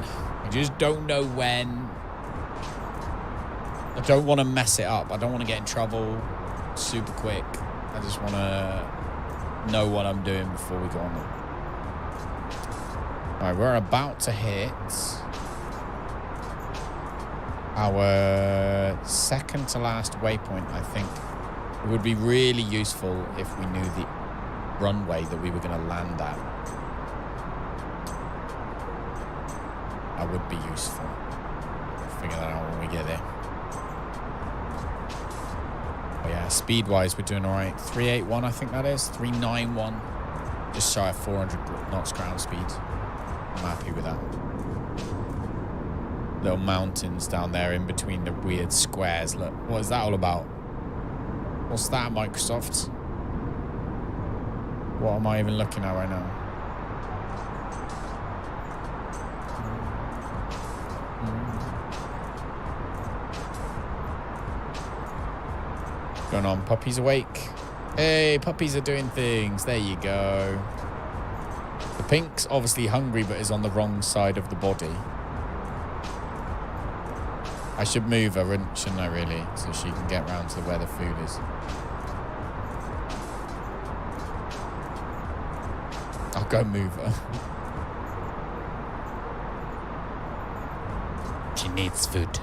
I just don't know when. I don't want to mess it up. I don't want to get in trouble super quick. I just want to know what I'm doing before we go on there. All right, we're about to hit our second to last waypoint, I think. It would be really useful if we knew the runway that we were going to land at. That would be useful. Figure that out when we get there. Oh yeah, speed-wise, we're doing all right. 381, I think that is. 391. Just shy of 400 knots ground speed. I'm happy with that. Little mountains down there in between the weird squares. Look, what is that all about? What's that, Microsoft? What am I even looking at right now? What's going on? Puppy's awake. Hey, puppies are doing things. There you go. The pink's obviously hungry, but is on the wrong side of the body. I should move her, shouldn't I, really? So she can get round to where the food is. I'll go move her. She needs food.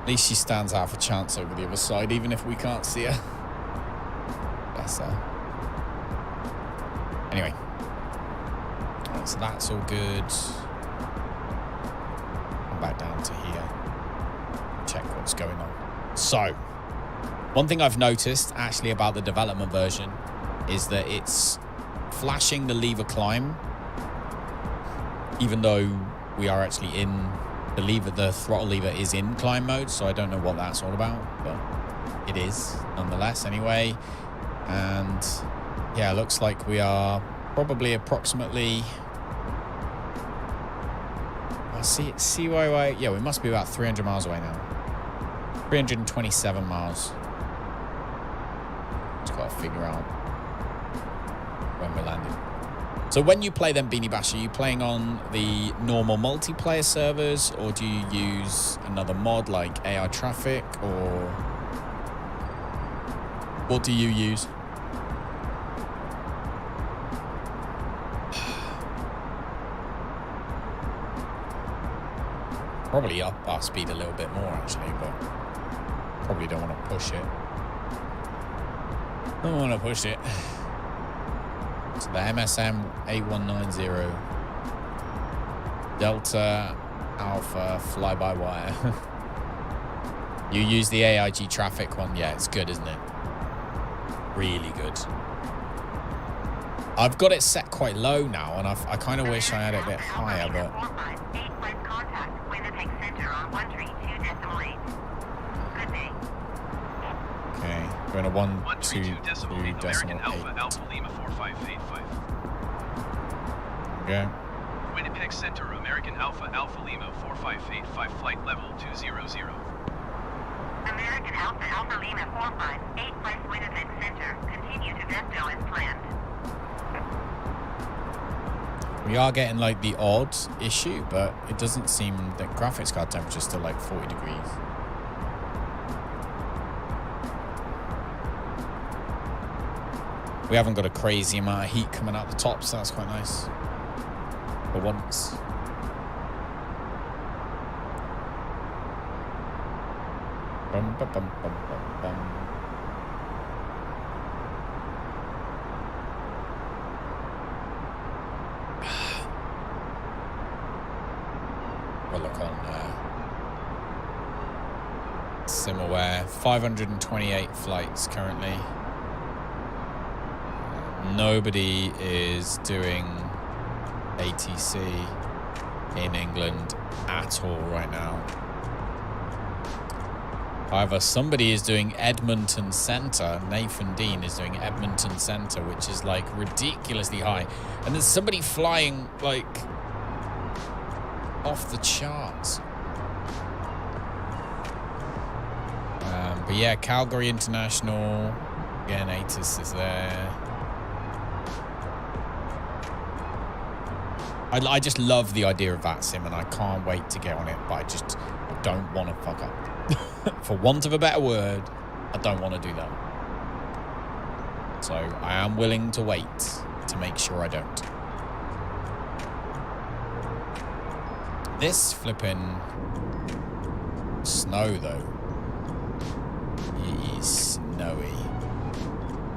At least she stands half a chance over the other side, even if we can't see her. Yes, sir. Anyway. Right, so that's all good. Come back down to here. Check what's going on. So, one thing I've noticed actually about the development version is that it's flashing the lever climb, even though we are actually in the throttle lever is in climb mode. So I don't know what that's all about, but it is nonetheless anyway. And yeah, it looks like we are probably approximately, yeah, we must be about 300 miles away now. 327 miles. Just got to figure out when we're landing. So when you play them, Beanie Bash, are you playing on the normal multiplayer servers, or do you use another mod like AI Traffic, or what do you use? Probably up our speed a little bit more, actually, but probably don't want to push it. Don't want to push it. So the MSM 8190 Delta Alpha Fly By Wire. You use the AIG traffic one. Yeah, it's good, isn't it? Really good. I've got it set quite low now, and I kind of wish I had it a bit higher, but okay, we're going to 132.8. Alpha Lima 4585. Okay. Winnipeg Center, American Alpha Lima 4585, flight level 200. American Alpha Lima 4585, Winnipeg Center. Continue to VESDO as planned. We are getting like the odd issue, but it doesn't seem that graphics card temperature is still like 40 degrees. We haven't got a crazy amount of heat coming out the top, so that's quite nice. For once. Bum, bum, bum, bum, bum, bum. We'll look on SimAware. 528 flights currently. Nobody is doing ATC in England at all right now. However, somebody is doing Edmonton Centre. Nathan Dean is doing Edmonton Centre, which is like ridiculously high. And there's somebody flying like off the charts. But yeah, Calgary International. Again, ATIS is there. I just love the idea of Vatsim, and I can't wait to get on it, but I just don't want to fuck up. For want of a better word, I don't want to do that. So I am willing to wait to make sure I don't. This flipping snow, though, it is snowy.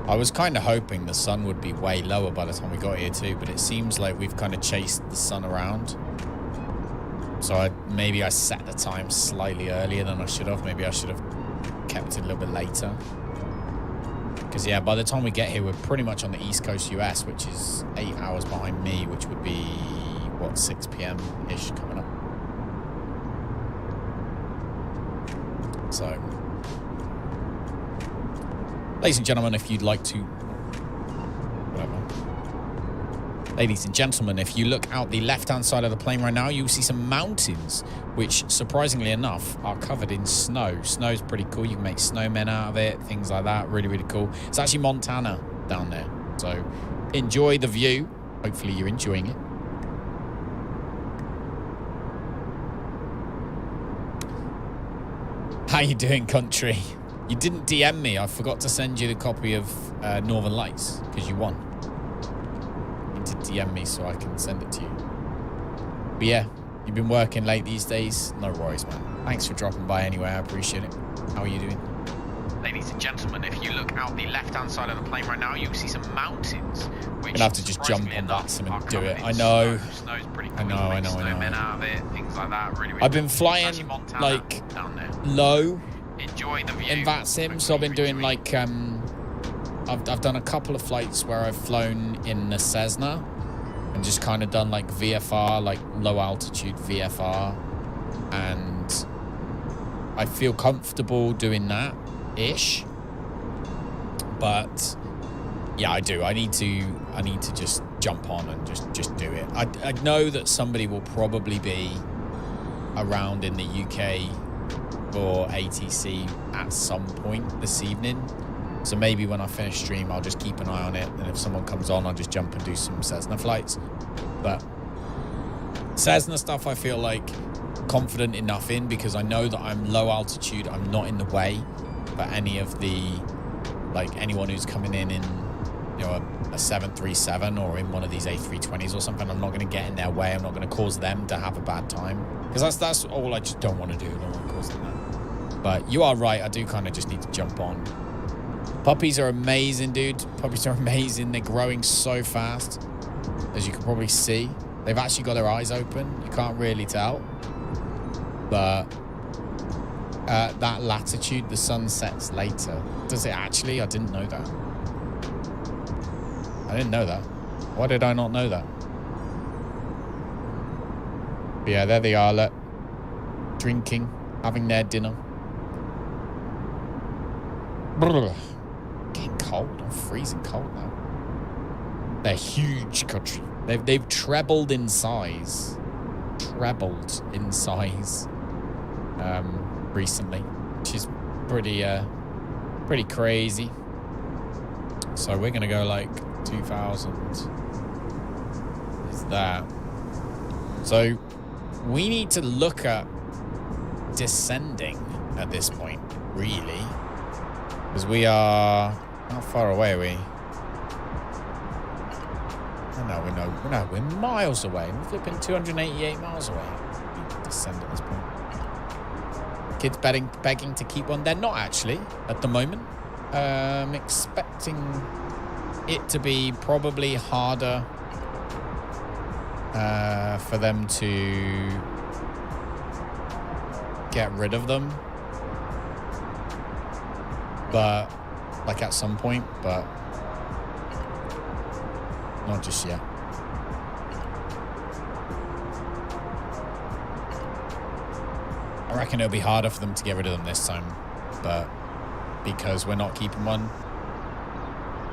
I was kind of hoping the sun would be way lower by the time we got here too, but it seems like we've kind of chased the sun around. So maybe I set the time slightly earlier than I should have. Maybe I should have kept it a little bit later. Because yeah, by the time we get here, we're pretty much on the East Coast US, which is 8 hours behind me, which would be, what, 6 p.m.-ish coming up. So, ladies and gentlemen, if you'd like to, whatever. Ladies and gentlemen, if you look out the left-hand side of the plane right now, you'll see some mountains, which, surprisingly enough, are covered in snow. Snow's pretty cool. You can make snowmen out of it, things like that. Really, really cool. It's actually Montana down there. So, enjoy the view. Hopefully, you're enjoying it. How you doing, country? You didn't DM me. I forgot to send you the copy of Northern Lights because you won. You need to DM me so I can send it to you. But yeah, you've been working late these days. No worries, man. Thanks for dropping by anyway. I appreciate it. How are you doing? Ladies and gentlemen, if you look out the left-hand side of the plane right now, you'll see some mountains. Which Gonna have to just jump on Vatsim and do it. I know. Snow's pretty cool. I know. Snowmen out of it, things like that. Really, really I've been cool. flying Actually, Montana, like down there. low Enjoy the view. in Vatsim, so I've been doing like I've done a couple of flights where I've flown in the Cessna and just kind of done like VFR, like low altitude VFR, and I feel comfortable doing that ish. But yeah, I do. I need to just jump on and just do it. I know that somebody will probably be around in the UK for ATC at some point this evening. So maybe when I finish stream, I'll just keep an eye on it. And if someone comes on, I'll just jump and do some Cessna flights. But Cessna stuff, I feel like confident enough in because I know that I'm low altitude. I'm not in the way for any of the, like anyone who's coming in, you know, a 737 or in one of these A320s or something. I'm not going to get in their way. I'm not going to cause them to have a bad time because that's all I just don't want to do. I don't want to cause them that. But you are right. I do kind of just need to jump on. Puppies are amazing, dude. Puppies are amazing. They're growing so fast, as you can probably see. They've actually got their eyes open. You can't really tell. But at that latitude, the sun sets later. Does it actually? I didn't know that. I didn't know that. Why did I not know that? But yeah, there they are, look. Drinking, having their dinner. Brr. Getting cold. I'm freezing cold now. They're a huge country. They've trebled in size. Trebled in size recently, which is pretty crazy. So we're gonna go like 2000 is that. So we need to look at descending at this point, really, because we are, how far away are we? No, we're miles away. We're flipping 288 miles away. We need to descend at this point. Kids begging to keep one. They're not actually at the moment. Expecting it to be probably harder for them to get rid of them, but like at some point, but not just yet. I reckon it'll be harder for them to get rid of them this time, but because we're not keeping one.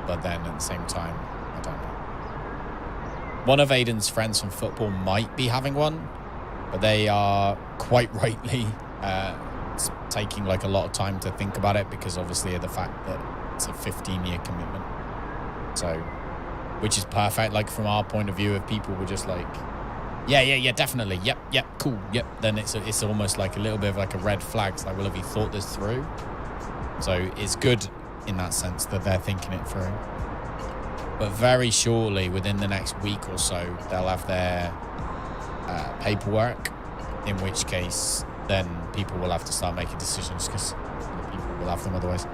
But then at the same time, I don't know. One of Aiden's friends from football might be having one, but they are quite rightly taking like a lot of time to think about it because obviously of the fact that it's a 15-year commitment. So, which is perfect. Like from our point of view, if people were just like, yeah, definitely, yep, cool, yep, then it's almost like a little bit of like a red flag. It's like, well, have you thought this through? So it's good in that sense that they're thinking it through. But very shortly, within the next week or so, they'll have their paperwork, in which case then people will have to start making decisions because people will have them otherwise.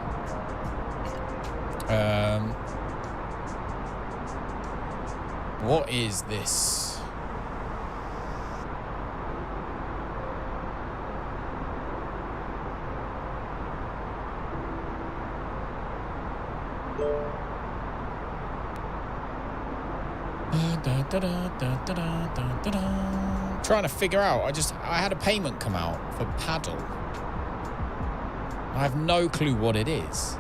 What is this? Trying to figure out. I had a payment come out for paddle. I have no clue what it is.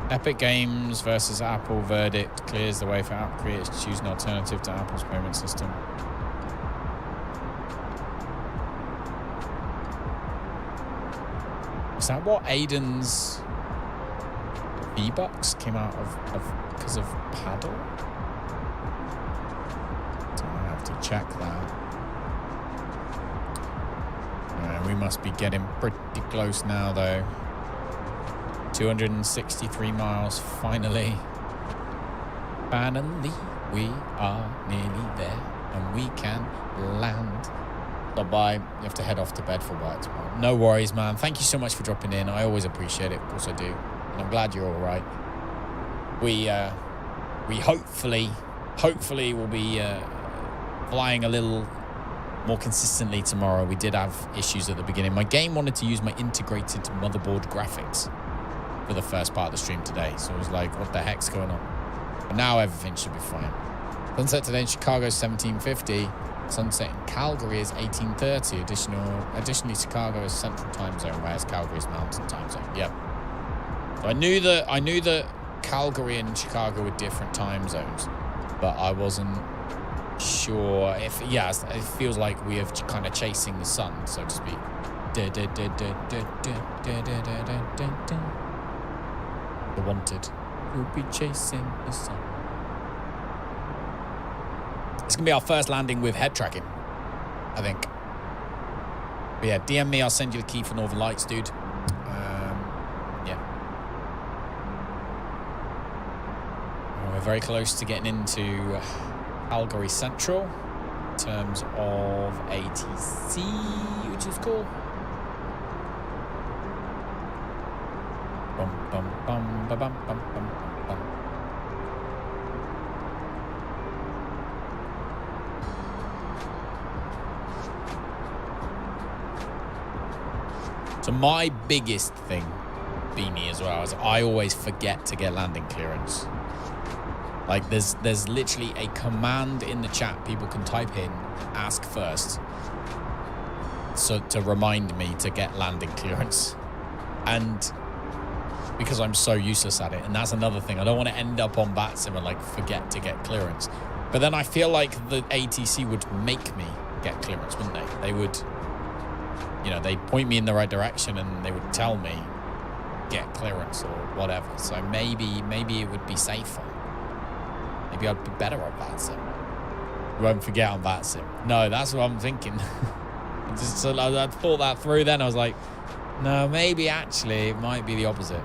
Epic Games versus Apple verdict clears the way for app creators to choose an alternative to Apple's payment system. Is that what Aiden's V-Bucks came out of because of paddle? So I have to check that. We must be getting pretty close now, though. 263 miles, finally. Finally, we are nearly there, and we can land. Bye-bye. You have to head off to bed for work tomorrow. No worries, man. Thank you so much for dropping in. I always appreciate it. Of course I do. And I'm glad you're all right. We hopefully will be flying a little more consistently tomorrow. We did have issues at the beginning. My game wanted to use my integrated motherboard graphics for the first part of the stream today. So I was like, what the heck's going on? But now everything should be fine. Sunset today in Chicago is 1750. Sunset in Calgary is 1830. Additionally, Chicago is Central Time Zone, whereas Calgary is Mountain Time Zone. Yep. So I knew that Calgary and Chicago were different time zones, but I wasn't sure if, yes, it feels like we are kind of chasing the sun, so to speak. The wanted will be chasing the sun. It's going to be our first landing with head tracking, I think. But yeah, DM me. I'll send you the key for Northern Lights, dude. Yeah. We're very close to getting into Calgary Central in terms of ATC, which is cool. Bum, bum, bum, ba, bum, bum, bum, bum. So my biggest thing, Beanie, as well, is I always forget to get landing clearance. Like, there's literally a command in the chat people can type in, ask first, so to remind me to get landing clearance. And because I'm so useless at it, and that's another thing. I don't want to end up on Vatsim and, like, forget to get clearance. But then I feel like the ATC would make me get clearance, wouldn't they? They would... You know, they'd point me in the right direction and they would tell me get clearance or whatever. So maybe it would be safer. Maybe I'd be better on Vatsim. You won't forget on Vatsim. No, that's what I'm thinking. I thought that through then. I was like, no, maybe actually it might be the opposite.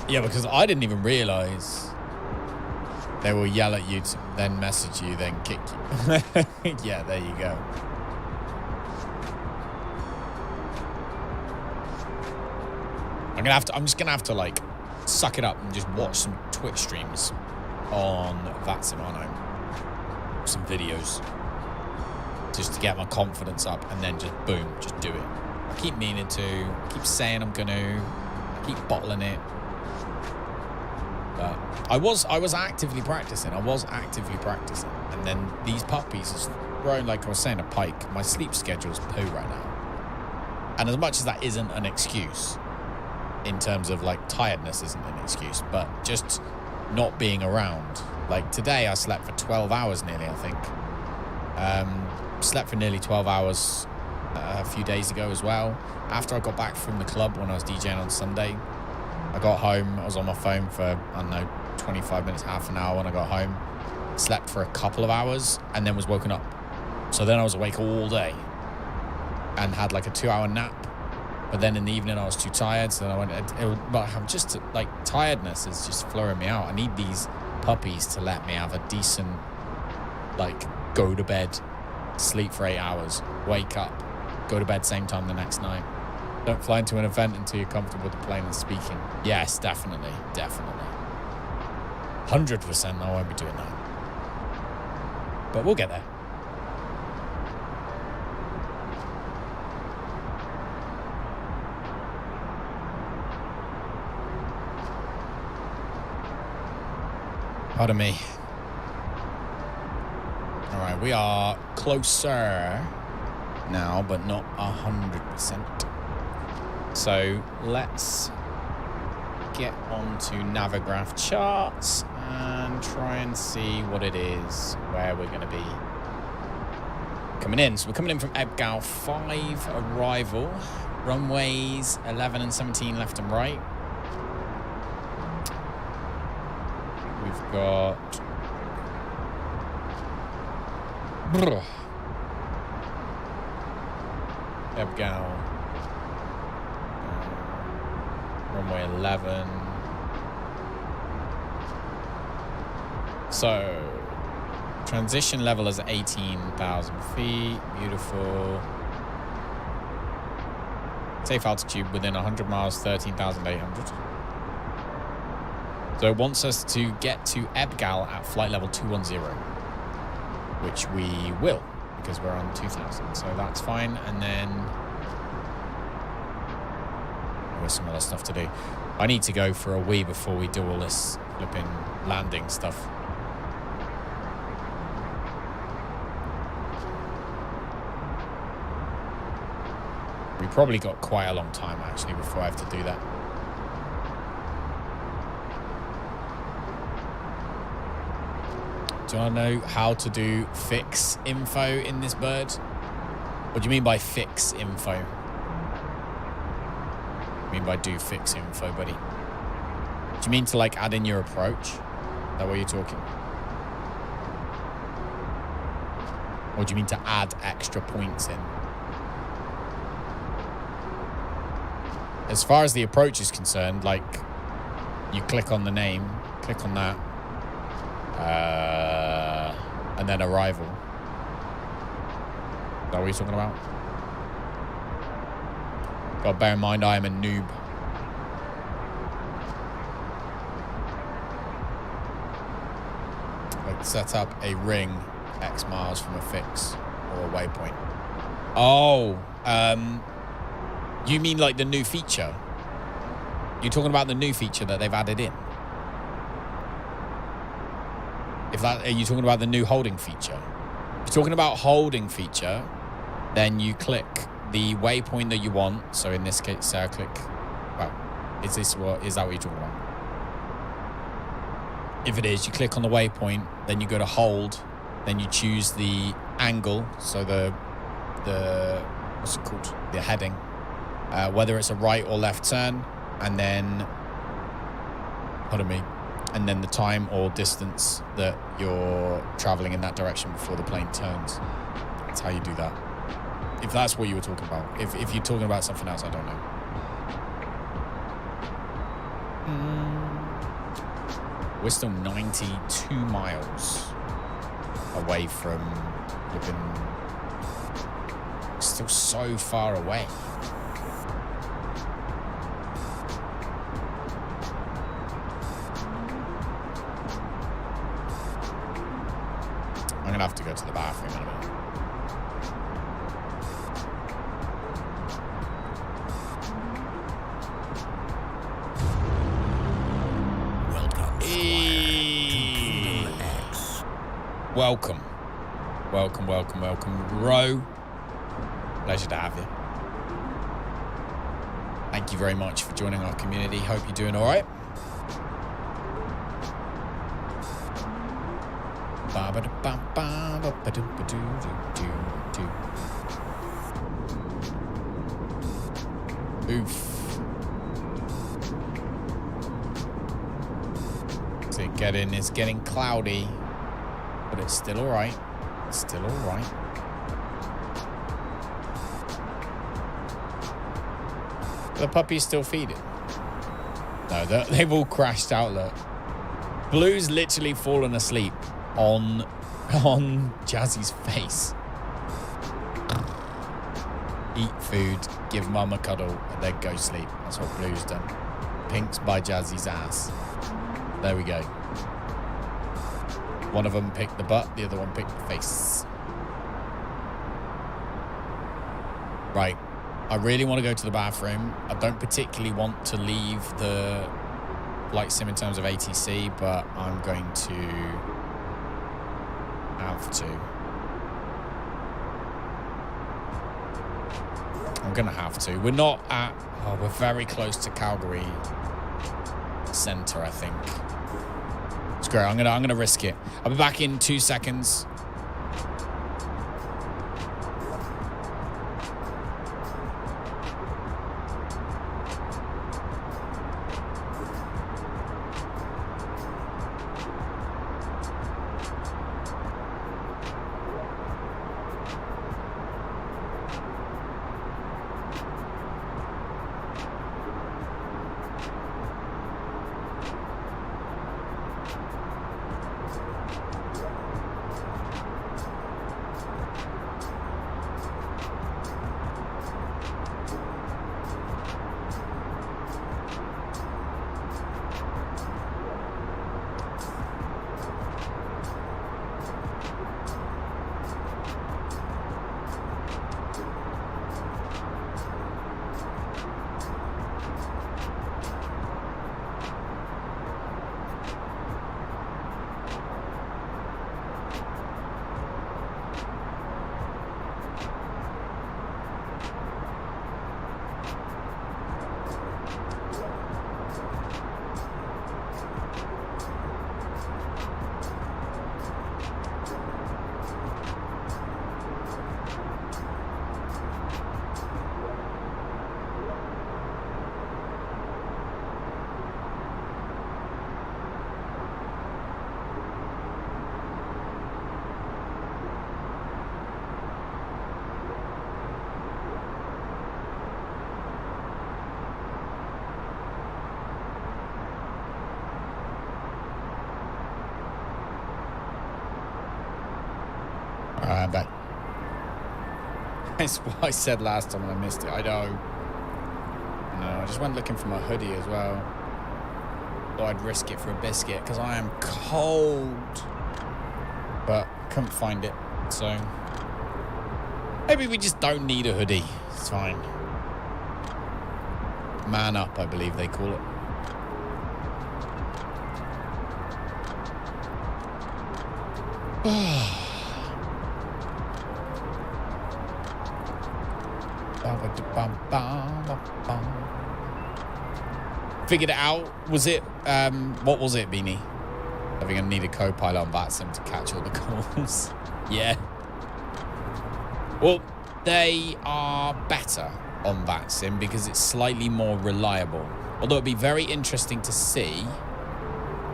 Yeah, because I didn't even realize they will yell at you, then message you, then kick you. Yeah, there you go. I'm just gonna have to like suck it up and just watch some Twitch streams on Vatsim, aren't I? Some videos, just to get my confidence up, and then just boom, just do it. I keep meaning to, I keep saying I'm gonna, I keep bottling it. But I was actively practicing. And then these puppies is growing, like I was saying, a pike. My sleep schedule's poo right now. And as much as that isn't an excuse, in terms of like tiredness isn't an excuse, but just not being around. Like today I slept for 12 hours nearly, I think. Slept for nearly 12 hours a few days ago as well. After I got back from the club when I was DJing on Sunday, I got home, I was on my phone for, I don't know, 25 minutes, half an hour when I got home. Slept for a couple of hours and then was woken up. So then I was awake all day and had like a 2-hour nap. But then in the evening I was too tired, so then I went, but I'm just, like, tiredness is just flooring me out. I need these puppies to let me have a decent, like, go to bed, sleep for 8 hours, wake up, go to bed same time the next night. Don't fly into an event until you're comfortable with the plane and speaking. Yes, definitely. 100% I won't be doing that. But we'll get there. Pardon me. All right, we are closer now, but not 100%. So let's get onto Navigraph charts and try and see what it is, where we're going to be coming in. So we're coming in from Ebgao 5 arrival, runways 11 and 17 left and right. We've got Ebgao runway 11. So, transition level is 18,000 feet. Beautiful. Safe altitude within 100 miles, 13,800. So it wants us to get to Ebgal at flight level 210, which we will, because we're on 2,000. So that's fine. And then there's some other stuff to do. I need to go for a wee before we do all this flipping landing stuff. We probably got quite a long time, actually, before I have to do that. Do I know how to do fix info in this bird? What do you mean by fix info? What do you mean by do fix info, buddy? Do you mean to, like, add in your approach? Is that what you're talking? Or do you mean to add extra points in? As far as the approach is concerned, like, you click on the name, click on that, and then arrival. Is that what you're talking about? Got to bear in mind I am a noob. Like, set up a ring X miles from a fix or a waypoint. Oh, you mean like the new feature? You're talking about the new feature that they've added in? Are you talking about the new holding feature? If you're talking about holding feature, then you click the waypoint that you want. So in this case, say I click, well, is that what you're talking about? If it is, you click on the waypoint, then you go to hold, then you choose the angle. So the what's it called? The heading. Whether it's a right or left turn, and then, pardon me, and then the time or distance that you're traveling in that direction before the plane turns. That's how you do that. If that's what you were talking about. If you're talking about something else, I don't know. We're still 92 miles away from flipping. Still so far away. I'm gonna have to go to the bathroom in a minute. Welcome. Welcome, welcome, welcome. Ro, pleasure to have you. Thank you very much for joining our community. Hope you're doing all right. Oof. So it's getting cloudy, but it's still all right. It's still all right. The puppy's still feeding. No, they've all crashed out. Look, Blue's literally fallen asleep on Jazzy's face. Eat food, give mum a cuddle, and then go sleep. That's what Blue's done. Pink's by Jazzy's ass. There we go. One of them picked the butt, the other one picked the face. Right. I really want to go to the bathroom. I don't particularly want to leave the flight sim in terms of ATC, but I'm going to have to. I'm going to have to. We're not at... Oh, we're very close to Calgary Center, I think. It's great. I'm gonna risk it. I'll be back in 2 seconds. I'm back. That's what I said last time and I missed it. I know. No, I just went looking for my hoodie as well. Thought I'd risk it for a biscuit because I am cold. But couldn't find it. So maybe we just don't need a hoodie. It's fine. Man up, I believe they call it. Figured it out. Was it, what was it, Beanie? I think I need a co-pilot on Vatsim to catch all the calls. Yeah. Well, they are better on Vatsim because it's slightly more reliable. Although it'd be very interesting to see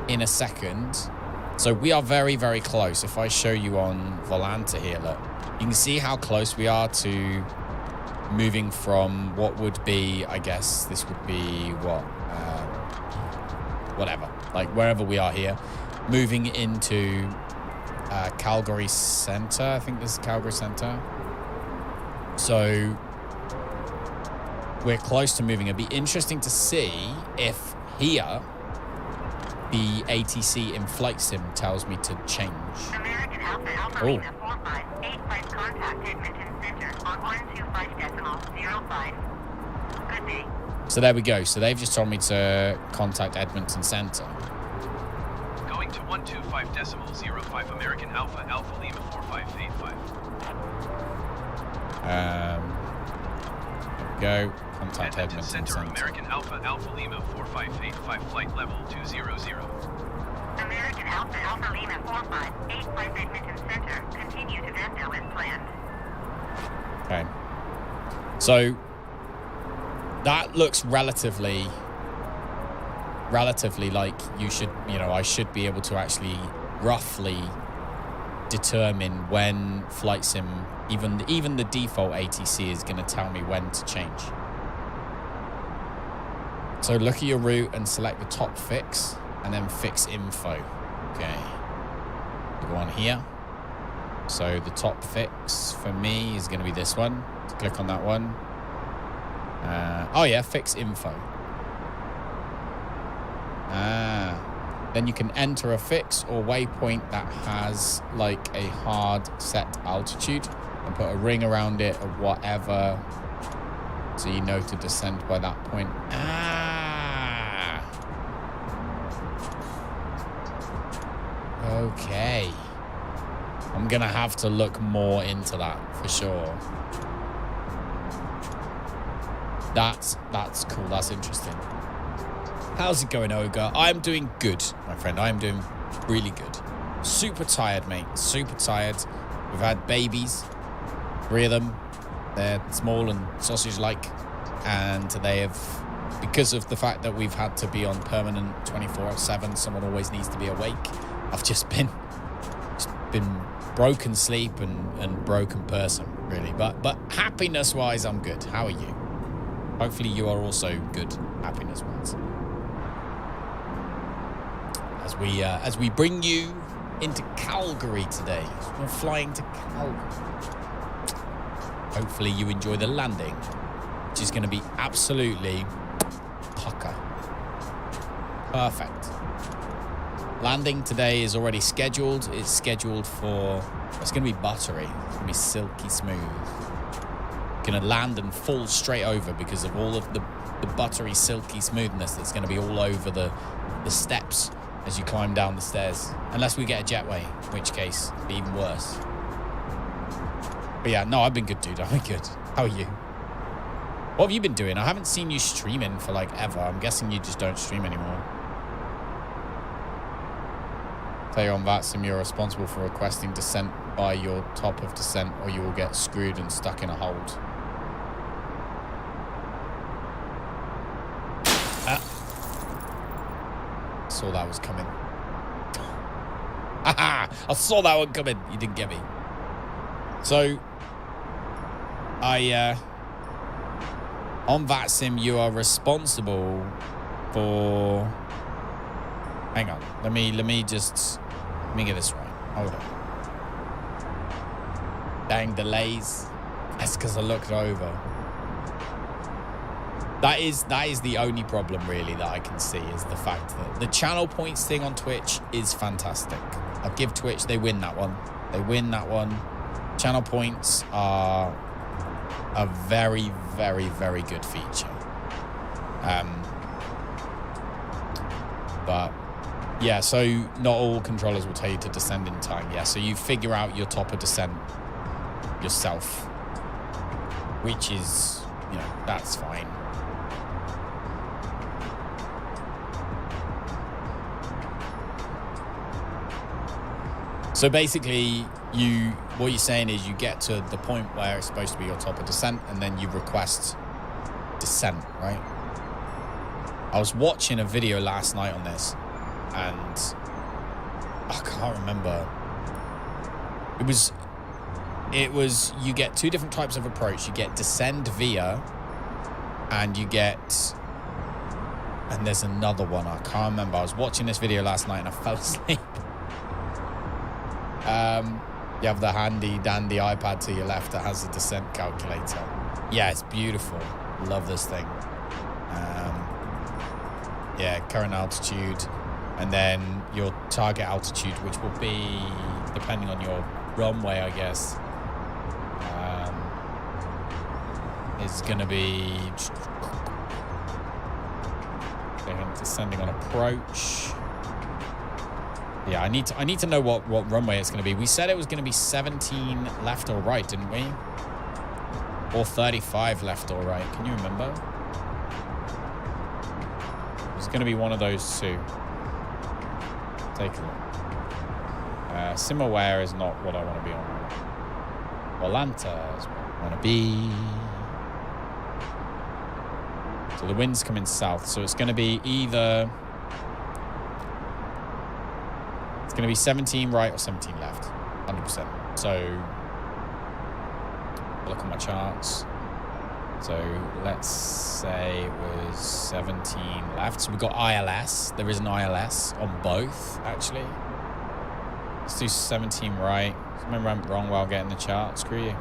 in a second. So we are very, very close. If I show you on Volanta here, look, you can see how close we are to moving from what would be, I guess this would be what, whatever, like wherever we are here, moving into Calgary Center. I think this is Calgary Center. So we're close to moving. It'd be interesting to see if here the ATC in flight sim tells me to change. American Alpha Lima 4585 contact Edmonton Center on 125.05. Good day. So there we go. So they've just told me to contact Edmonton Center. Going to 125.05 American Alpha Lima 4585. There we go. Contact Edmonton Edmonton Center, Center. American Alpha Lima 4585, flight level 200. American Alpha Lima 4585 Edmonton Center. Continue to VESDO as planned. Okay. So that looks relatively like you should, you know, I should be able to actually roughly determine when flight sim, even the default ATC is going to tell me when to change. So look at your route and select the top fix and then fix info. Okay. Go on here. So the top fix for me is going to be this one. So click on that one. Oh yeah, fix info. Then you can enter a fix or waypoint that has like a hard set altitude and put a ring around it or whatever, so you know to descend by that point. Okay. I'm gonna have to look more into that for sure. That's cool. That's interesting. How's it going, Ogre? I'm doing good, my friend. I am doing really good. Super tired, mate. Super tired. We've had babies, 3 of them. They're small and sausage-like, and they have, because of the fact that we've had to be on permanent 24/7, someone always needs to be awake. I've just been broken sleep and broken person, really. But happiness-wise, I'm good. How are you? Hopefully you are also good, happiness-wise. As we bring you into Calgary today. We're flying to Calgary. Hopefully you enjoy the landing, which is going to be absolutely pucker. Perfect. Landing today is already scheduled. It's scheduled for, it's going to be buttery. It's going to be silky smooth. Going to land and fall straight over because of all of the buttery, silky smoothness that's going to be all over the steps as you climb down the stairs. Unless we get a jetway, in which case, it'd be even worse. But yeah, no, I've been good, dude. I've been good. How are you? What have you been doing? I haven't seen you streaming for like ever. I'm guessing you just don't stream anymore. Tell you on Vatsim, you're responsible for requesting descent by your top of descent or you will get screwed and stuck in a hold. Saw that was coming. Haha! I saw that one coming. You didn't get me. So, on Vatsim, you are responsible for. Hang on. Let me get this right. Hold on. Dang delays. That's because I looked over. That is the only problem really that I can see, is the fact that the channel points thing on Twitch is fantastic. I'll give Twitch, they win that one. They win that one. Channel points are a very, very, very good feature. But yeah, so not all controllers will tell you to descend in time. Yeah, so you figure out your top of descent yourself, which is, you know, that's fine. So basically, what you're saying is you get to the point where it's supposed to be your top of descent, and then you request descent, right? I was watching a video last night on this, and I can't remember. It was you get two different types of approach. You get descend via, and there's another one. I can't remember. I was watching this video last night and I fell asleep. You have the handy dandy iPad to your left that has a descent calculator. Yeah, it's beautiful. Love this thing. Yeah, current altitude, and then your target altitude, which will be, depending on your runway, I guess, is going to be descending on approach. Yeah, I need to know what runway it's going to be. We said it was going to be 17 left or right, didn't we? Or 35 left or right. Can you remember? It's going to be one of those two. Take a look. SimAware is not what I want to be on. Volanta is what I want to be. So the wind's coming south. So it's going to be either... It's going to be 17 right or 17 left. 100%. So look at my charts. So let's say it was 17 left. So we've got ILS. There is an ILS on both, actually. Let's do 17 right. Remember, I'm wrong while getting the chart. Screw you.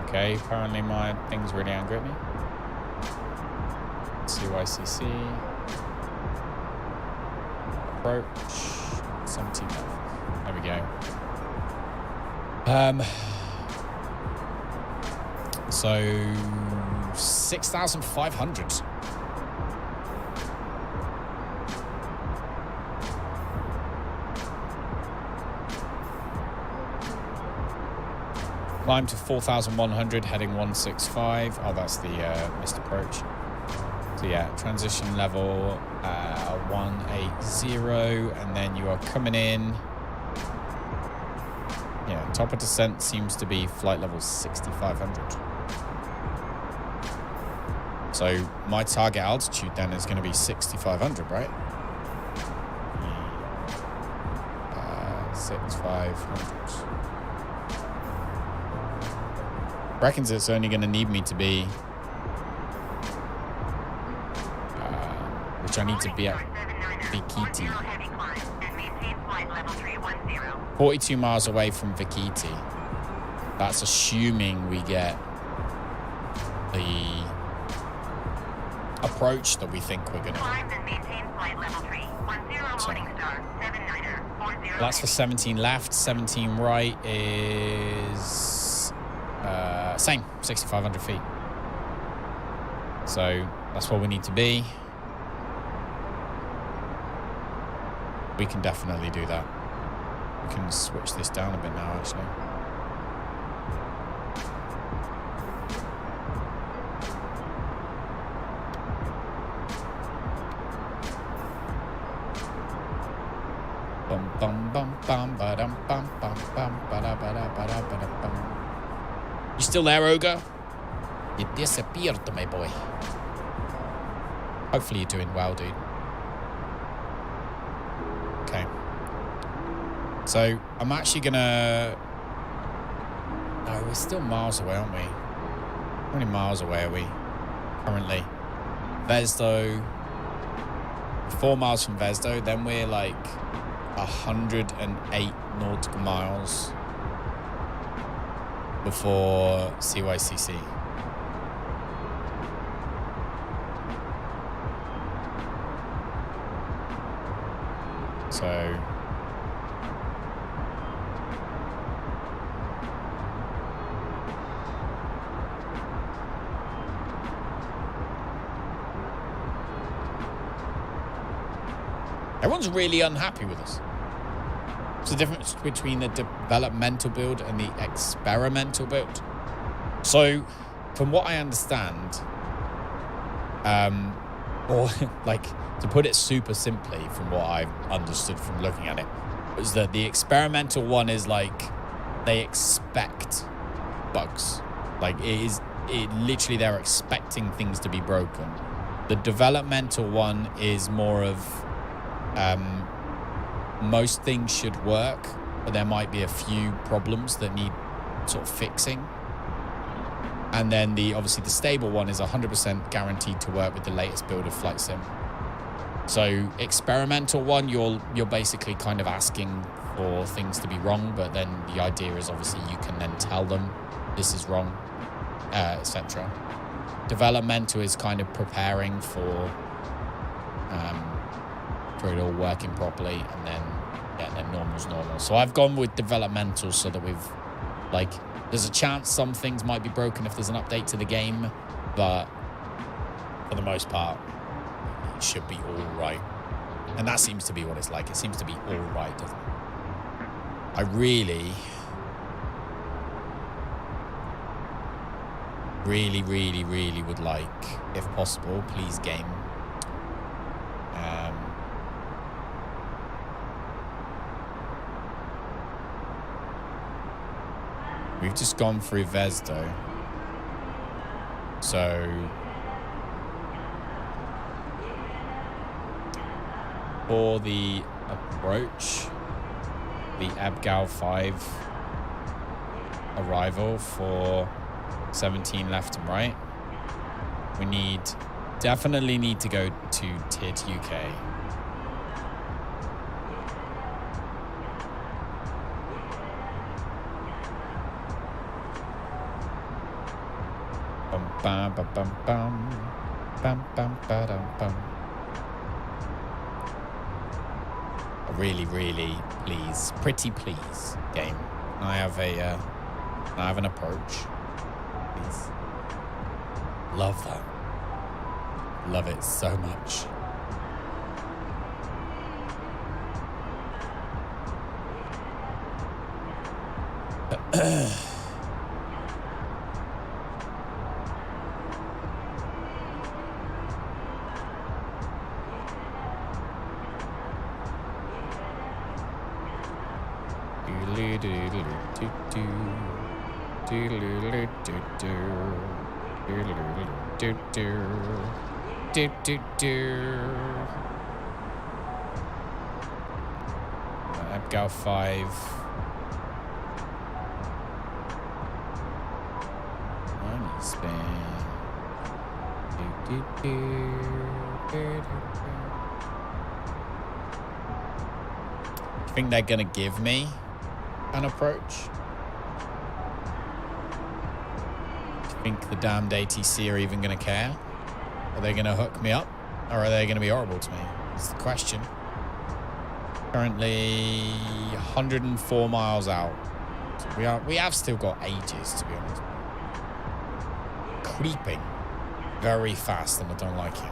Okay, apparently my thing's really angry at me. CYCC. Approach. 17 left. There we go. So 6,500. Climb to 4,100, heading 165. Oh, that's the missed approach. So yeah, transition level 180, and then you are coming in. Yeah, top of descent seems to be flight level 6,500. So my target altitude then is going to be 6,500, right? 6,500. Reckons it's only going to need me to be, which I need to be at Vikiti. 42 miles away from Vikiti. That's assuming we get the approach that we think we're going to. So, that's for 17 left. 17 right is same, 6,500 feet. So that's where we need to be. We can definitely do that. We can switch this down a bit now, actually. Bum bum bum bum ba dum bum bum bum ba da ba da ba da ba da bum. You still there, Ogre? You disappeared, my boy. Hopefully you're doing well, dude. Okay. So I'm actually gonna... No, we're still miles away, aren't we? How many miles away are we currently? VESDO, 4 miles from VESDO, then we're like 108 nautical miles before CYCC. So everyone's really unhappy with us. It's the difference between the developmental build and the experimental build. So, from what I understand, or like to put it super simply, from what I've understood from looking at it, is that the experimental one is like they expect bugs. Like it literally they're expecting things to be broken. The developmental one is more of most things should work, but there might be a few problems that need sort of fixing. And then obviously the stable one is 100% guaranteed to work with the latest build of Flight Sim. So experimental one, you're basically kind of asking for things to be wrong, but then the idea is obviously you can then tell them this is wrong, etc. Developmental is kind of preparing for it all working properly, and then normal's normal. So I've gone with developmental so that we've like there's a chance some things might be broken if there's an update to the game, but for the most part it should be all right. And that seems to be what it's like. It seems to be all right, doesn't it? I really would like, if possible, please game, we've just gone through VESDO, so for the approach, the Abgal 5 arrival for 17 left and right, we definitely need to go to TID UK. Bum, bum, bum, bum, bum, bum, ba-dum, bum. Really, pretty please, game. I have an approach. Please. Love that. Love it so much. Abgal 5. Money spent. Think they're gonna give me an approach? Do you think the damned ATC are even gonna care? Are they gonna hook me up? Or are they gonna be horrible to me? That's the question. Currently 104 miles out. So we have still got ages, to be honest. Creeping very fast, and I don't like it.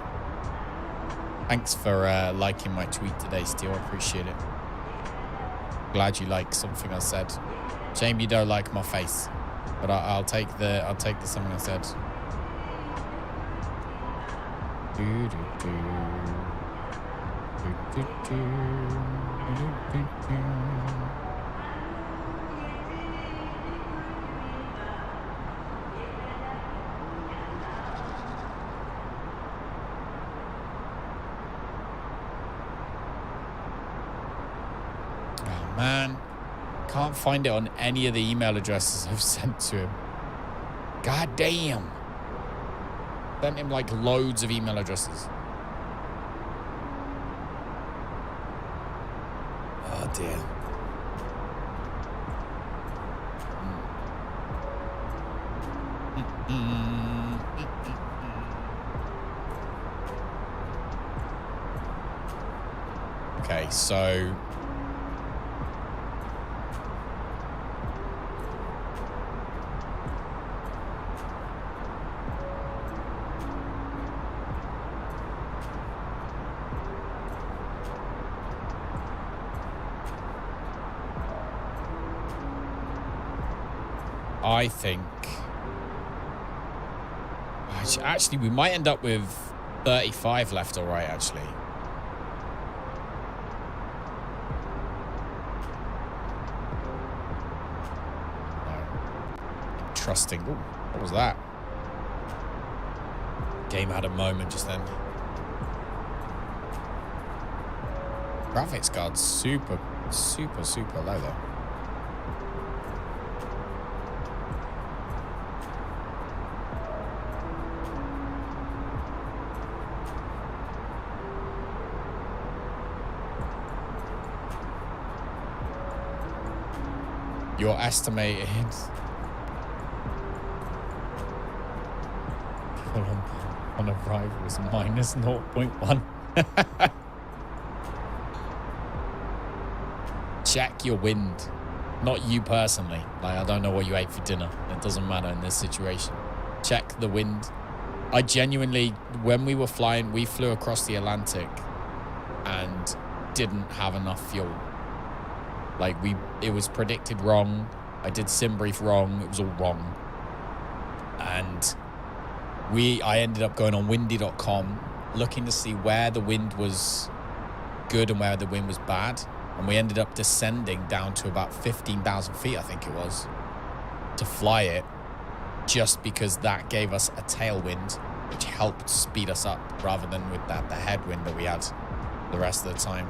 Thanks for liking my tweet today, Steel. I appreciate it. Glad you like something I said. Shame you don't like my face, but I'll take the something I said. Oh man, can't find it on any of the email addresses I've sent to him. God damn. Sent him like loads of email addresses. dear. Okay, so I think actually we might end up with 35 left or right, actually. No. Trusting. Ooh, what was that? Game had a moment just then. Graphics card's super low though. Your estimated on arrival was minus 0.1. Check your wind. Not you personally. Like, I don't know what you ate for dinner. It doesn't matter in this situation. Check the wind. I genuinely, when we were flying, we flew across the Atlantic and didn't have enough fuel. Like, it was predicted wrong. I did sim brief wrong. It was all wrong. And I ended up going on windy.com, looking to see where the wind was good and where the wind was bad. And we ended up descending down to about 15,000 feet, I think it was, to fly it, just because that gave us a tailwind, which helped speed us up rather than with the headwind that we had the rest of the time.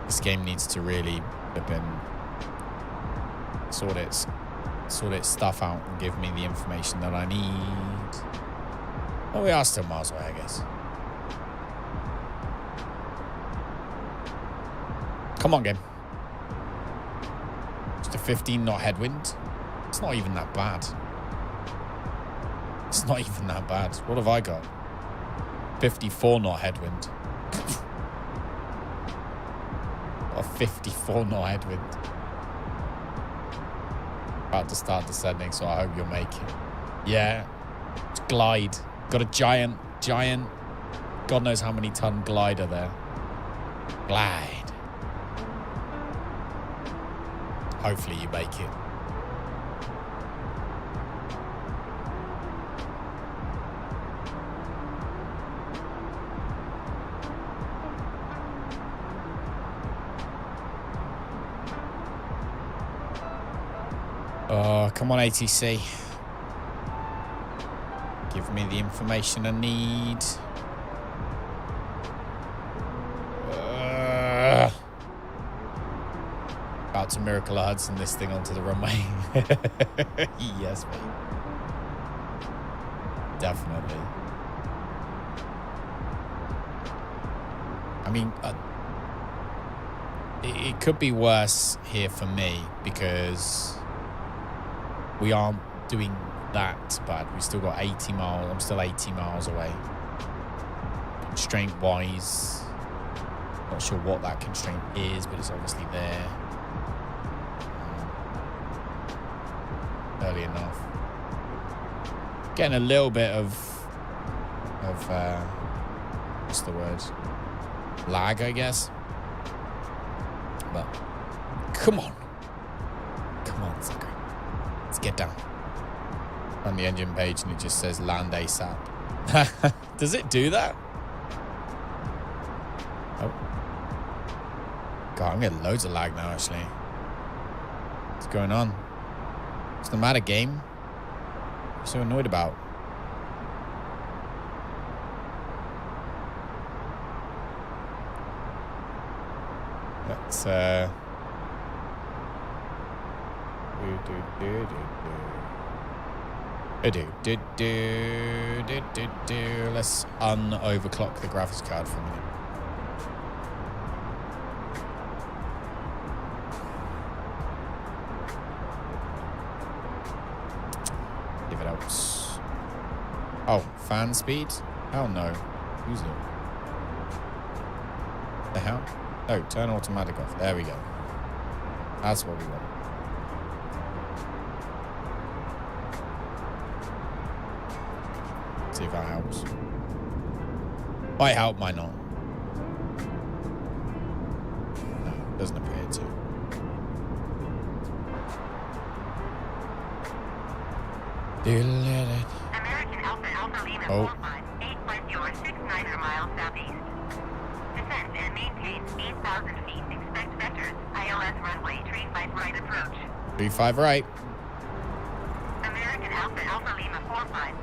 This game needs to really have been sort its stuff out and give me the information that I need. Well, we are still miles away, I guess. Come on, game. Just a 15 knot headwind. It's not even that bad. It's not even that bad. What have I got? 54 knot headwind. A 54 knot headwind. About to start descending, so I hope you'll make it. Yeah. It's glide. Got a giant, God knows how many ton glider there. Glide. Hopefully you make it. Oh, come on, ATC. Give me the information I need. About to Miracle Hudson this thing onto the runway. Yes, mate. Definitely. I mean, it could be worse here for me because we aren't doing that bad. We still got 80 miles. I'm still 80 miles away. Constraint wise, not sure what that constraint is, but it's obviously there. Early enough. Getting a little bit of what's the word? Lag, I guess. But come on, sucker. Let's get down. On the engine page, and it just says land ASAP. Does it do that? Oh. God, I'm getting loads of lag now, actually. What's going on? What's the matter, game? I'm so annoyed about. Let's let's un-overclock the graphics card for a minute. Oh, fan speed? Hell no. Use it. The hell? Oh, turn automatic off. There we go. That's what we want. See if that helps. Might help, might not. No, doesn't appear to. American Alpha Alpha Lima Oh. 45, miles southeast. Descend and maintain 8,000 feet. Expect vectors. ILS runway 35 right approach. 35 right. American Alpha Alpha Lima 45,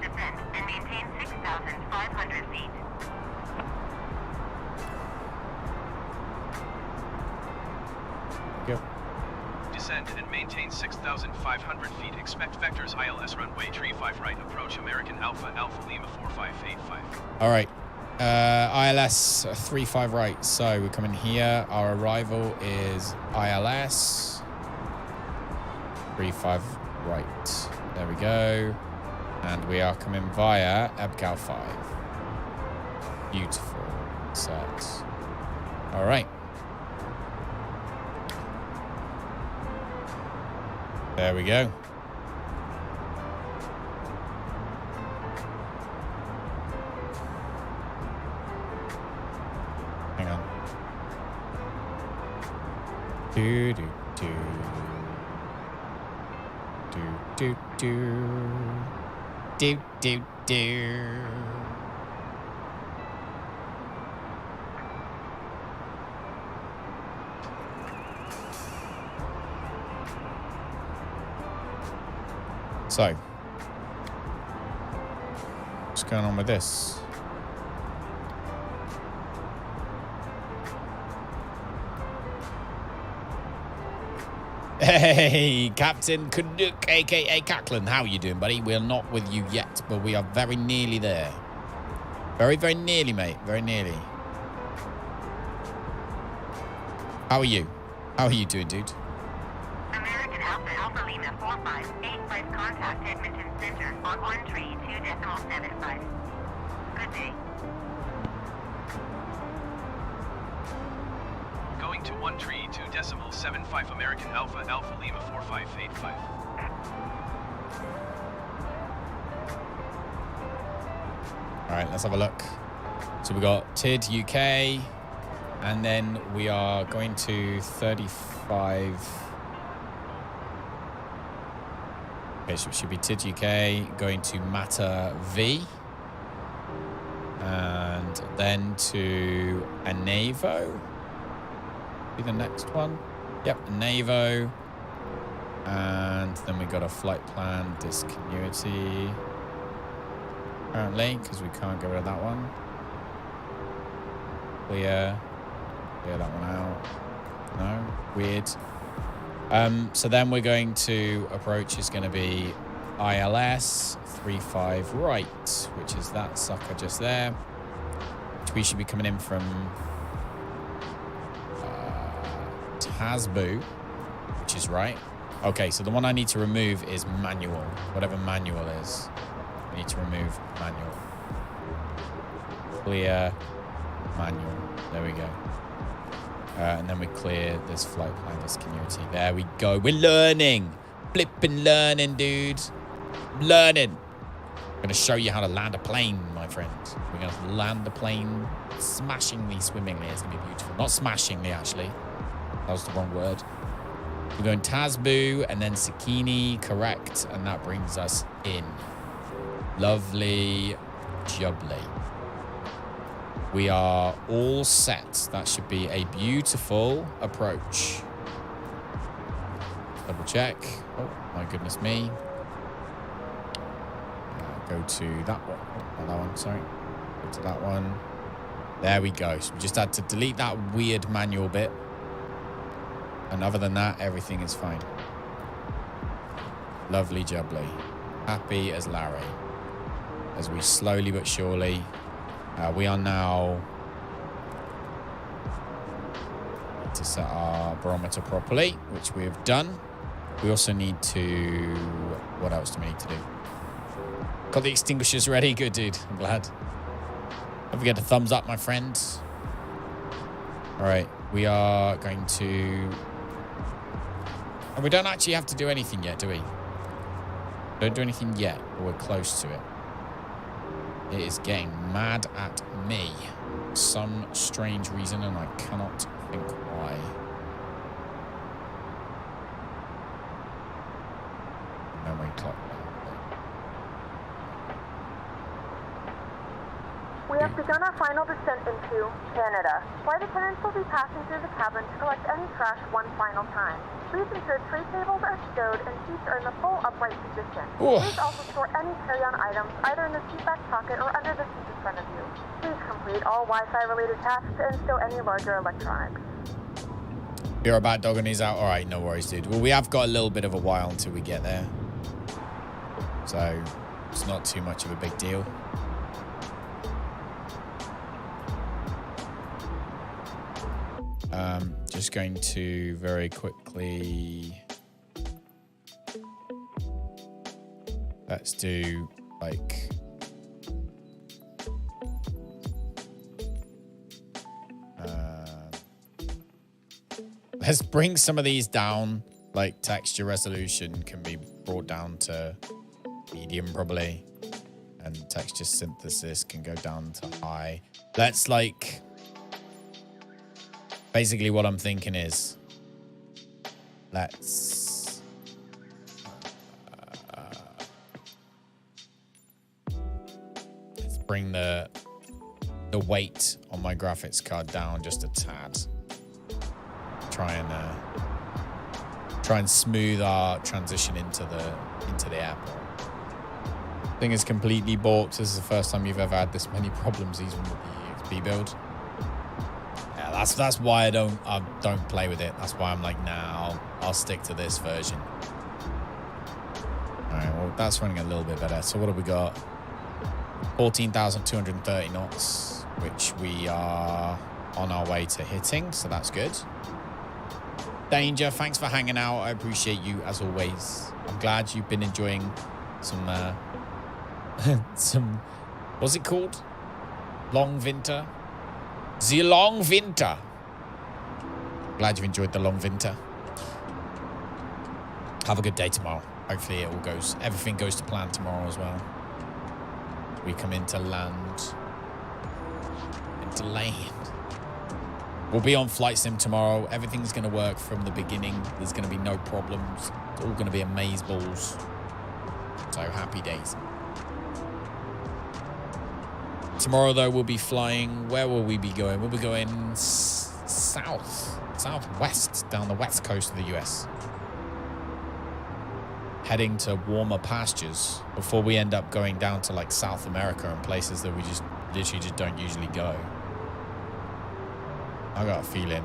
descend and maintain 6,500 feet. Go. Descend and maintain 6,500 feet. Expect vectors ILS runway 35 right approach American Alpha Alpha Lima 4585. All right. ILS 35 right. So we come in here. Our arrival is ILS 35 right. There we go. And we are coming via EBCAL 5. Beautiful. Set. All right. There we go. Hang on. Do do do. Do do do. Do do do. So, what's going on with this? Hey, Captain Canuck, aka Caclaan. How are you doing, buddy? We're not with you yet, but we are very nearly there. Very, very nearly, mate. Very nearly. How are you? How are you doing, dude? American Alpha Alpha Lima 4585 contact Edmonton Center on 132.75. Good day. Going to 132.75 American Alpha Alpha Lima 4585. All right, let's have a look. So we got TID UK, and then we are going to 35. Okay, so it should be TID UK, going to Matter V, and then to Anavo. Be the next one. Yep, Anavo. And then we got a flight plan discontinuity. Apparently, because we can't get rid of that one. Clear that one out. No, weird. So then we're going to approach is going to be ILS 35 right, which is that sucker just there. Which we should be coming in from TAAYZ, which is right. Okay, so the one I need to remove is manual. Whatever manual is, I need to remove manual. Clear manual. There we go. And then we clear this flight plan discontinuity. There we go. We're learning. Flipping learning, dude. Learning. I'm going to show you how to land a plane, my friend. We're going to land the plane smashingly, swimmingly. It's going to be beautiful. Not smashingly, actually. That was the wrong word. We're going TAAYZ and then Sakini, correct. And that brings us in. Lovely jubbly. We are all set. That should be a beautiful approach. Double check. Oh, my goodness me. Go to that one. Oh, not that one, sorry. Go to that one. There we go. So we just had to delete that weird manual bit. And other than that, everything is fine. Lovely jubbly. Happy as Larry. As we slowly but surely... we are now to set our barometer properly, which we have done. We also need to, what else do we need to do? Got the extinguishers ready. Good, dude. I'm glad. Don't forget to thumbs up, my friends. All right. We are going to... And we don't actually have to do anything yet, do we? Don't do anything yet, but we're close to it. It is getting mad at me. Some strange reason, and I cannot think why. Memory clock. We have begun our final descent into Canada. Flight attendants will be passing through the cabin to collect any trash one final time. Please ensure tray tables are stowed and seats are in the full upright position. Please also store any carry-on items either in the seat back pocket or under the seat in front of you. Please complete all Wi-Fi related tasks and stow any larger electronics. You're about dog and he's out. All right, no worries, dude. Well, we have got a little bit of a while until we get there. So it's not too much of a big deal. Just going to very quickly, let's do like, let's bring some of these down, like texture resolution can be brought down to medium probably, and texture synthesis can go down to high. Let's like, basically what I'm thinking is, let's bring the weight on my graphics card down just a tad. Try and smooth our transition into the airport. Thing is completely balked. This is the first time you've ever had this many problems even with the EXP build. Yeah, that's why I don't play with it. That's why I'm like, nah, I'll stick to this version. All right, well, that's running a little bit better. So what have we got? 14,230 knots, which we are on our way to hitting, so that's good. Danger, thanks for hanging out. I appreciate you as always. I'm glad you've been enjoying some what's it called? Long winter? The long winter. Glad you've enjoyed the long winter. Have a good day tomorrow. Hopefully everything goes to plan tomorrow as well. We come into land. We'll be on Flight Sim tomorrow. Everything's going to work from the beginning. There's going to be no problems. It's all going to be amazeballs. So happy days. Tomorrow, though, we'll be flying. Where will we be going? We'll be going southwest, down the west coast of the US. Heading to warmer pastures before we end up going down to like South America and places that we just literally just don't usually go. I got a feeling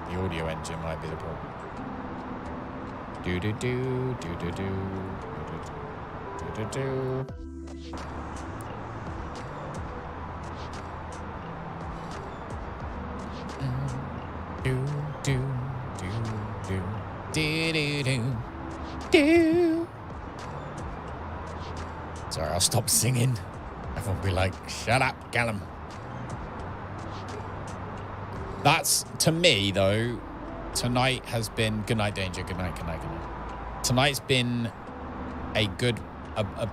the audio engine might be the problem. Do do do do do do do do do. Do do do do do do do. Sorry, I'll stop singing. Everyone will be like, "Shut up, Callum." That's, to me, though, tonight has been... Good night, Danger. Good night, good night, good night. Tonight's been a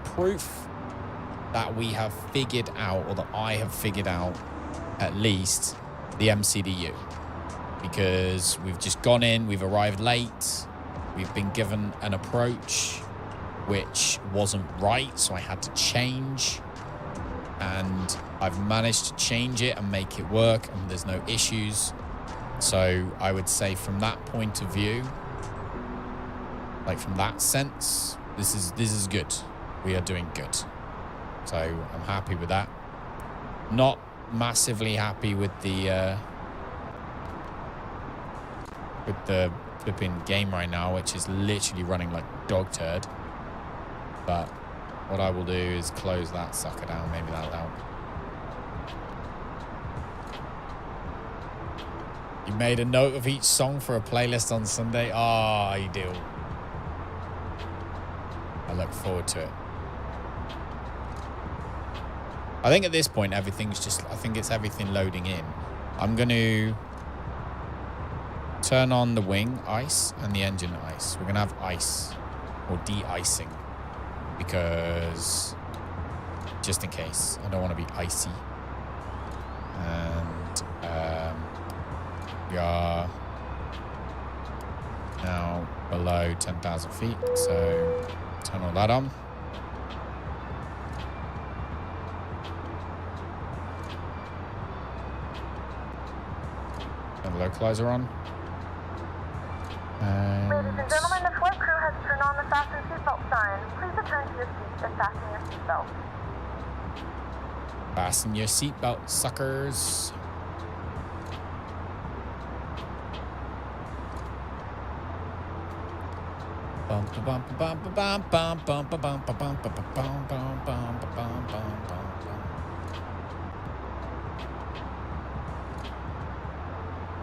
proof that we have figured out, or that I have figured out, at least, the MCDU. Because we've just gone in, we've arrived late, we've been given an approach which wasn't right, so I had to change. And I've managed to change it and make it work, and there's no issues. So I would say from that point of view, like from that sense, this is good. We are doing good. So I'm happy with that. Not massively happy with the flipping game right now, which is literally running like dog turd. But what I will do is close that sucker down. Maybe that'll help. You made a note of each song for a playlist on Sunday. Ah, you do. I look forward to it. I think at this point, everything's just, I think it's everything loading in. I'm going to turn on the wing ice and the engine ice. We're going to have ice or de-icing because just in case, I don't want to be icy. And we are now below 10,000 feet, so turn all that on. Turn the localizer on. Ladies and gentlemen, the flight crew has turned on the fasten seatbelt sign. Please return to your seats and fasten your seatbelt. Fasten your seatbelt, suckers.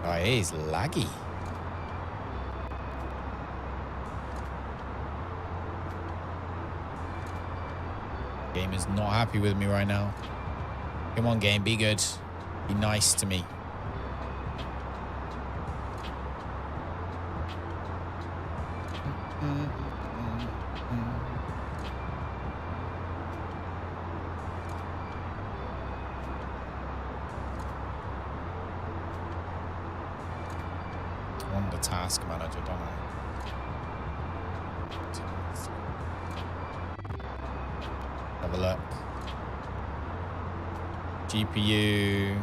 Oh, it is laggy. Game is not happy with me right now. Come on, game, be good. Be nice to me. I want the task manager, don't I? Have a look. GPU.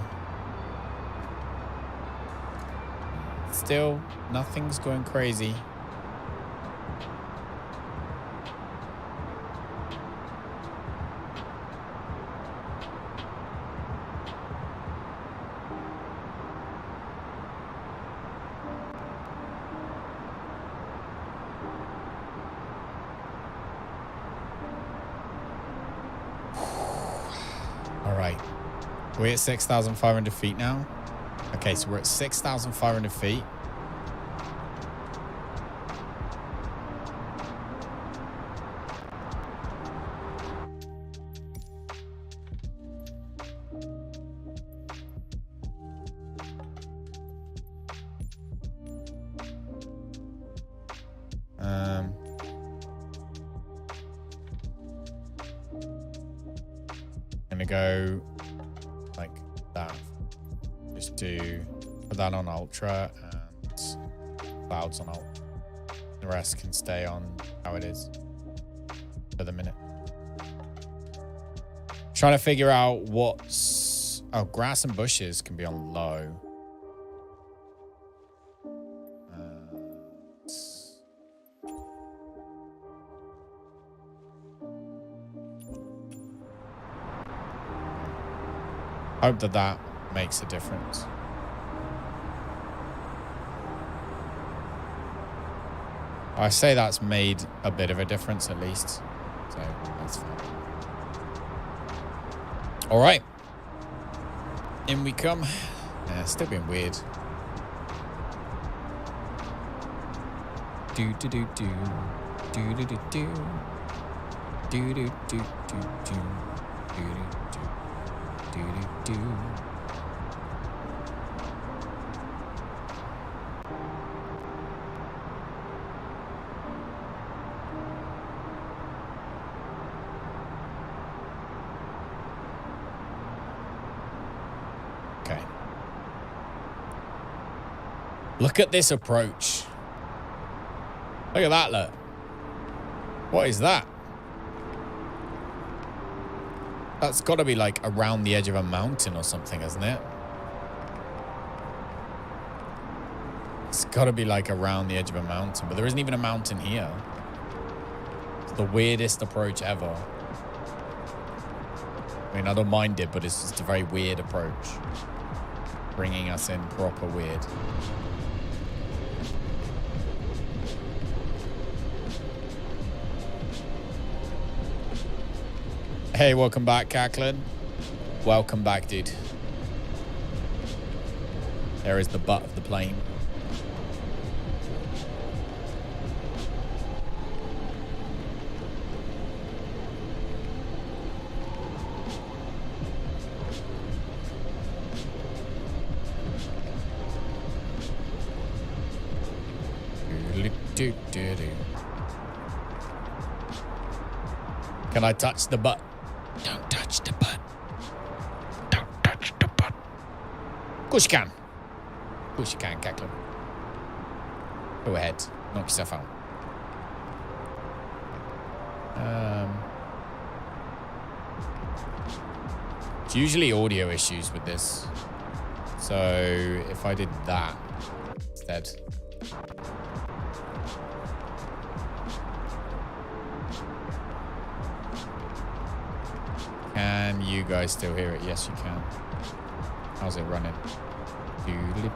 Still, nothing's going crazy. All right. We're at 6,500 feet now. Okay, so we're at 6,500 feet. Gonna go like that. Just do put that on ultra and clouds on alt. The rest can stay on how it is for the minute. Trying to figure out what's grass and bushes can be on low. Hope that makes a difference. I say that's made a bit of a difference at least. So that's fine. All right. In we come. Yeah, it's still being weird. Do do do do. Do do do do. Do do do do do. Do do do. Do do do. Okay. Look at this approach. Look at that, look. What is that? That's got to be like around the edge of a mountain or something, isn't it? It's got to be like around the edge of a mountain, but there isn't even a mountain here. It's the weirdest approach ever. I mean, I don't mind it, but it's just a very weird approach. Bringing us in proper weird. Hey, welcome back, Caclaan. Welcome back, dude. There is the butt of the plane. Can I touch the butt? Don't touch the butt. Don't touch the butt. Of course you can. Of course you can, Caclaan. Go ahead. Knock yourself out. It's usually audio issues with this. So if I did that instead. Can you guys still hear it? Yes, you can. How's it running?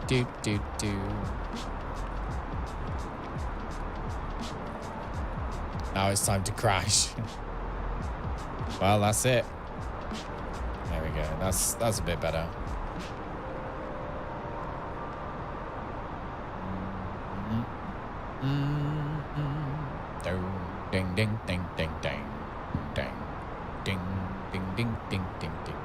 Do. Now it's time to crash. Well, that's it. There we go. That's a bit better. Ding ding ding ding ding ding ding ding ding ding ding ding.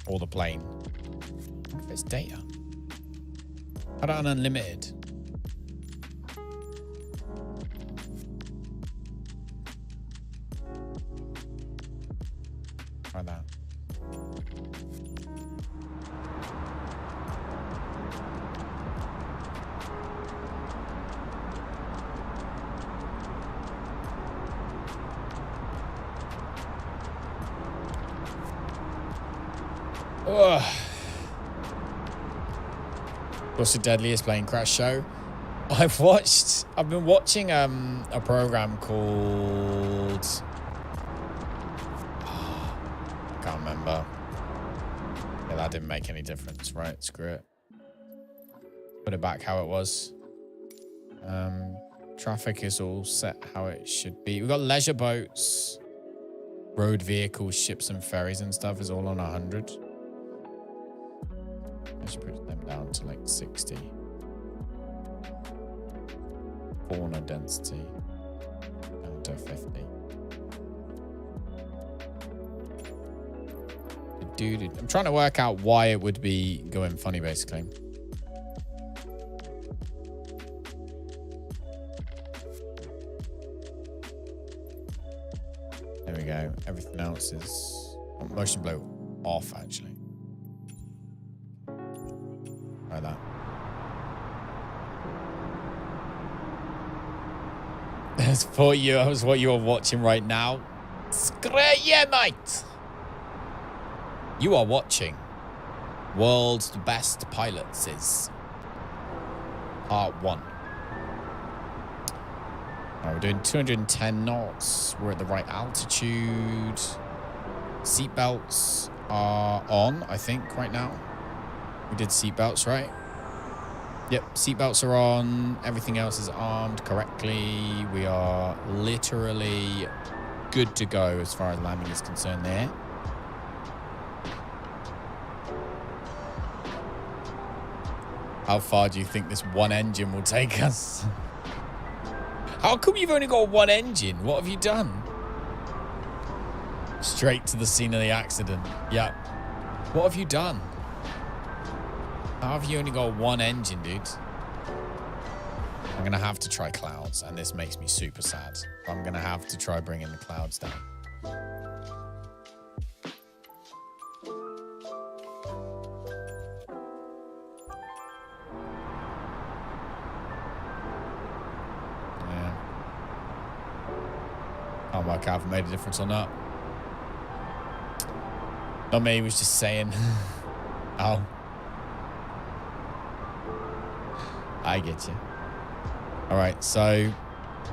Or the plane. If it's data. How about unlimited? Try that. Ugh. What's the deadliest plane crash show? I've been watching a program called can't remember. Yeah, that didn't make any difference, right? Screw it. Put it back how it was. Traffic is all set how it should be. We've got leisure boats, road vehicles, ships and ferries and stuff is all on 100. I should put them down to like 60. Fauna density down to 50. Dude, I'm trying to work out why it would be going funny, basically. There we go. Everything else is motion blur off, actually. Like that. That's for you. That's what you're watching right now. Screw yeah, mate. You are watching World's Best Pilots is Part 1. Now we're doing 210 knots. We're at the right altitude. Seatbelts are on, I think, right now. We did seatbelts, right? Yep, seatbelts are on. Everything else is armed correctly. We are literally good to go as far as landing is concerned there. How far do you think this one engine will take us? How come you've only got one engine? What have you done? Straight to the scene of the accident. Yeah. What have you done? How have you only got one engine, dude? I'm going to have to try clouds, and this makes me super sad. I'm going to have to try bringing the clouds down. Can't work out if it made a difference or not. Not me, he was just saying. Oh. I get you. All right, so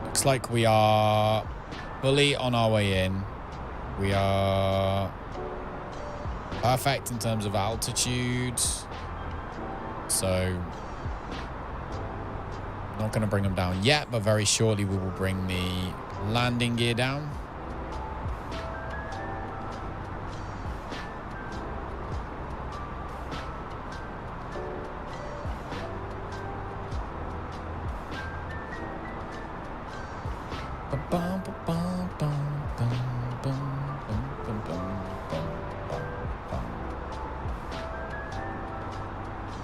looks like we are fully on our way in. We are perfect in terms of altitude. So not going to bring them down yet, but very shortly we will bring the landing gear down. Bum, bum, bum, bum, bum, bum, bum, bum, bum, bum.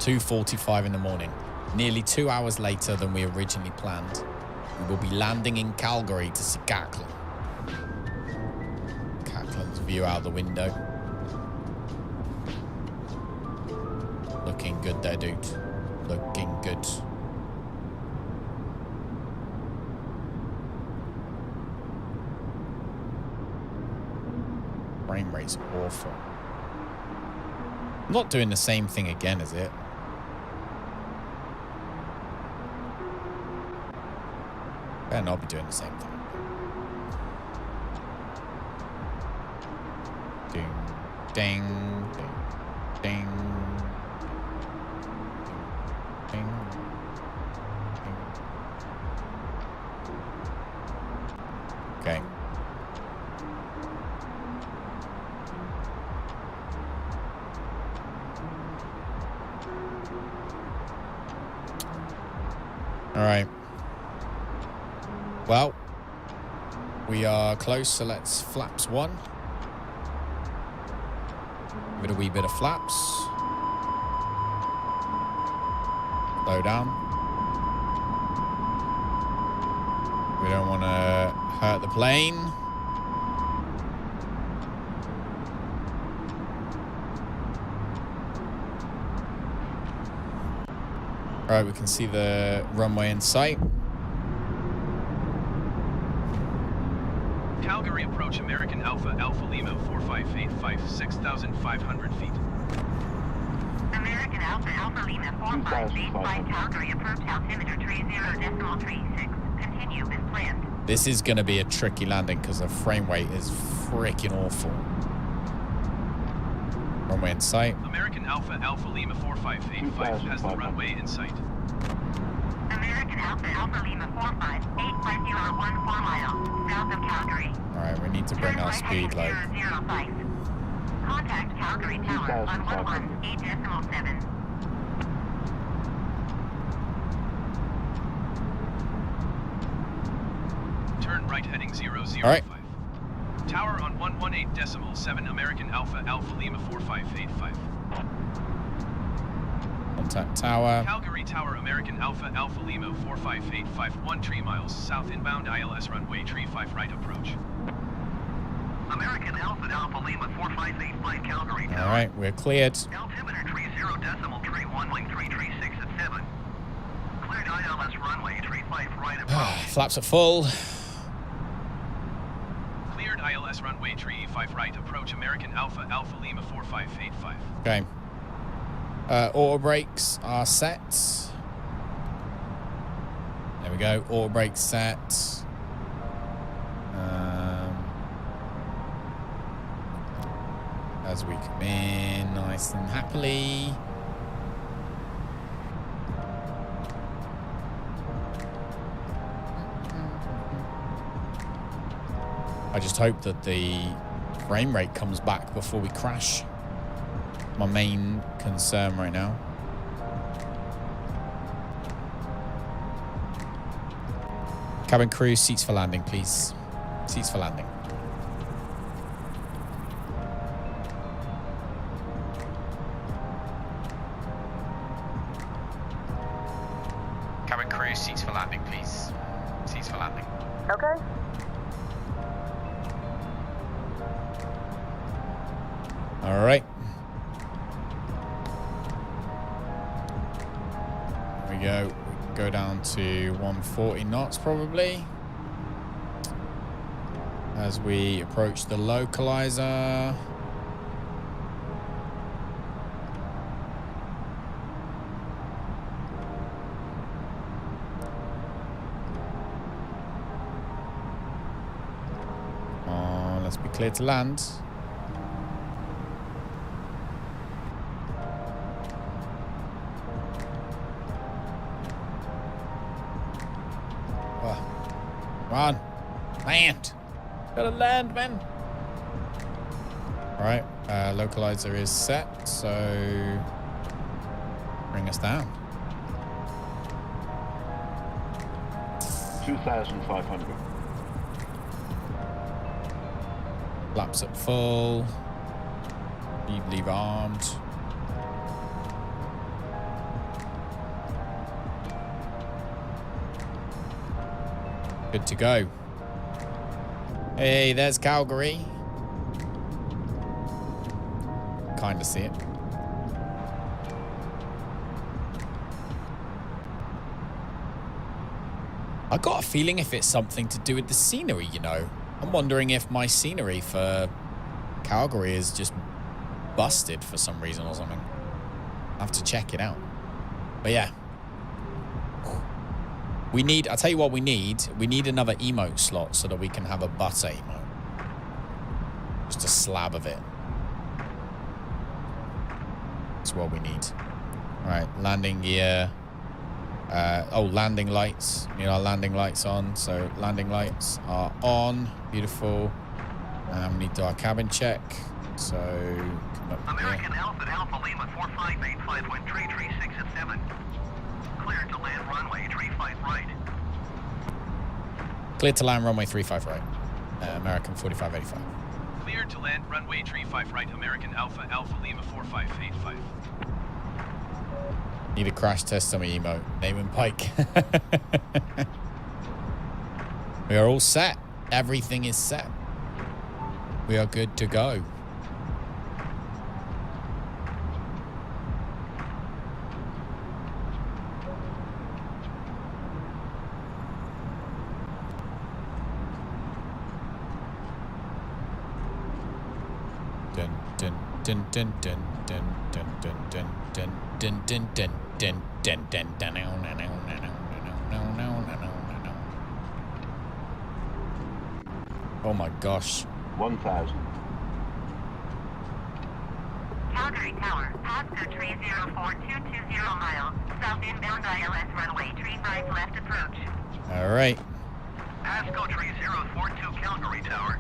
2:45 in the morning. Nearly 2 hours later than we originally planned. We will be landing in Calgary to see Caclaan. Caclaan's view out the window. Looking good there, dude. Looking good. Frame rate's awful. I'm not doing the same thing again, is it? Better not be doing the same thing. Ding, ding, ding, ding, ding, ding. Okay. All right. Well, we are close, so let's flaps one. Give it a wee bit of flaps. Slow down. We don't want to hurt the plane. All right, we can see the runway in sight. Calgary approach American Alpha Alpha Lima 4585, 6,500 feet. American Alpha Alpha Lima 4585, Calgary approach altimeter 30.36. Continue as planned. This is going to be a tricky landing because the frame rate is freaking awful. Runway in sight. American Alpha Alpha Lima 4585 has the runway in sight. American Alpha Alpha Lima 4585 14 miles south of Calgary. All right, we need to bring our speed like. 005. Contact Calgary Tower on 118.7. Turn right heading 005. All right. Tower on 118.7 American Alpha Alpha Lima 4585. Contact tower. Calgary Tower American Alpha Alpha Lima 4585 13 miles south inbound ILS runway 35 right approach. American Alpha Alpha Lima 4585 Calgary Tower. All right, we're cleared. Altimeter 30.31336 at 7. Cleared ILS runway 35 right approach. Flaps are full. Cleared ILS runway 35 right approach American Alpha Alpha Lima 4585. Okay. Auto brakes are set. There we go. Auto brakes set. As we come in nice and happily. I just hope that the frame rate comes back before we crash. My main concern right now. Cabin crew, seats for landing, please. Seats for landing. Cabin crew, seats for landing, please. Seats for landing. Okay. All right. There we go. We can go down to 140 knots probably. As we approach the localizer. Let's be clear to land. Come on. Land. Gotta land, man. All right. Localizer is set, so bring us down. 2,500. Flaps at full. Leave armed. Good to go. Hey, there's Calgary. Kind of see it. I got a feeling if it's something to do with the scenery, you know. I'm wondering if my scenery for Calgary is just busted for some reason or something. I have to check it out. But yeah. We need, I'll tell you what we need. We need another emote slot so that we can have a butter emote. Just a slab of it. That's what we need. All right, landing gear. Landing lights. We need our landing lights on. So landing lights are on. Beautiful. And we need to do our cabin check. So come up American here. Alpha Alpha Lima 4585 wind tree 36 at 7. Cleared to land runway 35 right. Clear to land runway 35 right. American 4585. Cleared to land runway 35 right, American Alpha Alpha Lima 4585. Need a crash test on my emote. Name and Pike. We are all set. Everything is set. We are good to go. Dun dun dun dun dun dun dun dun dun dun dun dun dun dun dun dun dun. Oh my gosh. 1000. Calgary Tower, Pasco tree 04220 miles, south inbound ILS runway, tree 5 left approach. All right. Pasco tree 042 Calgary Tower.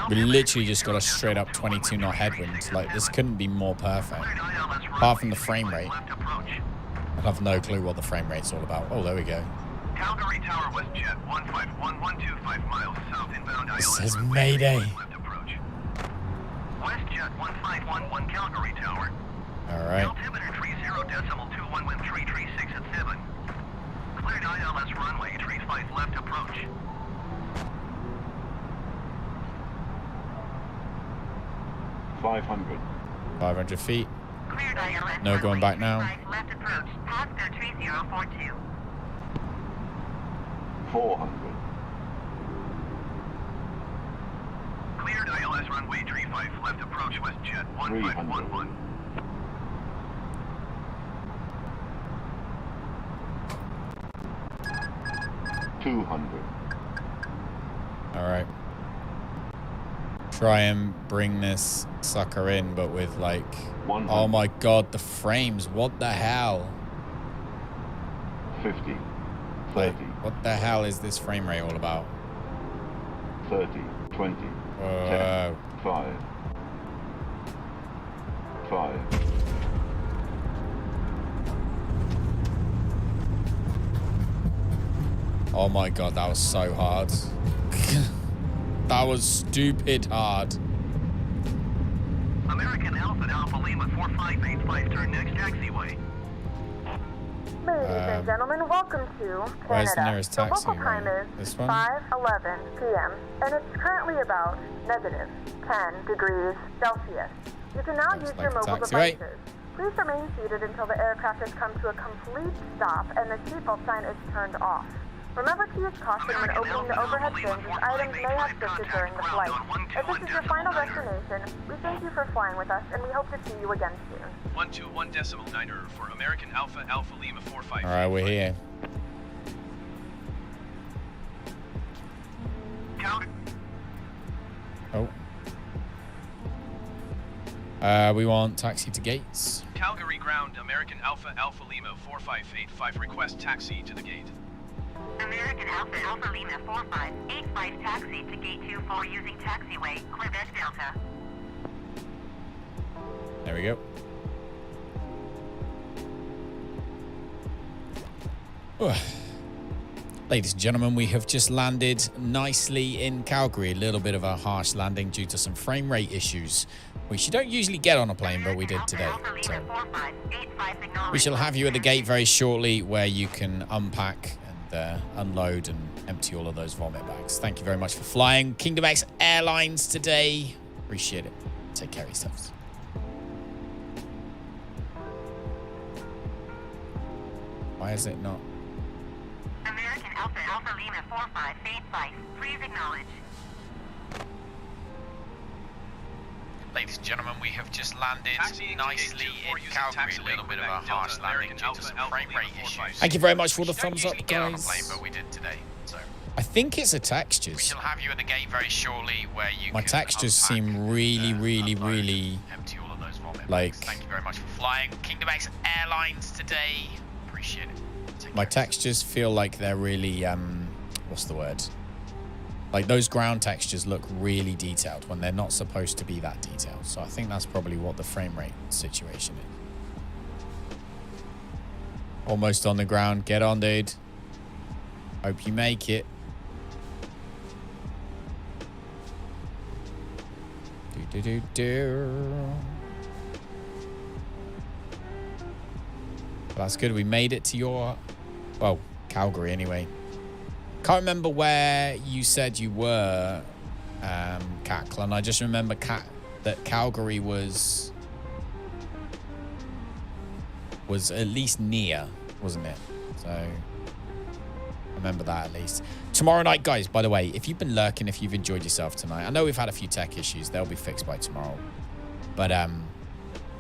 We literally just got a straight up 22 knot headwind. Like, this couldn't be more perfect. Apart from the frame rate. I have no clue what the frame rate's all about. Oh, there we go. Calgary Tower WestJet 151125 miles south inbound ILS. It says Mayday. Left approach. WestJet 1511 Calgary Tower. All right. Altimeter 30.21 wind tree 36 at 7. Cleared ILS runway 35 left approach. $500. 500 feet. Cleared ILS No going back now. 35 left approach, Pasco tree 042. 400. Cleared ILS runway 35 left approach WestJet 1511. 200. All right. Try and bring this sucker in, but with like, 100. oh my God, the frames. What the hell? 50. 30. Like, what the hell is this frame rate all about? 30. 20. 10. Whoa. 5. 5. Oh my God, that was so hard. That was stupid hard. American Alpha Alpha Lima 4585 turn next taxiway. Ladies and gentlemen, welcome to Canada. Where's the nearest taxi? The local time is This one? 5:11 p.m. and it's currently about negative 10 degrees Celsius. You can now Looks use like your a mobile taxiway. devices. Please remain seated until the aircraft has come to a complete stop and the seatbelt sign is turned off. Remember to use caution when opening the overhead bins as items may have shifted during the flight. If this is your final destination, we thank you for flying with us and we hope to see you again soon. 121.9 for American Alpha Alpha Lima 45. All right, we're here. Oh. We want taxi to gates. Calgary ground, American Alpha Alpha Lima 4585, request taxi to the gate. American Alpha Alpha Lima 4585 taxi to gate 24 using taxiway, Quebec Delta. There we go. Ladies and gentlemen, we have just landed nicely in Calgary. A little bit of a harsh landing due to some frame rate issues, which you don't usually get on a plane, but we did today. So we shall have you at the gate very shortly where you can unpack and unload and empty all of those vomit bags. Thank you very much for flying Kingdom X Airlines today. Appreciate it. Take care of yourselves. Why is it not? American Alpha Lima 4585, please acknowledge. Ladies and gentlemen, we have just landed nicely in Calgary. A little bit of a harsh landing due to some frame rate issues. Thank you very much for the We don't thumbs up, usually get on a guys. plane, but we did today. So I think it's a we textures. shall have you at the gate very shortly where you My can textures unpack seem really, and, really, unload really and empty all of those vomit like- bags. Thank you very much for flying Kingdom X Airlines today. Appreciate it. Take My care. textures feel like they're really, what's the word? Like those ground textures look really detailed when they're not supposed to be that detailed. So I think that's probably what the frame rate situation is. Almost on the ground. Get on, dude. Hope you make it. Do. That's good. We made it to your, well, Calgary anyway. Can't remember where you said you were, Caclaan. I just remember that Calgary was at least near, wasn't it? So remember that at least. Tomorrow night, guys, by the way, if you've been lurking, if you've enjoyed yourself tonight, I know we've had a few tech issues. They'll be fixed by tomorrow. But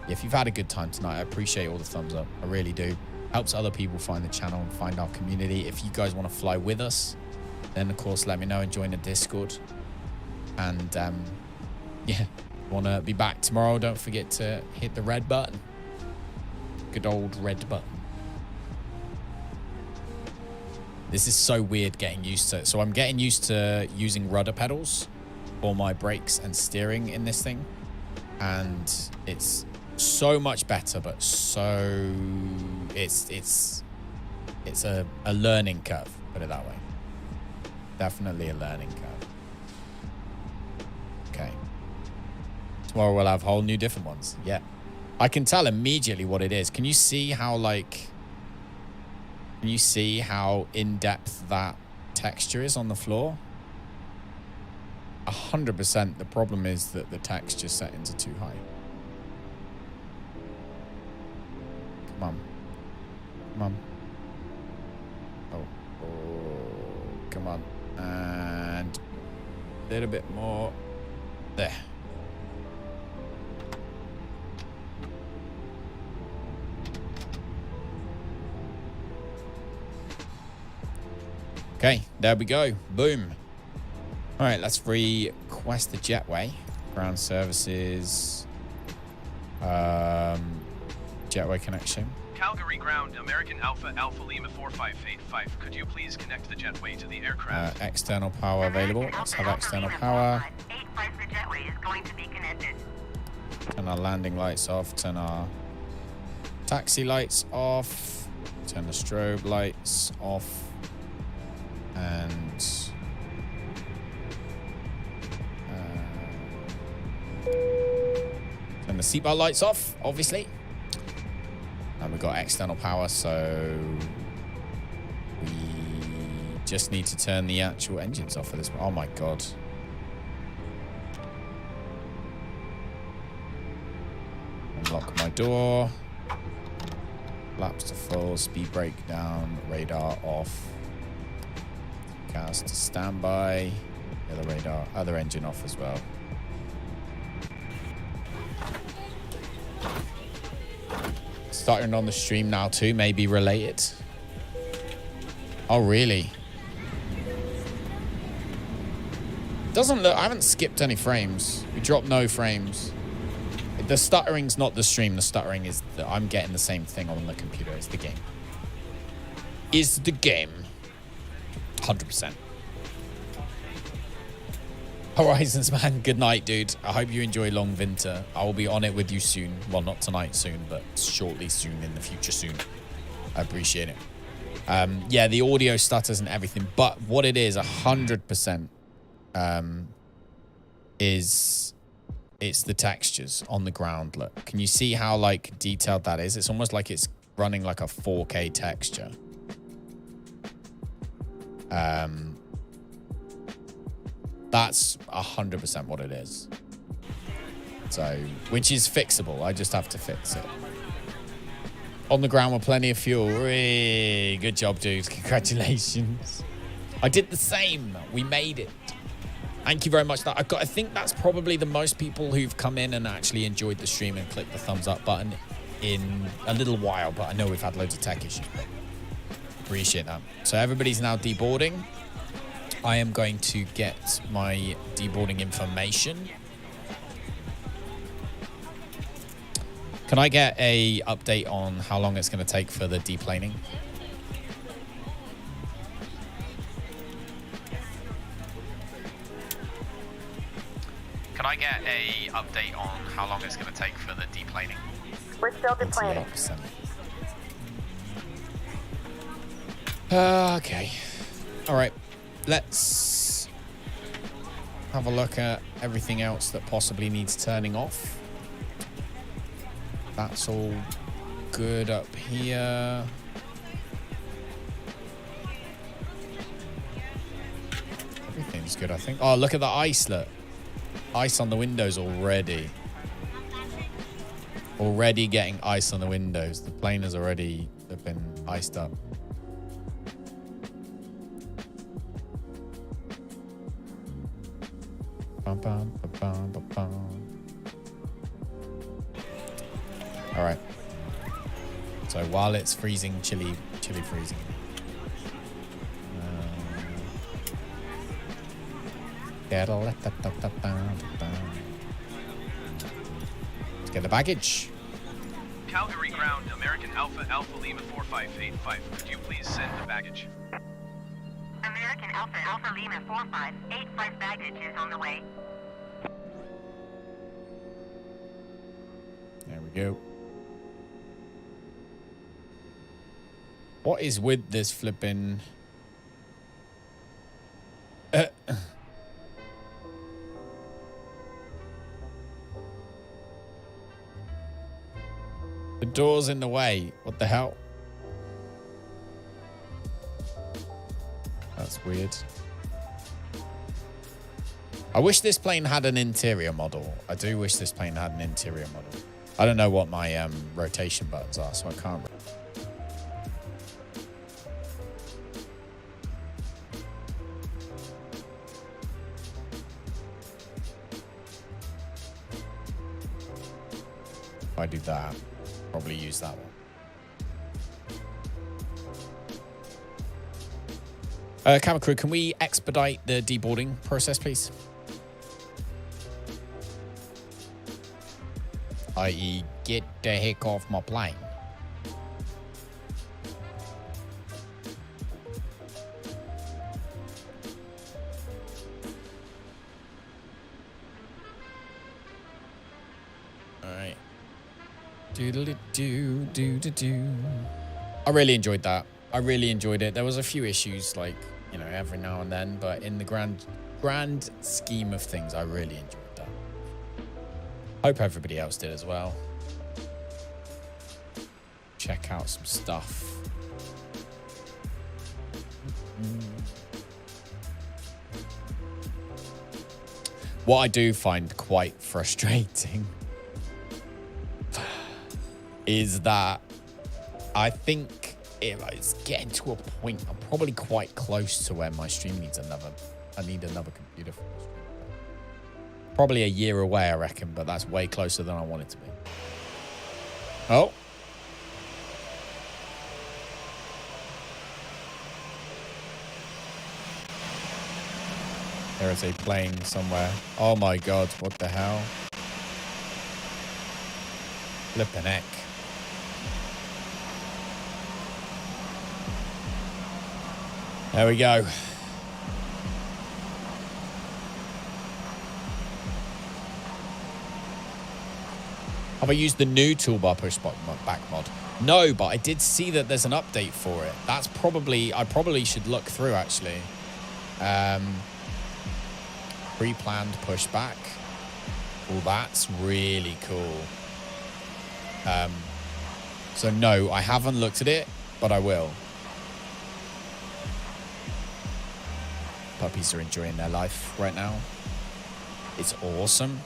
if you've had a good time tonight, I appreciate all the thumbs up. I really do. Helps other people find the channel and find our community. If you guys want to fly with us, then of course let me know and join the Discord. And yeah, want to be back tomorrow, don't forget to hit the red button. Good old red button. This is so weird getting used to it. So I'm getting used to using rudder pedals for my brakes and steering in this thing. And it's so much better, but so it's a learning curve, put it that way. Definitely a learning curve. Okay. Tomorrow we'll have whole new different ones. Yeah. I can tell immediately what it is. Can you see how in-depth that texture is on the floor? 100%. The problem is that the texture settings are too high. Come on. Come on. Oh, come on. And a little bit more. There. Okay, there we go. Boom. All right, let's request the jetway. Ground services. Jetway connection. Calgary ground, American Alpha Lima 4585. Could you please connect the jetway to the aircraft? External power available. Let's have external power. 85 the jetway is going to be connected. Turn our landing lights off. Turn our taxi lights off. Turn the strobe lights off. And turn the seatbelt lights off, obviously. And we've got external power, so we just need to turn the actual engines off for this one. Oh my god. Unlock my door. Flaps to full, speed brake down, radar off. Gas to standby. The other radar, other engine off as well. Starting on the stream now too, maybe related. Oh really? Doesn't look, I haven't skipped any frames. We dropped no frames. The stuttering's not the stream, the stuttering is that I'm getting the same thing on the computer. It's the game. Is the game. 100%. Horizons, man. Good night, dude. I hope you enjoy Long Winter. I will be on it with you soon. Well, not tonight soon, but shortly soon in the future soon. I appreciate it. Yeah, the audio stutters and everything, but what it is 100% is it's the textures on the ground. Look, can you see how like detailed that is? It's almost like it's running like a 4K texture. That's 100% what it is. So, which is fixable. I just have to fix it. On the ground with plenty of fuel. Hey, good job, dude. Congratulations. I did the same. We made it. Thank you very much. I think that's probably the most people who've come in and actually enjoyed the stream and clicked the thumbs up button in a little while. But I know we've had loads of tech issues. But appreciate that. So everybody's now deboarding. I am going to get my deboarding information. Can I get a update on how long it's going to take for the deplaning? Can I get a update on how long it's going to take for the deplaning? We're still deplaning. Okay. All right. Let's have a look at everything else that possibly needs turning off. That's all good up here. Everything's good, I think. Oh, look at the ice, look. Ice on the windows already. Already getting ice on the windows. The plane has already been iced up. Bum, bum, bum, bum, bum. All right. So while it's freezing, chilly freezing. Let's get the baggage. Calgary ground, American Alpha Alpha Lima 4585. Could you please send the baggage? American Alpha Alpha Lima 4585 baggage is on the way. There we go. What is with this flipping... The door's in the way. What the hell? That's weird. I wish this plane had an interior model. I do wish this plane had an interior model. I don't know what my rotation buttons are, so I can't... If I do that, probably use that one. Camera crew, can we expedite the deboarding process, please? I.e., get the heck off my plane. Alright. Doodle-doo. I really enjoyed that. I really enjoyed it. There was a few issues, like, you know, every now and then, but in the grand scheme of things, I really enjoyed that. Hope everybody else did as well. Check out some stuff. What I do find quite frustrating is that I think it's getting to a point, I'm probably quite close to where my stream needs I need another computer for my stream. Probably a year away, I reckon, but that's way closer than I want it to be. Oh. There is a plane somewhere. Oh my God, what the hell? Flippin' heck. There we go. Have I used the new toolbar pushback mod? No, but I did see that there's an update for it. That's probably, I probably should look through actually. Pre-planned pushback. Well, that's really cool. So no, I haven't looked at it, but I will. Puppies are enjoying their life right now. It's awesome.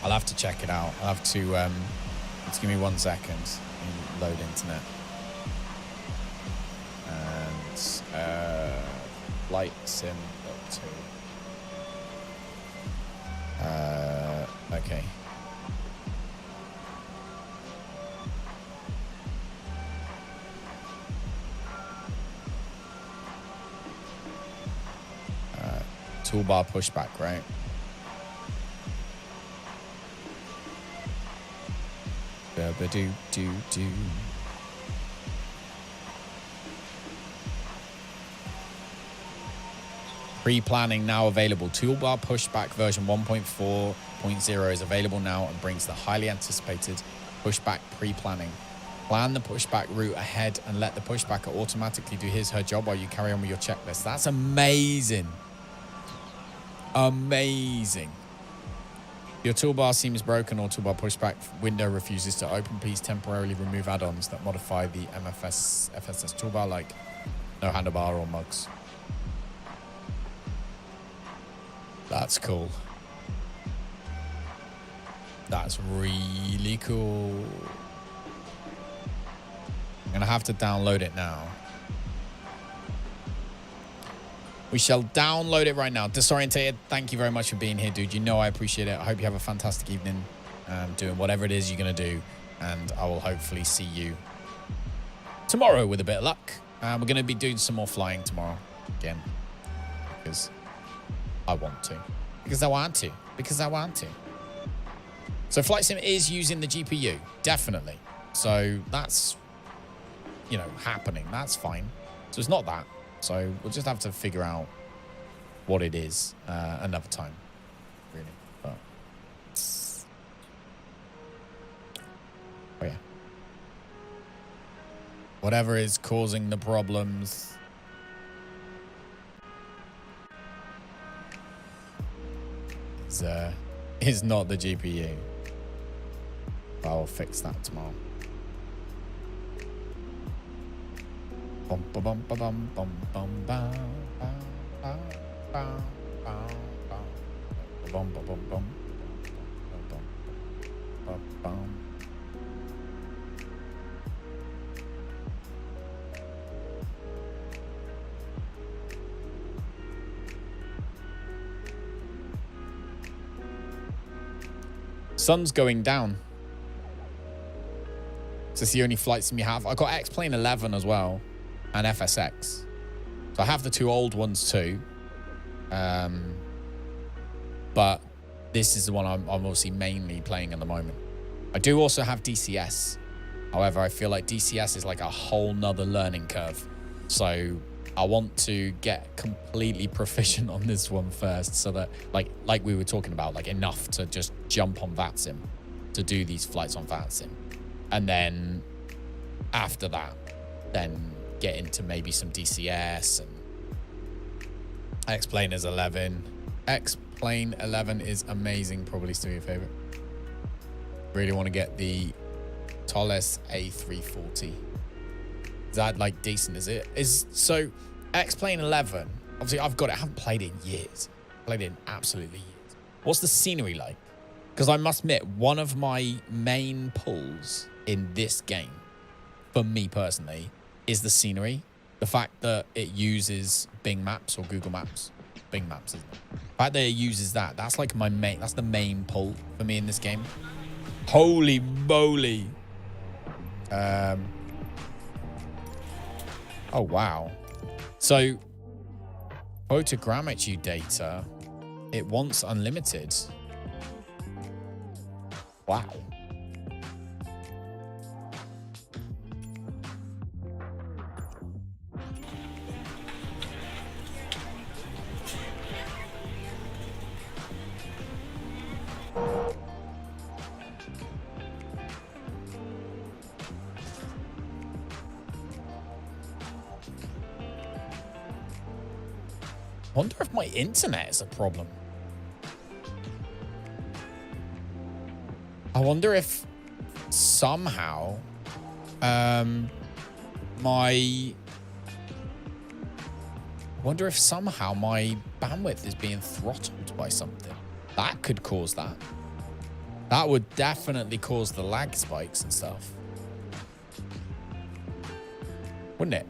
I'll have to check it out. I'll have to, just give me 1 second and load internet. And, light sim .2. Okay. Toolbar pushback, right? Do. Pre-planning now available. Toolbar pushback version 1.4.0 is available now and brings the highly anticipated pushback pre-planning. Plan the pushback route ahead and let the pushbacker automatically do his/her job while you carry on with your checklist. That's amazing. Amazing. Your toolbar seems broken or toolbar pushback window refuses to open. Please temporarily remove add-ons that modify the MSFS toolbar, like no handlebar or mugs. That's cool. That's really cool. I'm gonna have to download it now. We shall download it right now. Disorientated, thank you very much for being here, dude. You know I appreciate it. I hope you have a fantastic evening doing whatever it is you're going to do. And I will hopefully see you tomorrow with a bit of luck. We're going to be doing some more flying tomorrow again. Because I want to. Because I want to. Because I want to. So Flight Sim is using the GPU. Definitely. So that's, you know, happening. That's fine. So it's not that. So we'll just have to figure out what it is another time, really. But oh yeah, whatever is causing the problems is not the GPU. But I'll fix that tomorrow. Bum bum bum bum bum bum bum bum bum bum bum bum bum. Sun's going down. Is this the only flight sim you have? I got X-Plane 11 as well. And FSX. So I have the two old ones too. But this is the one I'm obviously mainly playing at the moment. I do also have DCS. However, I feel like DCS is like a whole nother learning curve. So I want to get completely proficient on this one first so that like we were talking about, like enough to just jump on Vatsim to do these flights on Vatsim. And then after that, then get into maybe some DCS and X-Plane is 11. X-Plane 11 is amazing. Probably still your favorite. Really want to get the TAAYZ A340. Is that like decent? Is it? So X-Plane 11. Obviously, I've got it. I haven't played it in years. Played it in absolutely years. What's the scenery like? Because I must admit, one of my main pulls in this game, for me personally, is the scenery. The fact that it uses Bing Maps or Google Maps. Bing Maps, isn't it? The fact that it uses that, that's like my main, that's the main pull for me in this game. Holy moly. Oh, wow. So, photogrammetry data, it wants unlimited. Wow. wonder if my internet is a problem. I wonder if somehow my bandwidth is being throttled by something. That could cause that. That would definitely cause the lag spikes and stuff. Wouldn't it?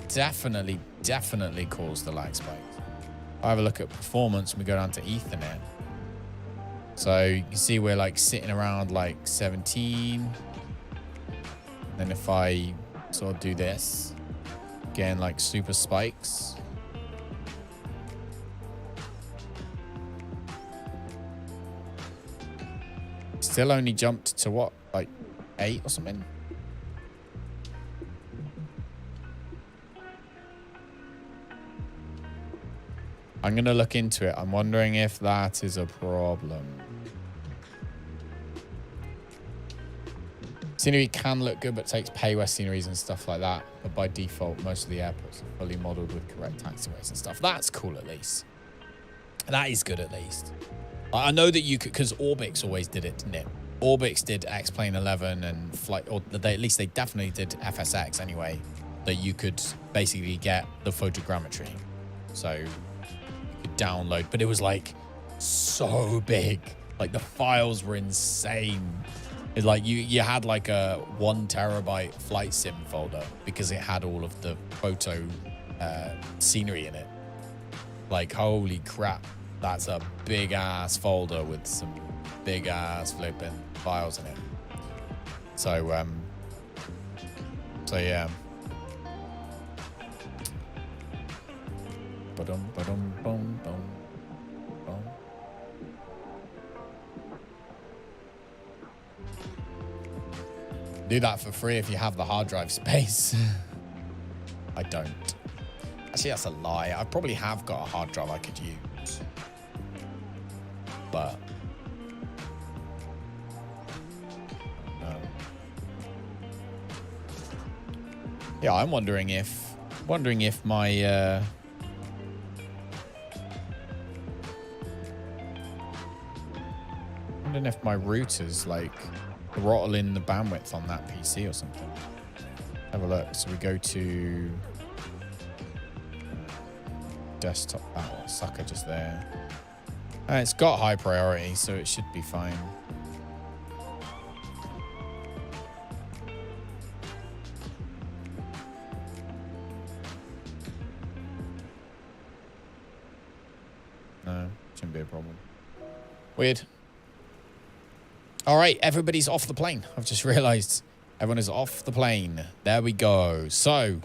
Definitely cause the lag spikes. I have a look at performance and we go down to Ethernet. So you can see we're like sitting around like 17. Then if I sort of do this, again, like super spikes. Still only jumped to what, like 8 or something? I'm going to look into it. I'm wondering if that is a problem. Scenery can look good, but takes Paywest sceneries and stuff like that. But by default, most of the airports are fully modeled with correct taxiways and stuff. That's cool, at least. That is good, at least. I know that you could, because Orbix always did it, didn't it? Orbix did X-Plane 11 and Flight, or they, at least they definitely did FSX anyway, that you could basically get the photogrammetry. So you could download, but it was like so big. Like the files were insane. It's like you had like a 1 terabyte flight sim folder because it had all of the photo scenery in it. Like, holy crap. That's a big ass folder with some big ass flipping files in it. So yeah. Do that for free if you have the hard drive space. I don't. Actually, that's a lie. I probably have got a hard drive I could use. But yeah, I'm wondering if my wondering if my router's like throttling the bandwidth on that PC or something. Have a look. So we go to desktop. Oh, sucker just there. It's got high priority, so it should be fine. No, shouldn't be a problem. Weird. All right, everybody's off the plane. I've just realized everyone is off the plane. There we go. So,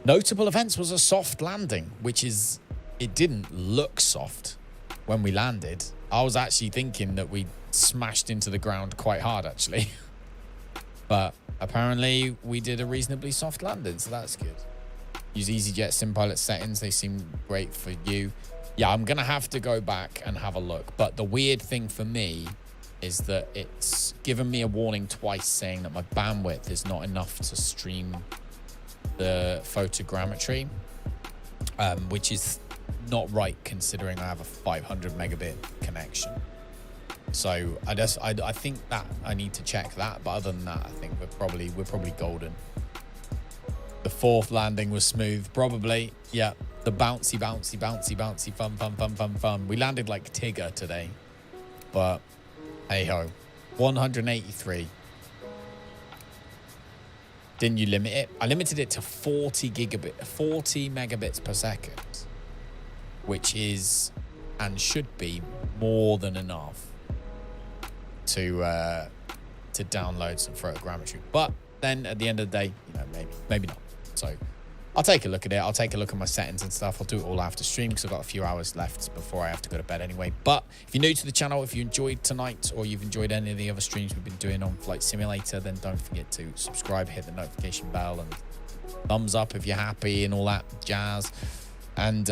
notable events was a soft landing, which is, it didn't look soft when we landed. I was actually thinking that we smashed into the ground quite hard, actually. But apparently we did a reasonably soft landing, so that's good. Use EasyJet SimPilot settings. They seem great for you. Yeah, I'm going to have to go back and have a look. But the weird thing for me is that it's given me a warning twice saying that my bandwidth is not enough to stream the photogrammetry, which is not right considering I have a 500 megabit connection. So I think that I need to check that, but other than that, I think we're probably golden. The fourth landing was smooth, probably. Yeah, the bouncy, fun. We landed like Tigger today, but hey ho, 183. Didn't you limit it? I limited it to 40 megabits per second, which is and should be more than enough to download some photogrammetry. But then at the end of the day, you know, maybe not. So I'll take a look at it. I'll take a look at my settings and stuff. I'll do it all after stream because I've got a few hours left before I have to go to bed anyway. But if you're new to the channel, if you enjoyed tonight or you've enjoyed any of the other streams we've been doing on Flight Simulator, then don't forget to subscribe, hit the notification bell, and thumbs up if you're happy and all that jazz. And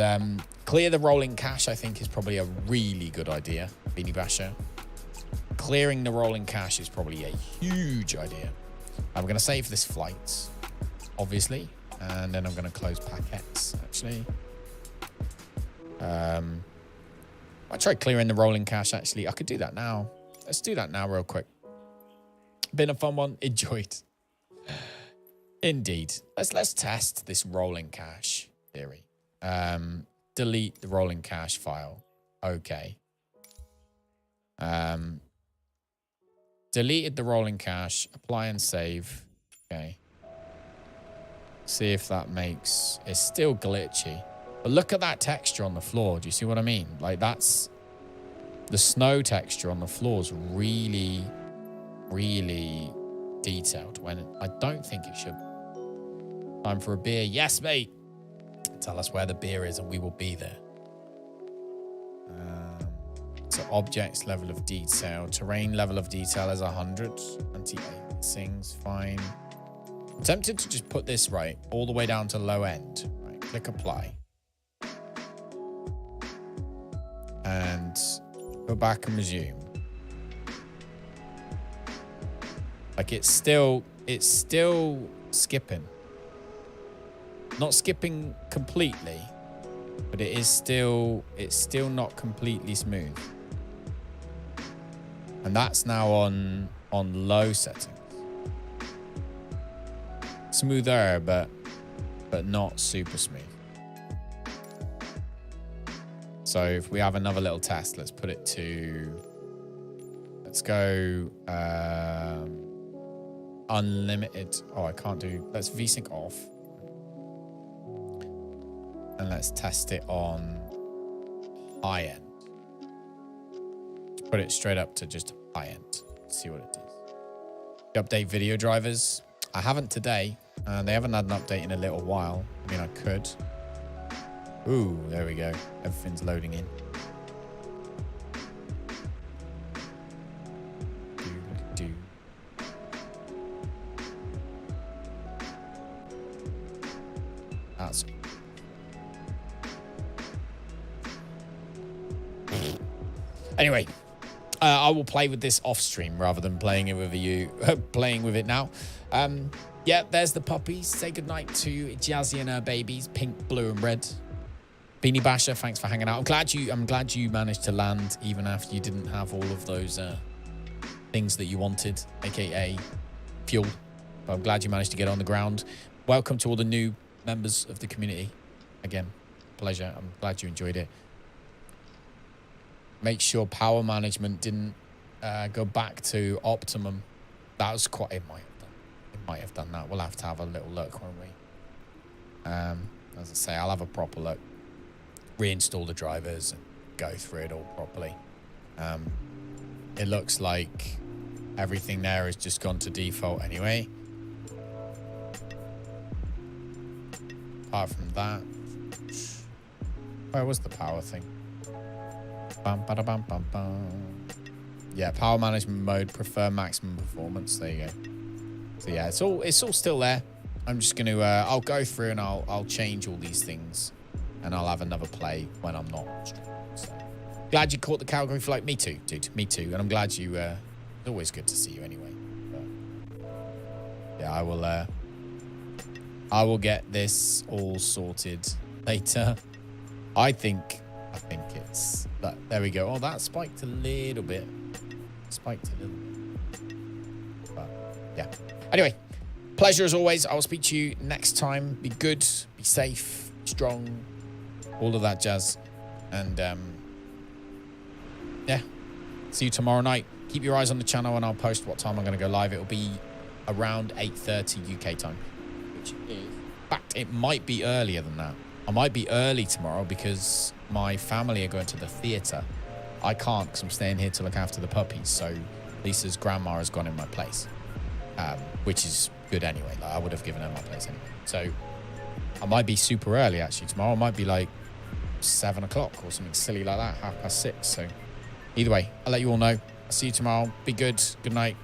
clear the rolling cache, I think, is probably a really good idea, Beanie Basher. Clearing the rolling cache is probably a huge idea. I'm going to save this flight, obviously. And then I'm going to close PACX, actually. I tried clearing the rolling cache, actually. I could do that now. Let's do that now real quick. Been a fun one. Enjoyed. Indeed. Let's test this rolling cache theory. Delete the rolling cache file. Okay. Deleted the rolling cache. Apply and save. Okay. See if that makes... It's still glitchy. But look at that texture on the floor. Do you see what I mean? Like, that's... The snow texture on the floor is really, really detailed. When I don't think it should. Time for a beer. Yes, mate. Tell us where the beer is and we will be there. So objects level of detail. Terrain level of detail is 100. Anti-aliasing's fine. I'm tempted to just put this right all the way down to low end. Right, click apply. And go back and resume. Like it's still skipping. Not skipping completely, but it's still not completely smooth. And that's now on low settings. Smoother, but not super smooth. So if we have another little test, let's put it to, let's go unlimited. Oh, I can't do, let's VSync off. And let's test it on high end. Put it straight up to just high end. See what it does. Update video drivers. I haven't today. They haven't had an update in a little while. I mean, I could. Ooh, there we go. Everything's loading in. Do. That's... Anyway, I will play with this off stream rather than playing it with you, playing with it now. Yeah, there's the puppies. Say goodnight to Jazzy and her babies, pink, blue, and red. Beanie Basher, thanks for hanging out. I'm glad you managed to land even after you didn't have all of those things that you wanted, aka fuel. But I'm glad you managed to get on the ground. Welcome to all the new members of the community. Again, pleasure. I'm glad you enjoyed it. Make sure power management didn't go back to optimum. That was quite... It might have done that. We'll have to have a little look, won't we? As I say, I'll have a proper look. Reinstall the drivers and go through it all properly. It looks like everything there has just gone to default anyway. Apart from that, where was the power thing? Bum, ba, da, bum, bum, bum. Yeah, power management mode, prefer maximum performance. There you go. So yeah, it's all still there. I'm just gonna I'll go through and I'll change all these things, and I'll have another play when I'm not streaming. So, glad you caught the Calgary flight. Me too, dude. Me too. And I'm glad you. It's always good to see you anyway. But, yeah, I will get this all sorted later. I think it's that. There we go. Oh, that spiked a little bit. But yeah. Anyway, pleasure as always. I will speak to you next time. Be good, be safe, strong, all of that jazz. And yeah, see you tomorrow night. Keep your eyes on the channel and I'll post what time I'm going to go live. It'll be around 8:30 UK time, which is, in fact, it might be earlier than that. I might be early tomorrow because my family are going to the theatre. I can't because I'm staying here to look after the puppies. So Lisa's grandma has gone in my place. Which is good anyway. Like, I would have given her my place anyway. So I might be super early actually tomorrow. I might be like 7 o'clock or something silly like that, 6:30. So either way, I'll let you all know. I'll see you tomorrow. Be good. Good night.